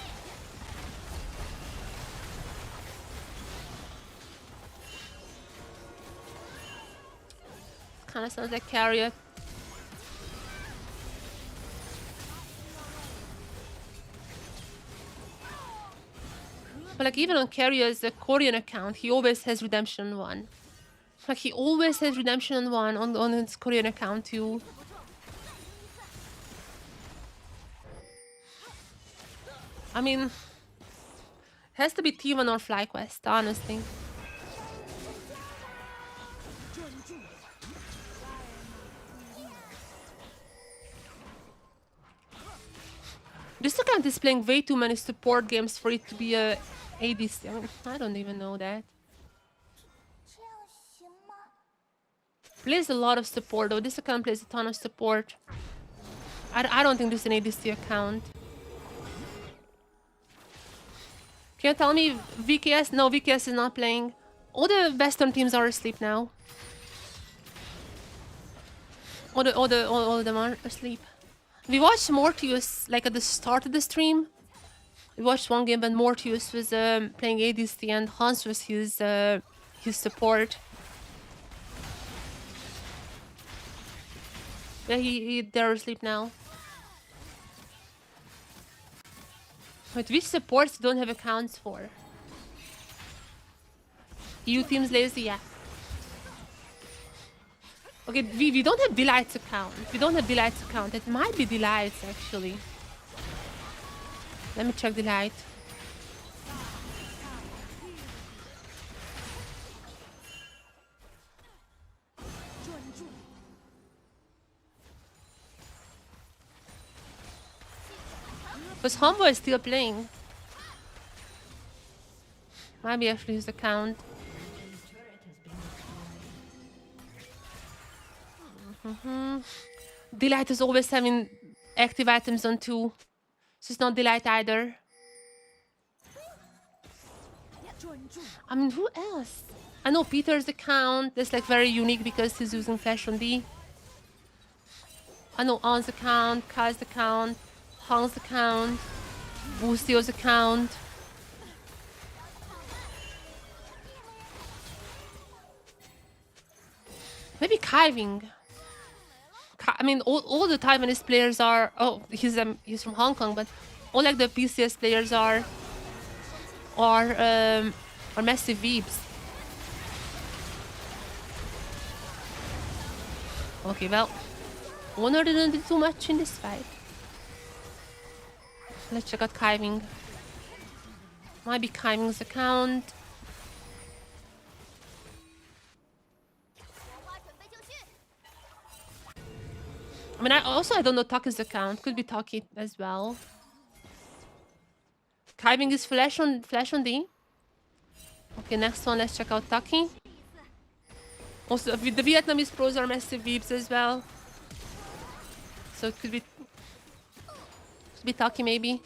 Kind of sounds like Carrier. But like even on Carrier's Korean account, he always has redemption 1. Like he always has redemption 1 on his Korean account too. I mean, it has to be T1 or FlyQuest, honestly. This account is playing way too many support games for it to be a ADC. I don't even know that. Plays a lot of support though. This account plays a ton of support. I don't think this is an ADC account. Can you tell me VKS? No, VKS is not playing. All the Western teams are asleep now. All of them are asleep. We watched Mortius like at the start of the stream. We watched one game when Mortius was playing ADC and Hans was his support. Yeah, they're asleep now. But which supports don't have accounts for? EU teams lazy, yeah. Okay, we don't have Delight's account. We don't have Delight's account. It might be Delight's actually. Let me check Delight. Because Homeboy is still playing. Might be actually his account. Delight is always having active items on 2. So it's not Delight either. I mean, who else? I know Peter's account. That's like very unique because he's using Flash on D. I know On's account, Kai's account, Hans' account, Boostio's account. Maybe Kaiving. I mean, all the Taiwanese players are... Oh, he's from Hong Kong, but all like the PCS players are massive weebs. Okay, well, Honor didn't do too much in this fight. Let's check out Kaiving. Might be Kaiving's account. I mean, I don't know Taki's account. Could be Taki as well. Kaiving is Flash on D. Okay, next one. Let's check out Taki. Also, the Vietnamese pros are massive weebs as well. So it could be Taki maybe.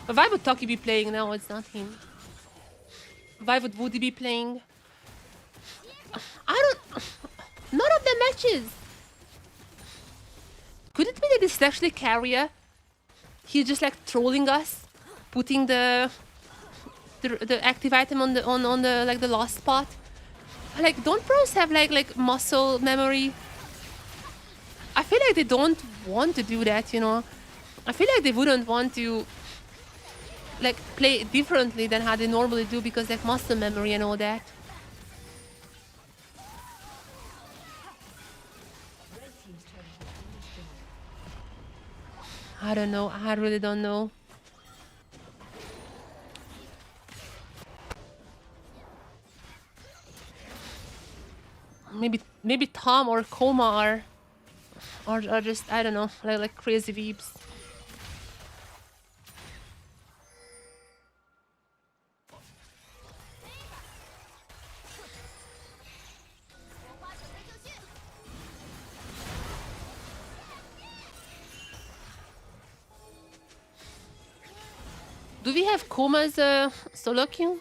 But why would Taki be playing? No, it's not him. Why would Woody be playing? None of the matches. Could it be that this is actually Carrier? He's just like trolling us, putting the active item on the like the last spot. Like, don't pros have like muscle memory? I feel like they don't want to do that, you know. I feel like they wouldn't want to like play differently than how they normally do because like muscle memory and all that. I don't know. I really don't know. Maybe Tom or Koma are just, I don't know, like crazy weebs. Do we have Koma as a solo queue?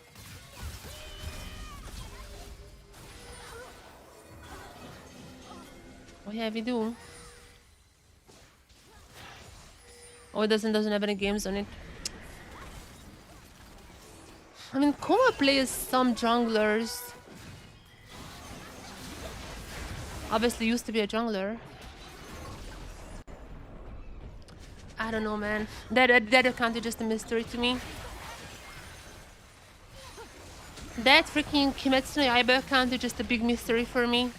Oh yeah, we do. Oh, it doesn't have any games on it. I mean, Koma plays some junglers. Obviously used to be a jungler. I don't know, man. That account is just a mystery to me. That freaking Kimetsu no Yaiba account is just a big mystery for me.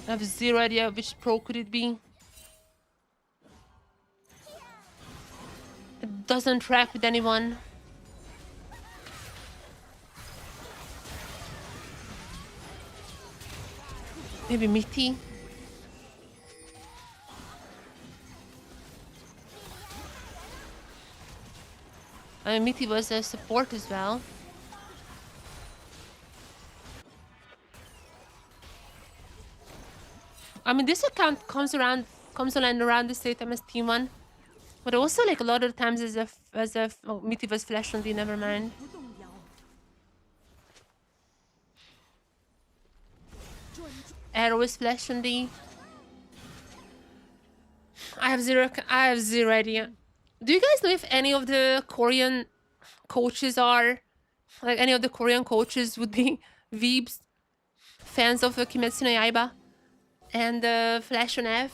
I have zero idea which pro could it be. It doesn't track with anyone. Maybe Mitty. I mean, Mitty was a support as well. I mean, this account comes around the same time as Team One, but also like a lot of times as if oh, Mitty was flash on D. Never mind. Arrow is flash on D. I have zero idea. Do you guys know if any of the Korean coaches are like any of the Korean coaches would be Weebs, fans of Kimetsu no Yaiba, and Flash on F,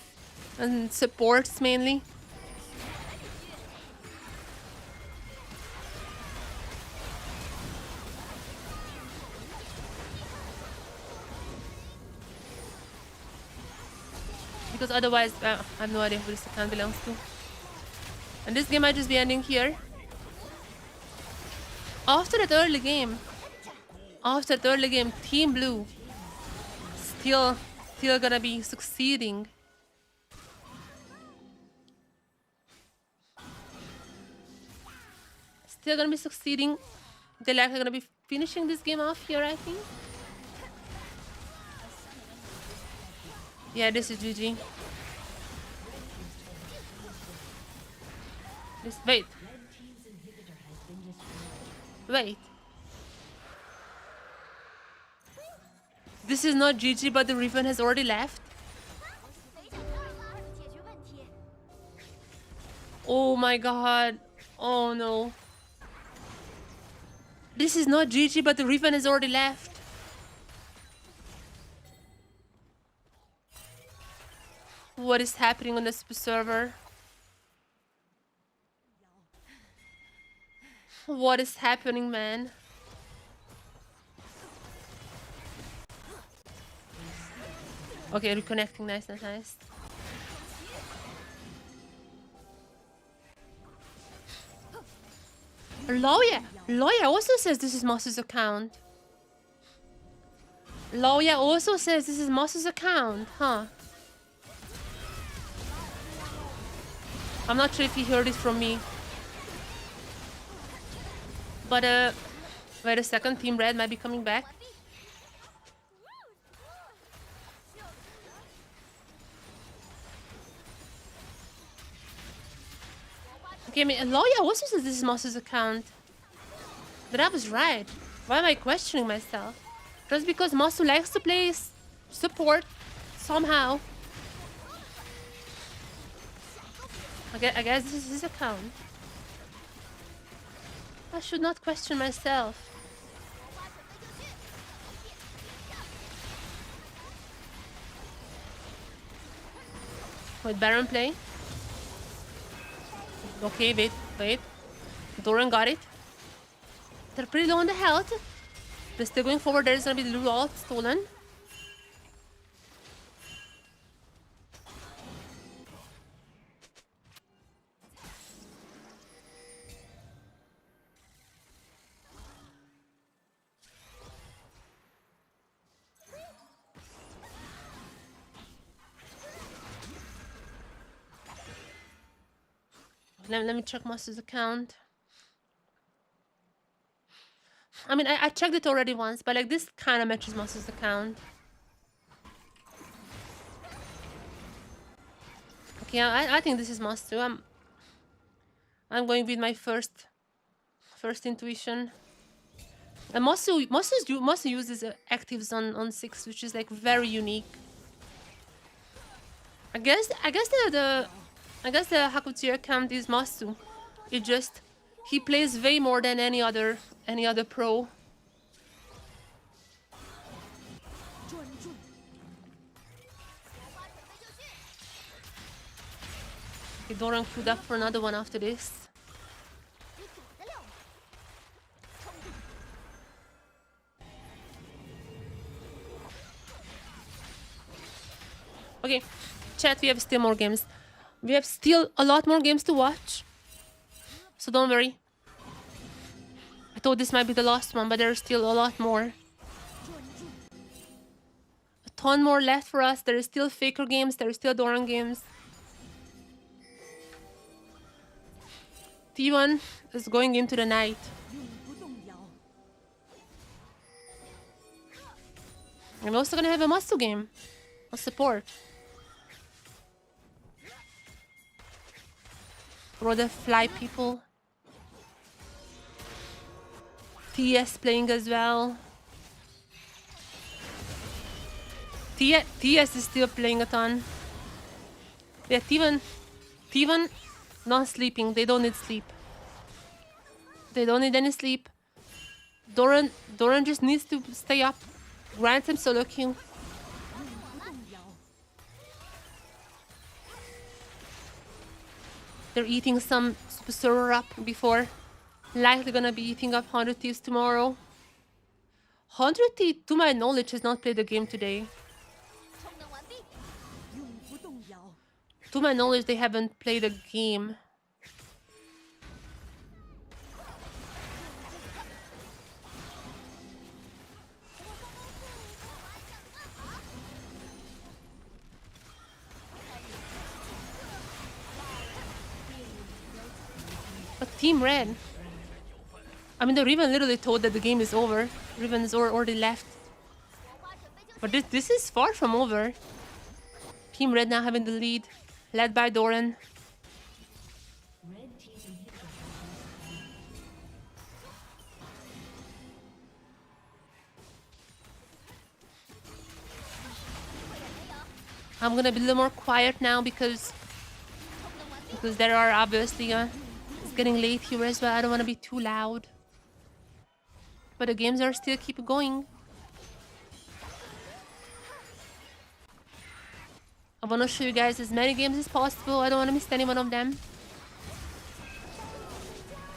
and supports mainly? Because otherwise, I have no idea who this account belongs to. And this game might just be ending here. After that early game, Team Blue still gonna be succeeding. Still gonna be succeeding. They're likely gonna be finishing this game off here, I think. Yeah, this is GG. Wait. This is not GG, but the Riven has already left. Oh my god. Oh no. This is not GG, but the Riven has already left. What is happening on the server? What is happening, man? Okay, reconnecting. Nice. Loya also says this is Moss's account. Huh? I'm not sure if he heard it from me. But wait a second, Team Red might be coming back. Okay, I mean, Loya also says this is Moss's account. But I was right. Why am I questioning myself? Just because Moss likes to play support somehow. I guess this is his account. I should not question myself. Wait, Baron play? Okay, wait. Doran got it. They're pretty low on the health. They're still going forward. There's gonna be the loot stolen. Let me check Master's account. I mean, I checked it already once, but like this kind of matches Master's account. Okay, I think this is Master. I'm going with my first First intuition. And Masu uses actives on 6, which is like very unique. I guess the Hakuchi account is Masu. It just he plays way more than any other pro. Okay, Doran queued up for another one after this. Okay, chat, we have still more games. We have still a lot more games to watch. So don't worry. I thought this might be the last one, but there's still a lot more. A ton more left for us. There is still Faker games, there is still Doran games. T1 is going into the night. I'm also gonna have a Masu game. A support. For the fly people. TS playing as well. TS is still playing a ton. Yeah, T1 not sleeping. They don't need sleep. They don't need any sleep. Doran just needs to stay up. Grant him solo queue. They're eating some Super up before. Likely gonna be eating up 100 Thieves tomorrow. 100 Thieves, to my knowledge, has not played the game today. To my knowledge, they haven't played a game. But Team Red. I mean, the Riven literally told that the game is over. Riven is already left. But this is far from over. Team Red now having the lead, led by Doran. I'm gonna be a little more quiet now because there are obviously it's getting late here as well. I don't want to be too loud. But the games are still keep going. I want to show you guys as many games as possible. I don't want to miss any one of them.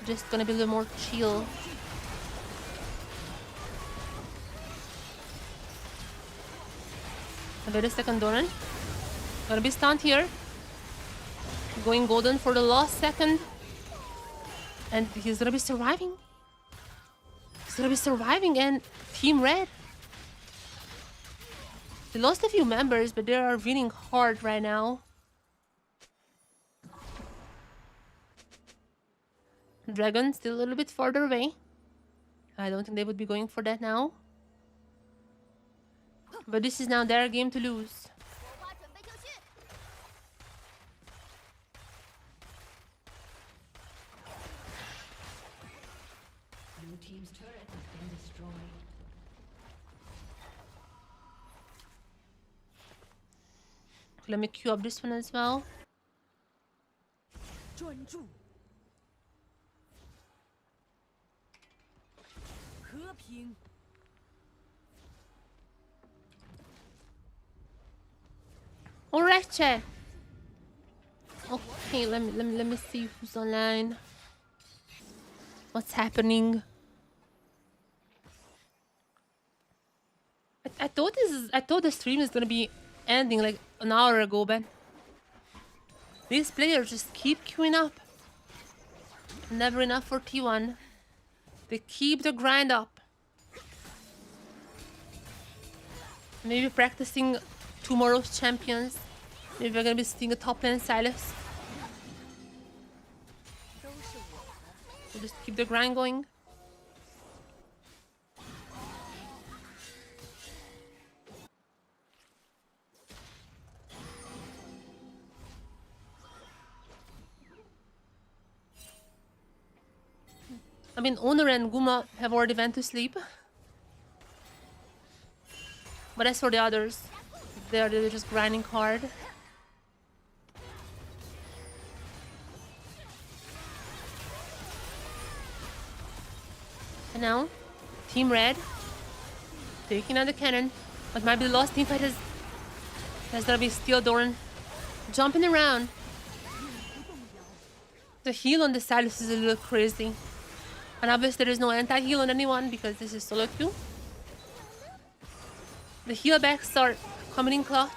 Just gonna be a little more chill. Wait a second, Doran. Gonna be stunned here. Going golden for the last second. And he's gonna be surviving. He's gonna be surviving, and Team Red. They lost a few members, but they are winning hard right now. Dragon still a little bit farther away. I don't think they would be going for that now. But this is now their game to lose. Blue team's turret has been destroyed. Let me queue up this one as well. Alright, chat. Okay, let me see who's online. What's happening? I thought the stream is gonna be ending like an hour ago, but these players just keep queuing up. Never enough for T1. They keep the grind up. Maybe practicing tomorrow's champions. Maybe we're gonna be seeing a top lane Silas. We'll just keep the grind going. I mean, Honor and Guma have already went to sleep. But as for the others, they're just grinding hard. And now, Team Red taking out the cannon. But might be the last team fight is... There's gonna be Steel Dorn jumping around. The heal on the Silas is a little crazy. And obviously there is no anti-heal on anyone because this is solo queue. The heal backs are coming in clutch.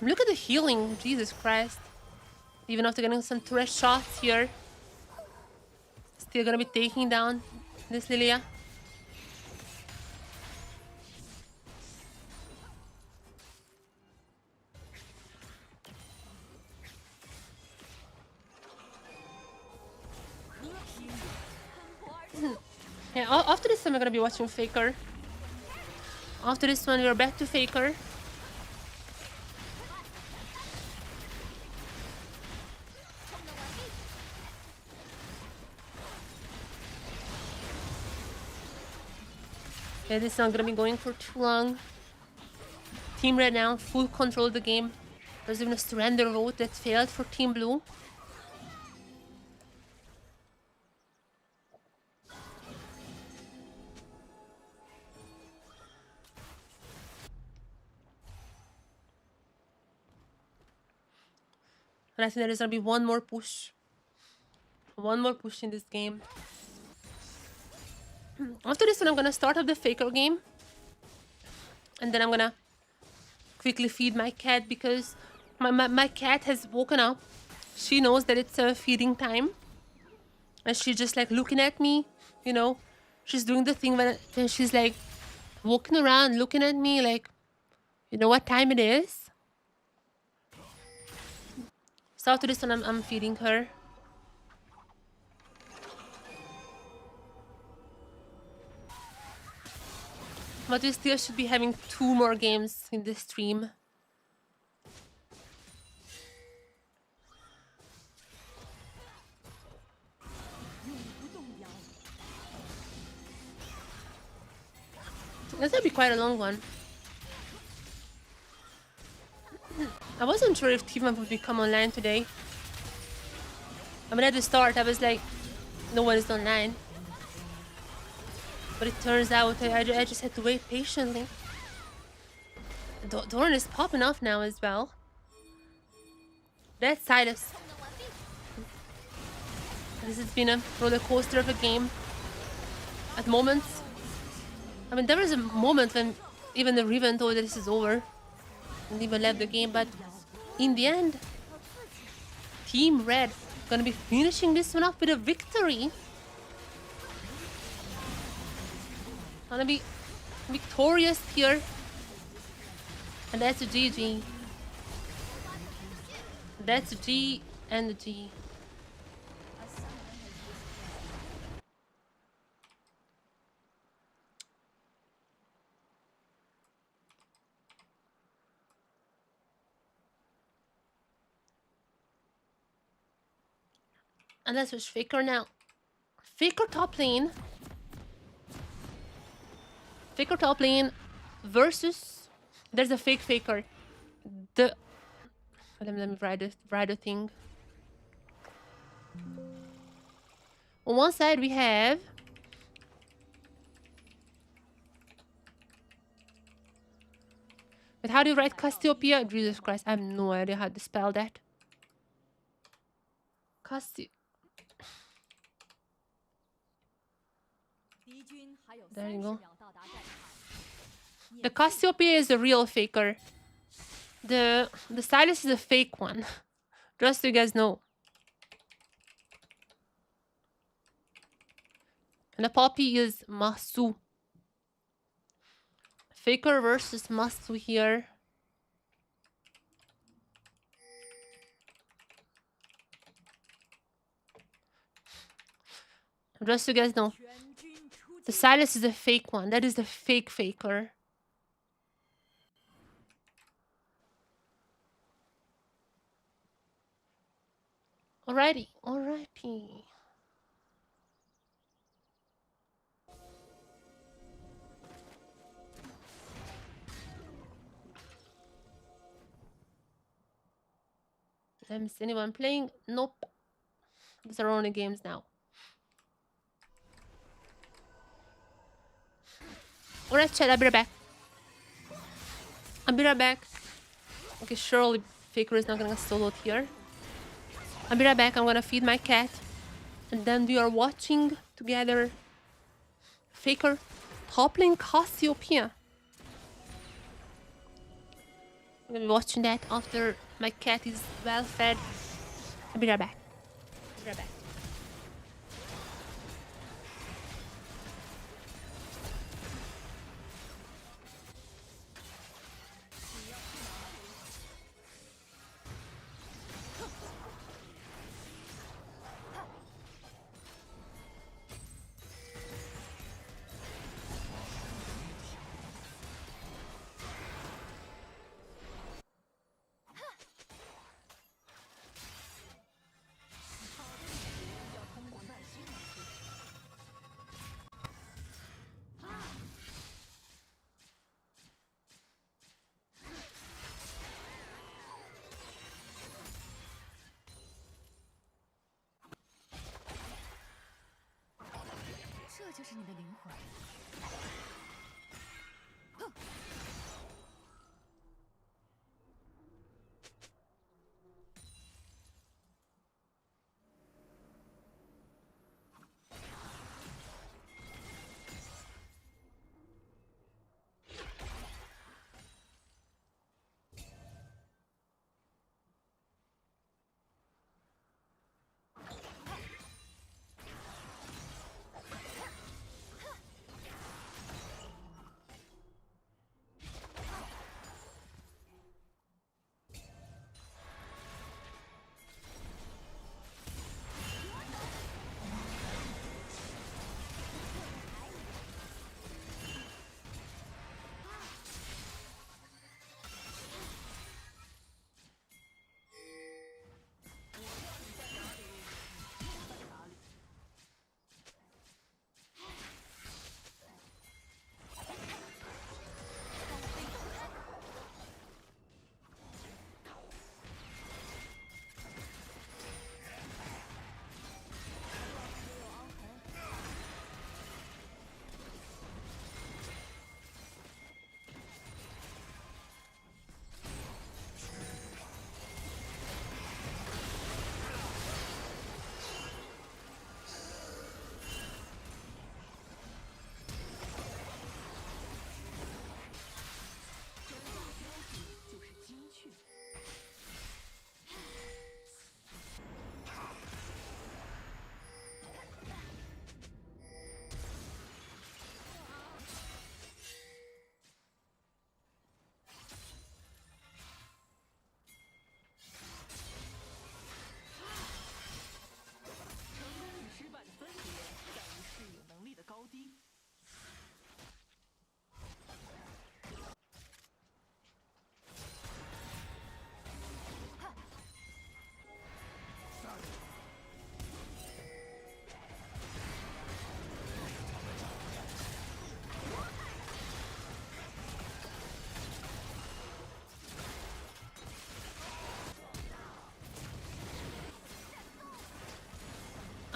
Look at the healing, Jesus Christ. Even after getting some trash shots here. Still gonna be taking down this Lilia. Yeah, after this one we're gonna be watching Faker. After this one we're back to Faker. Yeah, this is not gonna be going for too long. Team Red now, full control of the game. There's even a surrender vote that failed for Team Blue. And I think there is gonna be one more push. One more push in this game. After this one, I'm gonna start up the Faker game. And then I'm gonna quickly feed my cat because my cat has woken up. She knows that it's feeding time. And she's just like looking at me, you know. She's doing the thing when she's like walking around looking at me like, you know what time it is? So after this one, I'm feeding her. But we still should be having 2 more games in this stream. This will be quite a long one. I wasn't sure if Team Up would become online today. I mean, at the start, I was like, no one is online. But it turns out I just had to wait patiently. Dorn is popping off now as well. That's Silas. This has been a roller coaster of a game. At moments. I mean, there was a moment when even the Riven told that this is over. And even left the game, but in the end, Team Red gonna be finishing this one off with a victory. Gonna be victorious here. And that's a GG. That's a G and a G. And let's switch Faker now. Faker top lane. Faker top lane versus... There's a fake Faker. Let me write the thing. On one side we have... But how do you write Cassiopeia? Jesus Christ, I have no idea how to spell that. There you go. The Cassiopeia is a real Faker. The Silas is a fake one. Just so you guys know. And the Poppy is Masu. Faker versus Masu here. Just so you guys know. The Silas is a fake one. That is the fake Faker. Alrighty, alrighty. Let me see anyone playing. Nope. These are only games now. Alright, chat, I'll be right back. I'll be right back. Okay, surely Faker is not gonna get soloed here. I'll be right back. I'm gonna feed my cat. And then we are watching together Faker toppling Cassiopeia. I'm gonna be watching that after my cat is well fed. I'll be right back. I'll be right back.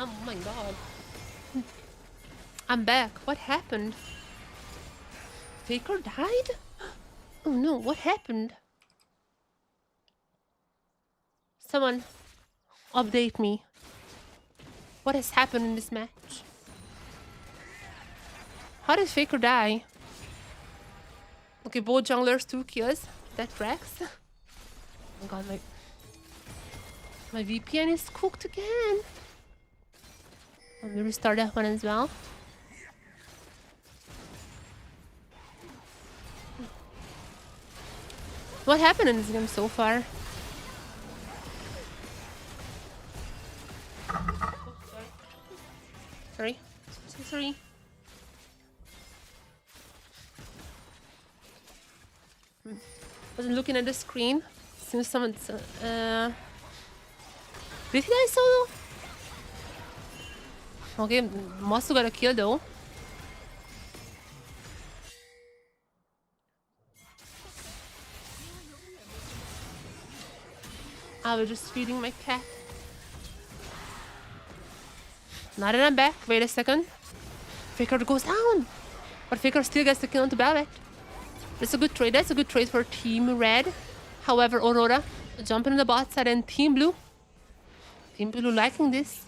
Oh my god. I'm back. What happened? Faker died? Oh no, what happened? Someone update me. What has happened in this match? How did Faker die? Okay, both junglers 2 kills. That tracks. Oh my god, my VPN is cooked again. Let me restart that one as well. What happened in this game so far? Sorry. Sorry. Wasn't looking at the screen. Since someone's Did he die solo? Okay, Masu got a kill though. I was just feeding my cat. Now that I'm back, wait a second. Faker goes down. But Faker still gets the kill onto Ballet. That's a good trade. That's a good trade for Team Red. However, Aurora jumping on the bot side and Team Blue. Team Blue liking this.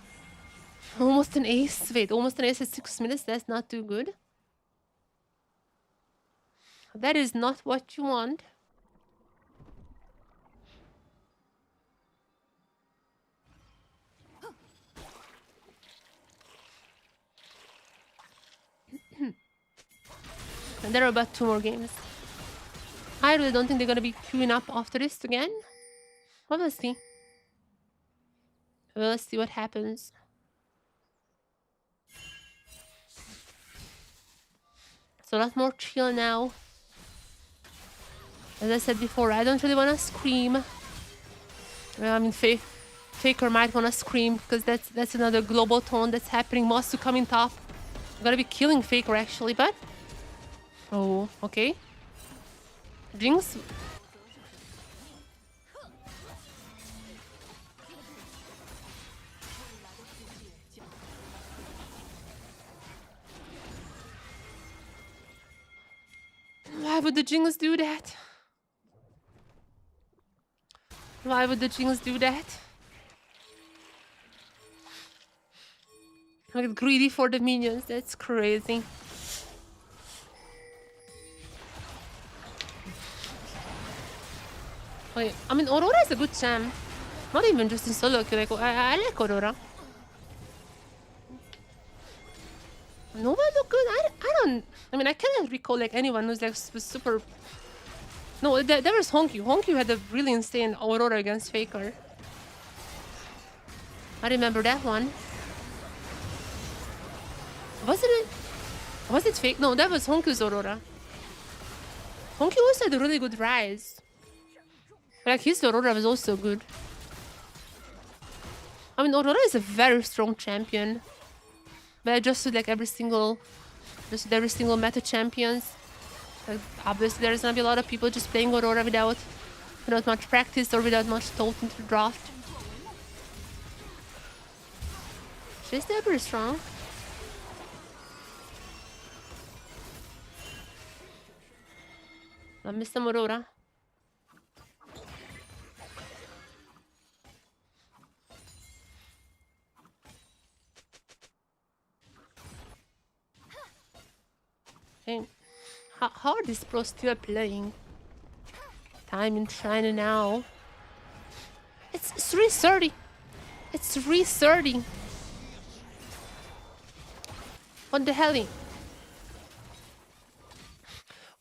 Almost an ace. Wait, almost an ace at 6 minutes. That's not too good. That is not what you want. And there are about 2 more games. I really don't think they're gonna be queuing up after this again. Well, we'll see. We'll see what happens. So a lot more chill now. As I said before, I don't really want to scream. Well, I mean, Faker might want to scream because that's another global tone that's happening. Masu coming top. I'm gonna be killing Faker actually, but... Oh, okay. Jinx. Why would the Jinx do that? Why would the Jinx do that? Like greedy for the minions, that's crazy. Wait, I mean, Aurora is a good champ. Not even just in solo queue, like, I like Aurora. Nova look good? I mean, I cannot recall like anyone who's like super... No, there was Honkyu. Honkyu had a really insane Aurora against Faker. I remember that one. Was it fake? No, that was Honkyu's Aurora. Honkyu also had a really good rise. Like, his Aurora was also good. I mean, Aurora is a very strong champion. But I just with like every single meta champions. Like, obviously there's gonna be a lot of people just playing Aurora without much practice or without much thought into the draft. She's still pretty strong. I miss some Aurora. Hey, how are these pros still playing? Time in China now. It's 3:30. It's 3:30. What the hell?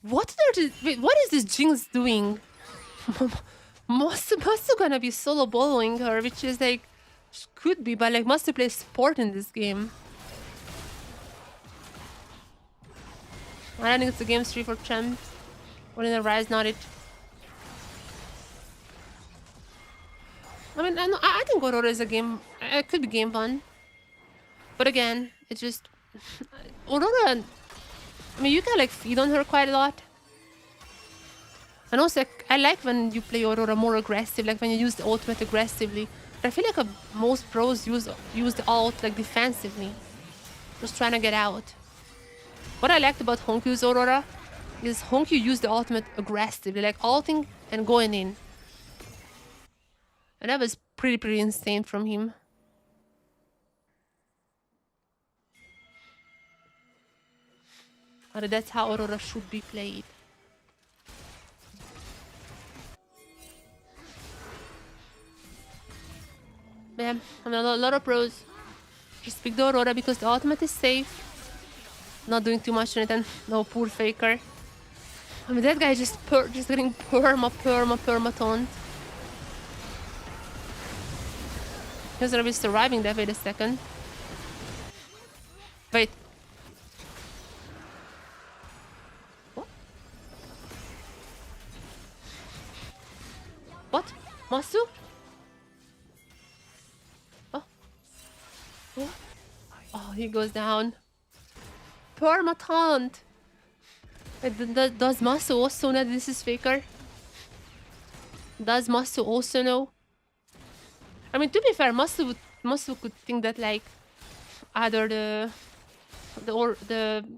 What is this Jinx doing? Masu gonna be solo boloing her, which is like could be, but like Masu plays support in this game. I don't think it's a game 3 for champ. Or in the rise, not it. I mean, I think Aurora is a game. It could be game 1. But again, it's just Aurora. I mean, you can like feed on her quite a lot. And also, like, I like when you play Aurora more aggressive, like when you use the ultimate aggressively. But I feel like most pros use the ult like defensively, just trying to get out. What I liked about Honkyu's Aurora is Honkyu used the ultimate aggressively, like ulting and going in. And that was pretty insane from him. But that's how Aurora should be played. Yeah, I mean, a lot of pros just pick the Aurora because the ultimate is safe. Not doing too much on it, and no, poor Faker. I mean, that guy just getting perma-toned. He's gonna be surviving that. Wait a second. Wait. What? What? Masu? he goes down. Permatant. Does Masu also know this is Faker? Does Masu also know? I mean, to be fair, Masu could think that like either the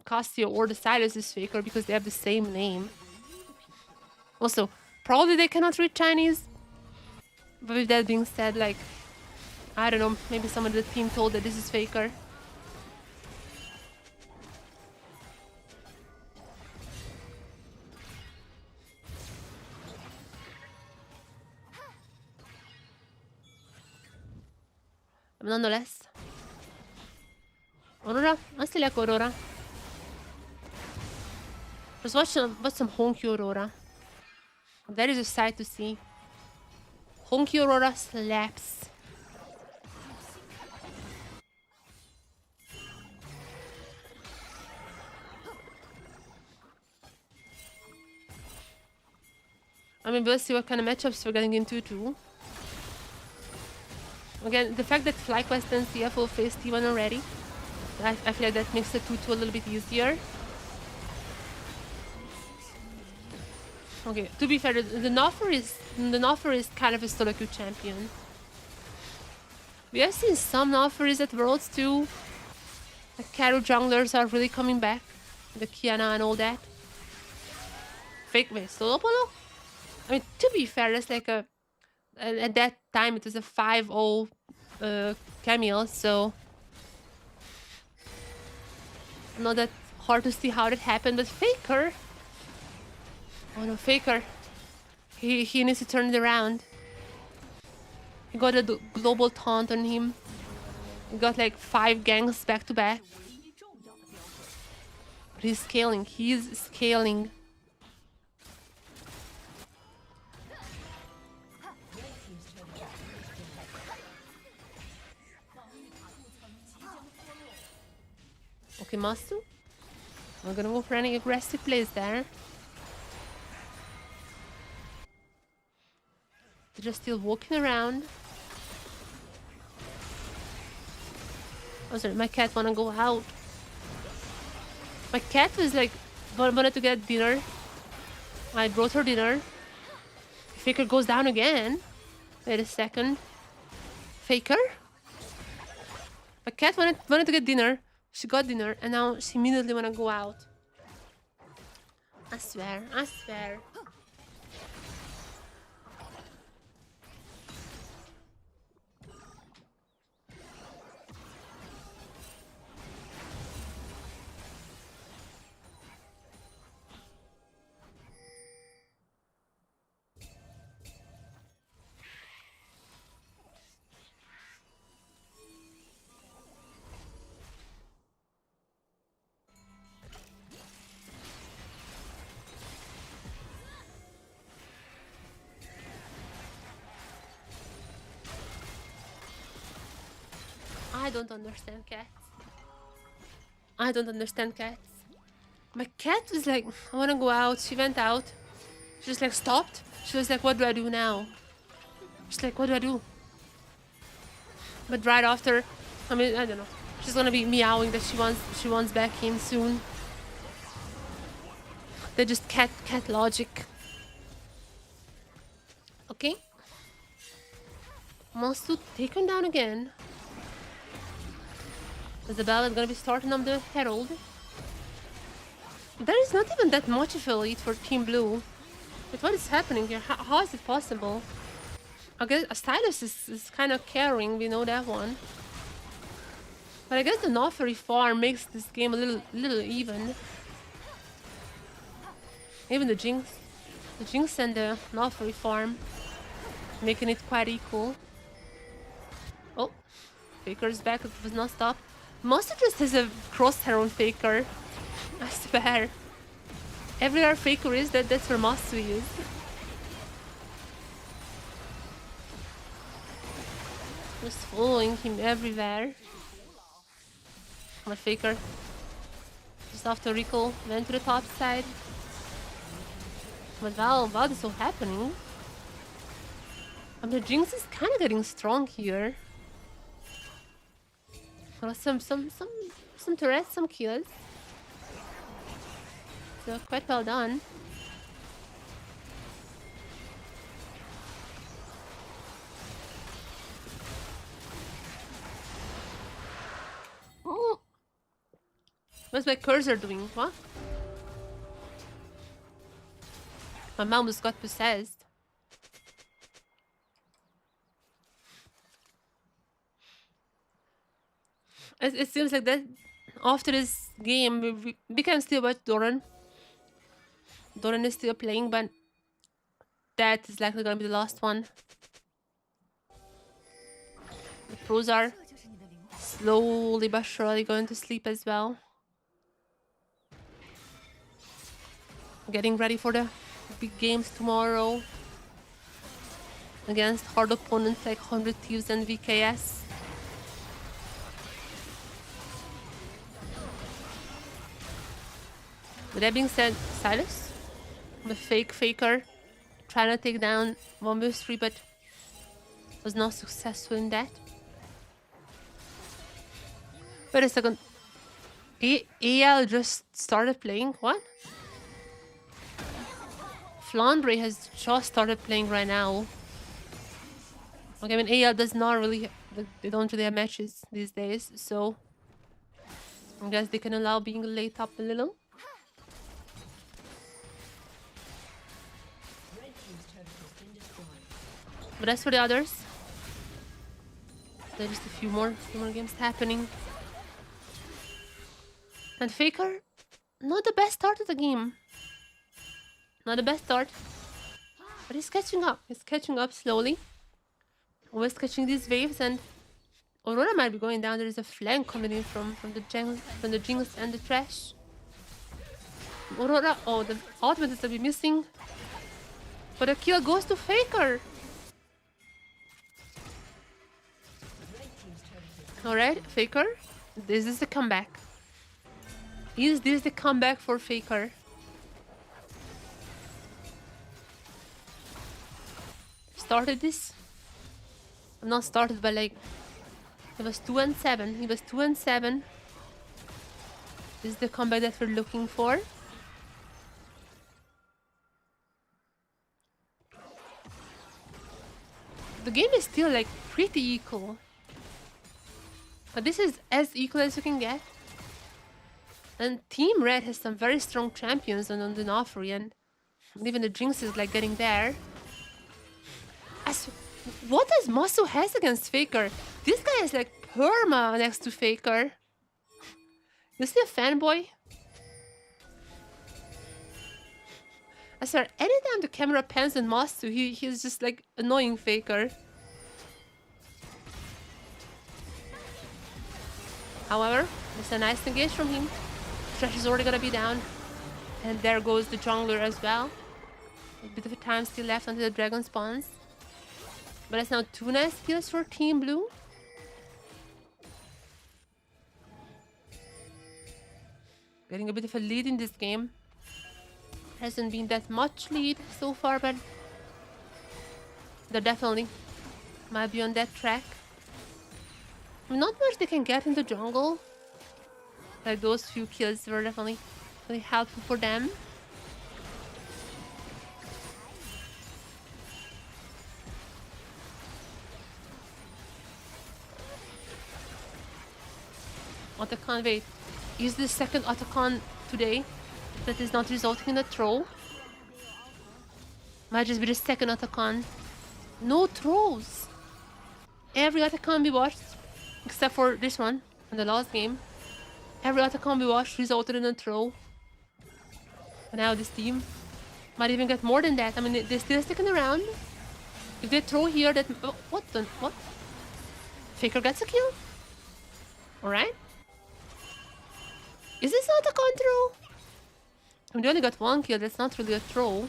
Casio or the Silas is Faker because they have the same name. Also, probably they cannot read Chinese. But with that being said, like, I don't know, maybe some of the team told that this is Faker. But nonetheless. Aurora? I still like Aurora. Just watch some Honky Aurora. That is a sight to see. Honky Aurora slaps. I mean, we'll see what kind of matchups we're getting into too. Again, the fact that FlyQuest and CFO faced T1 already, I feel like that makes the 2-2 a little bit easier. Okay, to be fair, the Noffer is kind of a solo queue champion. We have seen some Noffers at Worlds too. The Karu junglers are really coming back. The Kiana and all that. Fake wait, solo polo? I mean, to be fair, that's like a... At that time, it was a 5-0 Camille, so... Not that hard to see how that happened, but Faker... Oh no, Faker. He needs to turn it around. He got a global taunt on him. He got like 5 ganks back to back. But he's scaling. He's scaling. Okay, Masu. We're gonna go for any aggressive plays there. They're just still walking around. Oh, sorry, my cat wanna go out. My cat was like, wanted to get dinner. I brought her dinner. Faker goes down again. Wait a second. Faker? My cat wanted to get dinner. She got dinner, and now she immediately wanna go out. I swear, I swear. I don't understand cats. I don't understand cats. My cat was like, I wanna go out. She went out. She just like stopped. She was like, what do I do now? She's like, what do I do? But right after, I mean, I don't know. She's gonna be meowing that she wants back in soon. They're just cat logic. Okay. Masu taken down again. Isabella is gonna be starting on the Herald. There is not even that much of a lead for Team Blue. But what is happening here? How is it possible? I guess Stylus is kind of carrying, we know that one. But I guess the Noffery farm makes this game a little even. Even the Jinx and the Noffery farm making it quite equal. Oh, Faker's back, it was not stopped. Monster just has a crosshair on Faker. I swear. Everywhere Faker is, that's where Masu is. Just following him everywhere. My Faker. Just after recall, went to the top side. But wow, this is all happening. I mean, the Jinx is kind of getting strong here. Some some turrets, some kills. So quite well done. Oh. What's my cursor doing? What? My mouse got possessed. It seems like that after this game we can still watch Doran. Doran is still playing, but that is likely gonna be the last one. The pros are slowly but surely going to sleep as well. Getting ready for the big games tomorrow against hard opponents like 100 Thieves and VKS. With that being said, Silas, the fake faker, trying to take down 1v3, but was not successful in that. Wait a second. AL just started playing? What? Flandre has just started playing right now. Okay, I mean, AL does not really... They don't really have matches these days, so... I guess they can allow being late up a little. But as for the others, there's just a few more games happening. And Faker, not the best start of the game. Not the best start. But he's catching up. He's catching up slowly. Always catching these waves, and Aurora might be going down. There is a flank coming in from the Jinx and the Trash. Aurora, oh, the ultimate is to be missing. But the kill goes to Faker. Alright, Faker. This is the comeback. Is this the comeback for Faker? Started this? I'm not started, but like... It was 2-7. He was 2-7. This is the comeback that we're looking for. The game is still like pretty equal. But this is as equal as you can get. And Team Red has some very strong champions on the Nofri, and even the Jinx is like getting there. What does Masu has against Faker? This guy is like perma next to Faker. You see a fanboy? I swear, anytime the camera pans on Masu, he's just like annoying Faker. However, it's a nice engage from him. Trash is already gonna be down. And there goes the jungler as well. A bit of a time still left until the dragon spawns. But that's now 2 nice kills for Team Blue. Getting a bit of a lead in this game. Hasn't been that much lead so far, but they definitely might be on that track. Not much they can get in the jungle. Like those few kills were definitely really helpful for them. Otacon, wait. Is the second Otacon today that is not resulting in a throw? Might just be the second Otacon. No throws! Every Otacon we watched, except for this one, in the last game, every Otacon we watched resulted in a throw. And now this team might even get more than that. I mean, they're still sticking around. If they throw here, that... Oh, what the... What? Faker gets a kill? Alright. Is this not a throw? I mean, they only got 1 kill, that's not really a throw.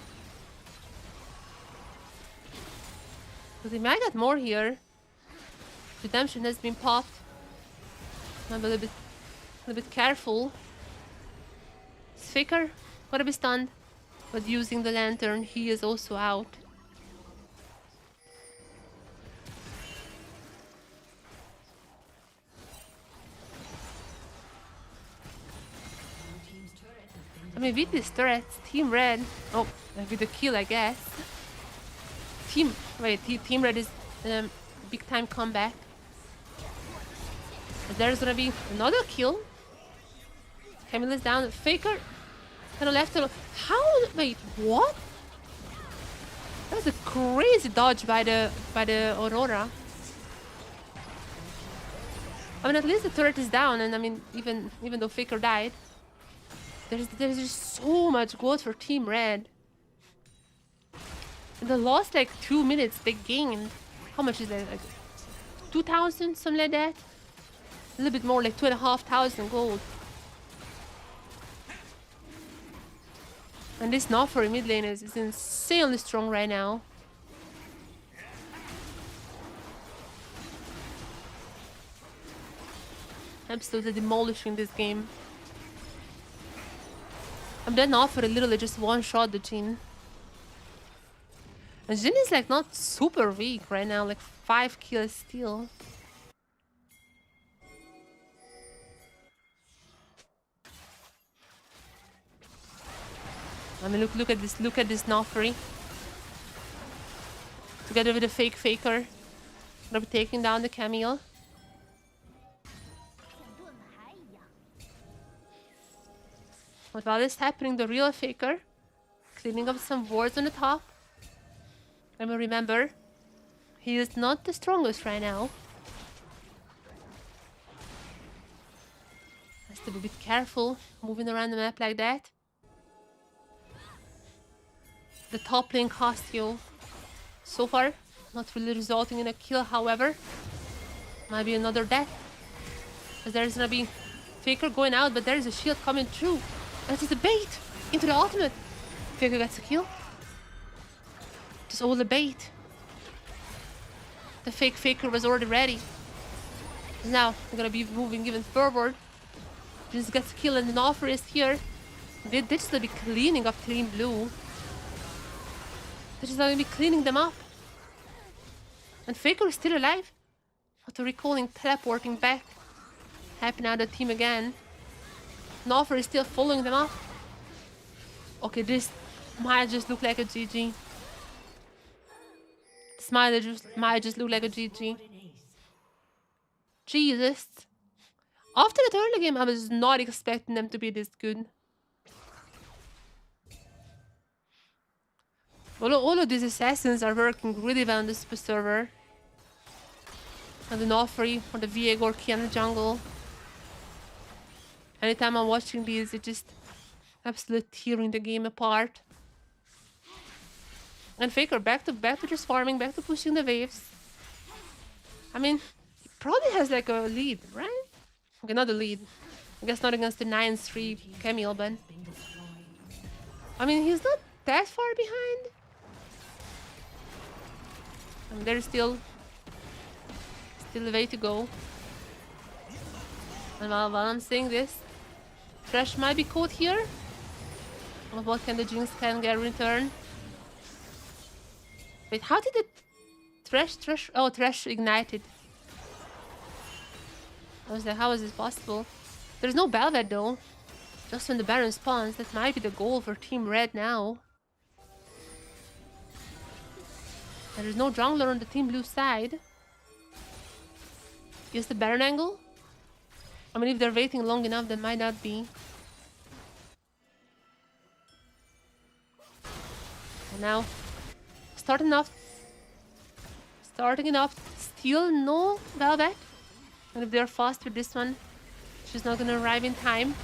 But they might get more here. Redemption has been popped. I'm a little bit careful. Is Faker gonna be stunned? But using the lantern, he is also out. mean, with these turrets, Team Red... Oh, with the kill, I guess. Team Red is big time comeback. There's gonna be another kill. Camilla's down. Faker kind of left alone. How? Wait, what? That was a crazy dodge by the Aurora. I mean, at least the turret is down, and I mean, even though Faker died, there's just so much gold for Team Red. In the last like 2 minutes, they gained how much is that? Like 2,000, something like that. A little bit more, like 2,500 gold. And this Nofuri mid lane is insanely strong right now. Absolutely demolishing this game. I'm then Nofuri literally just one-shot the Jhin. And Jhin is like not super weak right now, like 5 kills still. I mean, look at this Nofuri. Together with the fake Faker. Gonna be taking down the Camille. But while this is happening, the real Faker cleaning up some wards on the top. And remember, he is not the strongest right now. Has to be a bit careful moving around the map like that. The top lane cost you so far, not really resulting in a kill, however. Might be another death. As there's gonna be Faker going out, but there's a shield coming through. That is the bait into the ultimate. Faker gets a kill. Just all the bait. The fake Faker was already ready. Now we're gonna be moving even forward. Just gets a kill and the Nofuri is here. They're just gonna be cleaning up Team Blue. They're just gonna be cleaning them up. And Faker is still alive. After recalling, teleporting back. Helping out the team again. Nofuri is still following them up. Okay, this might just look like a GG. This might just look like a GG. Jesus. After the early game, I was not expecting them to be this good. All of these assassins are working really well on this server. And the Nofuri or the Viego key in the jungle. Anytime I'm watching these, it's just absolutely tearing the game apart. And Faker back to just farming, back to pushing the waves. I mean, he probably has like a lead, right? Okay, not a lead. I guess not against the 9-3 Camille, but I mean, he's not that far behind. And there's still a way to go. And while I'm saying this, Thresh might be caught here. What can the Jinx can get in return? Wait, how did the Thresh? Oh, Thresh ignited. I was like, how is this possible? There's no Belvet though. Just when the Baron spawns, that might be the goal for Team Red now. And there's no jungler on the Team Blue side. Is the Baron angle? I mean, if they're waiting long enough, they might not be. And now, starting off, still no Velvet. And if they're fast with this one, she's not gonna arrive in time.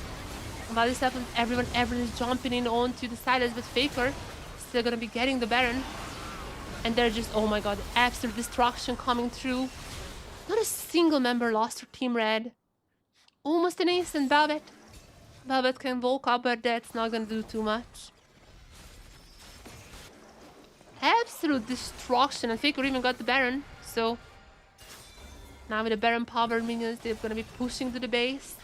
And while this happens, everyone is jumping in onto the silos, but Faker still gonna be getting the Baron. And they're just, oh my god, absolute destruction coming through. Not a single member lost for Team Red. Almost an ace and Velvet. Velvet can woke up, but that's not gonna do too much. Absolute destruction, and Faker even got the Baron, so now with the Baron powered minions, they're gonna be pushing to the base.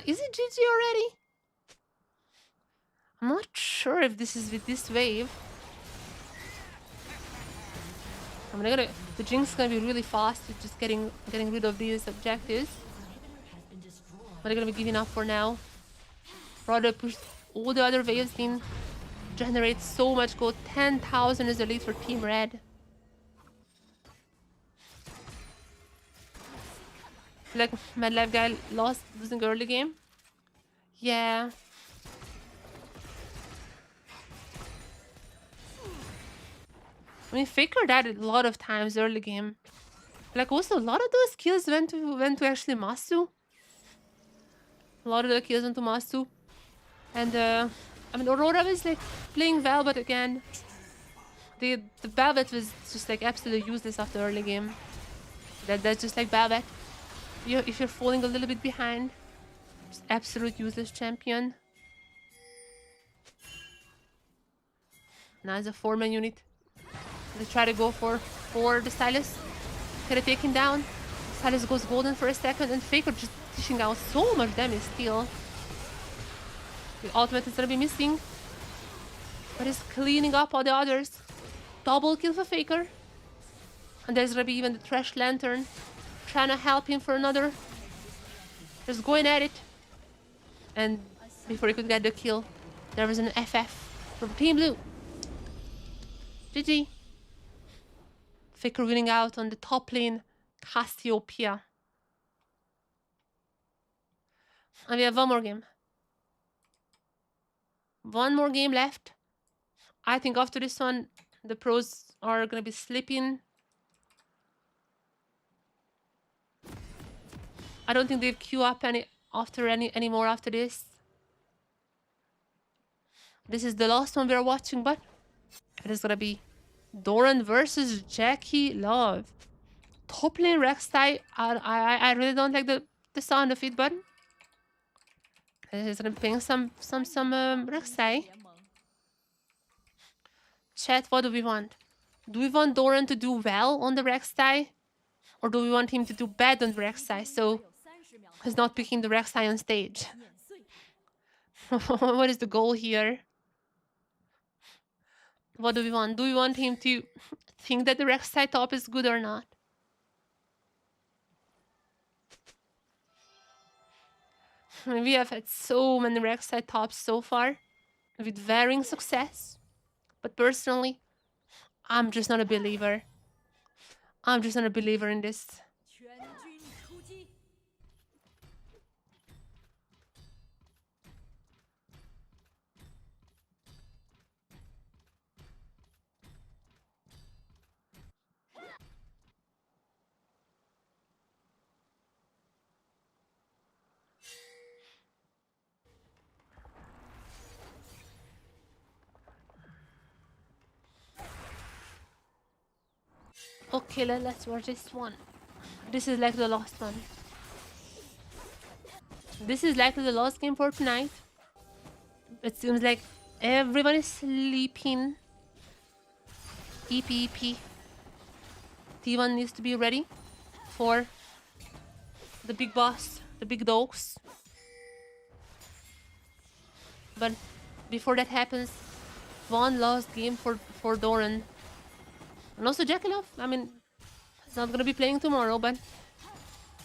Is it GG already? I'm not sure if this is with this wave. I mean, the Jinx is gonna be really fast with just getting rid of these objectives. What are you gonna be giving up for now? Rather push all the other waves in. Generate so much gold. 10,000 is the lead for Team Red. Feel like Mad Life guy losing early game. Yeah. I mean, Faker died a lot of times early game. Like also a lot of those kills went to actually Masu. A lot of the kills went to Masu. And I mean Aurora was like playing well, but again the Velvet was just like absolutely useless after early game. That's just like Velvet. If you're falling a little bit behind, just absolute useless champion. Now it's a 4-man unit. They try to go for the Stylus. Can I take him down? Stylus goes golden for a second, and Faker just dishing out so much damage still. The ultimate is gonna be missing. But he's cleaning up all the others. Double kill for Faker. And there's gonna be even the Trash Lantern trying to help him for another. Just going at it. And before he could get the kill, there was an FF from Team Blue. GG. Faker winning out on the top lane, Cassiopeia. And we have one more game. One more game left. I think after this one, the pros are gonna be sleeping. I don't think they've queue up anymore after this. This is the last one we're watching, but it is gonna be Doran versus Jackie Love. Top lane Rek'Sai. I really don't like the sound of it, but he's gonna be playing some Rek'Sai. Chat, what do we want? Do we want Doran to do well on the Rek'Sai? Or do we want him to do bad on the Rek'Sai, so he's not picking the Rek'Sai on stage? What is the goal here? What do we want? Do we want him to think that the Rek'Sai top is good or not? We have had so many Rek'Sai tops so far, with varying success. But personally, I'm just not a believer. I'm just not a believer in this. Okay, let's watch this one. This is like the last one. This is likely the last game for tonight. It seems like everyone is sleeping. EP. T1 needs to be ready for the big boss, the big dogs. But before that happens, one last game for Doran. And also Jackie Love. I mean, he's not gonna be playing tomorrow, but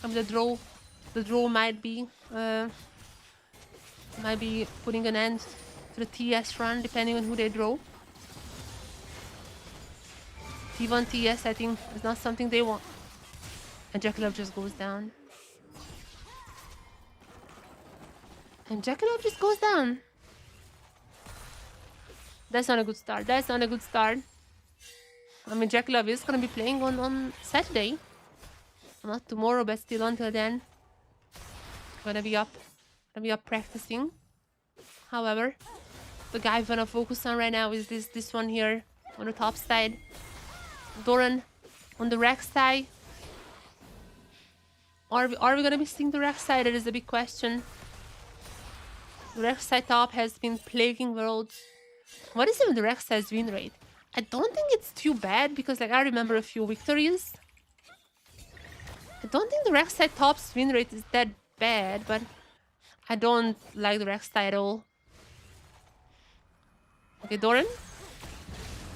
I mean, the draw might be putting an end to the TS run, depending on who they draw. T1 TS, I think, is not something they want. And Jackie Love just goes down. And Jackie Love just goes down. That's not a good start. That's not a good start. I mean, Jackie Love is gonna be playing on Saturday. Not tomorrow, but still until then. Gonna be up practicing. However, the guy I'm gonna focus on right now is this one here on the top side. Doran on the Rek'Sai. Are we gonna be seeing the Rek'Sai? That is a big question. The Rek'Sai top has been plaguing worlds. What is even the Rek'Sai's win rate? I don't think it's too bad because like I remember a few victories. I don't think the Rek'Sai top's win rate is that bad, but I don't like the Rek'Sai at all. Okay, Doran.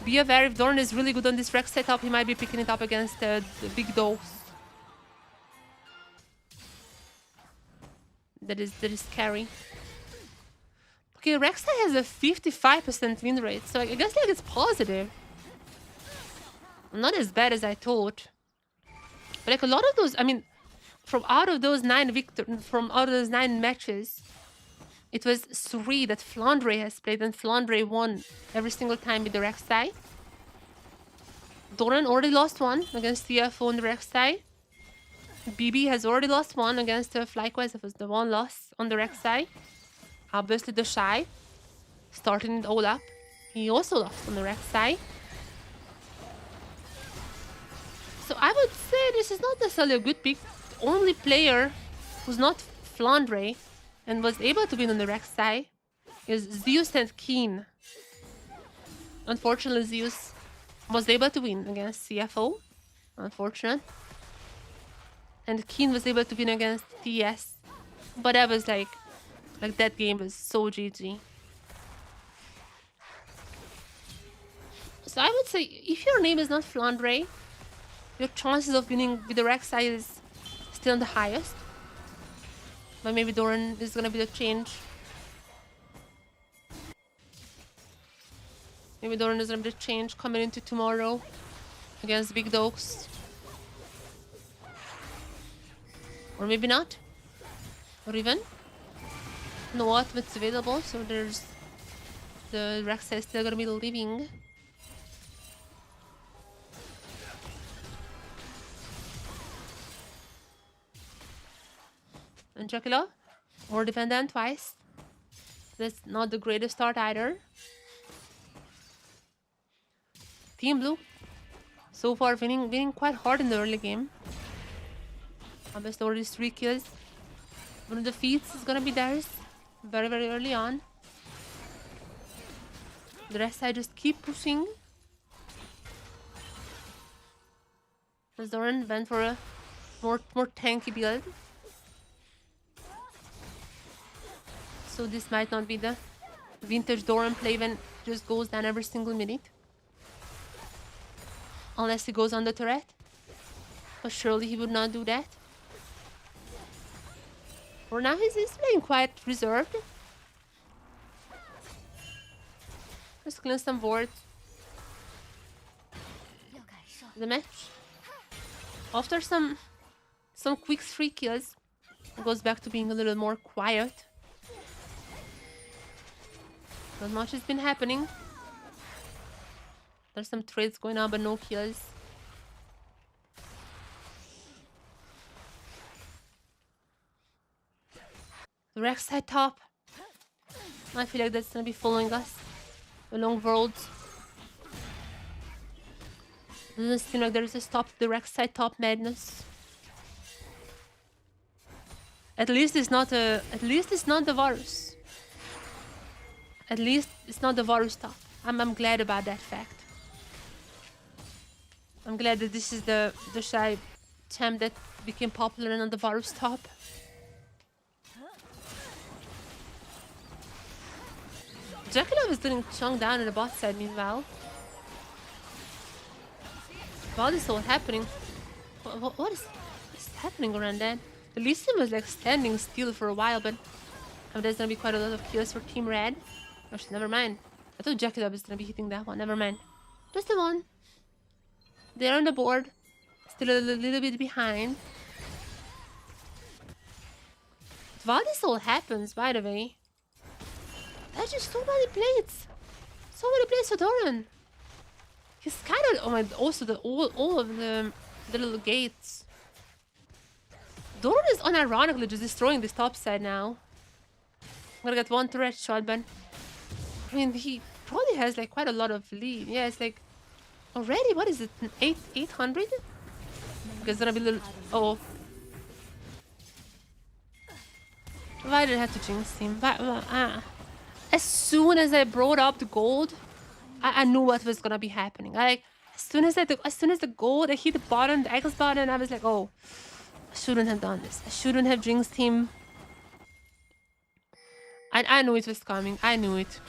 Be aware if Doran is really good on this Rek'Sai top, he might be picking it up against the big dogs. that is scary. Okay, Rek'Sai has a 55% win rate, so I guess like it's positive. Not as bad as I thought. But like a lot of those, I mean, from out of those 9 matches, it was 3 that Flandre has played, and Flandre won every single time with the Rek'Sai. Doran already lost one against TFO and the Rek'Sai. BB has already lost one against FlyQuest. That was the one loss on the Rek'Sai. Obviously, the Shy, starting it all up, he also lost on the Rek'Sai. So I would say this is not necessarily a good pick. The only player who's not Flandre and was able to win on the Rek'Sai is Zeus and Keen. Unfortunately, Zeus was able to win against CFO. Unfortunate. And Keen was able to win against TS. But that was like that game was so GG. So I would say if your name is not Flandre, your chances of winning with the Rek'Sai is still the highest. But maybe Doran is gonna be the change. Maybe Doran is gonna be the change coming into tomorrow against Big Dogs. Or maybe not. Or even no ultimates available, so there's the Rek'Sai is still gonna be living. And Dracula, or defendant twice. That's not the greatest start either. Team Blue, so far winning quite hard in the early game. Obviously already 3 kills. One of the feats is gonna be theirs very, very early on. The rest I just keep pushing. As Doran went for a more tanky build. So this might not be the vintage Doran play when it just goes down every single minute. Unless he goes on the turret. But surely he would not do that. For now he's playing quite reserved. Just clean some boards. The match. After some quick 3 kills, it goes back to being a little more quiet. Not much has been happening. There's some trades going on, but no kills. The Rek'Sai top. I feel like that's gonna be following us along worlds. Doesn't seem like there's a stop to the Rek'Sai top madness. At least it's not the Varus. At least it's not the Varus top. I'm glad about that fact. I'm glad that this is the Shy champ that became popular and on the Varus top. Dracula was getting chunked down in the bot side meanwhile. While this is all happening, what is happening around that? The Lee Sin was like standing still for a while, but there's gonna be quite a lot of kills for Team Red. Actually, never mind. I thought Dracula was gonna be hitting that one. Never mind. Just the one. They're on the board. Still a little bit behind. While this all happens, by the way, there's just so many plates. So many plates for Doran. He's scattered. Oh my! Also, all of the little gates. Doran is unironically just destroying this top side now. I'm gonna get one turret shot, but I mean he probably has like quite a lot of lead. Yeah, it's like already. What is it? 800? Because it's gonna be a little. Oh. Why did I have to jinx him? As soon as I brought up the gold, I knew what was gonna be happening. Like as soon as the gold, I hit the button, the X button, I was like, oh, I shouldn't have done this. I shouldn't have jinxed him. I knew it was coming. I knew it.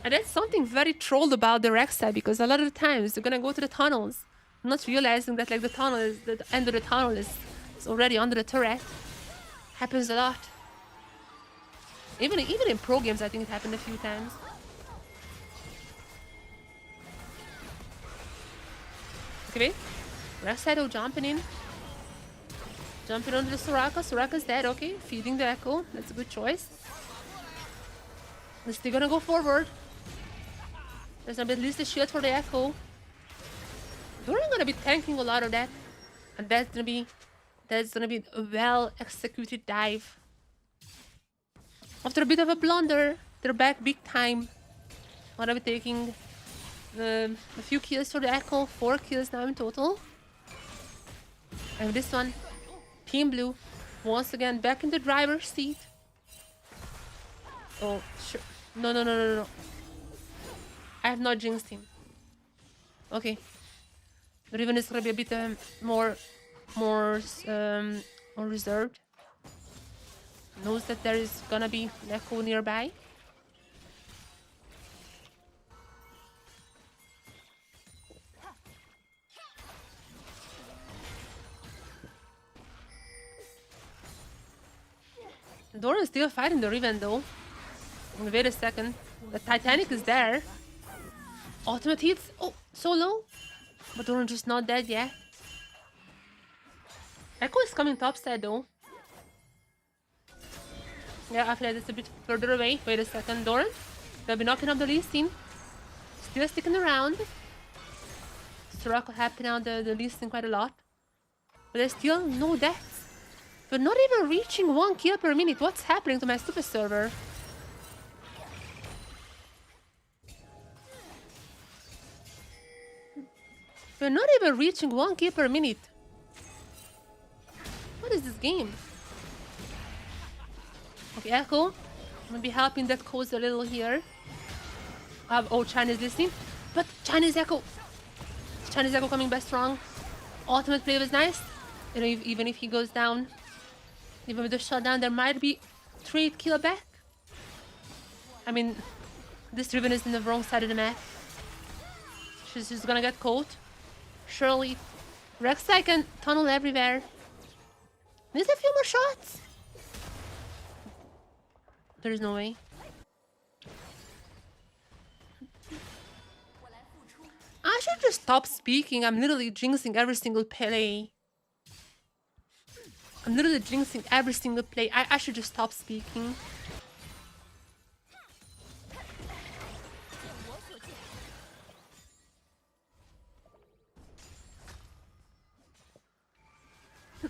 And that's something very trolled about the Rek'Sai, because a lot of the times they're gonna go to the tunnels not realizing that like the tunnel is the end of the tunnel is already under the turret. Happens a lot. Even in pro games, I think it happened a few times. Okay, wait. Raxado jumping in. Jumping onto the Soraka. Soraka's dead, okay. Feeding the Echo. That's a good choice. They're still gonna go forward. There's gonna be at least a shield for the Echo. They're gonna be tanking a lot of that. And that's gonna be a well executed dive. After a bit of a blunder, they're back big time. Gonna be taking a few kills for the Echo. 4 kills now in total. And this one, Team Blue, once again back in the driver's seat. Oh, sure. No. I have not jinxed him. Okay. Riven is gonna be a bit more reserved. Knows that there is gonna be an Echo nearby. Doran is still fighting the Riven though. Wait a second. The Titanic is there. Ultimate hits. Oh, so low. But Doran just not dead yet. Echo is coming topside though. Yeah, I feel like it's a bit further away. Wait a second. Doran. They'll be knocking up the Lee Sin. Still sticking around. Soraka helping out the Lee Sin quite a lot. But there's still no deaths. We're not even reaching 1 kill per minute. What's happening to my super server? We're not even reaching 1 kill per minute. What is this game? Okay, Echo. Maybe helping that cause a little here. Oh, Chinese listening. But Chinese Echo coming back strong. Ultimate play was nice. You know, even if he goes down. Even with the shutdown, there might be 3 kill back. I mean, this Riven is in the wrong side of the map. She's just gonna get caught. Surely. Rek'Sai can tunnel everywhere. There's a few more shots. There's no way. I should just stop speaking. I'm literally jinxing every single play. I should just stop speaking.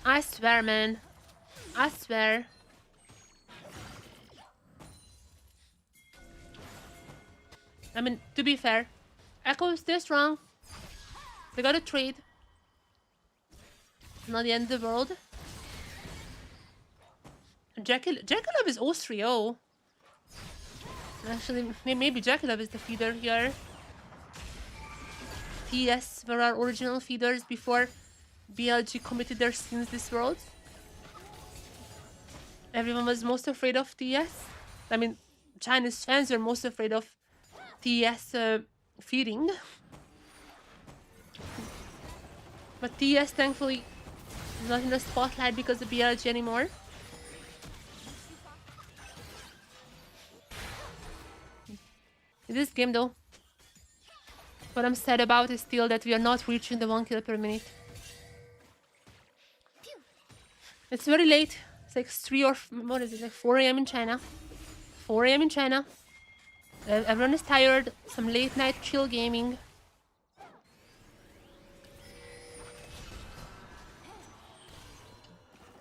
I swear, man. I swear. I mean, to be fair, Echo is still strong. They got a trade. Not the end of the world. Jackalove is 0-3-0. Actually, maybe Jackalove is the feeder here. TS were our original feeders before BLG committed their sins this world. Everyone was most afraid of TS. I mean, Chinese fans were most afraid of TS feeding. But TS thankfully is not in the spotlight because of BLG anymore. In this game though, what I'm sad about is still that we are not reaching the 1 kill per minute. It's very late. It's like 4 AM in China. 4 AM in China. Everyone is tired. Some late night chill gaming.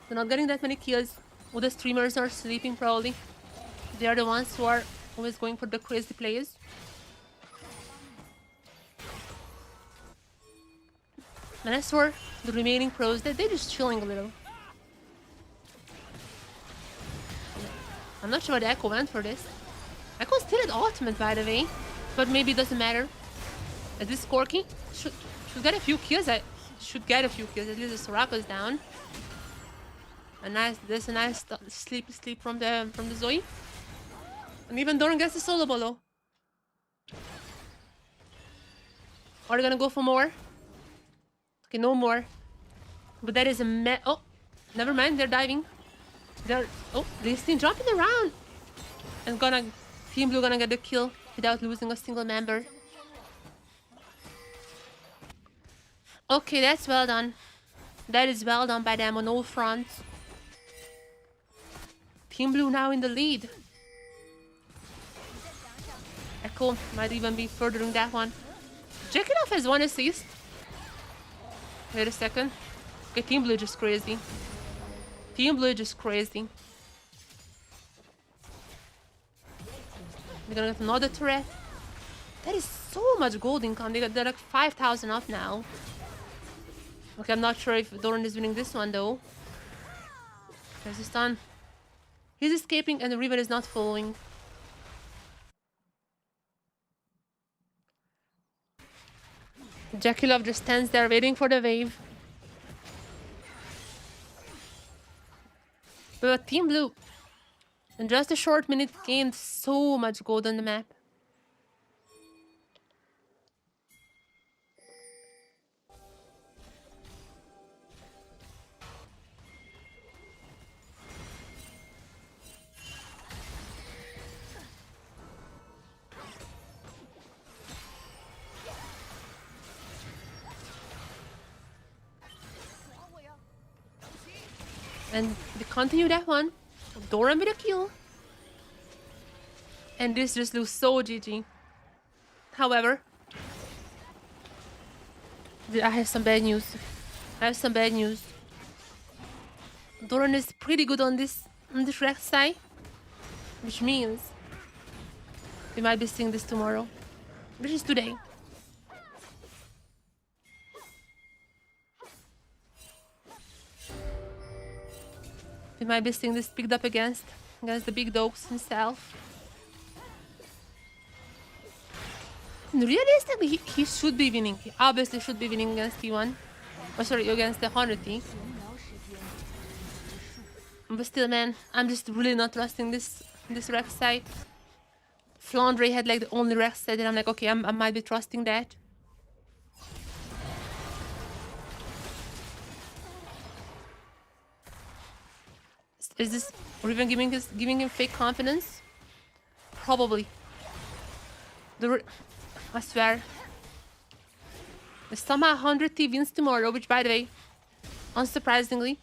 They're not getting that many kills. All the streamers are sleeping probably. They are the ones who are always going for the crazy plays. And as for the remaining pros, they're just chilling a little. I'm not sure what Echo went for this. Echo still at ultimate, by the way. But maybe it doesn't matter. At this Corki should get a few kills. At least the Soraka's down. There's a nice sleep from the Zoe. And even Doran gets the solo bolo. Are they gonna go for more? Okay, no more. But that is a oh, never mind. They're diving. They're this thing jumping around and Team Blue gonna get the kill without losing a single member. Okay, that's well done. That is well done by them on all fronts. Team Blue now in the lead. Echo might even be furthering that one. Jekyll has 1 assist. Wait a second. Okay, Team Blue just crazy. Team Blue just crazy. We're gonna get another turret. That is so much gold income. They're like 5,000 off now. Okay, I'm not sure if Doran is winning this one though. There's a stun. He's escaping and the Riven is not following. Jackie Love just stands there waiting for the wave. But Team Blue, in just a short minute, gained so much gold on the map. And they continue that one. Doran with a kill. And this just looks so GG. However, I have some bad news. Doran is pretty good on this Rex side. Which means we might be seeing this tomorrow. Which is today. We might be seeing this picked up against the big dogs himself. And realistically, he should be winning. He obviously should be winning against T1. Oh, sorry, against the 100T. But still, man, I'm just really not trusting this Rex side. Flandre had like the only Rex side and I'm like, okay, I might be trusting that. Is this Riven giving him fake confidence? Probably. I swear. If somehow 100T wins tomorrow, which by the way, unsurprisingly,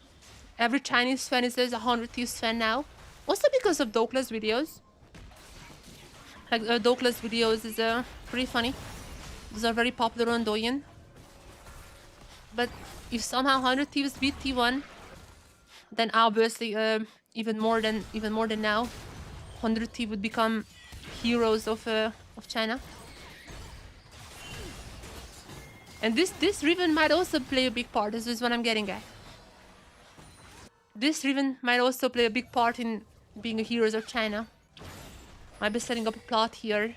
every Chinese fan says 100T fan now. Also because of Dokla's videos. Like Dokla's videos is pretty funny. Those are very popular on Douyin. But if somehow 100 Thieves beat T1, then obviously even more than now, 100 Thieves would become heroes of China. And this Riven might also play a big part. This is what I'm getting at. This Riven might also play a big part in being a heroes of China. Might be setting up a plot here.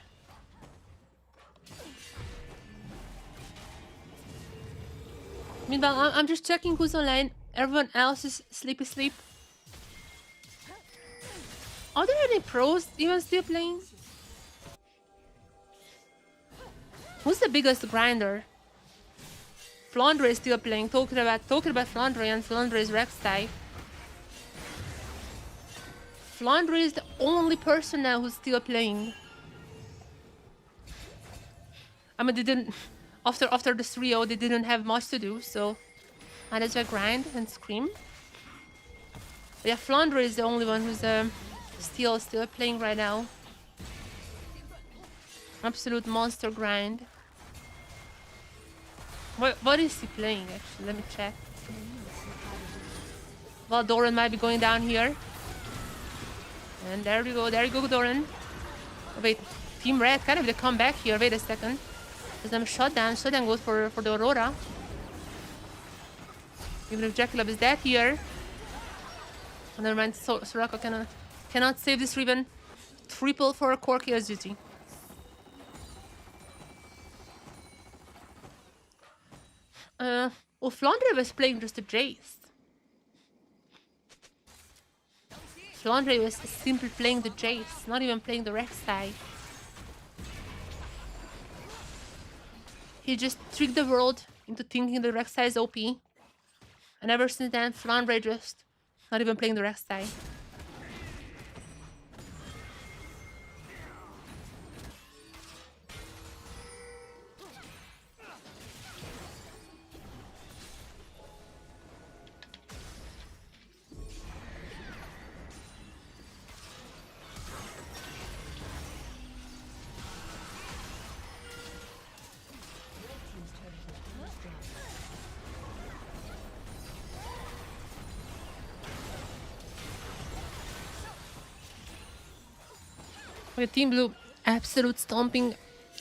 Meanwhile, I'm just checking who's online. Everyone else is sleep. Are there any pros even still playing? Who's the biggest grinder? Flandre is still playing. Talking about Flandre and Flandre's Rex type. Flandre is the only person now who's still playing. I mean, they didn't after the 3-0 they didn't have much to do, so might as well grind and scream. But yeah, Flandre is the only one who's still playing right now. Absolute monster grind. What is he playing actually? Let me check. Well, Doran might be going down here. And there you go, Doran. Oh, wait, Team Red kind of the comeback here. Wait a second. There's them shutdown. Shutdown goes for the Aurora. Even if Jackalab is dead here. Oh, never mind, Soraka cannot save this Riven. Triple for Corki as GG. Oh, Flandre was playing just a Jace. Flandre was simply playing the Jace, not even playing the Rex side. He just tricked the world into thinking the Rek'Sai is OP. And ever since then, Flandre just not even playing the Rek'Sai. Okay, Team Blue, absolute stomping.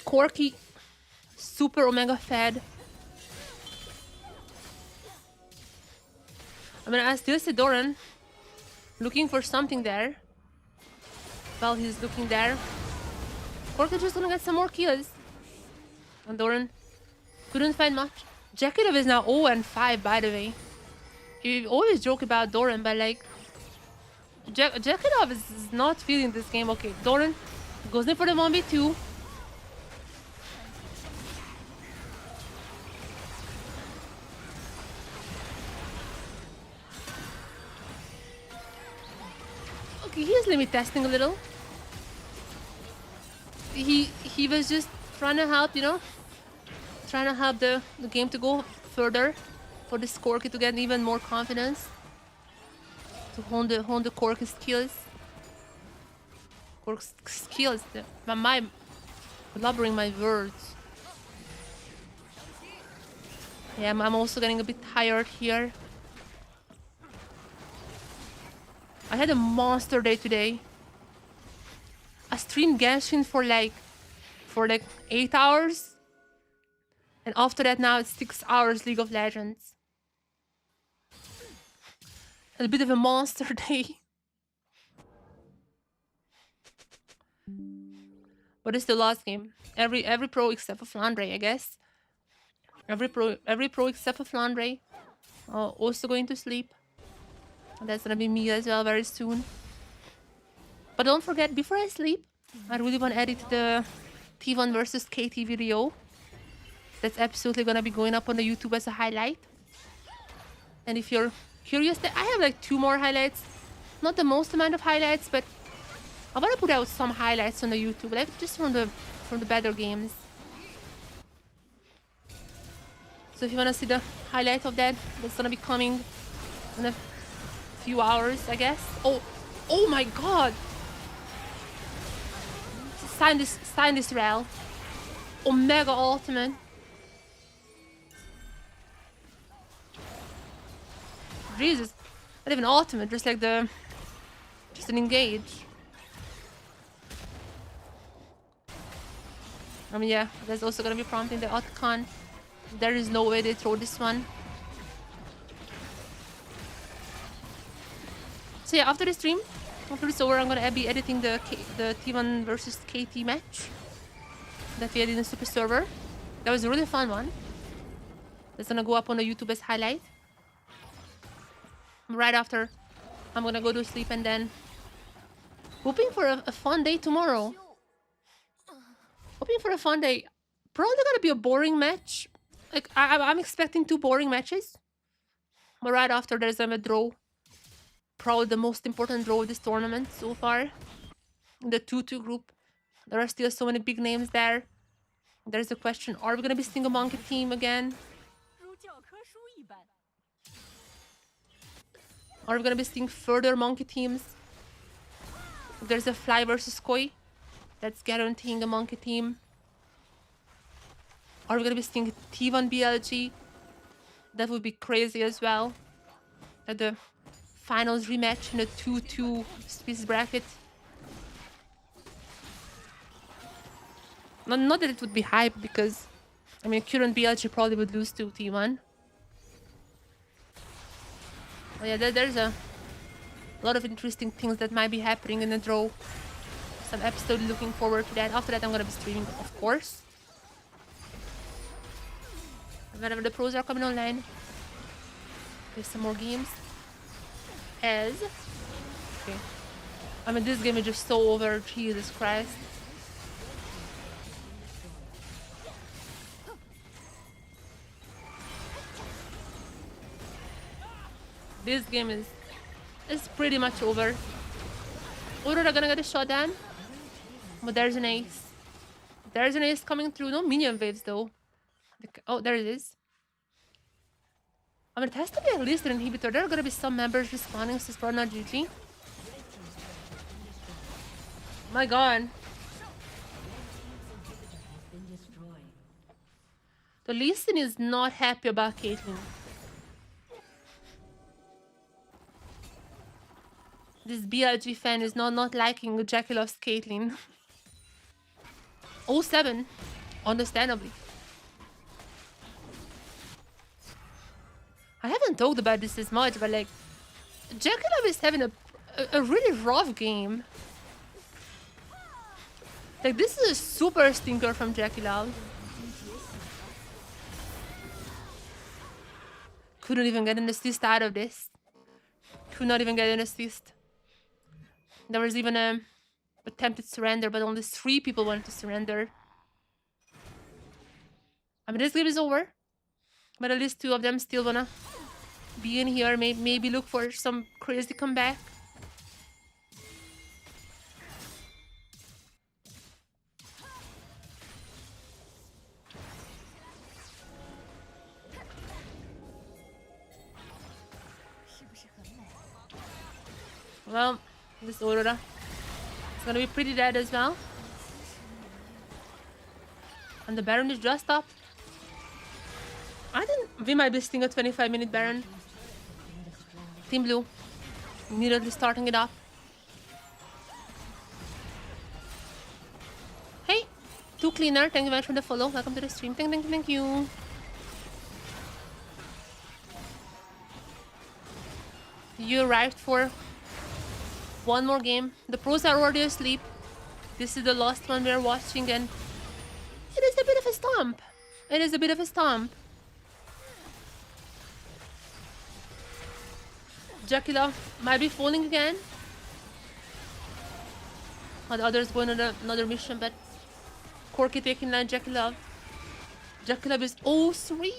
Corki, super Omega fed. I mean, I still see Doran looking for something there. While he's looking there, Corki just gonna get some more kills. And Doran couldn't find much. Jakidov is now 0-5, by the way. You always joke about Doran, but like, Jakidov is not feeling this game. Okay, Doran goes in for the 1v2. Okay, he's limit testing a little. He was just trying to help, you know, trying to help the game to go further, for this Corki to get even more confidence, to hone the Corki skills. Corki skills. My blubbering my words. Yeah, I'm also getting a bit tired here. I had a monster day today. I streamed Genshin for like 8 hours. And after that now it's 6 hours League of Legends. A bit of a monster day. But it's the last game. Every pro except for Flandre, I guess. Every pro except for Flandre. Also going to sleep. And that's gonna be me as well very soon. But don't forget, before I sleep, I really want to edit the T1 versus KT video. That's absolutely gonna be going up on the YouTube as a highlight. And if you're curious, I have like 2 more highlights. Not the most amount of highlights, but I want to put out some highlights on the YouTube, like just from the better games. So if you want to see the highlight of that, that's gonna be coming in a few hours, I guess. Oh my god! Sign this rail. Omega ultimate. Jesus, not even ultimate, just like just an engage. I mean, yeah, there's also gonna be prompting the Otcon. There is no way they throw this one. So yeah, after the stream, after it's over, I'm gonna be editing the T1 versus KT match that we had in the super server. That was a really fun one. That's gonna go up on the YouTube as highlight. Right after, I'm gonna go to sleep and then hoping for a fun day tomorrow. Hoping for a fun day. Probably gonna be a boring match. Like I'm expecting 2 boring matches. But right after there's a draw. Probably the most important draw of this tournament so far. In the 2-2 group. There are still so many big names there. There's the question, are we gonna be seeing a monkey team again? Are we gonna be seeing further monkey teams? There's a Fly versus Koi. That's guaranteeing a monkey team. Are we gonna be seeing T1 BLG? That would be crazy as well. At the finals rematch in a 2-2 Swiss bracket. Not that it would be hype, because I mean current BLG probably would lose to T1. But yeah, there's a lot of interesting things that might be happening in the draw. So I'm absolutely looking forward to that. After that, I'm gonna be streaming, of course. Whenever the pros are coming online, there's some more games. Okay. I mean, this game is just so over. Jesus Christ. This game is pretty much over. Aurora gonna get a shot down. But there's an ace. There's an ace coming through. No minion waves though. Oh, there it is. I mean, it has to be at least an inhibitor. There are gonna be some members responding to Spartan GG. My god. The Lee Sin is not happy about Caitlyn. This BLG fan is not liking Jackie loves Caitlyn. 07. Understandably. I haven't talked about this as much, but like, Jackie Love is having a really rough game. Like, this is a super stinker from Jackie Love. Couldn't even get an assist out of this. Could not even get an assist. There was even a attempted surrender, but only 3 people wanted to surrender. I mean, this game is over. But at least 2 of them still wanna be in here. Maybe look for some crazy comeback. Well, this Aurora is gonna be pretty dead as well. And the Baron is just up. I think we might be seeing a 25-minute Baron. Team Blue immediately starting it up. Hey, 2 Cleaner, thank you very much for the follow. Welcome to the stream. Thank you. You arrived for one more game. The pros are already asleep. This is the last one we're watching, and it is a bit of a stomp. It is a bit of a stomp. Jackie Love might be falling again. While the others going on another mission, but Corky taking line Jackie Love. Jackie Love is 0-3.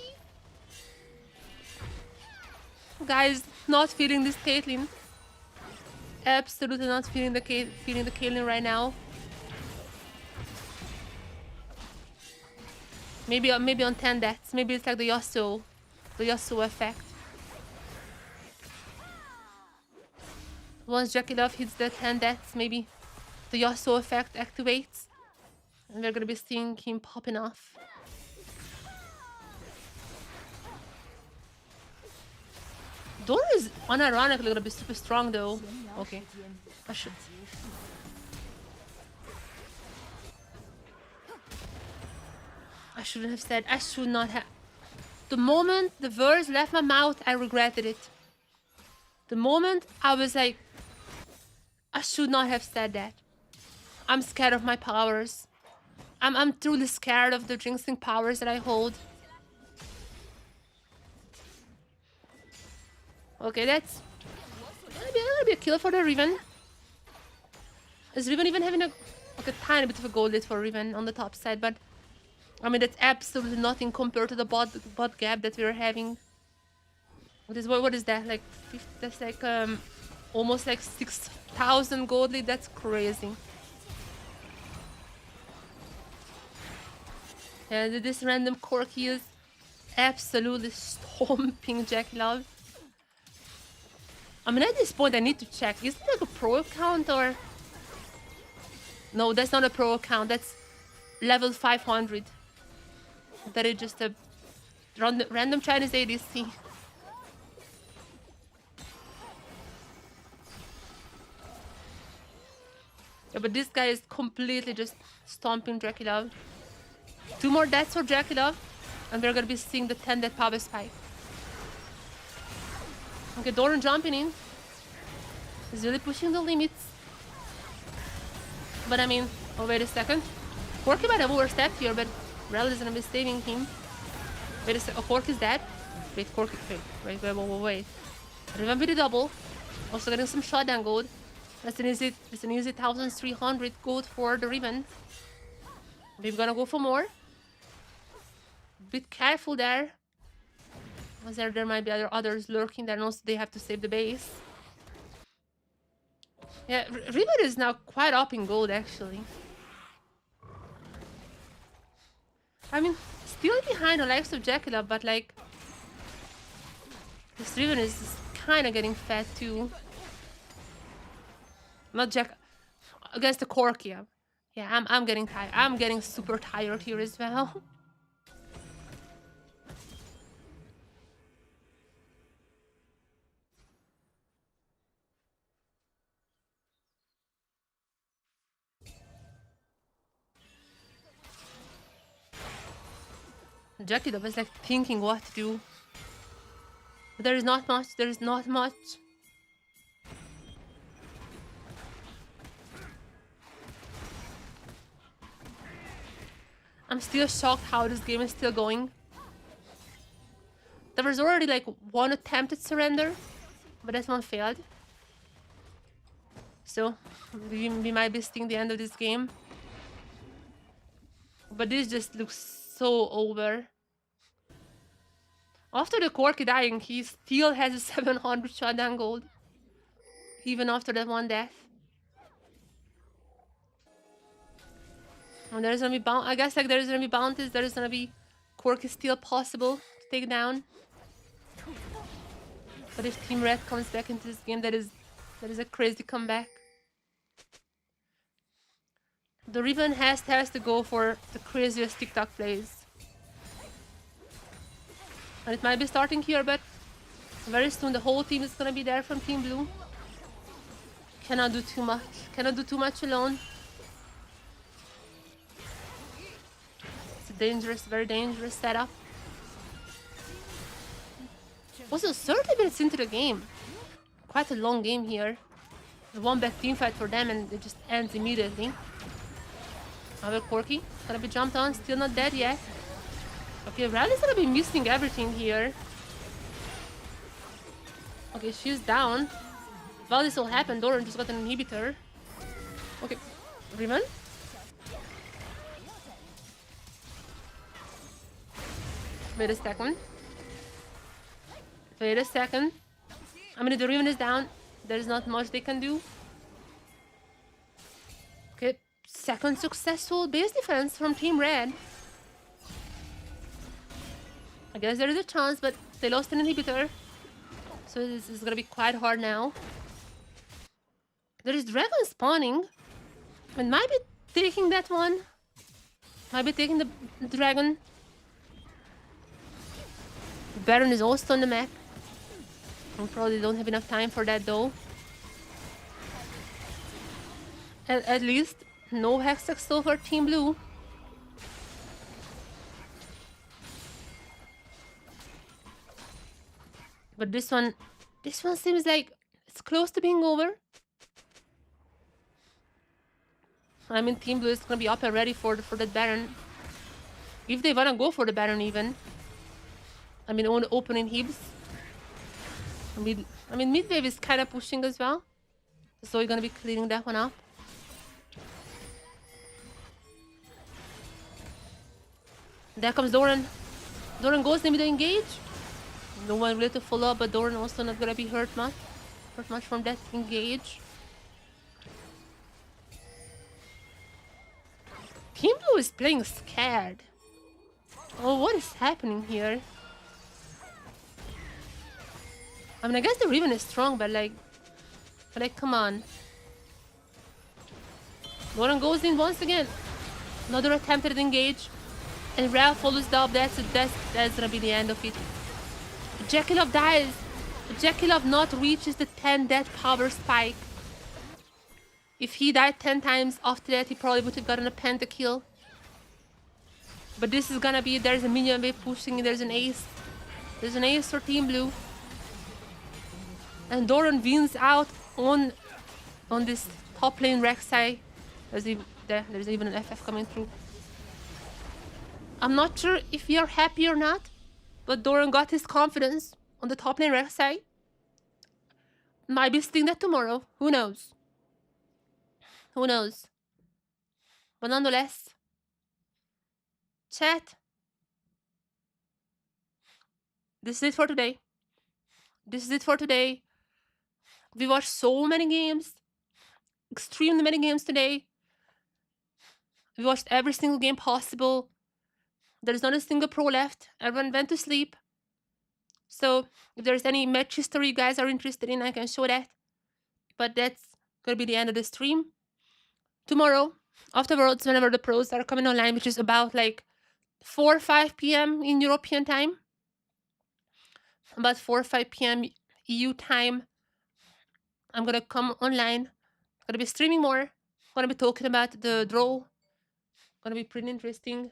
Guys, not feeling this Caitlyn. Absolutely not feeling the Caitlyn right now. Maybe on 10 deaths. Maybe it's like the Yasuo effect. Once Jackie Love hits the 10 deaths, maybe the Yasuo effect activates. And we're gonna be seeing him popping off. Dora is unironically gonna be super strong though. Okay. I shouldn't have said. I should not have. The moment the words left my mouth, I regretted it. The moment I was like, I should not have said that. I'm scared of my powers. I'm truly scared of the jinxing powers that I hold. Okay, that's gonna be a kill for the Riven. Is Riven even having a tiny bit of a gold lead for Riven on the top side, but I mean that's absolutely nothing compared to the bot gap that we're having. What is that? Like that's like almost like 6,000 gold lead. That's crazy. And this random Corky is absolutely stomping Jackie Love. I mean, at this point, I need to check. Is it like a pro account or... No, that's not a pro account. That's level 500. That is just a random Chinese ADC. Yeah, but this guy is completely just stomping Jackie Love. 2 more deaths for Jackie Love. And we're gonna be seeing the 10 death power spike. Okay, Doran jumping in. He's really pushing the limits. But I mean, oh wait a second. Corky might have overstepped here, but Rel is gonna be saving him. Wait a second. Oh, Corky is dead. Wait, Corky. Wait. Riven with the double. Also getting some shotdown gold. That's an easy 1,300 gold for the Riven. We're gonna go for more. Bit careful there. Was there might be others lurking there, and also they have to save the base. Yeah, Riven is now quite up in gold, actually. I mean, still behind the likes of Jackala, but like... This Riven is kind of getting fat, too. Not Jack... Against the Corki. Yeah, I'm getting tired. I'm getting super tired here as well. Jackie was like thinking what to do. But there is not much. There is not much. I'm still shocked how this game is still going. There was already like one attempted surrender, but that one failed. So we might be seeing the end of this game. But this just looks so over. After the Corki dying, he still has a 700 shutdown gold. Even after that one death. And there's gonna be I guess like there's gonna be bounties, there's gonna be Corki still possible to take down. But if Team Red comes back into this game, that is a crazy comeback. The Riven has to go for the craziest TikTok plays. And it might be starting here, but very soon the whole team is gonna be there from Team Blue. Cannot do too much. Cannot do too much alone. It's a dangerous, very dangerous setup. Also, 30 minutes into the game. Quite a long game here. One bad team fight for them and it just ends immediately. Another Corki. Gonna be jumped on. Still not dead yet. Okay, Riley's gonna be missing everything here. Okay, she's down. While this all happened, Doran just got an inhibitor. Okay, Riven. Wait a second. Wait a second. I mean, the Riven is down. There's not much they can do. Okay, second successful base defense from Team Red. I guess there is a chance, but they lost an inhibitor. So this is gonna be quite hard now. There is dragon spawning. And might be taking that one. Might be taking the dragon. The Baron is also on the map. We probably don't have enough time for that though. At least no Hextech so for Team Blue. But this one seems like it's close to being over. I mean, Team Blue is gonna be up and ready for that Baron. If they wanna go for the Baron even. I mean, on opening Hibs. I mean, mid-wave is kind of pushing as well. So we're gonna be cleaning that one up. There comes Doran. Doran goes in with the engage. No one really to follow up, but Doran also not gonna be hurt much from that engage. Team Blue is playing scared. Oh, what is happening here? I mean, I guess the Riven is strong, but like, come on. Doran goes in once again. Another attempted engage, and Ralph follows the up. That's gonna be the end of it. Jekyll dies. Jekyll not reaches the 10 death power spike. If he died 10 times after that, he probably would have gotten a pentakill. But this is gonna be, there's a minion wave pushing, there's an ace. There's an ace for Team Blue. And Doran wins out on this top lane Rek'Sai. There's even an FF coming through. I'm not sure if we are happy or not. But Doran got his confidence on the top lane Rek'Sai. Might be seeing that tomorrow. Who knows? Who knows? But nonetheless, chat. this is it for today. This is it for today. We watched so many games, extremely many games today. We watched every single game possible. There's not a single pro left. Everyone went to sleep. So if there's any match history you guys are interested in, I can show that. But that's gonna be the end of the stream. Tomorrow, afterwards, whenever the pros are coming online, which is about like 4 or 5 p.m. in European time, about 4 or 5 p.m. EU time, I'm gonna come online. Gonna be streaming more. Gonna be talking about the draw. Gonna be pretty interesting.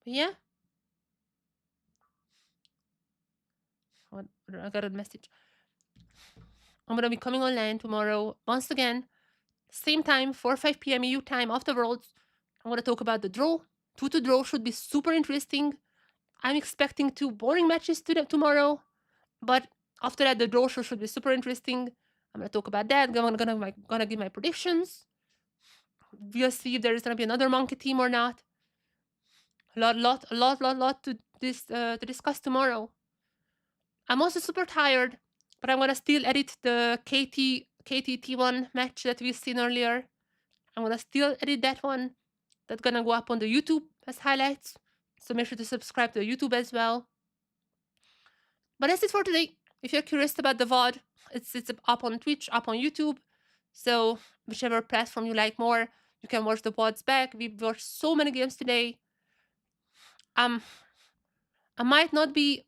But yeah. What, I got a message. I'm gonna be coming online tomorrow once again. Same time, 4 or 5 p.m. EU time afterwards. I'm gonna talk about the draw. 2 to draw should be super interesting. I'm expecting 2 boring matches tomorrow, but after that, the draw should be super interesting. I'm gonna talk about that. I'm gonna give my predictions. We'll see if there's gonna be another monkey team or not. A lot to discuss tomorrow. I'm also super tired, but I'm gonna still edit the KTT1 match that we've seen earlier. I'm gonna still edit that one. That's gonna go up on the YouTube as highlights. So make sure to subscribe to the YouTube as well. But that's it for today. If you're curious about the VOD, it's up on Twitch, up on YouTube. So whichever platform you like more, you can watch the VODs back. We watched so many games today. I might not be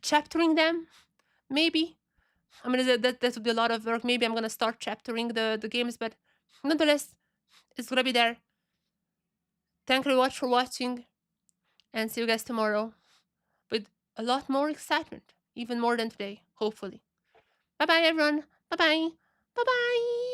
chaptering them, maybe. I mean, that would be a lot of work. Maybe I'm gonna start chaptering the games, but nonetheless, it's gonna be there. Thank you very much for watching, and see you guys tomorrow with a lot more excitement, even more than today, hopefully. Bye bye, everyone. Bye bye. Bye bye.